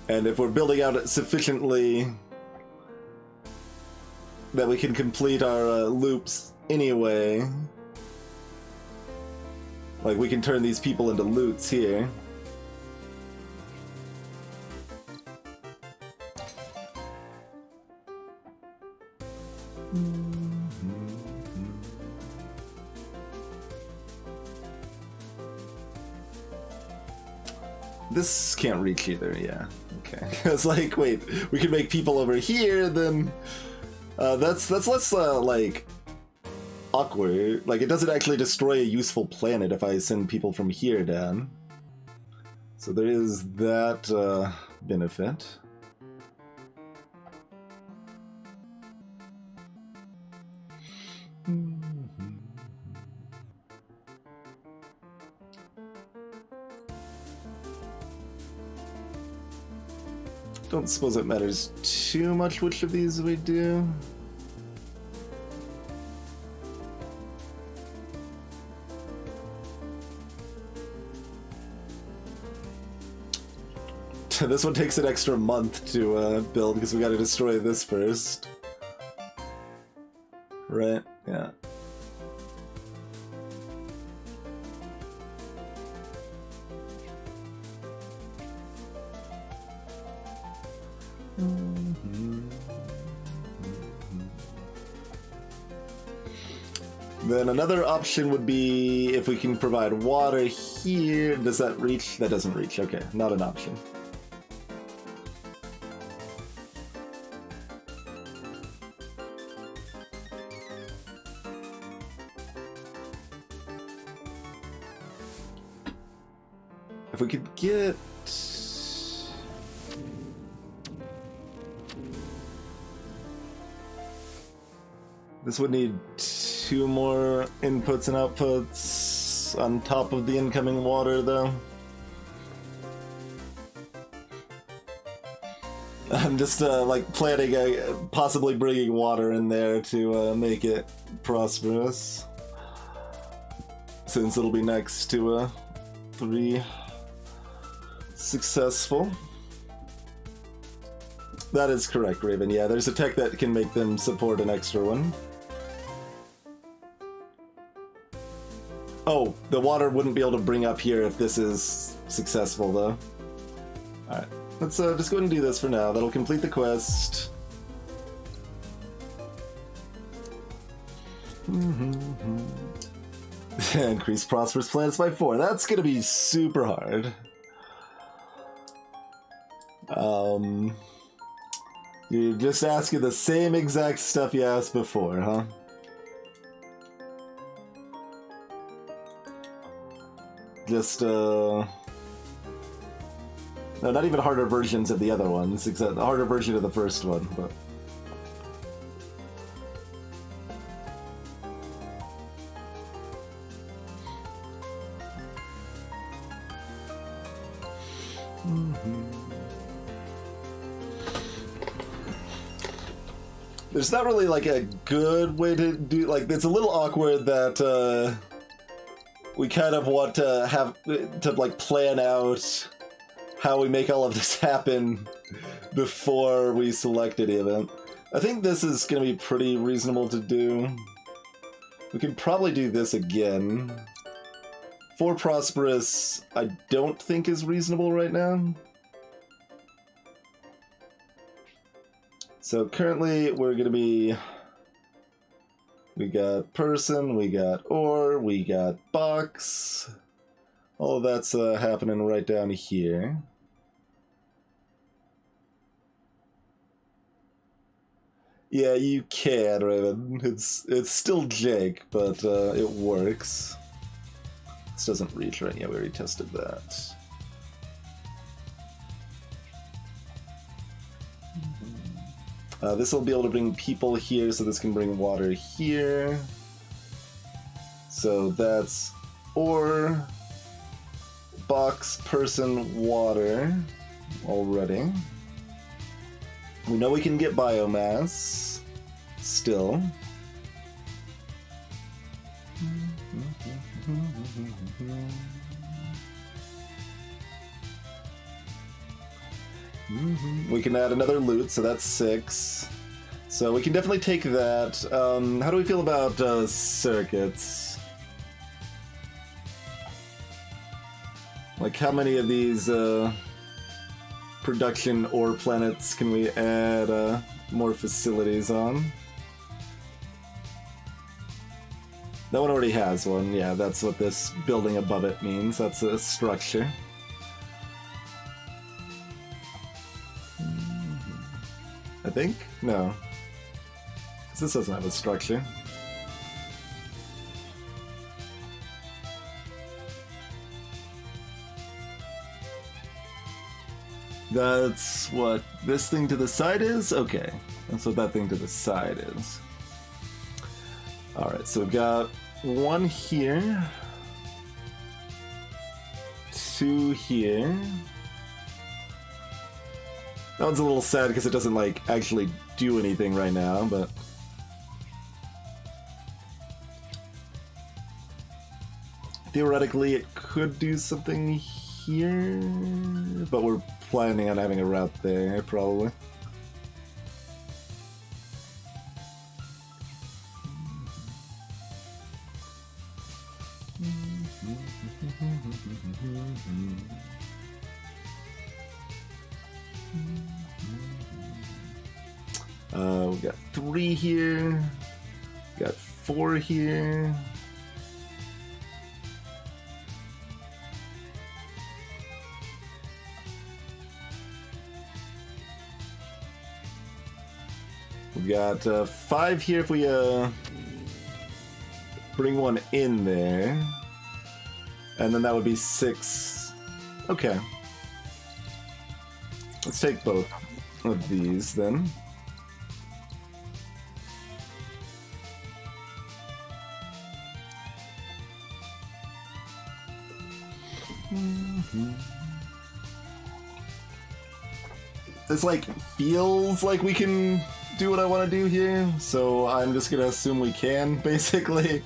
And if we're building out sufficiently that we can complete our loops anyway, like we can turn these people into loots here. This can't reach either, yeah. Okay. It's like, wait, we can make people over here, then That's less like awkward. Like, it doesn't actually destroy a useful planet if I send people from here down. So there is that benefit. Don't suppose it matters too much which of these we do. This one takes an extra month to build because we gotta destroy this first. Right, yeah. Then another option would be if we can provide water here. Does that reach? That doesn't reach. Okay, not an option. If we could get... This would need 2 more inputs and outputs on top of the incoming water, though. I'm just like planning possibly bringing water in there to make it prosperous, since it'll be next to 3 successful. That is correct, Raven. Yeah, there's a tech that can make them support an extra one. Oh, the water wouldn't be able to bring up here if this is successful, though. Alright, let's just go ahead and do this for now. That'll complete the quest. Increase prosperous planets by 4. That's gonna be super hard. You're just asking the same exact stuff you asked before, huh? Just, no, not even harder versions of the other ones, except a harder version of the first one, but... There's not really, like, a good way to do... Like, it's a little awkward that, we kind of want to have to like plan out how we make all of this happen before we select any event. I think this is going to be pretty reasonable to do. We could probably do this again. 4 prosperous, I don't think is reasonable right now. So currently we're going to be... We got person, we got ore, we got box. All of that's happening right down here. Yeah, you can, Raven. It's still jank, but it works. This doesn't reach right. Yeah, we already tested that. This will be able to bring people here, so this can bring water here. So that's ore, box, person, water already. We know we can get biomass still. We can add another loot, so that's 6. So we can definitely take that. How do we feel about circuits? Like, how many of these production ore planets can we add more facilities on? That one already has one. Yeah, that's what this building above it means. That's a structure. I think? No. This doesn't have a structure. That's what this thing to the side is? Okay. That's what that thing to the side is. Alright, so we've got one here. Two here. That one's a little sad because it doesn't, like, actually do anything right now, but... theoretically, it could do something here, but we're planning on having a route there, probably. We got 3 here, we got 4 here. We got 5 here if we bring one in there. And then that would be 6. Okay. Let's take both of these then. This, like, feels like we can do what I want to do here, so I'm just gonna assume we can, basically.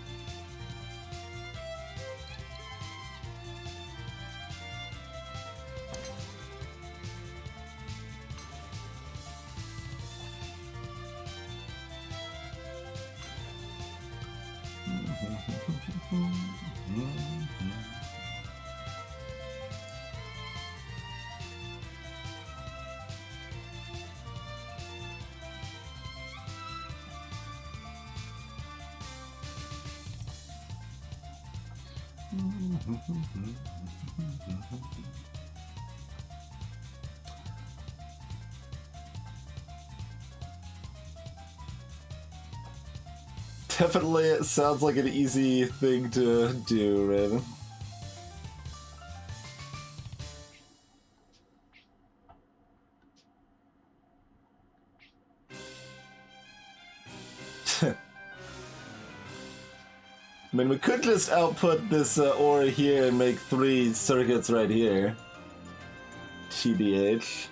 Definitely, it sounds like an easy thing to do, Raven. I mean, we could just output this ore here and make 3 circuits right here. TBH.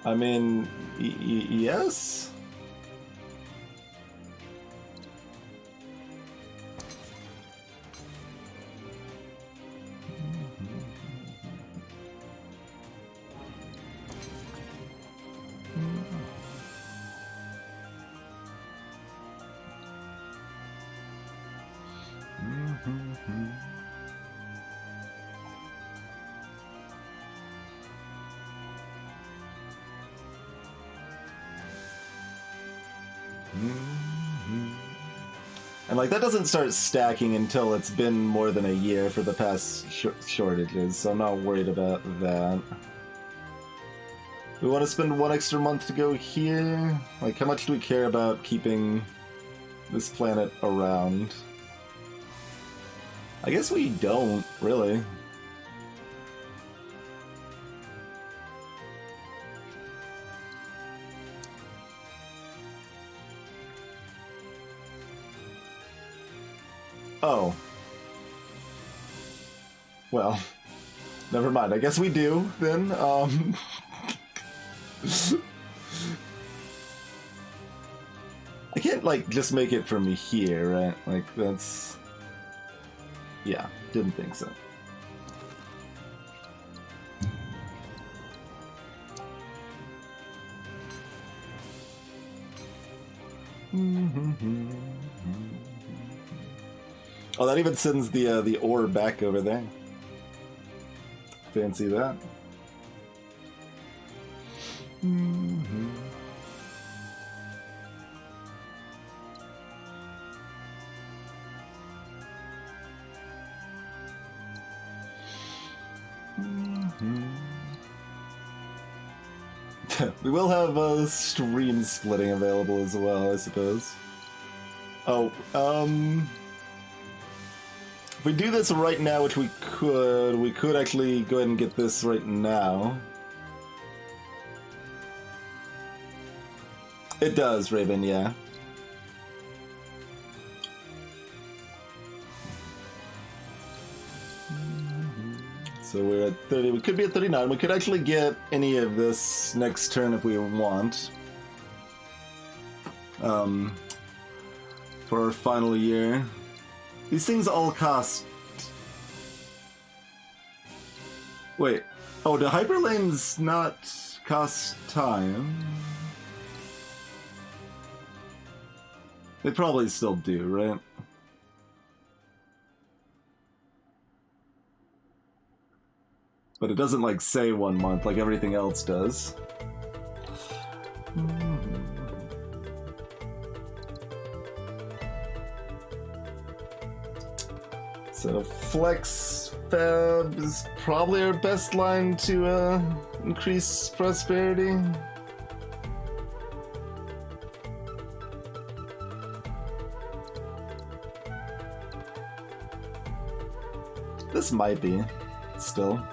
I mean, yes? And like that doesn't start stacking until it's been more than a year for the past shortages, so I'm not worried about that. We want to spend 1 extra month to go here? Like, how much do we care about keeping this planet around? I guess we don't, really. Oh. Well, never mind. I guess we do, then. I can't, like, just make it from here, right? Like, that's... Yeah, didn't think so. Oh, that even sends the ore back over there. Fancy that. We will have stream splitting available as well, I suppose. Oh, if we do this right now, which we could actually go ahead and get this right now. It does, Raven, yeah. So we're at 30. We could be at 39. We could actually get any of this next turn if we want. For our final year. These things all cost... Wait. Oh, do hyperlanes not cost time? They probably still do, right? But it doesn't, like, say 1 month like everything else does. So Flex Fab is probably our best line to increase prosperity. This might be, still.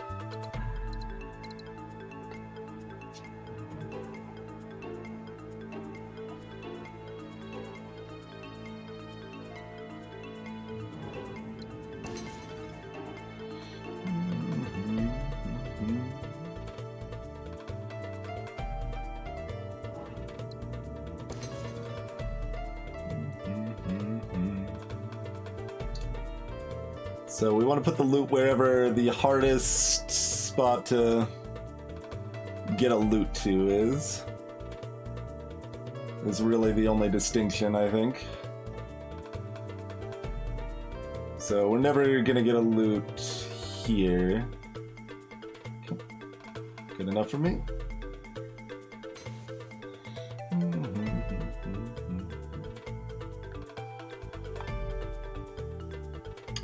So we want to put the loot wherever the hardest spot to get a loot to is. Is really the only distinction, I think. So we're never gonna get a loot here. Good enough for me.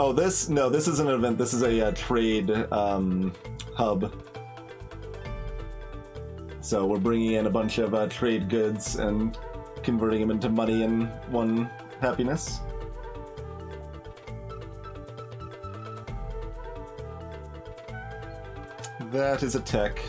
Oh, this isn't an event. This is a trade hub. So we're bringing in a bunch of trade goods and converting them into money in one happiness. That is a tech.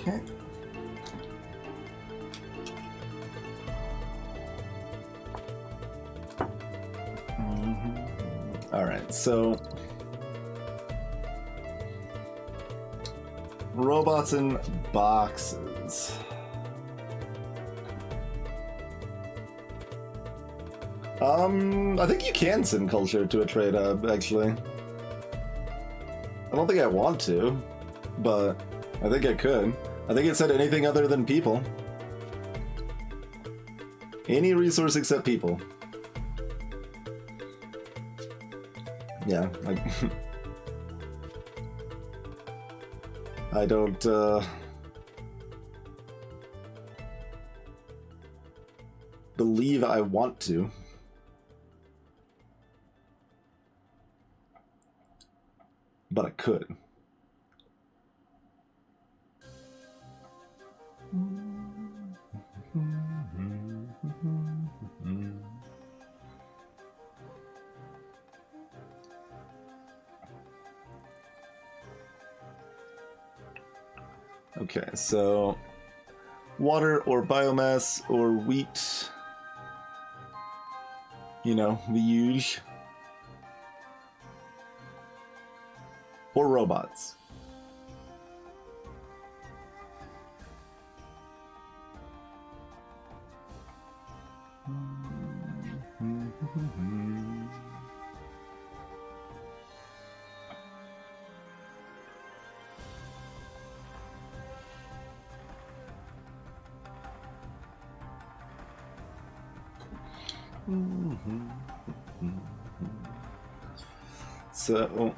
Okay. All right, so robots in boxes. I think you can send culture to a trade hub, actually. I don't think I want to, but I think I could. I think it said anything other than people. Any resource except people. Yeah, like... I don't, believe I want to. But I could. Okay, so water or biomass or wheat, you know, the huge, or robots. So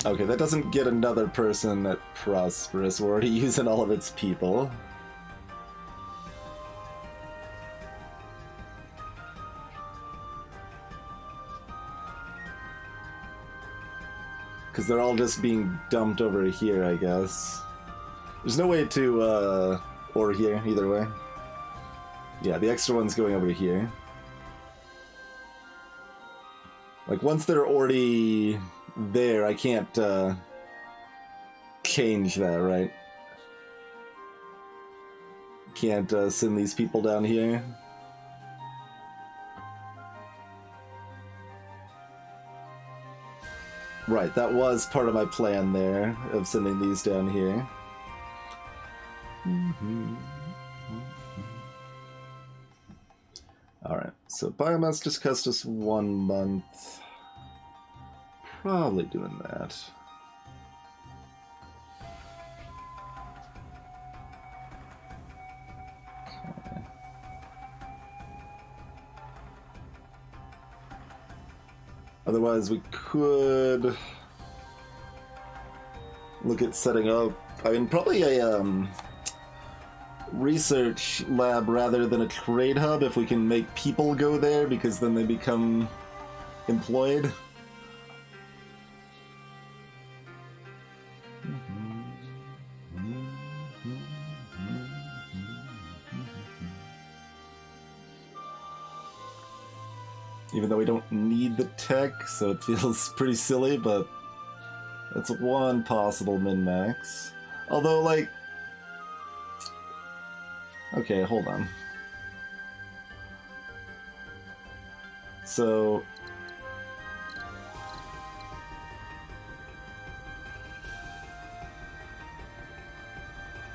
Okay, that doesn't get another person at Prosperous. We're already using all of its people. Because they're all just being dumped over here, I guess. There's no way to, or here, either way. Yeah, the extra one's going over here. Like, once they're already there, I can't, change that, right? Can't, send these people down here. Right, that was part of my plan there, of sending these down here. Alright, so biomass just cost us 1 month. Probably doing that. Okay. Otherwise, we could look at setting up, I mean, probably a research lab rather than a trade hub if we can make people go there, because then they become employed. Even though we don't need the tech, so it feels pretty silly, but that's one possible min-max. Although, like... Okay, hold on. So...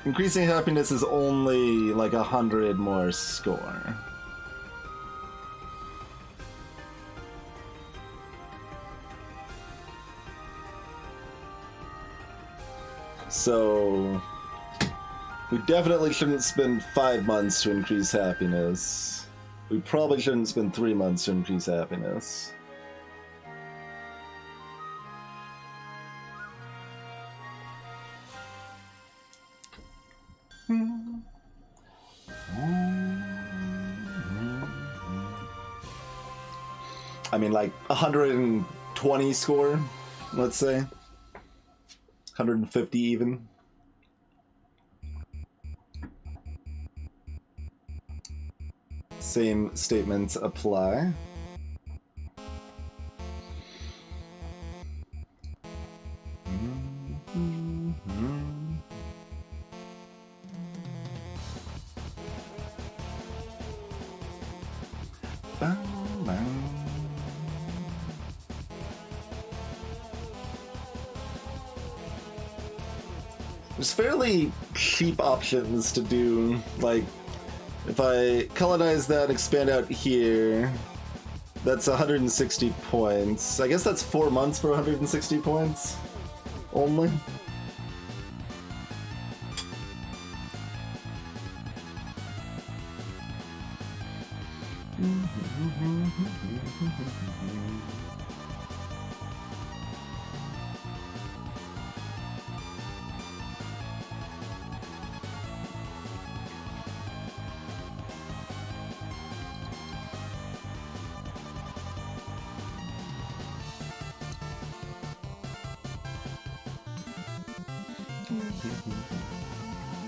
increasing happiness is only like 100 more score. So, we definitely shouldn't spend 5 months to increase happiness. We probably shouldn't spend 3 months to increase happiness. I mean, like 120 score, let's say. 150 even. Same statements apply. There's fairly cheap options to do, like, if I colonize that and expand out here, that's 160 points. I guess that's 4 months for 160 points, only.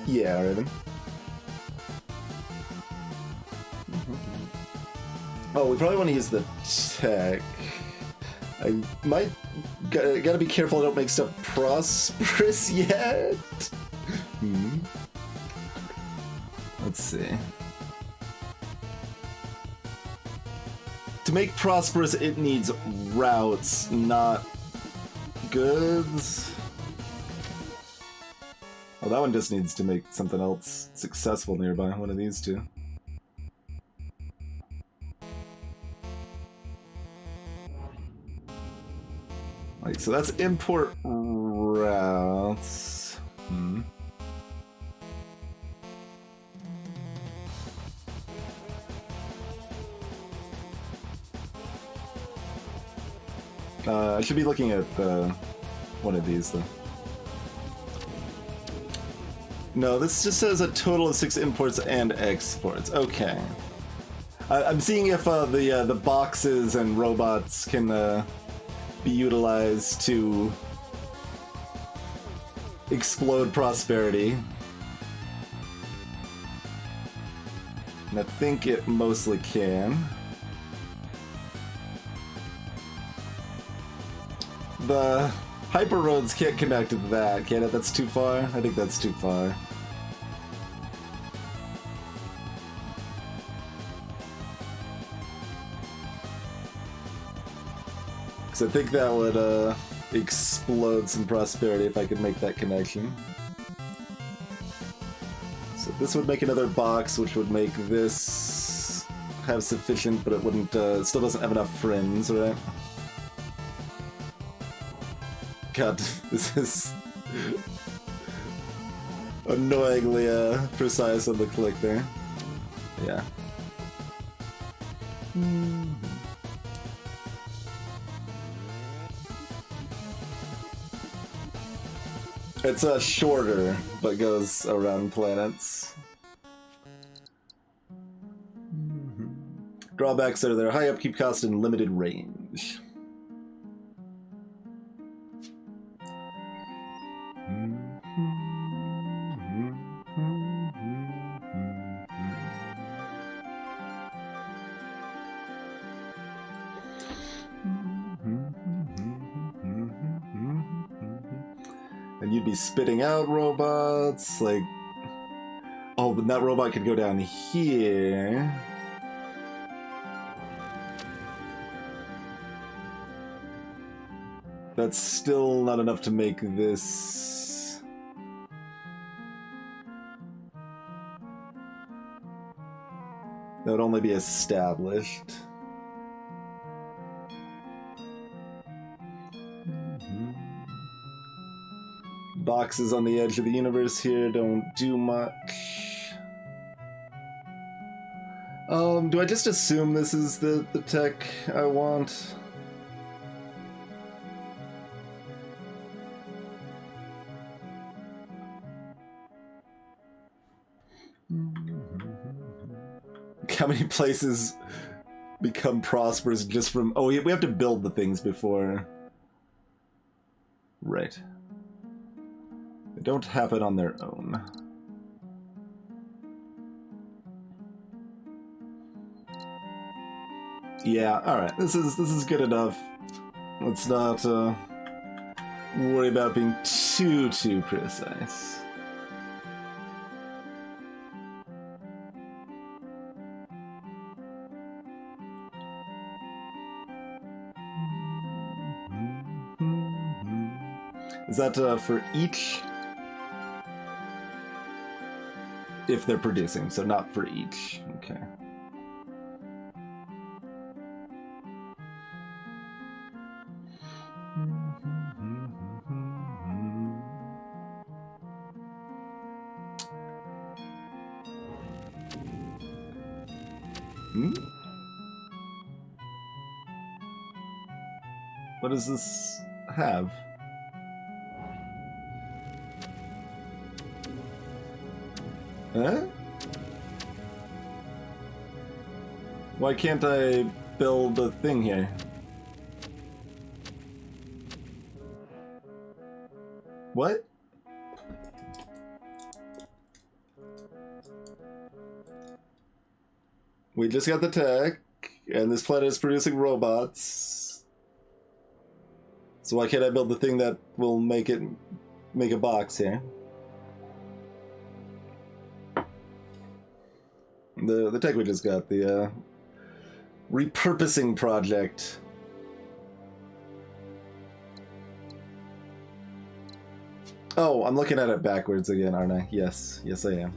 Yeah, Raven. Oh, we probably want to use the tech. I might gotta be careful I don't make stuff prosperous yet. Let's see. To make prosperous, it needs routes, not goods. Oh, that one just needs to make something else successful nearby, one of these two. Like, so that's import routes. I should be looking at the one of these, though. No, this just says a total of 6 imports and exports. Okay. I'm seeing if the boxes and robots can be utilized to explode prosperity. And I think it mostly can. The hyper roads can't connect to that, can it? That's too far? I think that's too far. Because I think that would explode some prosperity if I could make that connection. So this would make another box, which would make this have sufficient, but it wouldn't, still doesn't have enough friends, right? God, this is annoyingly precise on the click there. Yeah. It's shorter, but goes around planets. Drawbacks are their high upkeep cost and limited range. And you'd be spitting out robots, like... Oh, but that robot could go down here. That's still not enough to make this... That would only be established. Boxes on the edge of the universe here don't do much. Do I just assume this is the tech I want? How many places become prosperous just from... Oh, we have to build the things before... Right. They don't happen on their own. Yeah, alright. This is good enough. Let's not worry about being too precise. Is that for each? If they're producing, so not for each. Okay. What does this have? Huh? Why can't I build a thing here? What? We just got the tech, and this planet is producing robots. So why can't I build the thing that will make a box here? The tech we just got, the repurposing project. Oh, I'm looking at it backwards again, aren't I? Yes, yes I am.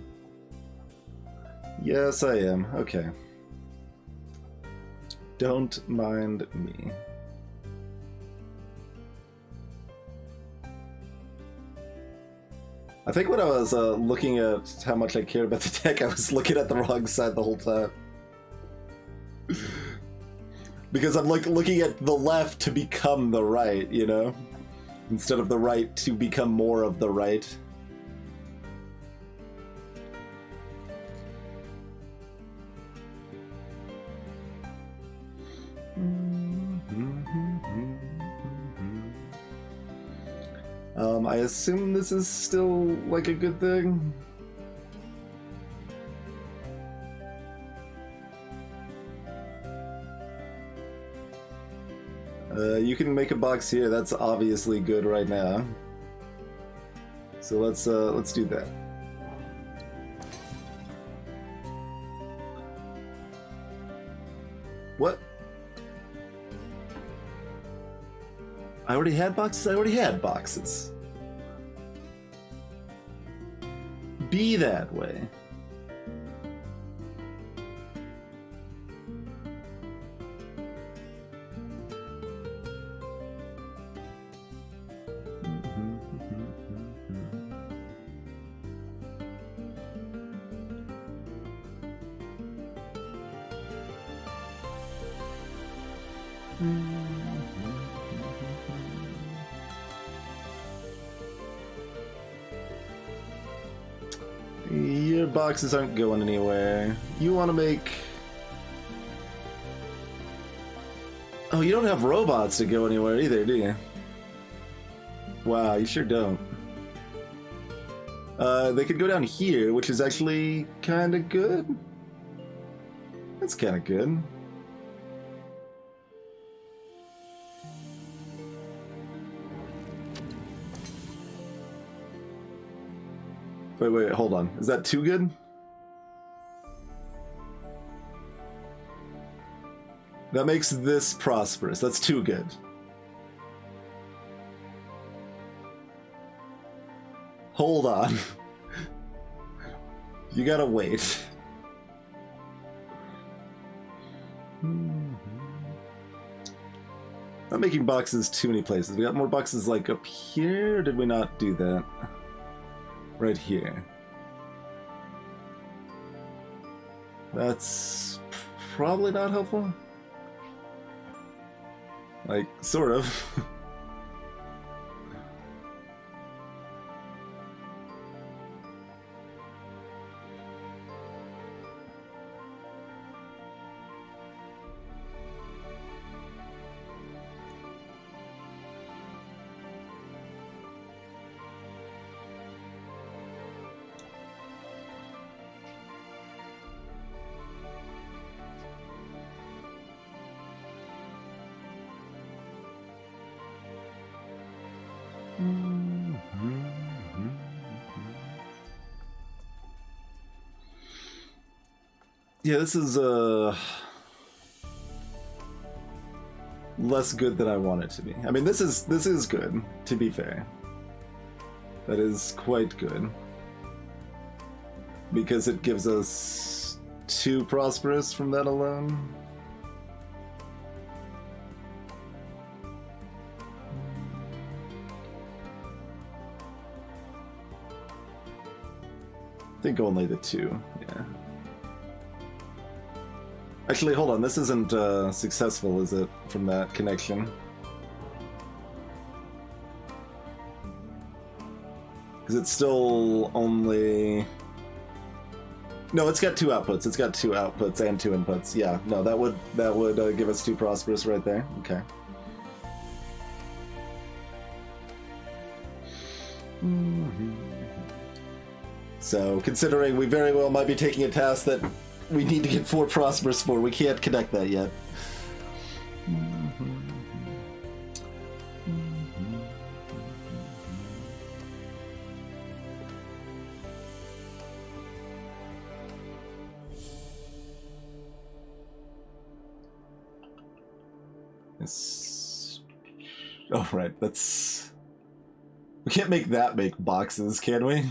Yes I am, okay. Don't mind me. I think when I was looking at how much I cared about the tech, I was looking at the wrong side the whole time. Because I'm like looking at the left to become the right, you know? instead of the right to become more of the right. I assume this is still like a good thing. You can make a box here. That's obviously good right now. So let's do that. What? I already had boxes? I already had boxes. Be that way. Your boxes aren't going anywhere. You want to make... Oh, you don't have robots to go anywhere either, do you? Wow, you sure don't. They could go down here, which is actually kind of good. That's kind of good. Wait, hold on. Is that too good? That makes this prosperous. That's too good. Hold on. You gotta wait. Not making boxes too many places. We got more boxes like up here, or did we not do that? Right here. That's probably not helpful. Like, sort of. Yeah, this is less good than I want it to be. I mean, this is good, to be fair. That is quite good. Because it gives us 2 prosperous from that alone. I think only the 2, yeah. Actually, hold on, this isn't successful, is it, from that connection? Because it's still only... No, it's got 2 outputs. It's got 2 outputs and 2 inputs. Yeah, no, that would give us 2 prosperous right there. Okay. So, considering we very well might be taking a task that we need to get 4 prosperous for, we can't connect that yet. Yes. Oh, right, that's... We can't make that make boxes, can we?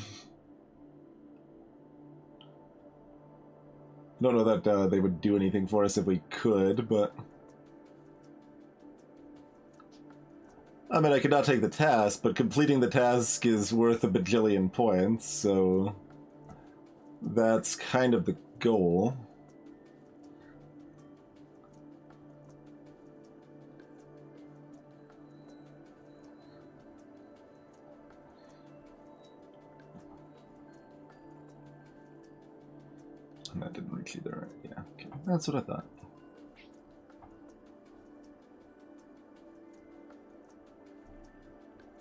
I don't know that they would do anything for us if we could, but... I mean, I could not take the task, but completing the task is worth a bajillion points, so... That's kind of the goal. That didn't reach either. Yeah, okay. That's what I thought.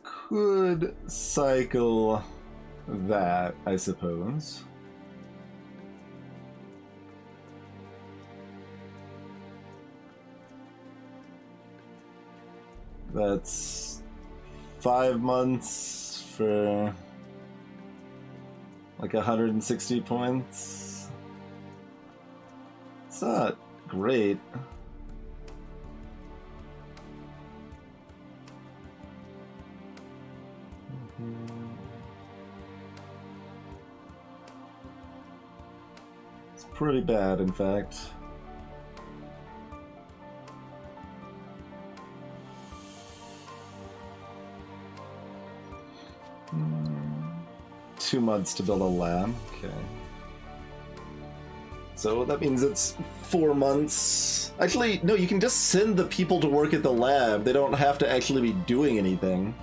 Could cycle that, I suppose. That's 5 months for like 160 points. It's not great. It's pretty bad, in fact. Two months to build a lab. Okay. So that means it's 4 months. Actually, no, you can just send the people to work at the lab. They don't have to actually be doing anything.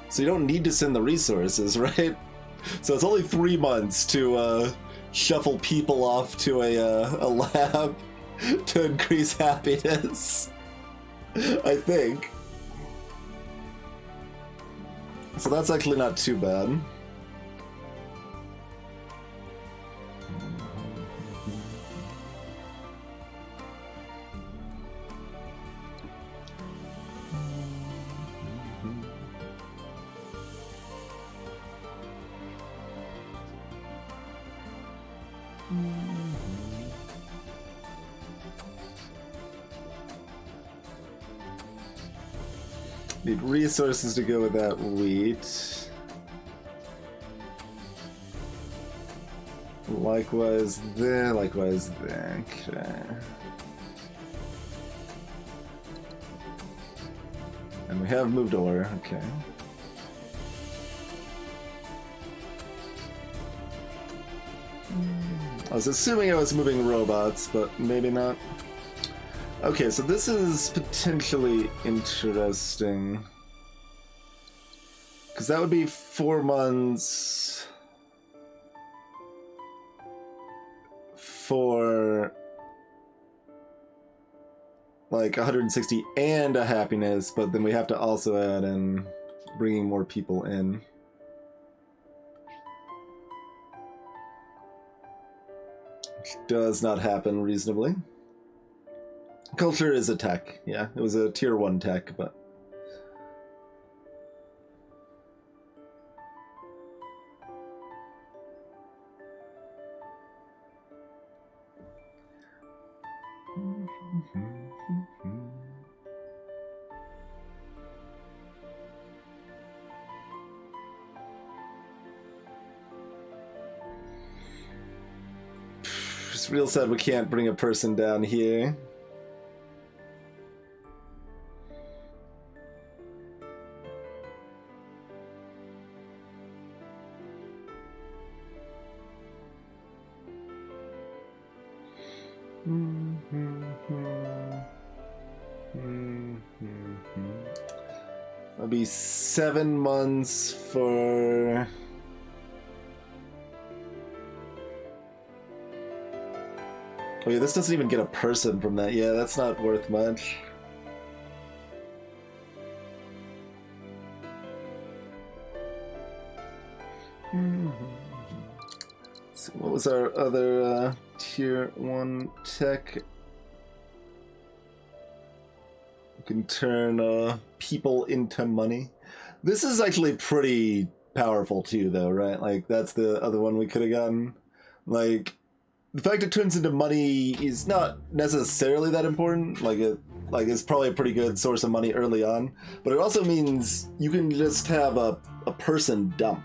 So you don't need to send the resources, right? So it's only 3 months to shuffle people off to a lab to increase happiness. I think. So that's actually not too bad. Need resources to go with that wheat. Likewise there, likewise there. Okay. And we have moved ore, okay. I was assuming I was moving robots, but maybe not. Okay, so this is potentially interesting. Because that would be 4 months for like 160 and a happiness, but then we have to also add in bringing more people in. Which does not happen reasonably. Culture is a tech, yeah. It was a tier 1 tech, but... It's real sad we can't bring a person down here. That'll be 7 months for... Oh yeah, this doesn't even get a person from that. Yeah, that's not worth much. So what was our other tier 1 tech? We can turn people into money. This is actually pretty powerful too, though, right? Like, that's the other one we could have gotten. Like, the fact it turns into money is not necessarily that important. Like, it's probably a pretty good source of money early on, but it also means you can just have a person dump.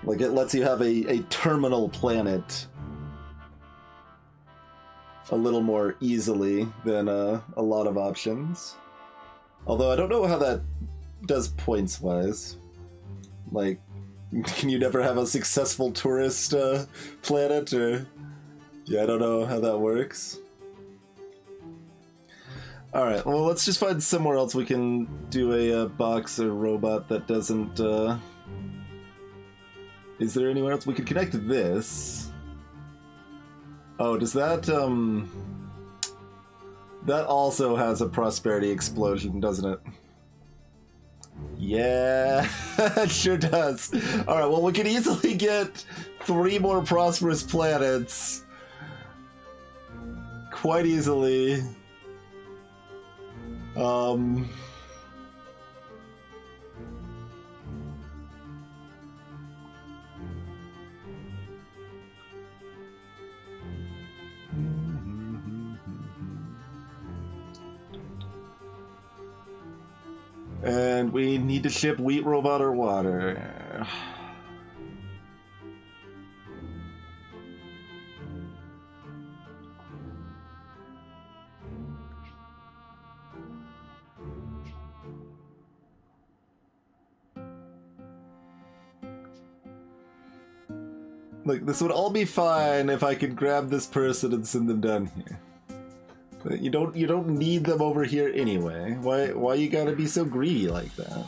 Like, it lets you have a terminal planet a little more easily than a lot of options. Although I don't know how that does points-wise. Like, can you never have a successful tourist planet? Or yeah, I don't know how that works. Alright, well, let's just find somewhere else we can do a box or robot that doesn't... Is there anywhere else we could connect this? Oh, does that, that also has a prosperity explosion, doesn't it? Yeah, it sure does. Alright, well, we could easily get 3 more prosperous planets. Quite easily. And we need to ship wheat, robot, or water. Look, this would all be fine if I could grab this person and send them down here. But you don't need them over here anyway. Why you gotta be so greedy like that?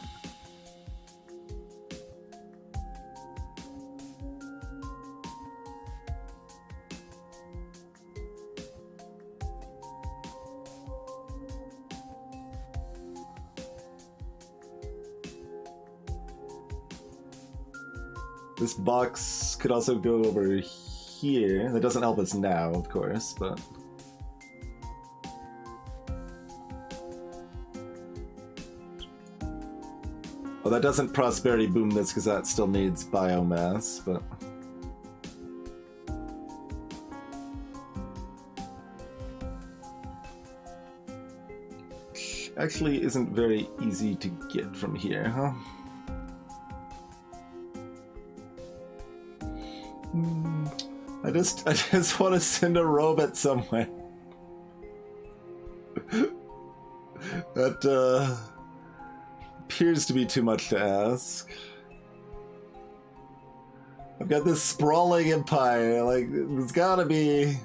This box could also go over here. That doesn't help us now, of course, but... Well, that doesn't prosperity boom this because that still needs biomass, but... Actually isn't very easy to get from here, huh? I just want to send a robot somewhere. That appears to be too much to ask. I've got this sprawling empire, like, there's gotta be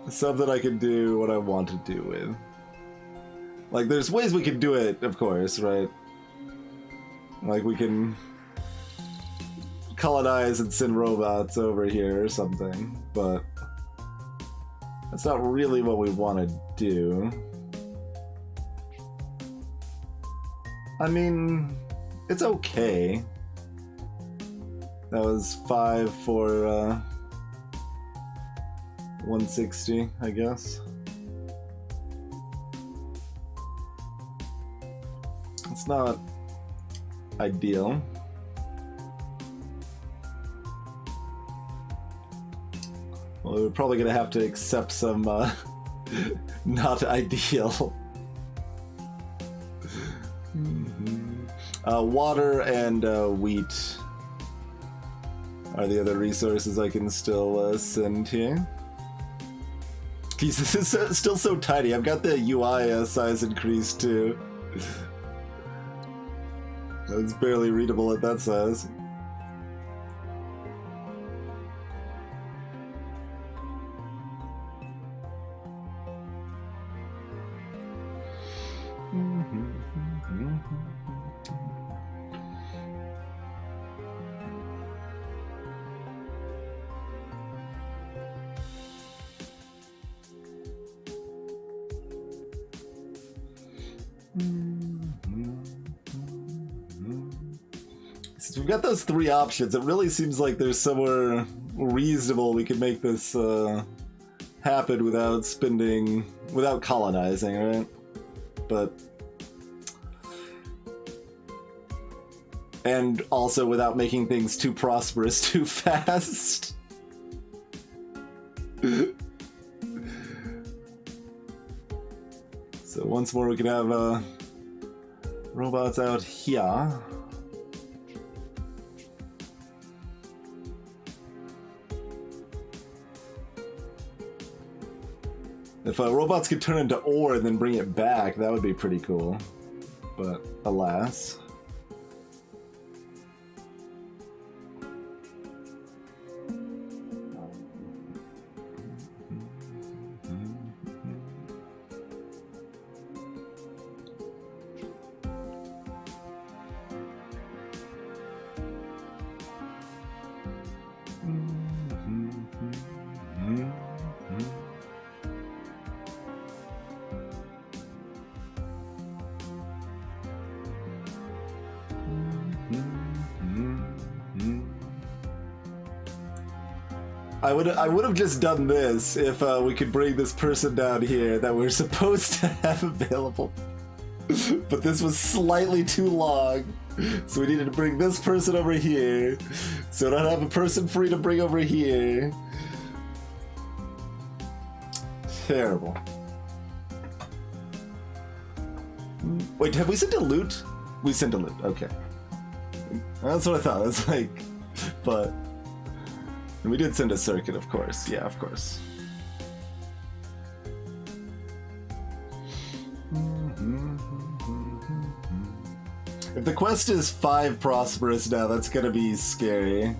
something I can do what I want to do with. Like, there's ways we can do it, of course, right? Like, we can colonize and send robots over here or something, but that's not really what we want to do. I mean, it's okay. That was 5 for 160, I guess. It's not ideal. Well, we're probably gonna have to accept some not ideal. Water and wheat are the other resources I can still send here. Geez, this is still so tiny. I've got the UI size increased too. It's barely readable at that size. Since we've got those 3 options, it really seems like there's somewhere reasonable we could make this happen without colonizing, right? But... and also without making things too prosperous too fast. So once more we can have robots out here. If robots could turn into ore and then bring it back, that would be pretty cool. But alas. I would have just done this if we could bring this person down here that we're supposed to have available. But this was slightly too long, so we needed to bring this person over here. So I don't have a person free to bring over here. Terrible. Wait, have we sent a loot? We sent a loot, okay. That's what I thought. It's like, but and we did send a circuit, of course. Yeah, of course. If the quest is 5 prosperous now, that's gonna be scary.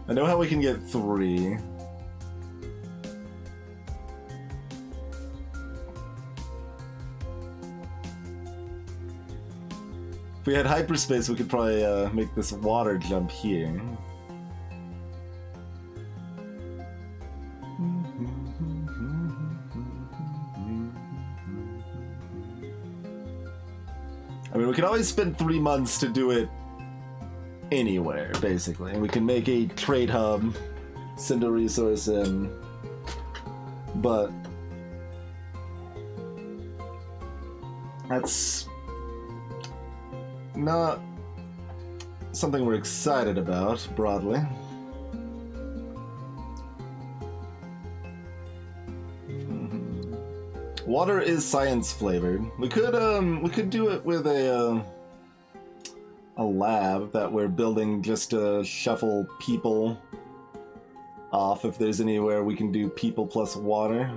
I know how we can get 3. If we had hyperspace, we could probably make this water jump here. I mean, we can always spend 3 months to do it anywhere, basically. And we can make a trade hub, send a resource in, but that's not something we're excited about, broadly. Water is science flavored. We could do it with a lab that we're building just to shuffle people off if there's anywhere we can do people plus water.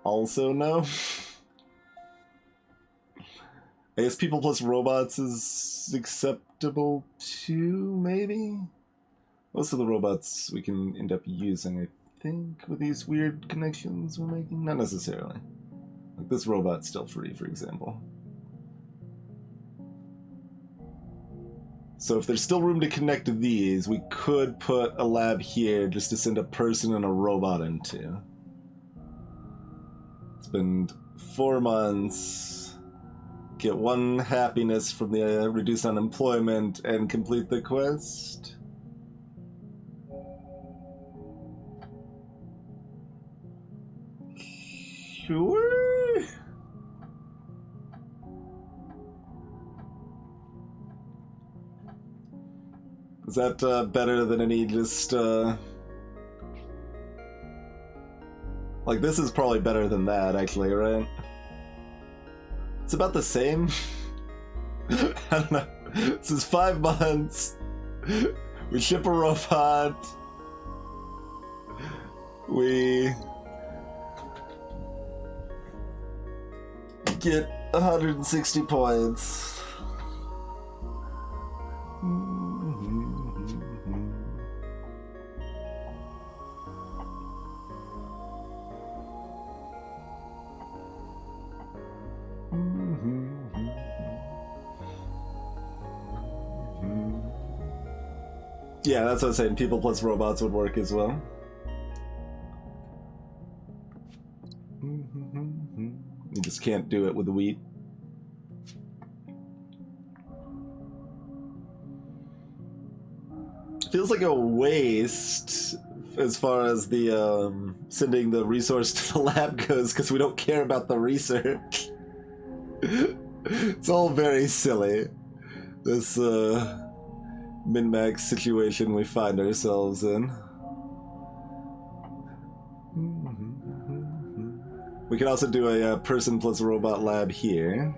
Also no. I guess people plus robots is acceptable too, maybe? Most of the robots we can end up using, I think, with these weird connections we're making. Not necessarily. Like this robot's still free, for example. So if there's still room to connect to these, we could put a lab here just to send a person and a robot into. Spend 4 months, get 1 happiness from the reduced unemployment, and complete the quest. Sure. Is that better than any just like, this is probably better than that, actually, right? It's about the same. I don't know. This is 5 months. We ship a robot. We get 160 points. Yeah, that's what I was saying. People plus robots would work as well. You just can't do it with the wheat. Feels like a waste as far as the sending the resource to the lab goes, because we don't care about the research. It's all very silly. This min-max situation we find ourselves in. We can also do a person plus robot lab here.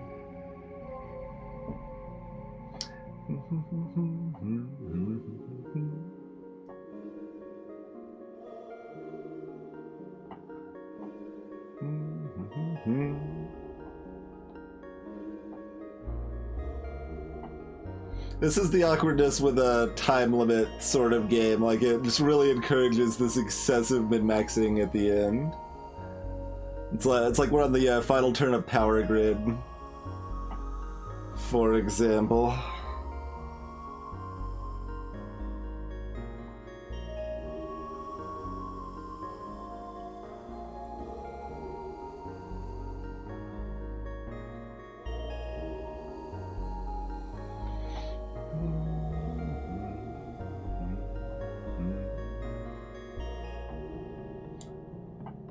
This is the awkwardness with a time limit sort of game. Like, it just really encourages this excessive min-maxing at the end. It's like we're on the final turn of Power Grid, for example.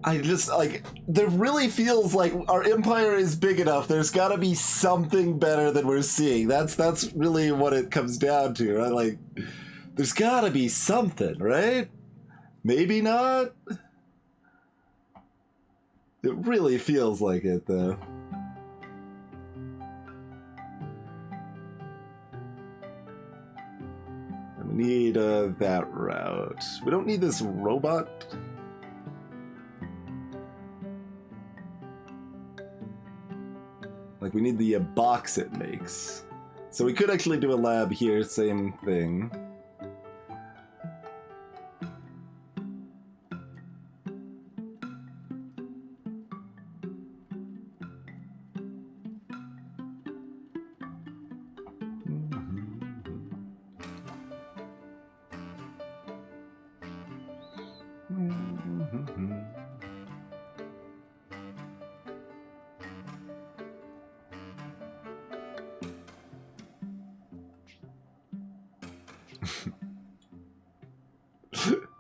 I just, like, there really feels like our empire is big enough. There's gotta be something better than we're seeing. That's really what it comes down to, right? Like, there's gotta be something, right? Maybe not? It really feels like it, though. And we need that route. We don't need this robot. Like, we need the box it makes. So we could actually do a lab here, same thing.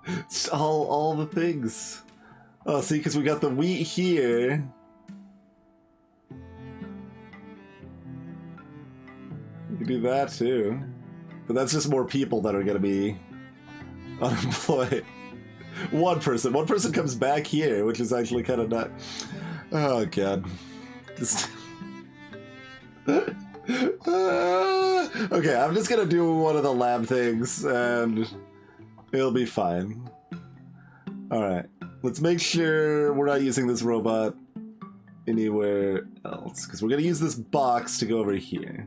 It's all the things. Oh, see, because we got the wheat here. We can do that too. But that's just more people that are going to be unemployed. One person comes back here, which is actually kind of not... Oh, God. Just... Okay, I'm just going to do one of the lab things, and it'll be fine. Alright, let's make sure we're not using this robot anywhere else, because we're going to use this box to go over here.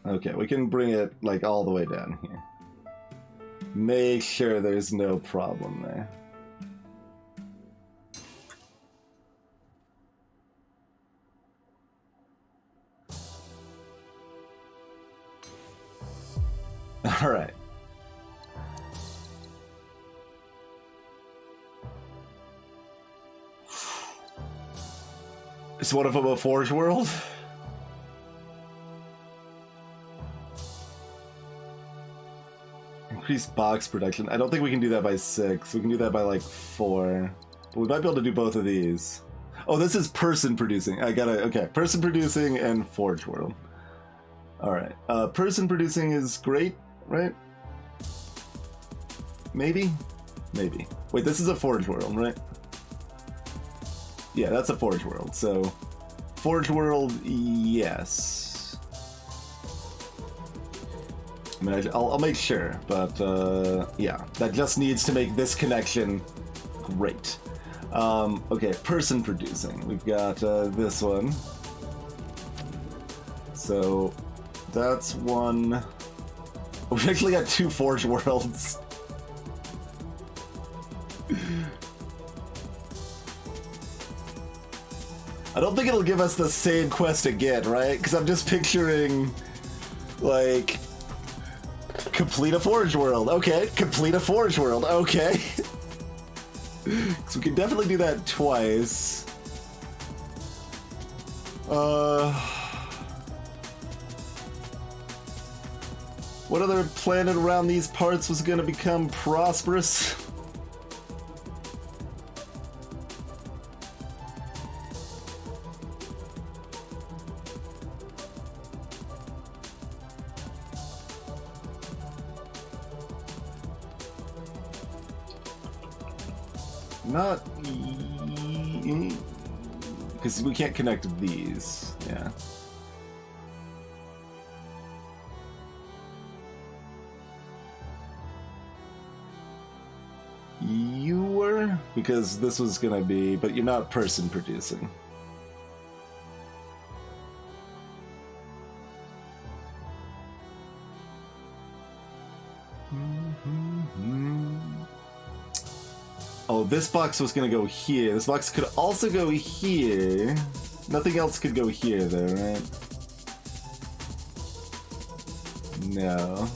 Okay, we can bring it, like, all the way down here. Make sure there's no problem there. Alright. Is one of them a Forge World? Increase box production. I don't think we can do that by 6. We can do that by like 4. But we might be able to do both of these. Oh, this is person producing. I gotta... Okay, person producing and Forge World. Alright. Person producing is great, right? Maybe? Maybe. Wait, this is a Forge World, right? Yeah, that's a Forge World. So, Forge World, yes. I mean, I'll make sure, but yeah, that just needs to make this connection great. Okay, person producing. We've got this one. So that's one. We've actually got 2 Forge Worlds. I don't think it'll give us the same quest again, right? Because I'm just picturing, like... Complete a Forge World. Okay, complete a Forge World. Okay. So we can definitely do that twice. What other planet around these parts was going to become prosperous? Not... Because we can't connect these. Yeah. You were? Because this was gonna be... But you're not person producing. Oh, this box was gonna go here. This box could also go here. Nothing else could go here, though, right? No.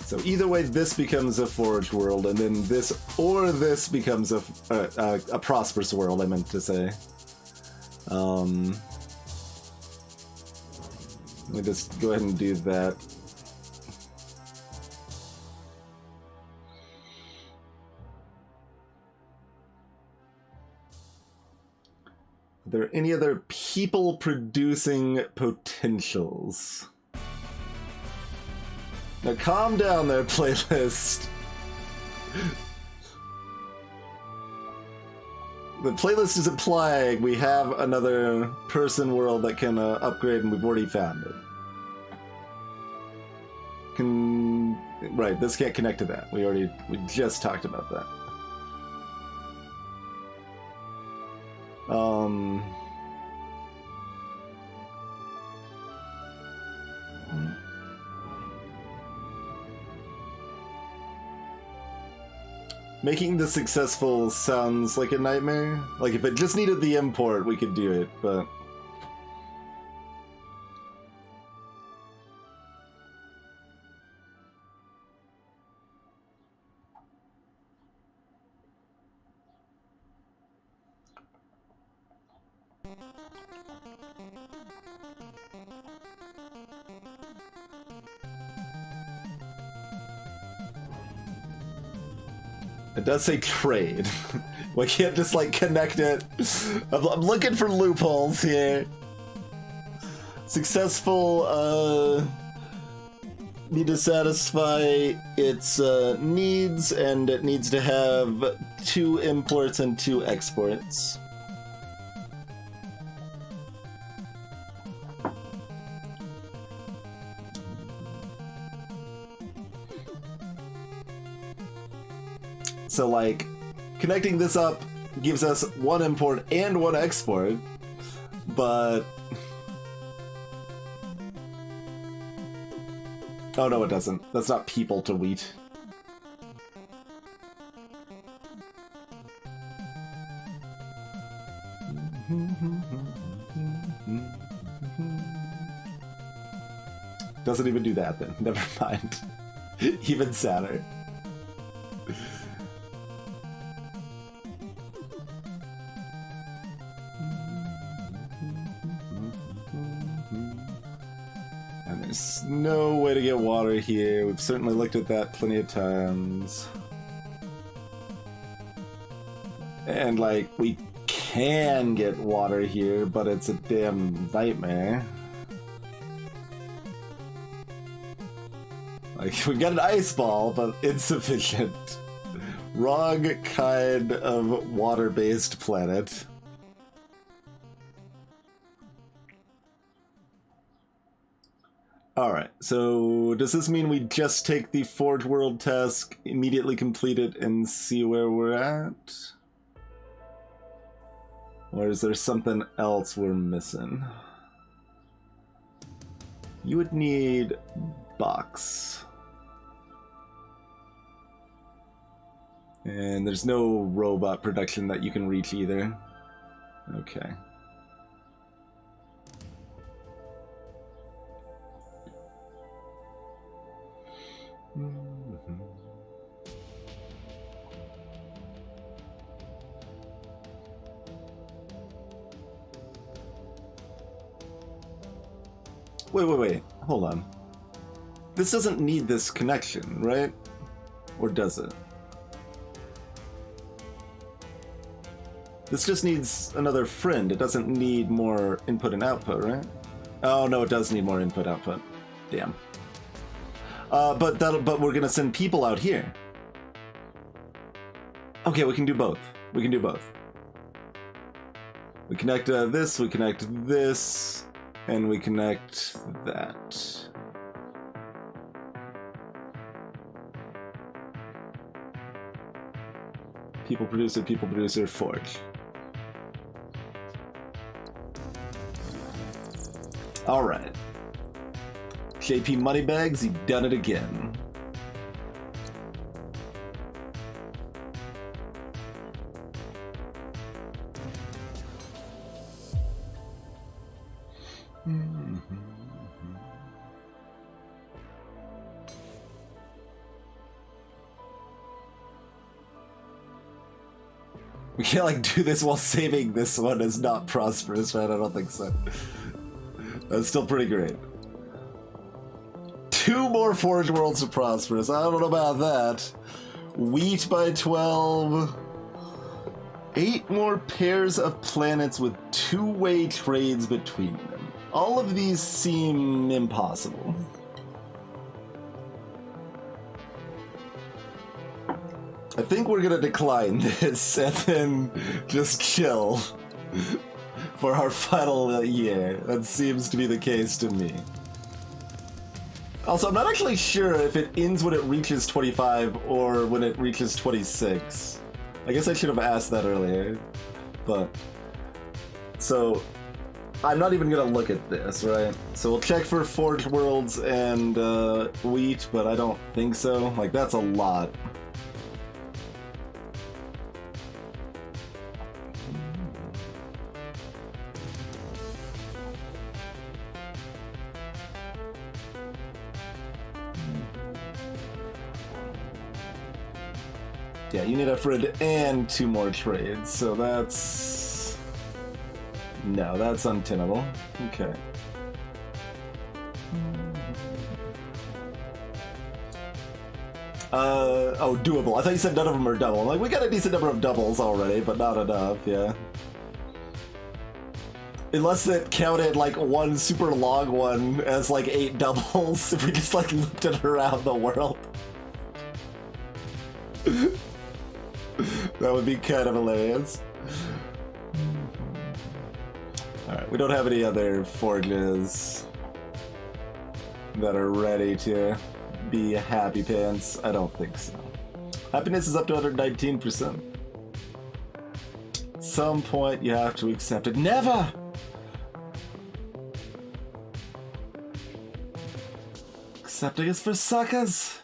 So either way, this becomes a forge world, and then this or this becomes a prosperous world, I meant to say. Let me just go ahead and do that. Are there any other people-producing potentials? Now calm down there, playlist. The playlist is implying we have another person world that can upgrade, and we've already found it. Right, this can't connect to that. We just talked about that. Making this successful sounds like a nightmare. Like, if it just needed the import, we could do it, but... It does say trade. We can't just, like, connect it. I'm looking for loopholes here. Successful, need to satisfy its needs, and it needs to have 2 imports and 2 exports. So, like, connecting this up gives us 1 import and 1 export, but... Oh, no, it doesn't. That's not people to wheat. Doesn't even do that, then. Never mind. Even sadder. There's no way to get water here. We've certainly looked at that plenty of times. And, like, we can get water here, but it's a damn nightmare. Like, we got an ice ball, but insufficient. Wrong kind of water-based planet. Alright, so does this mean we just take the Forge World task, immediately complete it, and see where we're at? Or is there something else we're missing? You would need box. And there's no robot production that you can reach either. Okay. Wait. Hold on. This doesn't need this connection, right? Or does it? This just needs another friend. It doesn't need more input and output, right? Oh, no, it does need more input output. Damn. But we're gonna send people out here. Okay, we can do both. We can do both. We connect this, we connect this, and we connect that. People producer, forge. All right. JP Moneybags, he done it again. We can't like do this while saving this one as not prosperous, right? I don't think so. That's still pretty great. 2 more Forge Worlds to prosperous. I don't know about that. Wheat by 12. 8 more pairs of planets with 2-way trades between them. All of these seem impossible. I think we're gonna decline this and then just chill for our final year. That seems to be the case to me. Also, I'm not actually sure if it ends when it reaches 25 or when it reaches 26. I guess I should have asked that earlier, but... So, I'm not even gonna look at this, right? So we'll check for Forge Worlds and Wheat, but I don't think so. Like, that's a lot. Yeah, you need a friend and 2 more trades, so that's... No, that's untenable. Okay. Oh, doable. I thought you said none of them are double. I'm like, we got a decent number of doubles already, but not enough, yeah. Unless it counted, like, one super long one as, like, 8 doubles, if we just, like, looped it around the world. That would be kind of hilarious. Alright, we don't have any other forges that are ready to be happy pants. I don't think so. Happiness is up to 119%. At some point you have to accept it. Never! Accepting is for suckers!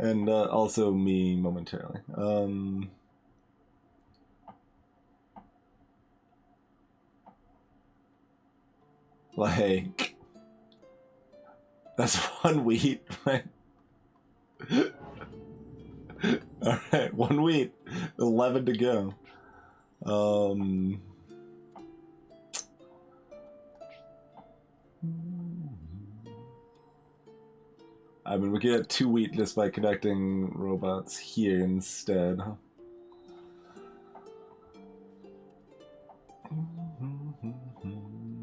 And also me momentarily. Like, that's 1 wheat, right? Alright, 1 wheat, 11 to go. I mean, we could get 2 wheat just by connecting robots here instead.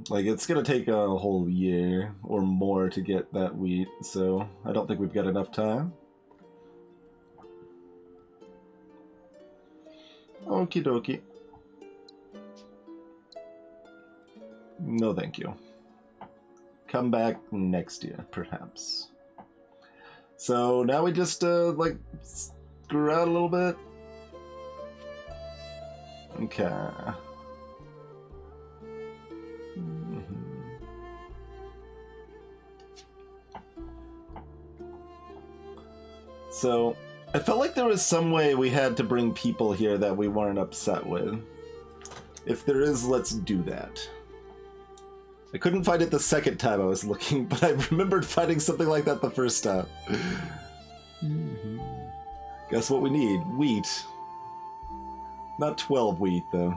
Like, it's gonna take a whole year or more to get that wheat, so I don't think we've got enough time. Okie dokie. No thank you. Come back next year, perhaps. So now we just, like, screw out a little bit. Okay. So, I felt like there was some way we had to bring people here that we weren't upset with. If there is, let's do that. I couldn't find it the second time I was looking, but I remembered finding something like that the first time. Guess what we need? Wheat. Not 12 wheat, though.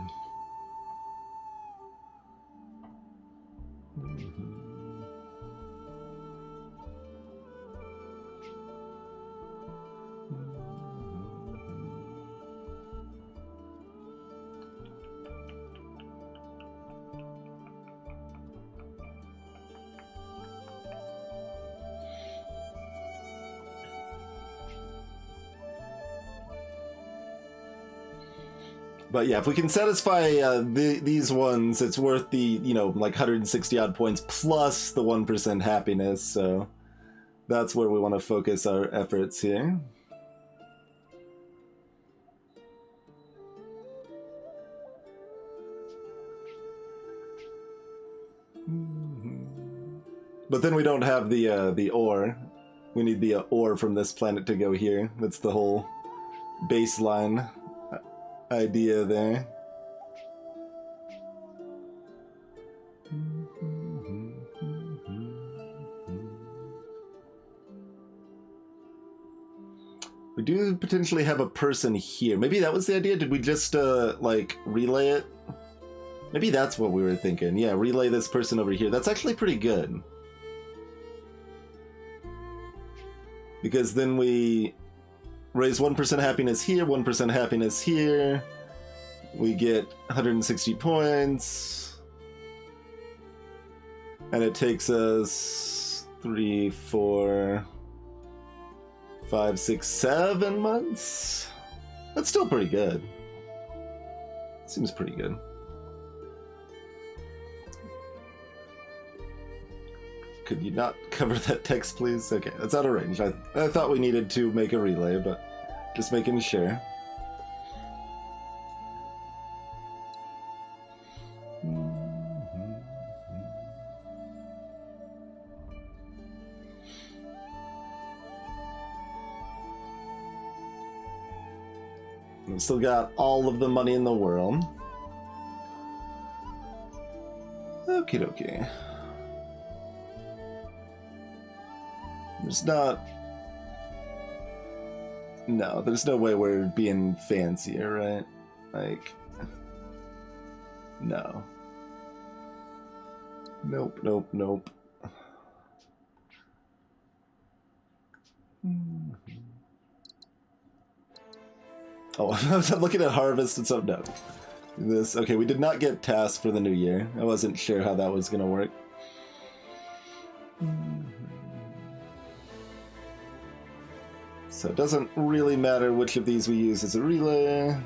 But yeah, if we can satisfy these ones, it's worth the, you know, like 160 odd points plus the 1% happiness, so that's where we want to focus our efforts here. But then we don't have the ore. We need the ore from this planet to go here. That's the whole baseline idea there. do potentially have a person here. Maybe that was the idea? Did we just, like, relay it? Maybe that's what we were thinking. Yeah, relay this person over here. That's actually pretty good. Because then we raise 1% happiness here, 1% happiness here. We get 160 points. And it takes us 3, 4, 5, 6, 7 months? That's still pretty good. Seems pretty good. Could you not cover that text, please? Okay, that's out of range. I thought we needed to make a relay, but just making sure. I've still got all of the money in the world. Okie dokie. There's not... No, there's no way we're being fancier, right? Like... No. Nope, nope, nope. Oh, I'm looking at harvest and so no. This okay, we did not get tasks for the new year. I wasn't sure how that was gonna work. So it doesn't really matter which of these we use as a relay.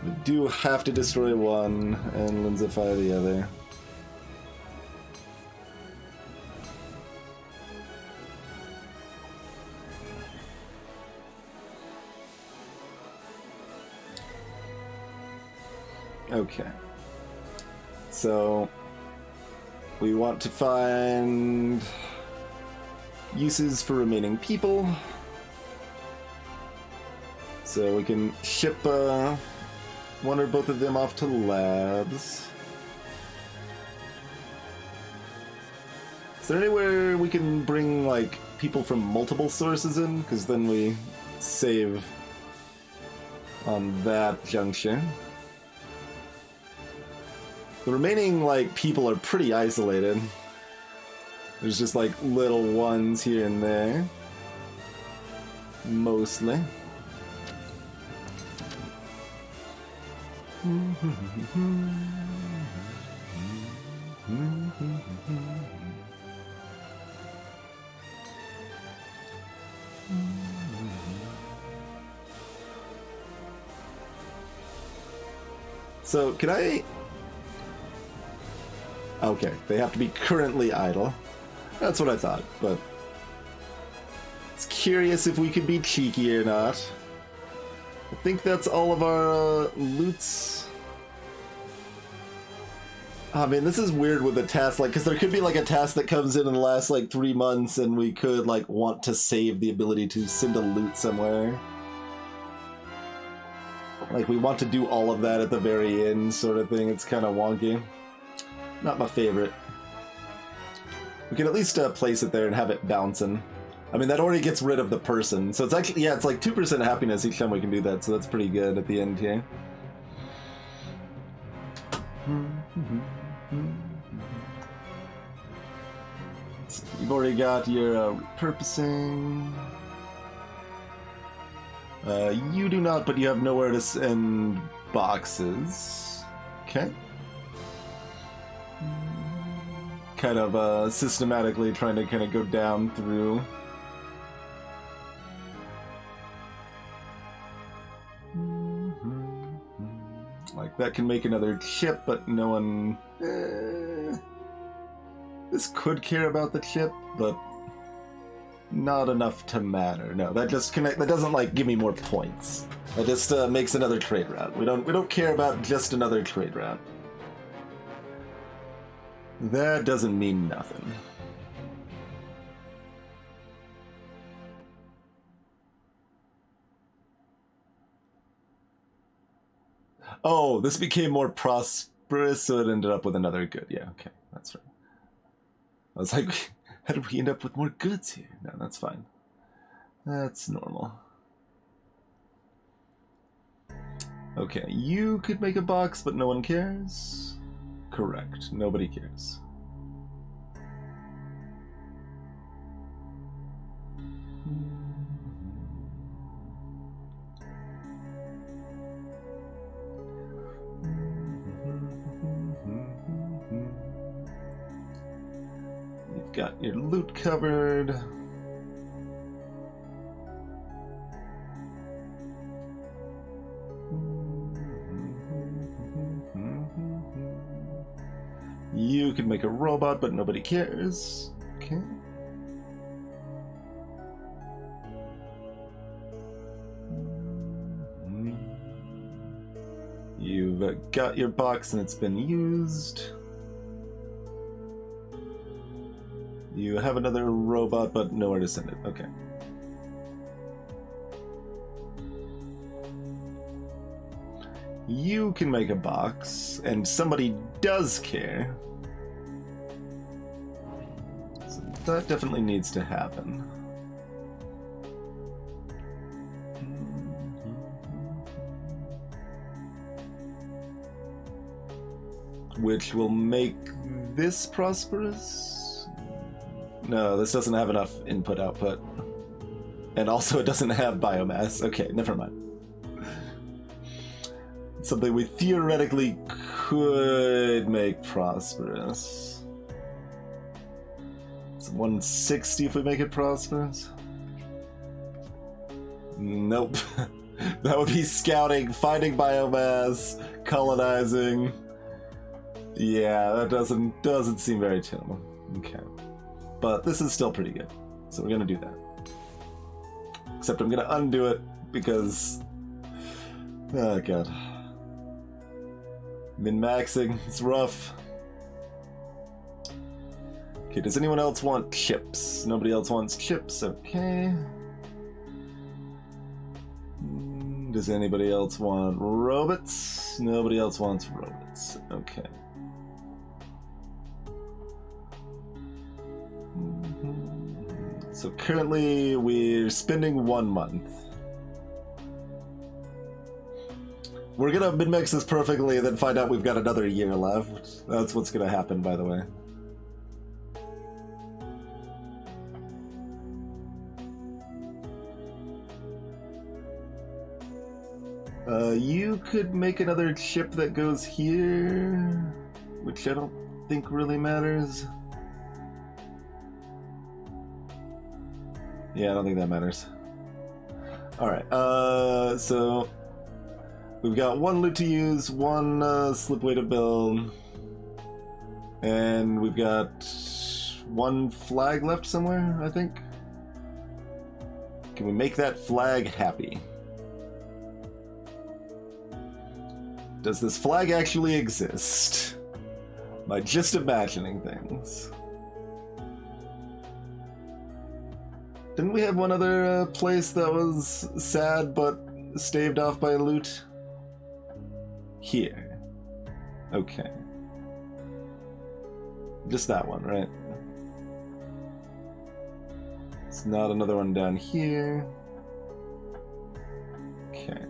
We do have to destroy one and lensify the other. Okay. So we want to find uses for remaining people. So we can ship one or both of them off to labs. Is there anywhere we can bring like people from multiple sources in? Because then we save on that juncture. The remaining like people are pretty isolated. There's just like little ones here and there. Mostly. So, can I... Okay, they have to be currently idle. That's what I thought, but... It's curious if we could be cheeky or not. I think that's all of our loots. I mean, this is weird with a task, like, because there could be, like, a task that comes in the last, like, 3 months, and we could, like, want to save the ability to send a loot somewhere. Like, we want to do all of that at the very end, sort of thing. It's kind of wonky. Not my favorite. We can at least place it there and have it bouncing. I mean, that already gets rid of the person. So it's actually, yeah, it's like 2% happiness each time we can do that. So that's pretty good at the end here. So you've already got your repurposing. You do not, but you have nowhere to send boxes. Okay. Kind of systematically trying to kind of go down through. Like that can make another chip, but no one... This could care about the chip, but not enough to matter. No, that just that doesn't like give me more points. That just makes another trade route. We don't care about just another trade route. That doesn't mean nothing. Oh, this became more prosperous, so it ended up with another good. Yeah, okay, that's right. I was like, how did we end up with more goods here? No, that's fine. That's normal. Okay, you could make a box, but no one cares. Correct, nobody cares. You've got your loot covered. You can make a robot, but nobody cares. Okay. You've got your box and it's been used. You have another robot, but nowhere to send it. Okay. You can make a box, and somebody does care. So that definitely needs to happen. Which will make this prosperous? No, this doesn't have enough input-output. And also it doesn't have biomass. Okay, never mind. Something we theoretically could make prosperous. It's 160 if we make it prosperous. Nope. That would be scouting, finding biomass, colonizing. Yeah, that doesn't seem very tenable. Okay. But this is still pretty good. So we're gonna do that. Except I'm gonna undo it because... oh god. Min-maxing, it's rough. Okay, does anyone else want chips? Nobody else wants chips, okay. Does anybody else want robots? Nobody else wants robots, okay. So currently we're spending 1 month. We're gonna min-max this perfectly and then find out we've got another year left. That's what's gonna happen, by the way. You could make another chip that goes here, which I don't think really matters. Yeah, I don't think that matters. Alright, so we've got 1 loot to use, 1 slipway to build, and we've got 1 flag left somewhere, I think. Can we make that flag happy? Does this flag actually exist? Am I just imagining things? Didn't we have one other place that was sad but staved off by loot? Here. Okay. Just that one, right? It's not another one down here. Okay.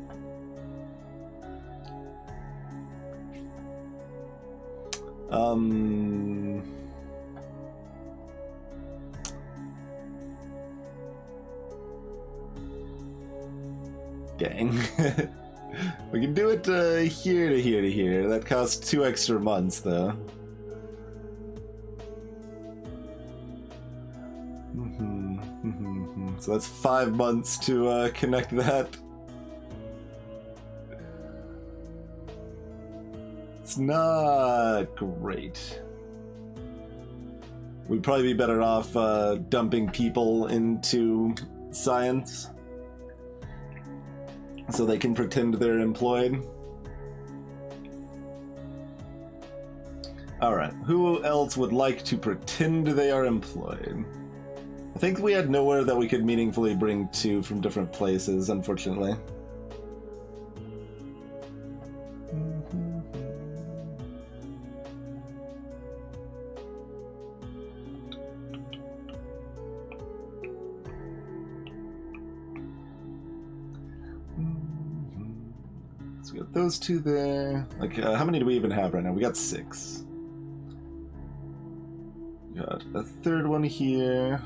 Dang. We can do it here to here to here. That costs 2 extra months, though. So that's 5 months to connect that. It's not great. We'd probably be better off dumping people into science so they can pretend they're employed. Alright, who else would like to pretend they are employed? I think we had nowhere that we could meaningfully bring to from different places, unfortunately. So we got those two there. Like, how many do we even have right now? We got 6. We got a third one here.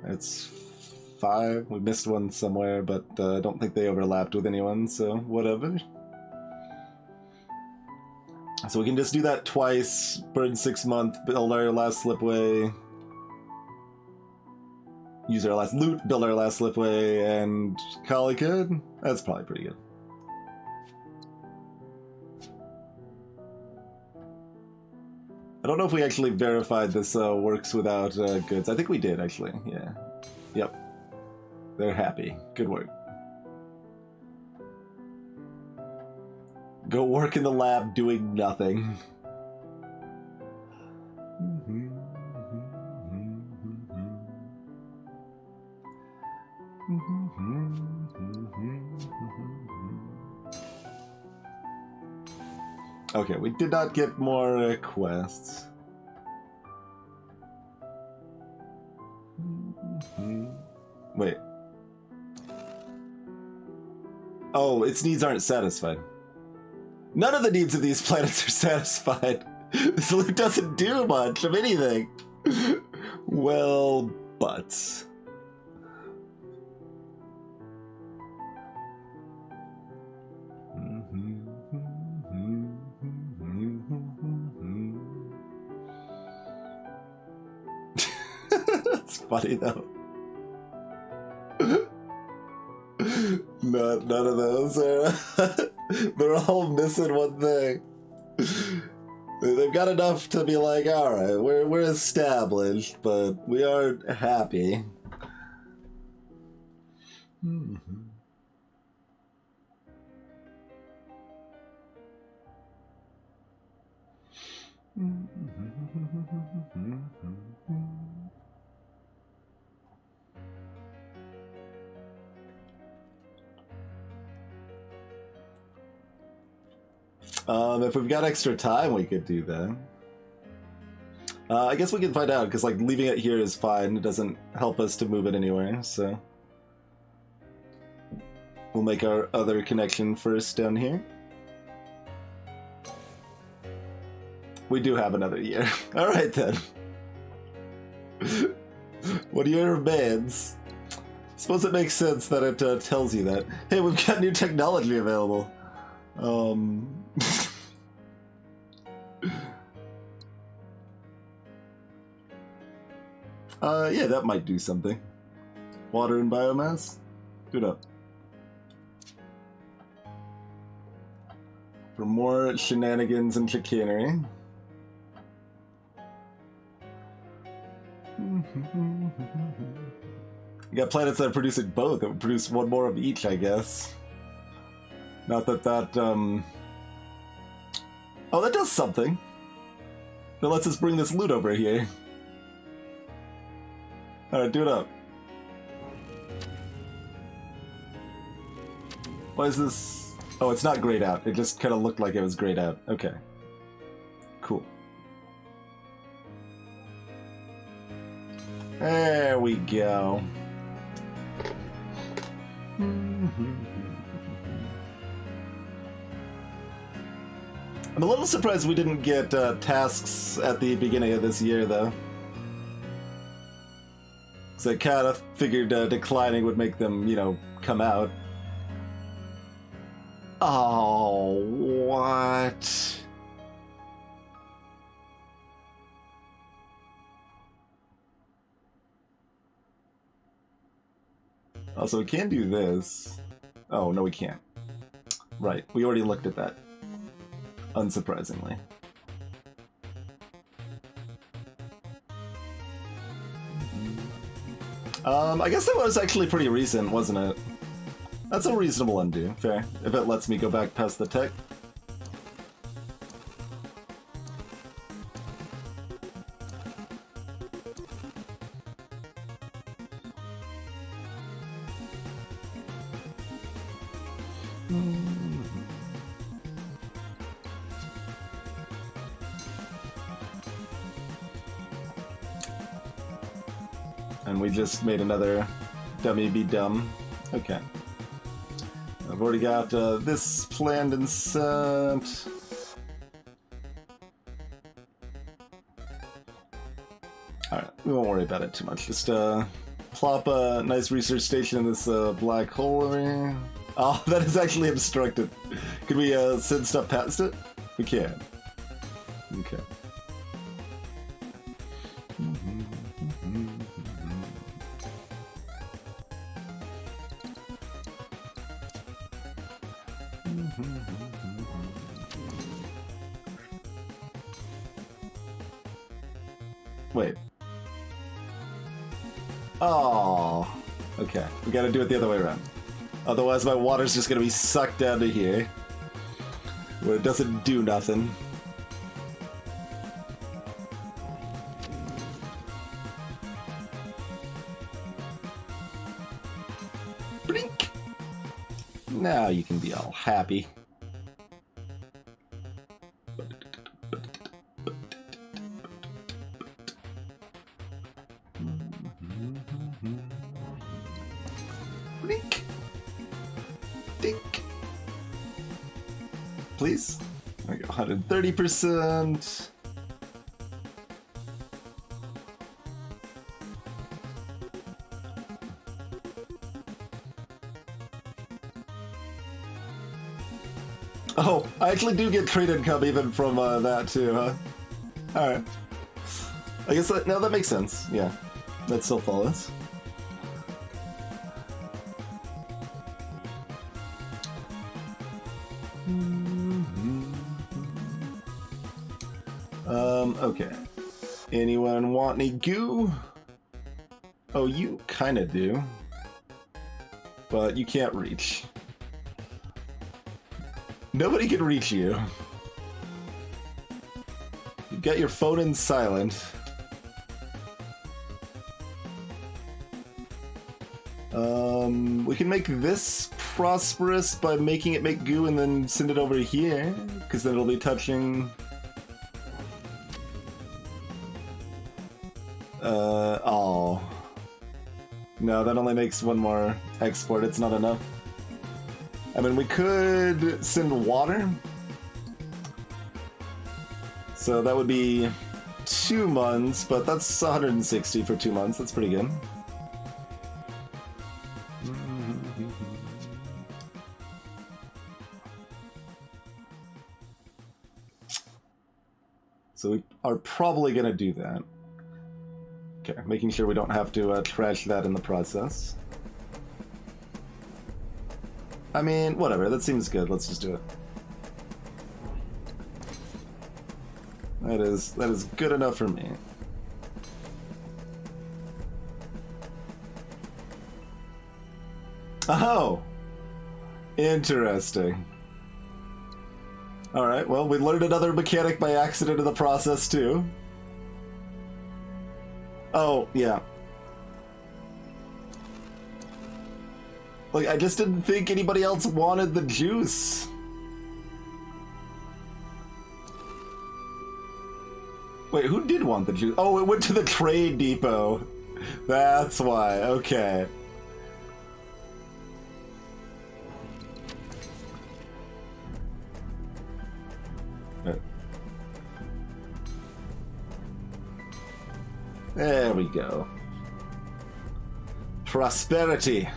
It's 5. We missed one somewhere, but I don't think they overlapped with anyone, so whatever. So we can just do that twice, burn 6 months, build our last slipway, use our last loot, build our last slipway, and call it good? That's probably pretty good. I don't know if we actually verified this works without goods. I think we did, actually. Yeah. Yep. They're happy. Good work. Go work in the lab doing nothing. Okay, we did not get more quests. Wait. Oh, its needs aren't satisfied. None of the needs of these planets are satisfied. This loot doesn't do much of anything. Well, but... It's funny though. None of those are. They're all missing one thing. They've got enough to be like, all right, we're established, but we aren't happy. If we've got extra time, we could do that. I guess we can find out, because like leaving it here is fine. It doesn't help us to move it anywhere, so... We'll make our other connection first down here. We do have another year. Alright then. What are your bids? Suppose it makes sense that it tells you that. Hey, we've got new technology available. Yeah, that might do something. Water and biomass? Good up. For more shenanigans and chicanery. You got planets that are producing both. It would produce one more of each, I guess. Not that that, Oh, that does something. That lets us bring this loot over here. Alright, do it up. Why is this... Oh, it's not grayed out. It just kind of looked like it was grayed out. Okay. Cool. There we go. I'm a little surprised we didn't get tasks at the beginning of this year, though. Because I kind of figured declining would make them, you know, come out. Oh, what? Also, we can do this. Oh, no, we can't. Right, we already looked at that. Unsurprisingly. I guess that was actually pretty recent, wasn't it? That's a reasonable undo. Fair. If it lets me go back past the tech. And we just made another dummy be dumb. Okay. I've already got this planned and set. Alright, we won't worry about it too much. Just plop a nice research station in this black hole over here. Oh, that is actually obstructed. Could we send stuff past it? We can. Okay. Wait. Oh. Okay. We gotta do it the other way around. Otherwise my water's just gonna be sucked down to here, where it doesn't do nothing. Blink! Now you can be all happy. Blink! Dink! Please? There we go, 130%. Oh, I actually do get trade income even from that too, huh? Alright. I guess that, no, that makes sense. Yeah, that still follows. Okay. Anyone want any goo? Oh, you kinda do. But you can't reach. Nobody can reach you. You've got your phone in silent. We can make this prosperous by making it make goo and then send it over here, because then it'll be touching... oh. No, that only makes one more export, it's not enough. I mean, we could send water. So that would be 2 months, but that's 160 for 2 months, that's pretty good. So we are probably gonna do that. Okay, making sure we don't have to trash that in the process. I mean, whatever, that seems good, let's just do it. That is good enough for me. Oh! Interesting. Alright, well, we learned another mechanic by accident in the process, too. Oh, yeah. Like, I just didn't think anybody else wanted the juice. Wait, who did want the juice? Oh, it went to the trade depot. That's why, okay. There we go. Prosperity.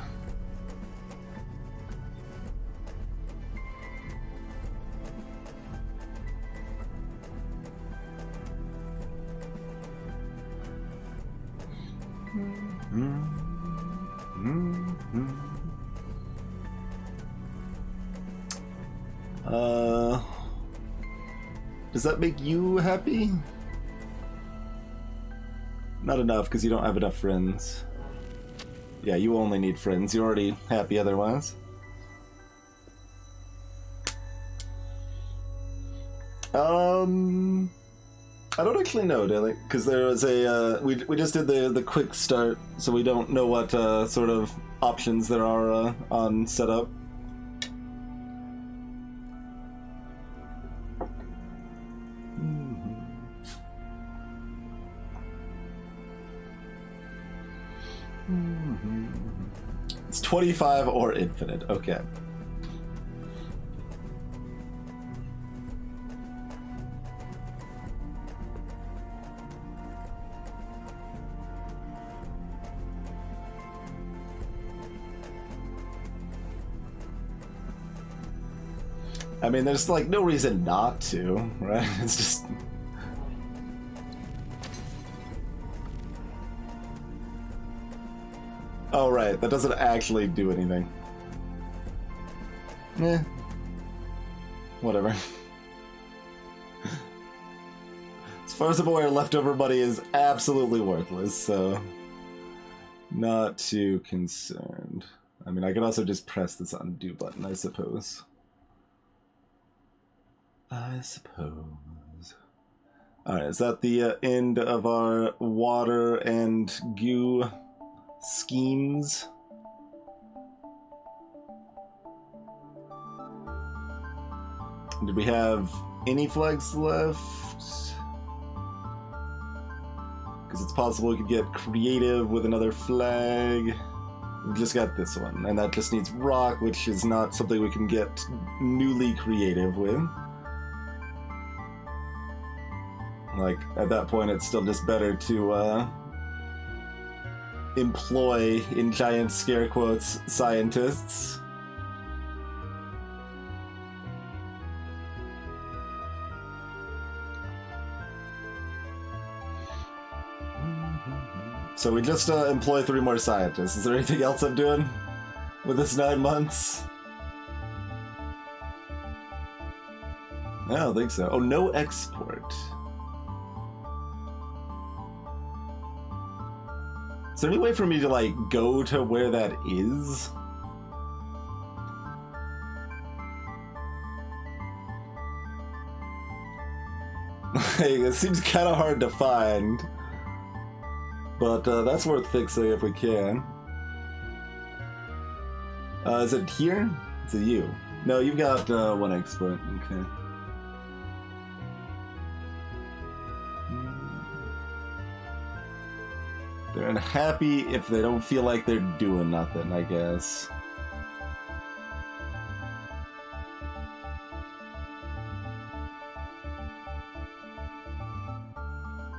Does that make you happy? Not enough, because you don't have enough friends. Yeah, you only need friends. You're already happy otherwise. I don't actually know, Dilly, because there was a we just did the quick start, so we don't know what sort of options there are on setup. It's 25 or infinite. Okay. I mean, there's like no reason not to, right? It's just... Oh, right. That doesn't actually do anything. Eh. Whatever. As far as I'm aware, leftover money is absolutely worthless, so... Not too concerned. I mean, I could also just press this undo button, I suppose. Alright, is that the end of our water and goo schemes? Did we have any flags left? Because it's possible we could get creative with another flag. We just got this one, and that just needs rock, which is not something we can get newly creative with. Like, at that point, it's still just better to employ, in giant scare quotes, scientists. So we just employ 3 more scientists. Is there anything else I'm doing with this 9 months? I don't think so. Oh, no export. Is there any way for me to, like, go to where that is? It seems kind of hard to find. But that's worth fixing if we can. Is it here? Is it you? No, you've got 1 export. Okay. They're unhappy if they don't feel like they're doing nothing, I guess.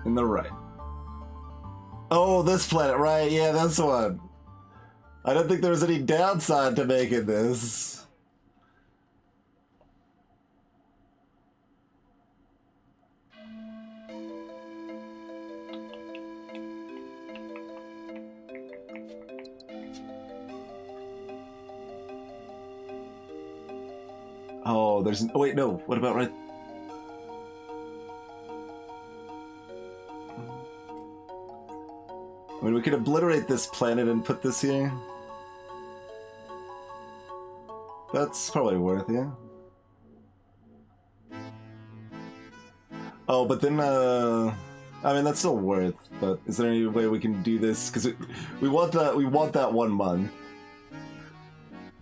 In the right. Oh, this planet, right? Yeah, that's the one. I don't think there was any downside to making this. Oh, there's... Oh, wait, no. What about right... I mean, we could obliterate this planet and put this here. That's probably worth, yeah. Oh, but then, I mean, that's still worth, but is there any way we can do this? Because we want that 1 month.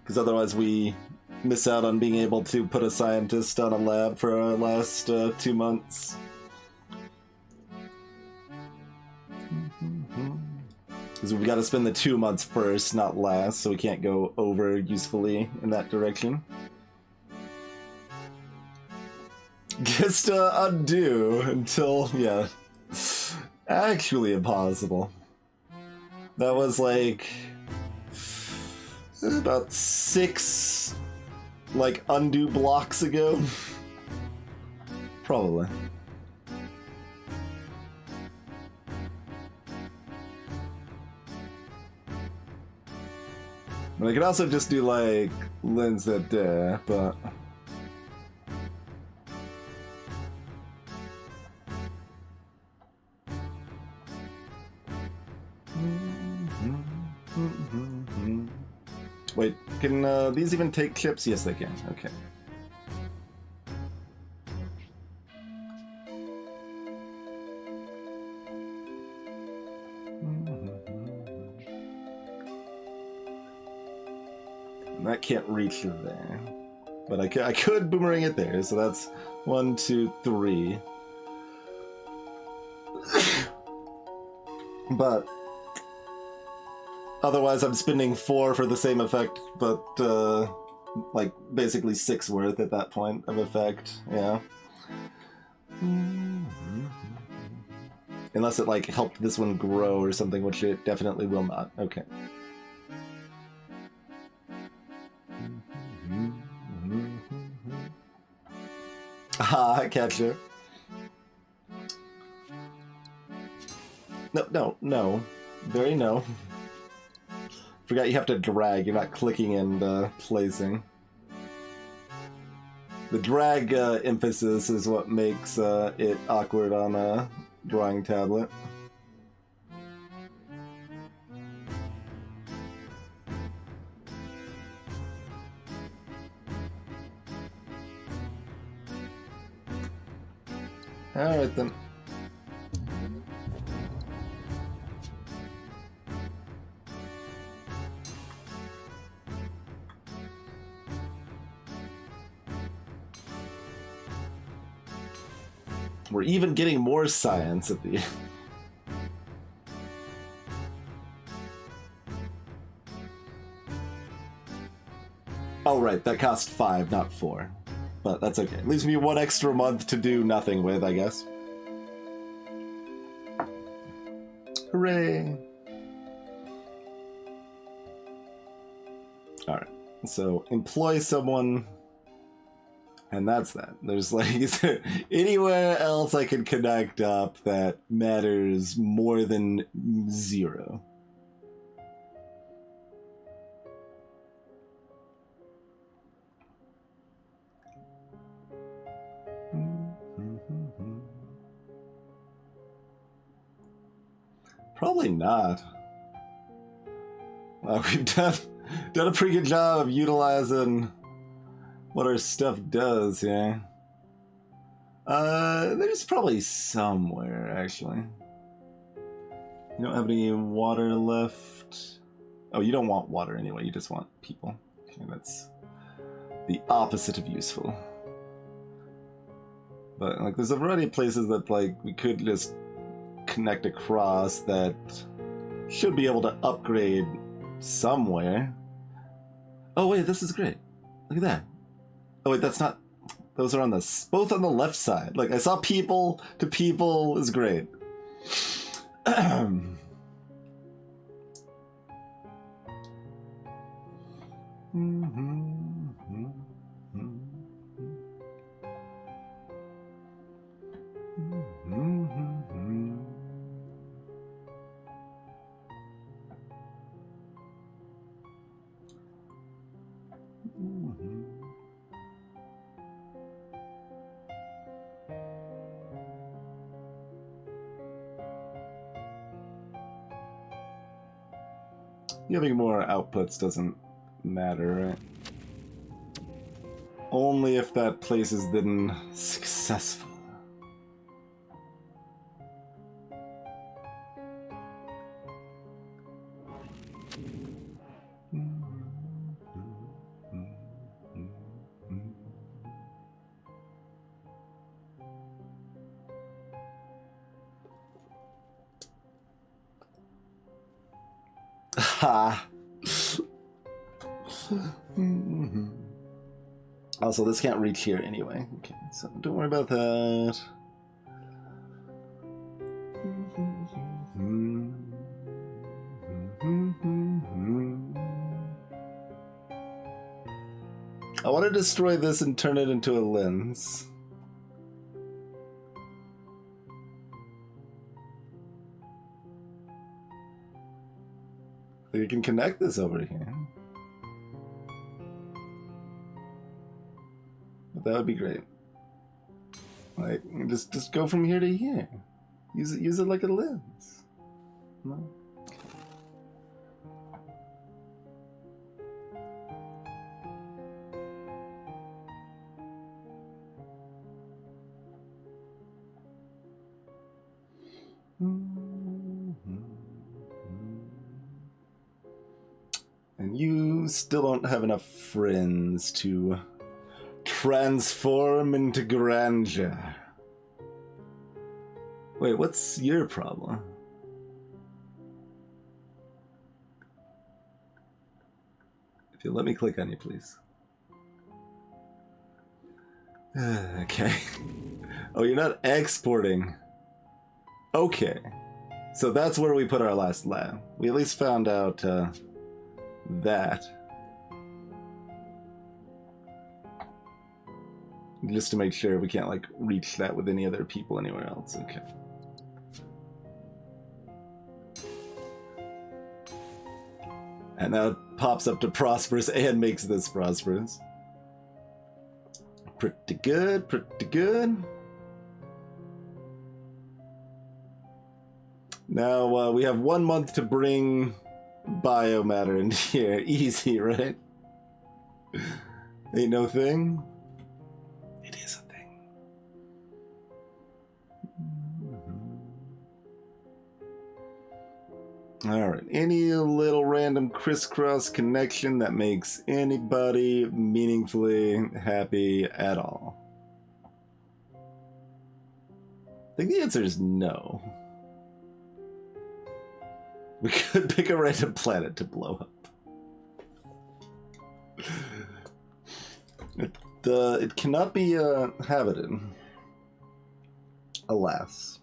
Because otherwise we miss out on being able to put a scientist on a lab for our last 2 months. Because we've got to spend the 2 months first, not last, so we can't go over usefully in that direction. Just undo until, yeah, actually impossible. That was like about 6 like undo blocks ago. Probably. But I could also just do like lens that there, but wait, can these even take chips? Yes, they can. Okay. That can't reach there, but I could boomerang it there, so that's 1, 2, 3. But Otherwise, I'm spending 4 for the same effect, but like basically 6 worth at that point of effect. Yeah. Unless it like helped this one grow or something, which it definitely will not. Okay. Ah, I catch you. No. Very no. Forgot you have to drag. You're not clicking and placing. The drag emphasis is what makes it awkward on a drawing tablet. Alright then. We're even getting more science at the... Oh right, that cost 5, not 4. But that's okay. Leaves me 1 extra month to do nothing with, I guess. Hooray! Alright, so employ someone... And that's that. There's like, is there anywhere else I could connect up that matters more than 0? Probably not. We've done a pretty good job of utilizing what our stuff does, yeah. There's probably somewhere, actually. You don't have any water left. Oh, you don't want water anyway, you just want people. Okay, that's the opposite of useful. But, like, there's a variety of places that, like, we could just connect across that should be able to upgrade somewhere. Oh, wait, this is great. Look at that. Oh wait, that's not... Those are on the... Both on the left side. Like, I saw people to people is great. Having more outputs doesn't matter, right? Only if that place is then successful. Ha! Also, this can't reach here anyway. Okay, so don't worry about that. I want to destroy this and turn it into a lens. You can connect this over here. But that would be great. Like, just go from here to here. Use it like a lens. No? And you still don't have enough friends to transform into grandeur. Wait, what's your problem? If you'll let me click on you, please. Okay. Oh, you're not exporting. Okay. So that's where we put our last lab. We at least found out that. Just to make sure we can't, like, reach that with any other people anywhere else. Okay. And now it pops up to prosperous and makes this prosperous. Pretty good, pretty good. Now, we have 1 month to bring biomatter in here. Easy, right? Ain't no thing. It is a thing. Alright, any little random crisscross connection that makes anybody meaningfully happy at all? I think the answer is no. We could pick a random planet to blow up. It cannot be habited. Alas.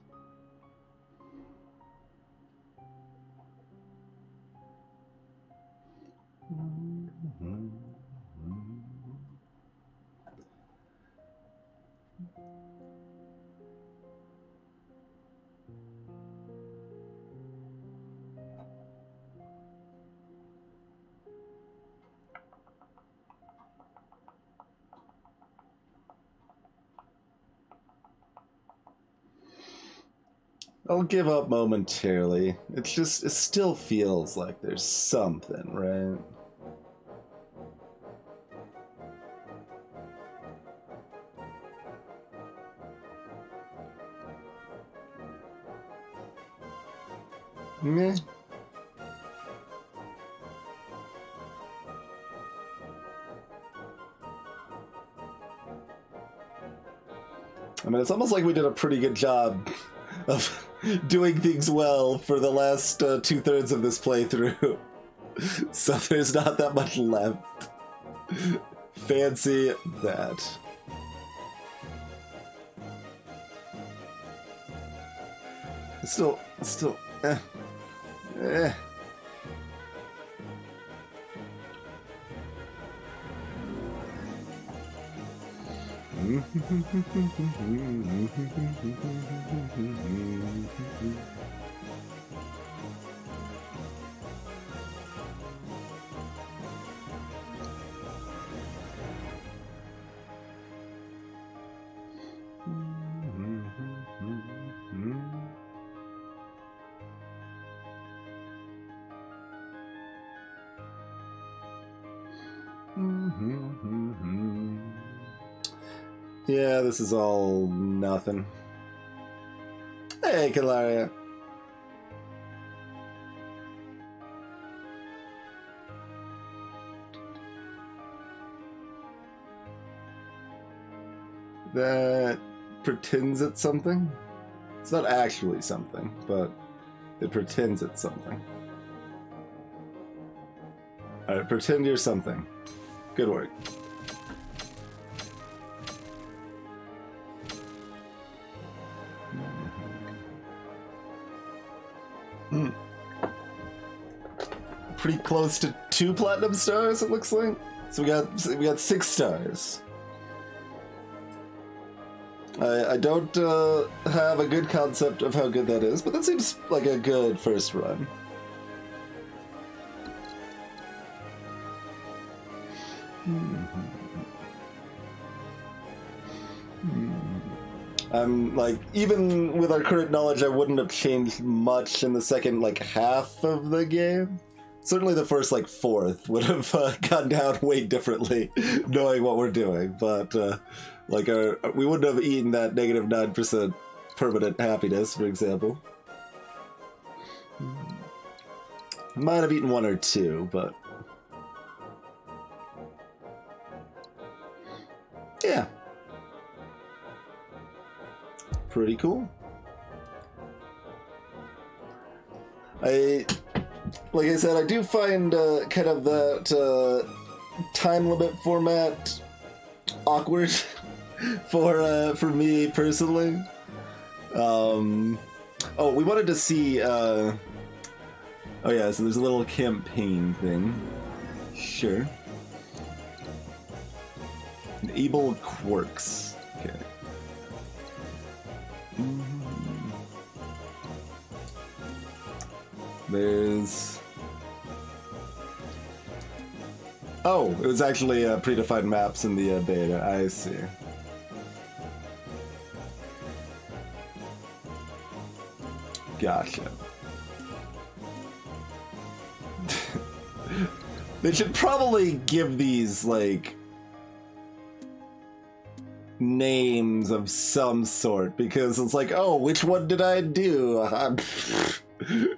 I'll give up momentarily. It still feels like there's something, right? Meh. I mean, it's almost like we did a pretty good job of doing things well for the last 2/3 of this playthrough. So there's not that much left. Fancy that. Still, eh. Yeah, this is all nothing. Hey, Kalaria. That pretends it's something. It's not actually something, but it pretends it's something. Alright, pretend you're something. Good work. Pretty close to 2 platinum stars, it looks like. So we got 6 stars. I don't have a good concept of how good that is, but that seems like a good first run. I'm like, even with our current knowledge, I wouldn't have changed much in the second like half of the game. Certainly the first like fourth would have gone down way differently, knowing what we're doing. But like we wouldn't have eaten that negative 9% permanent happiness, for example. Might have eaten 1 or 2, but yeah. Pretty cool. Like I said, I do find kind of that time limit format awkward for me personally. Oh, we wanted to see. Oh yeah, so there's a little campaign thing. Sure. Enable quirks. Okay. There's... Oh, it was actually predefined maps in the beta. I see. Gotcha. They should probably give these, like, names of some sort, because it's like, oh, which one did I do?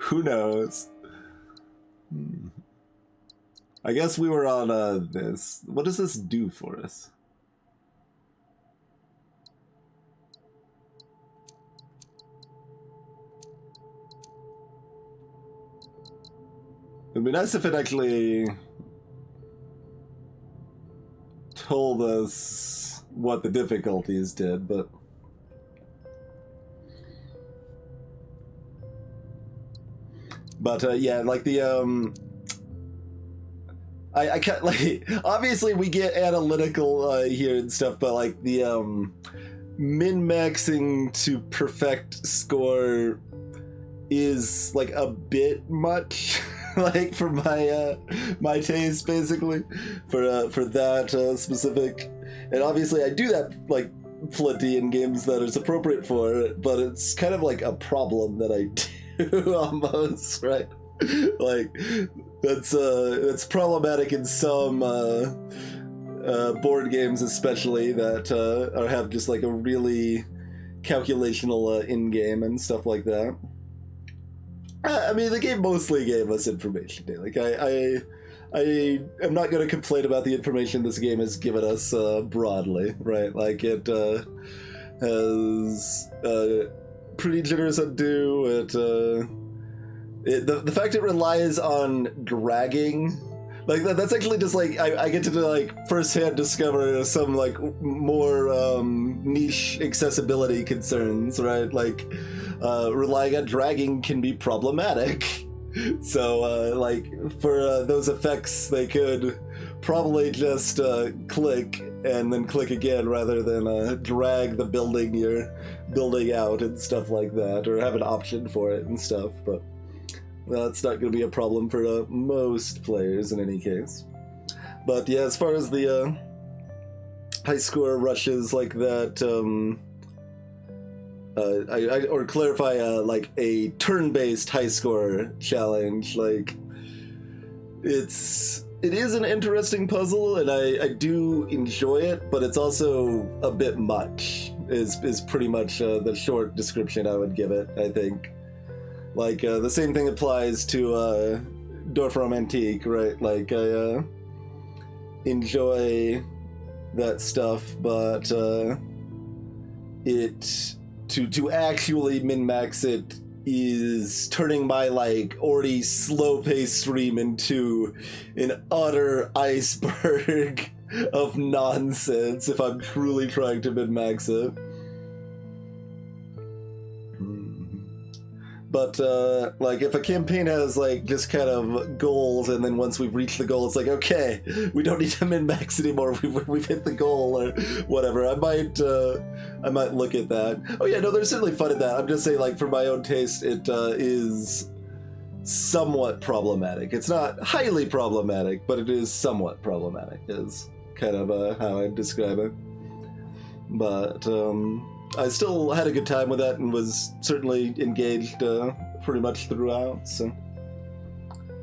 Who knows? I guess we were on this. What does this do for us? It'd be nice if it actually told us what the difficulties did, but... But, yeah, like the, I can't, like, obviously we get analytical here and stuff, but, like, the, min-maxing to perfect score is, like, a bit much, like, for my, my taste, basically, for that, specific, and obviously I do that, like, plenty in games that it's appropriate for it, but it's kind of like a problem that I do, almost, right? Like, that's problematic in some board games, especially that have just like a really calculational in-game and stuff like that. I mean, the game mostly gave us information. Like, I am not going to complain about the information this game has given us broadly, right? Like, it has pretty generous undo. The fact it relies on dragging, like that's actually just like I get to like firsthand discover some like more niche accessibility concerns, right? Like relying on dragging can be problematic. So like for those effects, they could probably just click and then click again rather than drag the building you're building out and stuff like that, or have an option for it and stuff. But that's not going to be a problem for most players in any case. But yeah, as far as the high score rushes like that, or clarify like a turn-based high score challenge, like it is an interesting puzzle, and I do enjoy it, but it's also a bit much, is pretty much the short description I would give it, I think. Like, the same thing applies to Dorfram Antique, right? Like, I enjoy that stuff, but to actually min-max it is turning my, like, already slow-paced stream into an utter iceberg of nonsense if I'm truly trying to min-max it. But, like, if a campaign has, like, just kind of goals, and then once we've reached the goal, it's like, okay, we don't need to min-max anymore, we've hit the goal, or whatever, I might look at that. Oh yeah, no, there's certainly fun in that. I'm just saying, like, for my own taste, it is somewhat problematic. It's not highly problematic, but it is somewhat problematic, is kind of how I'd describe it. But, I still had a good time with that and was certainly engaged pretty much throughout, so...